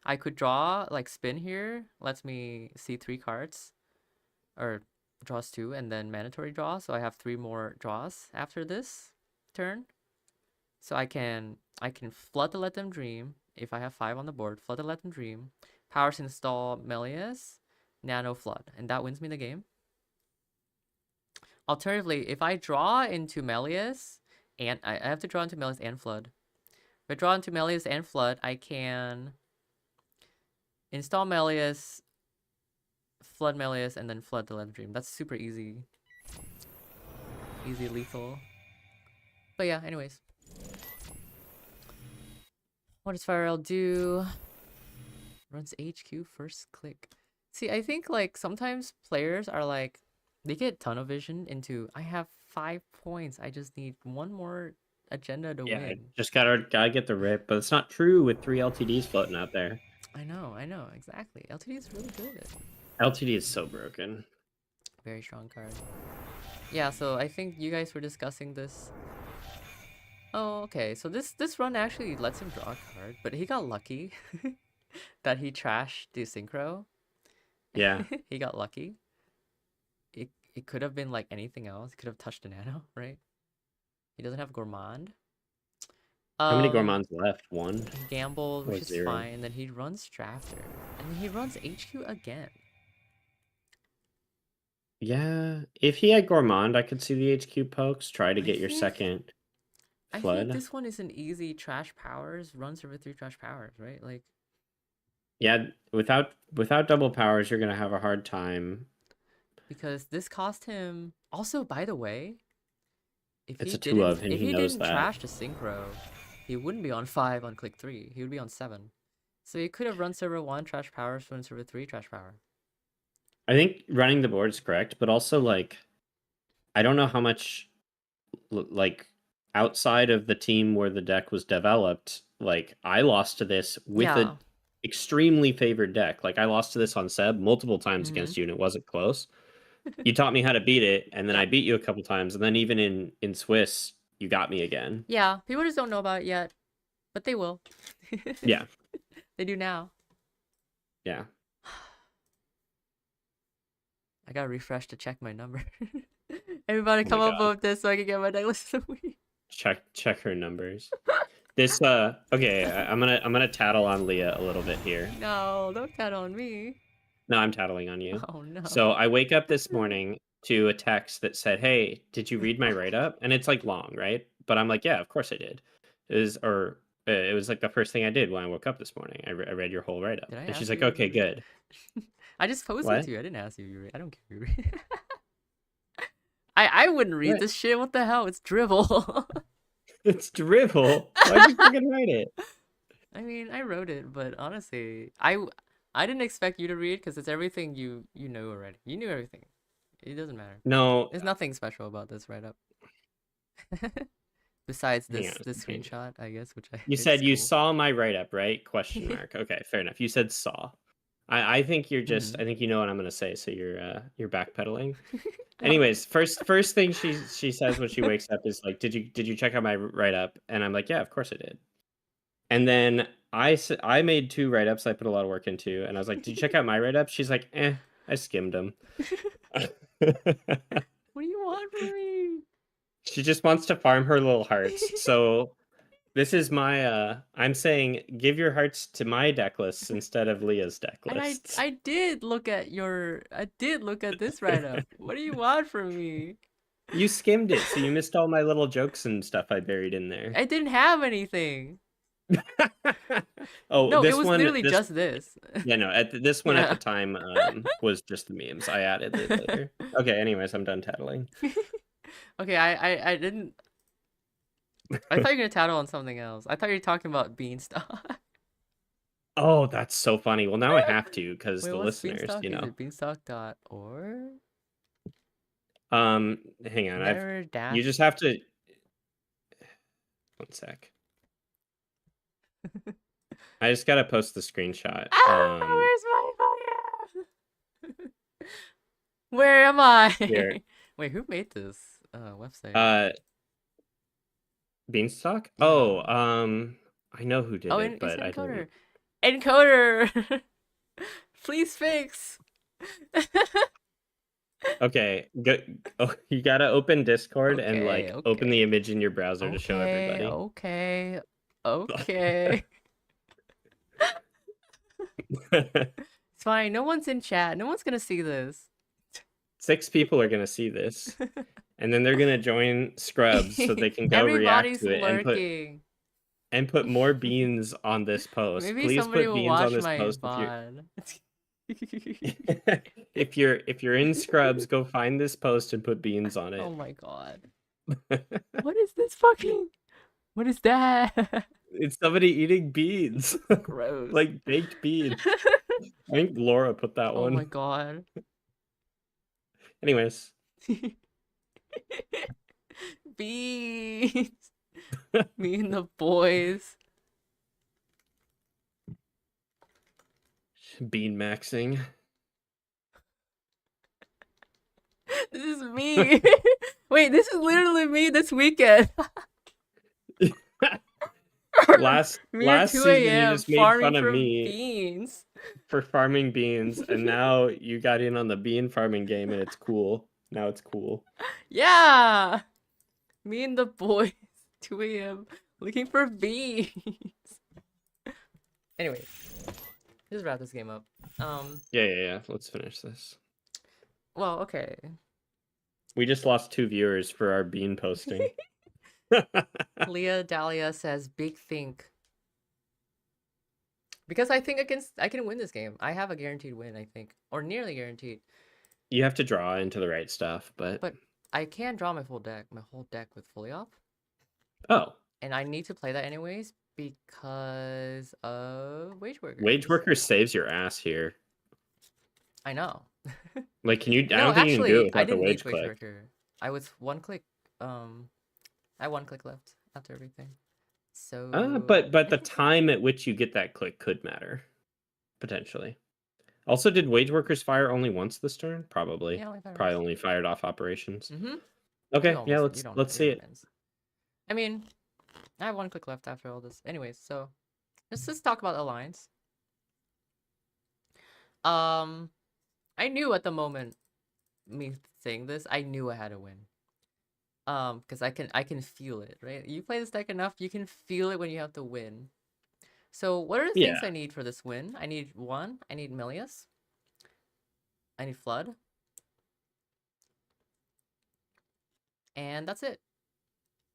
I could draw, like, spin here. Lets me see 3 cards. Or draws 2 and then mandatory draw. So I have 3 more draws after this turn. So I can flood the Let Them Dream. If I have 5 on the board, flood the Let Them Dream. Powers install Melius, Nano Flood. And that wins me the game. Alternatively, if I draw into Melius, and I have to draw into Melius and Flood. If I draw into Melius and Flood, I can install Melius, flood Melius, and then flood the Let Them Dream. That's super easy. Easy lethal. But yeah, anyways. What does Firel do? Runs HQ first click. See, I think like sometimes players are like, they get tunnel vision into, I have 5 points. I just need 1 more agenda to Yeah, win. just gotta get the rip, but it's not true with 3 LTDs floating out there. I know, exactly. LTD is really good. LTD is so broken. Very strong card. Yeah, so I think you guys were discussing this. Oh, okay. So this run actually lets him draw a card, but he got lucky that he trashed the synchro. Yeah. He got lucky. It could have been like anything else. He could have touched a nano, right? He doesn't have Gourmand. How many Gourmands left? 1 He gambled, or which is 0? fine. And then he runs Drafter. And then he runs HQ again. Yeah, if he had Gourmand, I could see the HQ pokes. Try to get your think second I think flood. this one is an easy trash powers, runs over 3 trash powers, right? Like, Yeah, without double powers, you're gonna have a hard time. because this cost him. Also, by the way, if It's he a 2 didn't of, and if he he knows didn't that. trash the synchro, he wouldn't be on 5 on click 3. He would be on 7. So he could have run server 1 trash powers, run server 3 trash power. I think running the board is correct, but also like, I don't know how much like outside of the team where the deck was developed. Like I lost to this with Yeah. a extremely favored deck. Like I lost to this on Seb multiple times against you, and it wasn't close. You taught me how to beat it, and then I Yep. beat you a couple times, and then even in Swiss, you got me again. Yeah. People just don't know about it yet, but they will. Yeah. They do now. Yeah. I gotta refresh to check my number. Everybody Oh come my up god. with this so I can get my necklace of the week. Check her numbers. This okay, I'm gonna tattle on Leah a little bit here. No, don't tat on me. No, I'm tattling on you. Oh no. So I wake up this morning to a text that said, "Hey, did you read my write-up?" And it's like long, right? But I'm like, "Yeah, of course I did." It was like the first thing I did when I woke up this morning. I read your whole write-up. Did I And she's ask like, you if "Okay, you read? good." I just posed it What? to you. I didn't ask you if you read. I don't care if you read. I wouldn't read What? this shit. What the hell? It's dribble. It's drivel. Why'd you fucking write it? I mean, I wrote it, but honestly, I didn't expect you to read because it's everything you know already. You knew everything. It doesn't matter. No, There's nothing special about this write up. Besides hang on a this second. screenshot, I guess, which You it's said you cool. saw my write-up, right? Question mark. Okay, fair enough. You said saw. I think you're just Mhm. I think you know what I'm gonna say, so you're backpedaling. No. Anyways, first thing she says when she wakes up is like, "Did you check out my write-up?" And I'm like, "Yeah, of course I did." And then I made 2 write-ups I put a lot of work into, and I was like, "Did you check out my write-up?" She's like, I skimmed them." What do you want from me? She just wants to farm her little hearts. So this is my I'm saying give your hearts to my deck lists instead of Leah's deck And lists. I did look at this write up. What do you want from me? You skimmed it, so you missed all my little jokes and stuff I buried in there. I didn't have anything. Oh, No, it was literally just this. yeah, no, this one at the Yeah. time was just the memes. I added it later. Okay, anyways, I'm done tattling. Okay, I didn't. I thought you were gonna tattle on something else. I thought you were talking about Beanstalk. Oh, that's so funny. Well, now I have to because Wait, the what's listeners, Beanstalk? Is it beanstalk.org? Hang on. Never You dash. just have to one sec. I just gotta post the screenshot. Ah, where's my phone? Where am Here. I? Wait, who made this website? Beanstalk? Yeah. Oh, I know who did Oh, it, it's but I encoder. didn't. Encoder. Please fix. Okay, go. Oh, you gotta open Discord and Okay, like open the okay. image in your browser to show Okay, everybody. okay. Okay. It's fine. No one's in chat. No one's gonna see this. 6 people are gonna see this, and then they're gonna join Scrubs so they can go react Everybody's to it lurking. and put more beans on this post. Maybe Please somebody put will beans on watch this my post VOD. if you're in Scrubs, go find this post and put beans on Oh it. my god. What is this fucking? What is that? It's somebody eating beans. Gross. Like baked beans. I think Laura put that Oh my one. god. Anyways. Beans. Me and the boys. Bean maxing. This is me. Wait, this is literally me this weekend. last Me at 2 season you a.m. just made farming fun of for me beans. for farming beans, and now you got in on the bean farming game and it's cool. Now it's cool. Yeah. Me and the boys. 2 a.m. looking for beans. Anyway, let's wrap this game up. Yeah. Let's finish this. Well, okay. We just lost 2 viewers for our bean posting. Leah Dahlia says big think. Because I think I can win this game. I have a guaranteed win, I think. Or nearly guaranteed. You have to draw into the right stuff, but I can draw my whole deck with fully off. oh. And I need to play that anyways because of Wage Workers. Wage Workers saves your ass here. I know. Like, can you? I No, don't think you can do it actually, I without the didn't need wage Wage click. Worker. I was one click. I had 1 click left after everything. So. But the time at which you get that click could matter, potentially. Also, did Wage Workers fire only once this turn? Probably. Yeah, only fired Probably once. only fired off operations. Mm-hmm. Okay, yeah, let's see it. I mean, I have 1 click left after all this. Anyways, so let's just talk about Alliance. I knew at the moment me saying this, I knew I had to win. Because I can feel it, right? You play this deck enough, you can feel it when you have to win. So what are the things Yeah. I need for this win? I need one, I need Melius. I need Flood. And that's it.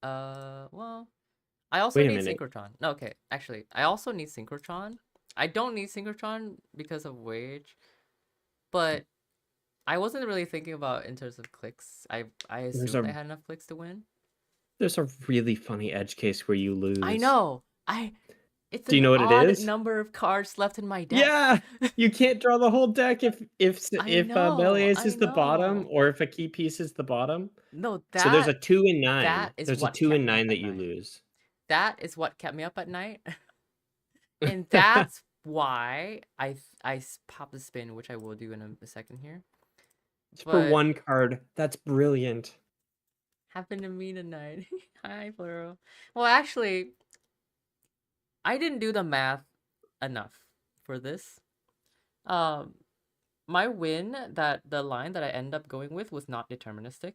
Well, I also Wait a need minute. Synchrotron. No, okay, actually, I also need Synchrotron. I don't need Synchrotron because of wage, but I wasn't really thinking about in terms of clicks. I There's assumed I a had enough clicks to win. there's a really funny edge case where you I lose. know. It's Do you an know what it odd is? number of cards left in my deck. Yeah, you can't draw the whole deck if Melius I is the bottom know. or if a key piece is the bottom. No, So there's a that 2 and 9. that is There's a what 2 kept and me up 9 that at you night. lose. That is what kept me up at night. And that's why I pop the spin, which I will do in a second here. It's for But one card. That's brilliant. happened to me tonight. Hi, Plural. Well, actually, I didn't do the math enough for this. Um, my win, that the line that I end up going with was not deterministic.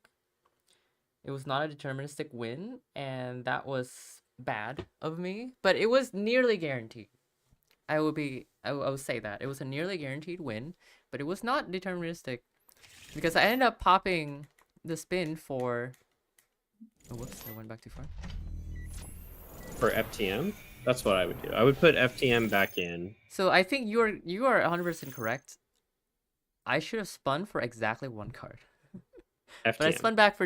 It was not a deterministic win, and that was bad of me. But it was nearly guaranteed. I would say that it was a nearly guaranteed win, but it was not deterministic because I ended up popping the spin for. Oh, whoops! I went back too far. For FTM, that's what I would do. I would put FTM back in. So I think you are 100% correct. I should have spun for exactly one card, but FTM.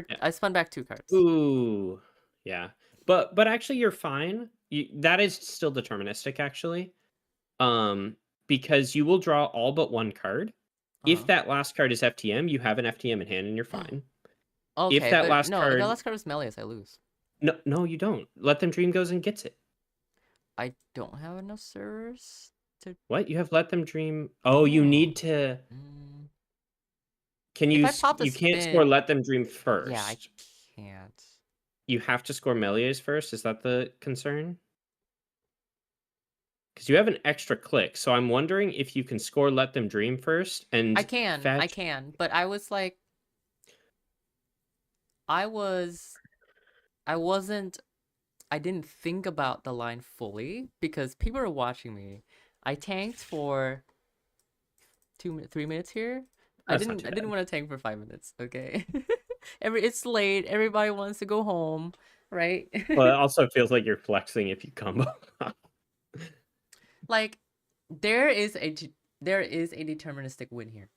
Yeah. I spun back two cards. Ooh. Yeah. But actually you're fine. That is still deterministic actually. Because you will draw all but one card. If Uh that last card is FTM, you have an FTM in hand and you're huh. fine. If Okay, that but last no, the card last card was Melius. I lose. no, you don't. Let Them Dream goes and gets it. I don't have enough servers to. What? You have Let Them Dream. Oh, you Oh. need to. Mm. Can If you? I pop the You can't score spin, Let Them Dream yeah, I first. can't. You have to score Melies first. Is that the concern? Because you have an extra click. So I'm wondering if you can score Let Them Dream first and I fetch. can, but I was like, I was, I wasn't, I didn't think about the line fully because people are watching me. I tanked for 3 minutes here. That's not too I didn't bad. want to tank for 5 minutes. Okay, it's late. Everybody wants to go home, right? Well, it also feels like you're flexing if you combo. Like, there is a there is a deterministic win here.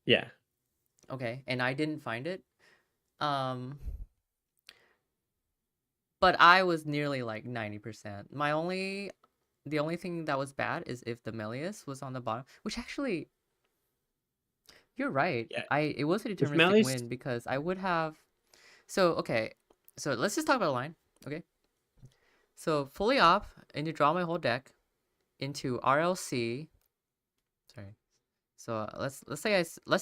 Yeah. Okay, and I didn't find it. Um, but I was nearly like 90%. The only thing that was bad is if the Melius was on the bottom, which actually, you're right. Yeah. It was a If deterministic Melies. win because I would have. So okay, so let's just talk about the line. Okay, so fully op and you draw my whole deck into RLC. Sorry. So let's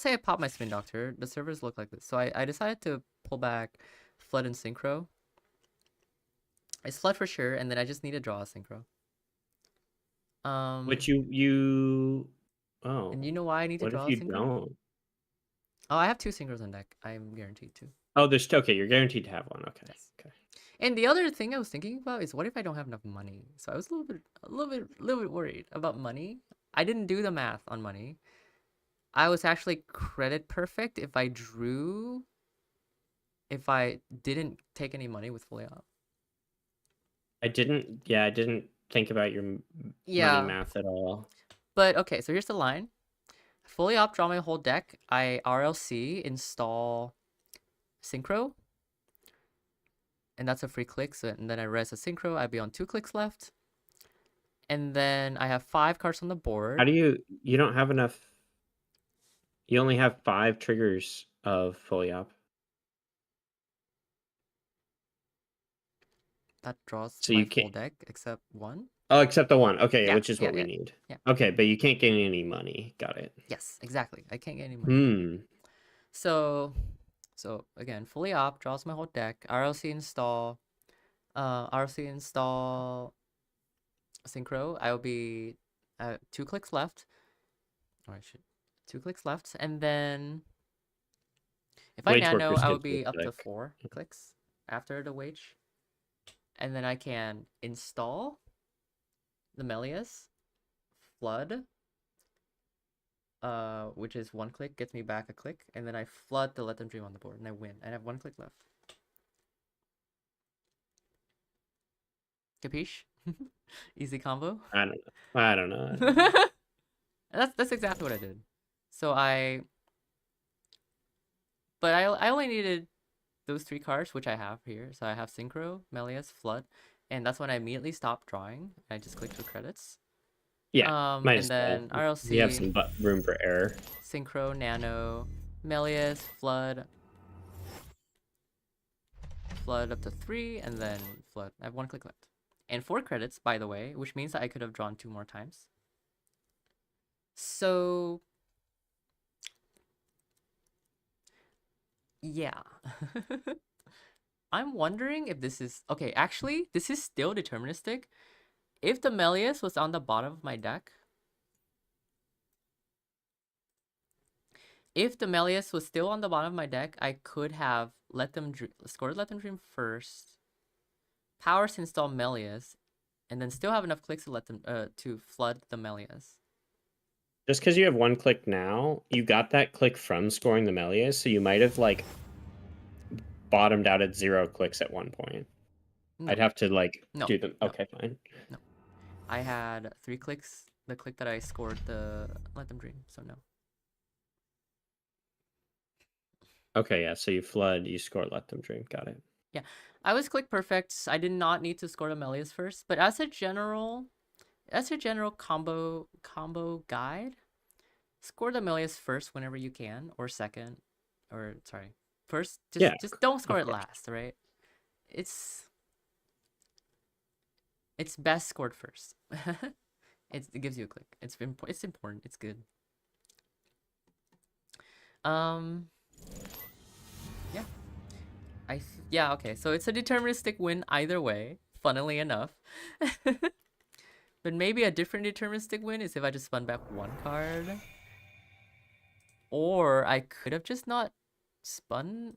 say I pop my Spin Doctor. The servers look like this. So I decided to pull back Flood and Synchro. It's Flood for sure, and then I just need to draw a Synchro. Which you. And Oh. you know why I need to What if draw a you Synchro? don't? Oh, I have two Synchros on deck. I'm guaranteed to. Oh, there's okay. You're guaranteed to have one. Okay. Yes. Okay. And the other thing I was thinking about is what if I don't have enough money? So I was a little bit worried about money. I didn't do the math on money. I was actually credit perfect if I didn't take any money with fully op. I didn't. Yeah, I didn't think about your money Yeah, math at all. but okay. So here's the line: fully op, draw my whole deck. I RLC install Synchro, and that's a free click. So and then I res a Synchro. I'd be on 2 clicks left, and then I have 5 cards on the board. How do you? You don't have enough. You only have 5 triggers of fully up. That draws So my you full can't. deck except one. Oh, except the one. Okay, Yeah, which is yeah, what we yeah, need. yeah. Okay, but you can't gain any money. Got it. Yes, exactly. I can't get any money. Hmm. So, again, fully op, draws my whole deck. RLC install Synchro. I will be 2 clicks left. Oh, I should. 2 clicks left, and then if I Wage nano, workers I gives would me be a up to click. 4 clicks after the wage, and then I can install the Melius, flood, which is 1 click, gets me back a click, and then I flood to let them dream on the board, and I win. I have 1 click left. Capiche? Easy combo. I don't know. I don't know. I don't know. That's exactly what I did. So I only needed those 3 cards, which I have here. So I have Synchro, Melius, Flood, and that's when I immediately stopped drawing. I just clicked through credits. Yeah, might And as well. then You have RLC, some room for error. Synchro, Nano, Melius, Flood, Flood up to 3, and then Flood. I have 1 click left. And 4 credits, by the way, which means that I could have drawn 2 more times. So, yeah. I'm wondering if this is... Okay, actually, this is still deterministic. If the Melius was on the bottom of my deck... If the Melius was still on the bottom of my deck, I could have scored Let Them Dream first, powers to install Melius, and then still have enough clicks to let them to flood the Melius. Just because you have 1 click now, you got that click from scoring the Melius, so you might have like bottomed out at 0 clicks at one point. No. I'd have to like No. do them. No. Okay, fine. No. I had 3 clicks. The click that I scored the Let Them Dream, so no. Okay, yeah. So you flood, you score, let them dream. Got it. Yeah, I was click perfect. I did not need to score the Melius first, but as a general combo guide, score the Melius first whenever you can, or second, or sorry, first. Yeah, Just don't score of it course. last, right? It's best scored first. It gives you a click. It's important. It's good. Yeah. Yeah, okay. So it's a deterministic win either way, funnily enough. But maybe a different deterministic win is if I just spun back 1 card. Or I could have just not spun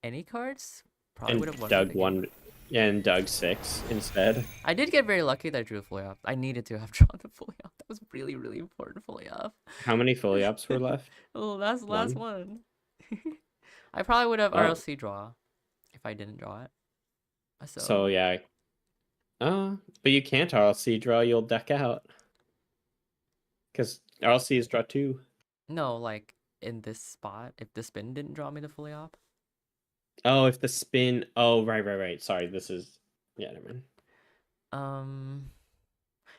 any cards. Probably would have won me Doug the game. one and Doug 6 instead. I did get very lucky that I drew a fully off. I needed to have drawn the fully off. That was really, really important fully off. How many fully ups were left? Oh, that's the last 1. one. I probably would have Oh, RLC draw if I didn't draw it. so yeah. But you can't RLC draw. You'll deck out because RLC is draw 2. No, like in this spot, if the spin didn't draw me the fully op. Oh, if the spin. Oh, right. Sorry, this is. Yeah, never mind.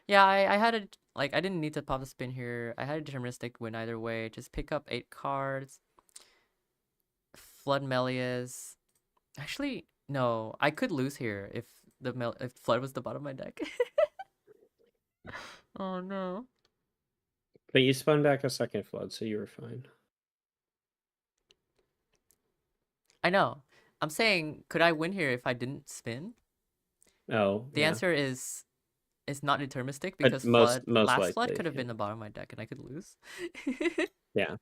Yeah, I had a I didn't need to pop the spin here. I had a deterministic win either way. Just pick up 8 cards. Flood Melias. Actually, no, I could lose here if if Flood was the bottom of my deck. Oh no. But you spun back a second flood, so you were fine. I know. I'm saying, could I win here if I didn't spin? Oh, The yeah. answer is not deterministic But because most last flood likely, could have yeah. been the bottom of my deck and I could lose. Yeah.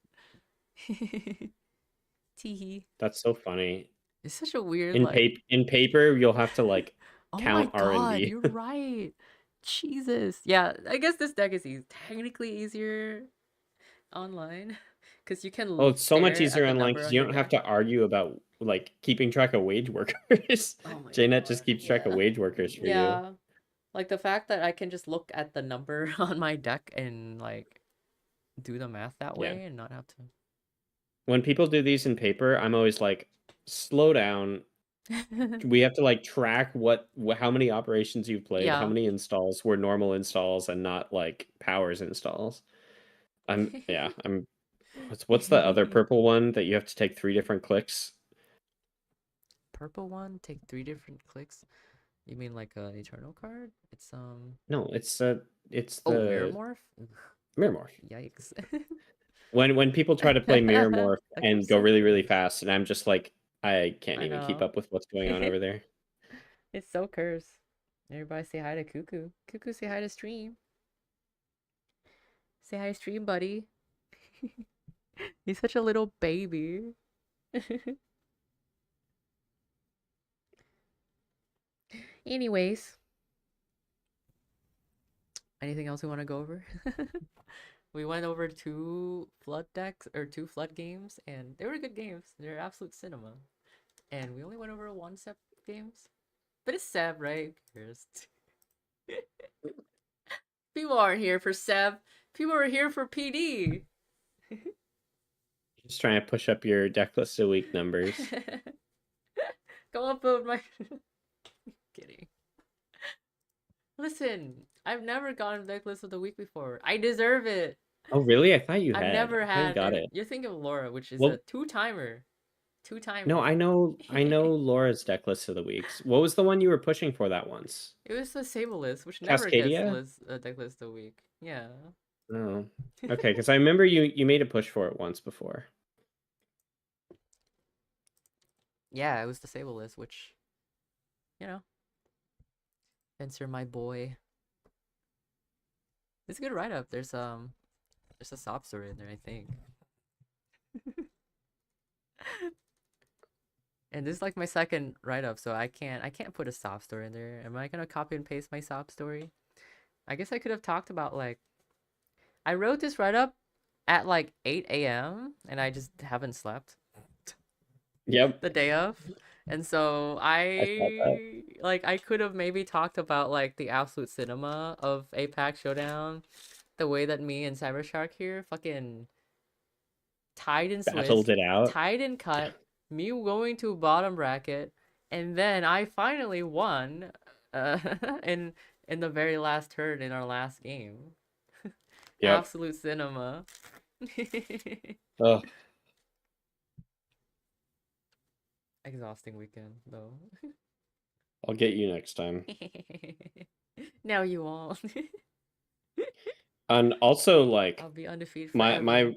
Teehee. That's so funny. It's such a weird In paper, you'll have to like Oh my count god, RND. you're right. Jesus. Yeah, I guess this deck is technically easier online because you can Oh, it's so much stare easier at the online number because on you your don't have deck. to argue about like keeping track of wage workers. Oh my JNet just god. keeps track of Yeah. wage workers for you. Yeah. Like the fact that I can just look at the number on my deck and like do the math that Yeah. way and not have When people do these in paper, I'm always like, slow down. to. We have to like track how many operations you've played, how Yeah. many installs were normal installs and not like powers installs. I'm what's the other purple one that you have to take 3 different clicks? Purple one, take 3 different clicks. You mean like an eternal card? It's No, it's Oh, Mirror the Morph? Mirror Morph. Yikes. When people try to play Mirror Morph That and comes go so really first. fast, and I'm just like, I can't I even keep know. up with what's going on over there. It's so cursed. Everybody say hi to Cuckoo. Cuckoo, say hi to stream. Say hi to stream, buddy. He's such a little baby. Anyways, anything else we want to go over? We went over two flood decks or two flood games, and they were good games. They're absolute cinema. And we only went over one Seb games, but it's Seb, right? Who cares? People aren't here for Seb. People are here for PD. Just trying to push up your deck list of week numbers. Go upload my. Kidding. Listen, I've never gotten deck list of the week before. I deserve it. Oh, really? I thought you I've had. never I thought you had. got it. You're thinking of Laura, which is a Well, two-timer. no, Two-timer. I know Laura's deck list of the weeks. What was the one you were pushing for that once? It was the Sable list, which never gets Cascadia? deck list a week. Yeah. Oh, okay. Because I remember you made a push for it once before. Yeah, it was the Sable list, which, you know, Spencer, my boy. It's a good write-up. There's a sob story in there, I think. And this is like my second write-up, so I can't put a sob story in there. Am I gonna copy and paste my sob story? I guess I could have talked about like I wrote this write-up at like 8 a.m. and I just haven't slept Yep, the day of. And so I thought that. I could have maybe talked about like the absolute cinema of APAC Showdown, the way that me and Cybershark here fucking tied and Battled Swiss, it out. tied and cut, me going to bottom bracket, and then I finally won uh, in the very last turn in our last game. Yep. Absolute cinema. Oh, Exhausting weekend though. I'll get you next time. Now you won't. And also, like I'll be undefeated my forever.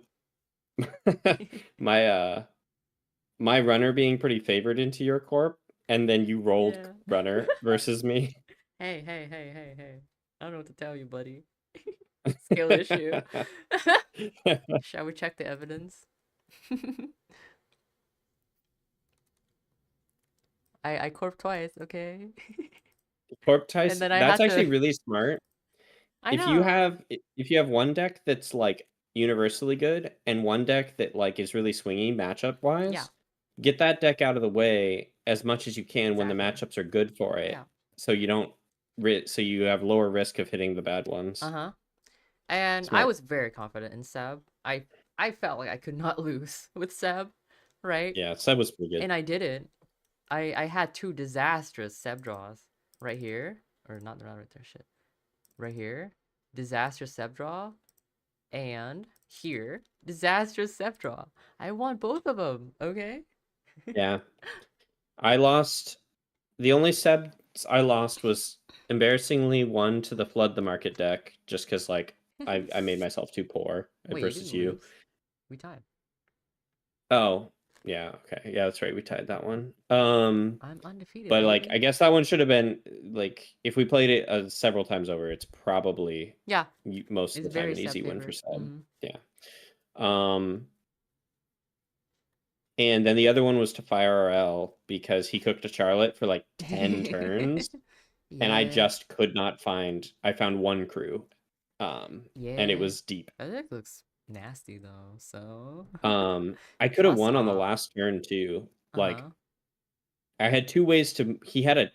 my my runner being pretty favored into your corp, and then you rolled Yeah. runner versus me. Hey. I don't know what to tell you, buddy. Skill issue. Shall we check the evidence? I corp twice, okay? Corp And ties, then I that's had to. actually really smart. I know. If you have one deck that's like universally good and one deck that like is really swingy matchup Yeah, wise, get that deck out of the way as much as you can when the exactly. matchups are good for it, Yeah. so you don't so you have lower risk of hitting the bad ones. Uh-huh. And I Smart. was very confident in Seb. I felt like I could not lose with Seb, right? Yeah, Seb was pretty good. And I didn't. I had two disastrous Seb draws right here, or not right there, shit. Right here, disastrous Seb draw, and here, disastrous Seb draw. I won both of them. Okay. Yeah, I lost. The only Sebs I lost was embarrassingly one to the Flood the Market deck, just because like I made myself too poor Wait, you versus didn't you. lose. We tied. Oh, yeah, okay. Yeah, that's right. We tied that one. I'm undefeated, But like I baby. guess that one should have been like if we played it several times over, it's probably Yeah, most of it's the time very an Seb easy win for favored. Seb. Mm-hmm. Yeah. Um and then the other one was to Fire RL because he cooked a Charlotte for like 10 turns and I Yeah, just could not find I found one crew. And it yeah. was deep. That deck looks nasty though, so. I could have Trust won on the op. last turn too. Like Uh-huh. I had two ways to he had a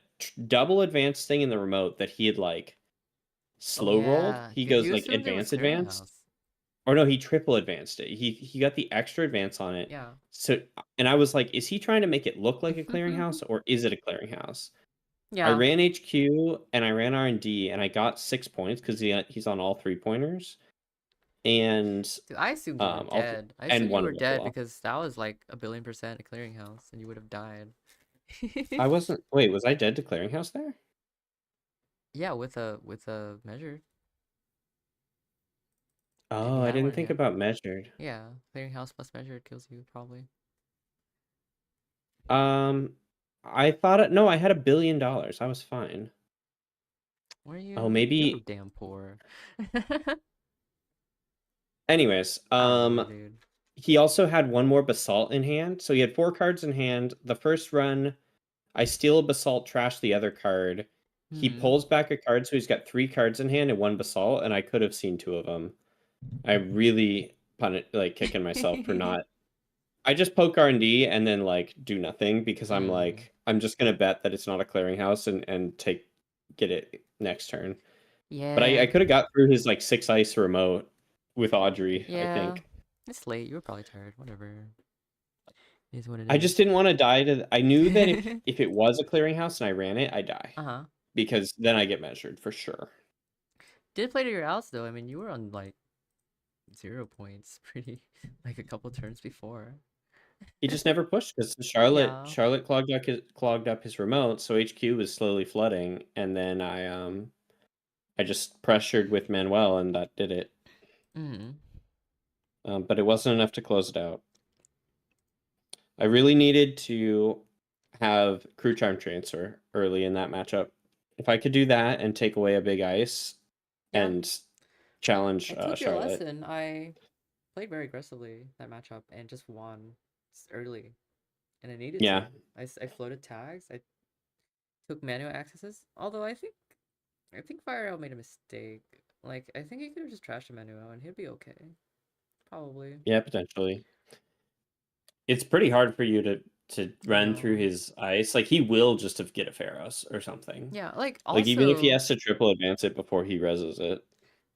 double advance thing in the remote that he had like Oh slow rolled. yeah, He because goes you like assumed it was advance. clearinghouse. Or no, he triple advanced it. He got the extra advance on it. Yeah. So and I was like, is he trying to make it look like a clearinghouse or is it a clearinghouse? I Yeah. ran HQ and I ran R&D and I got 6 points because he's on all 3 pointers and Dude, I assumed you were all dead. I and assumed you one were of them dead below. because that was like a billion percent a clearinghouse and you would have died. I wasn't. Wait, was I dead to clearinghouse there? Yeah, with a measured. Did Oh, you I have didn't one? think Yeah. about measured. Yeah. Clearinghouse plus measured kills you probably. Um, I thought no, I had $1 billion. I was fine. Were Oh, you? You were maybe damn poor. Anyways, I don't know, dude. he also had one more basalt in hand, so he had 4 cards in hand. The first run, I steal a basalt, trash the other card. He Hmm. pulls back a card, so he's got 3 cards in hand and 1 basalt, and I could have seen 2 of them. I really kicking myself for not. I just poke R&D and then like do nothing because I'm Mm. like I'm just gonna bet that it's not a clearinghouse and get it next turn. But I Yeah. could have got through his like 6 ice remote with Audrey, I Yeah. think. It's late. You were probably tired. Whatever. It is what it I is. just didn't want to die to. I knew that if it was a clearinghouse and I ran it, I die Uh-huh. because then I get measured for sure. Did play to your outs though. I mean, you were on like 0 points pretty like a couple turns before. He just never pushed because Charlotte Yeah. Charlotte clogged up his remote, so HQ was slowly flooding, and then I just pressured with Manuel and that did it. Mm. But it wasn't enough to close it out. I really needed to have crew charm transfer early in that matchup. If I could do that and take away a big ice Yeah. and challenge I took your Charlotte. lesson. I played very aggressively that matchup and just won early. And I needed to. Yeah, I floated tags. I took manual accesses. Although I think Fire Out made a mistake. Like I think he could have just trashed Emmanuel and he'd be okay. Probably. yeah, potentially. It's pretty hard for you to I run through know. his ice. Like he will just have get a Pharaohs or something. Yeah, like Like even if he also has to triple advance it before he reses it.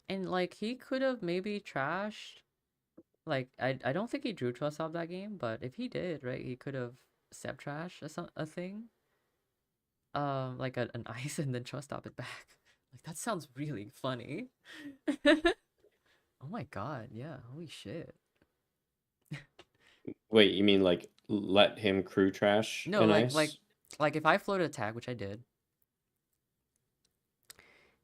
and like he could have maybe trashed like I don't think he drew trust off that game, but if he did, right, he could have step trash a thing. Like an ice and then trust stop it back. Like that sounds really funny. Oh my god, yeah, holy shit. Wait, you mean like let him crew trash No, an like like ice? like if I floated a tag, which I did,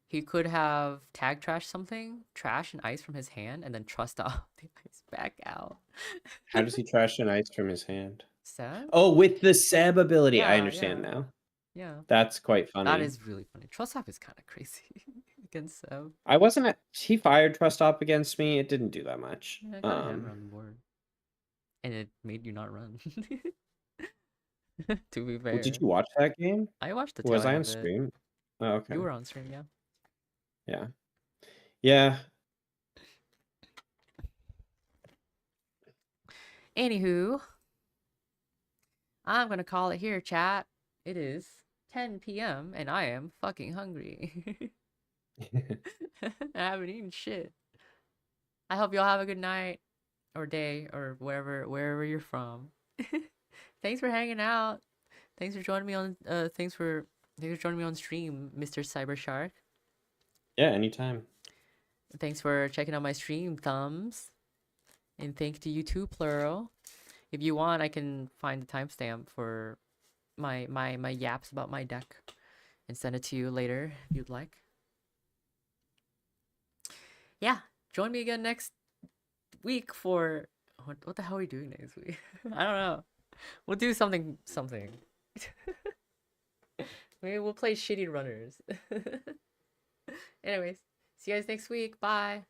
he could have tag trash something, trash and ice from his hand, and then trust off the ice back out. How does he trash an ice from his hand? Seb? Oh, with the Seb ability. I Yeah, understand yeah, now. yeah. That's quite That funny. is really funny. Trust off is kind of crazy against Seb. I wasn't at, he fired trust op against me. It didn't do that much. Yeah, I got a hammer on the board, and it made you not run. To be Well, did fair, you watch that game? I watched the tail Was I end on of it. stream? Oh, okay. You were on stream, yeah. Yeah. Yeah. Anywho, I'm gonna call it here, chat. It is 10 p.m. and I am fucking hungry. I haven't eaten shit. I hope y'all have a good night or day or wherever you're from. Thanks for hanging out. Thanks for joining me on thanks for joining me on stream, Mr. Cyber Shark. Yeah, anytime. Thanks for checking out my stream, thumbs. And thank to you too, plural. If you want, I can find the timestamp for my yaps about my deck and send it to you later if you'd like. Yeah, join me again next week for what the hell are we doing next week? I don't know. We'll do something. Maybe we'll play shitty runners. Anyways, see you guys next week. Bye.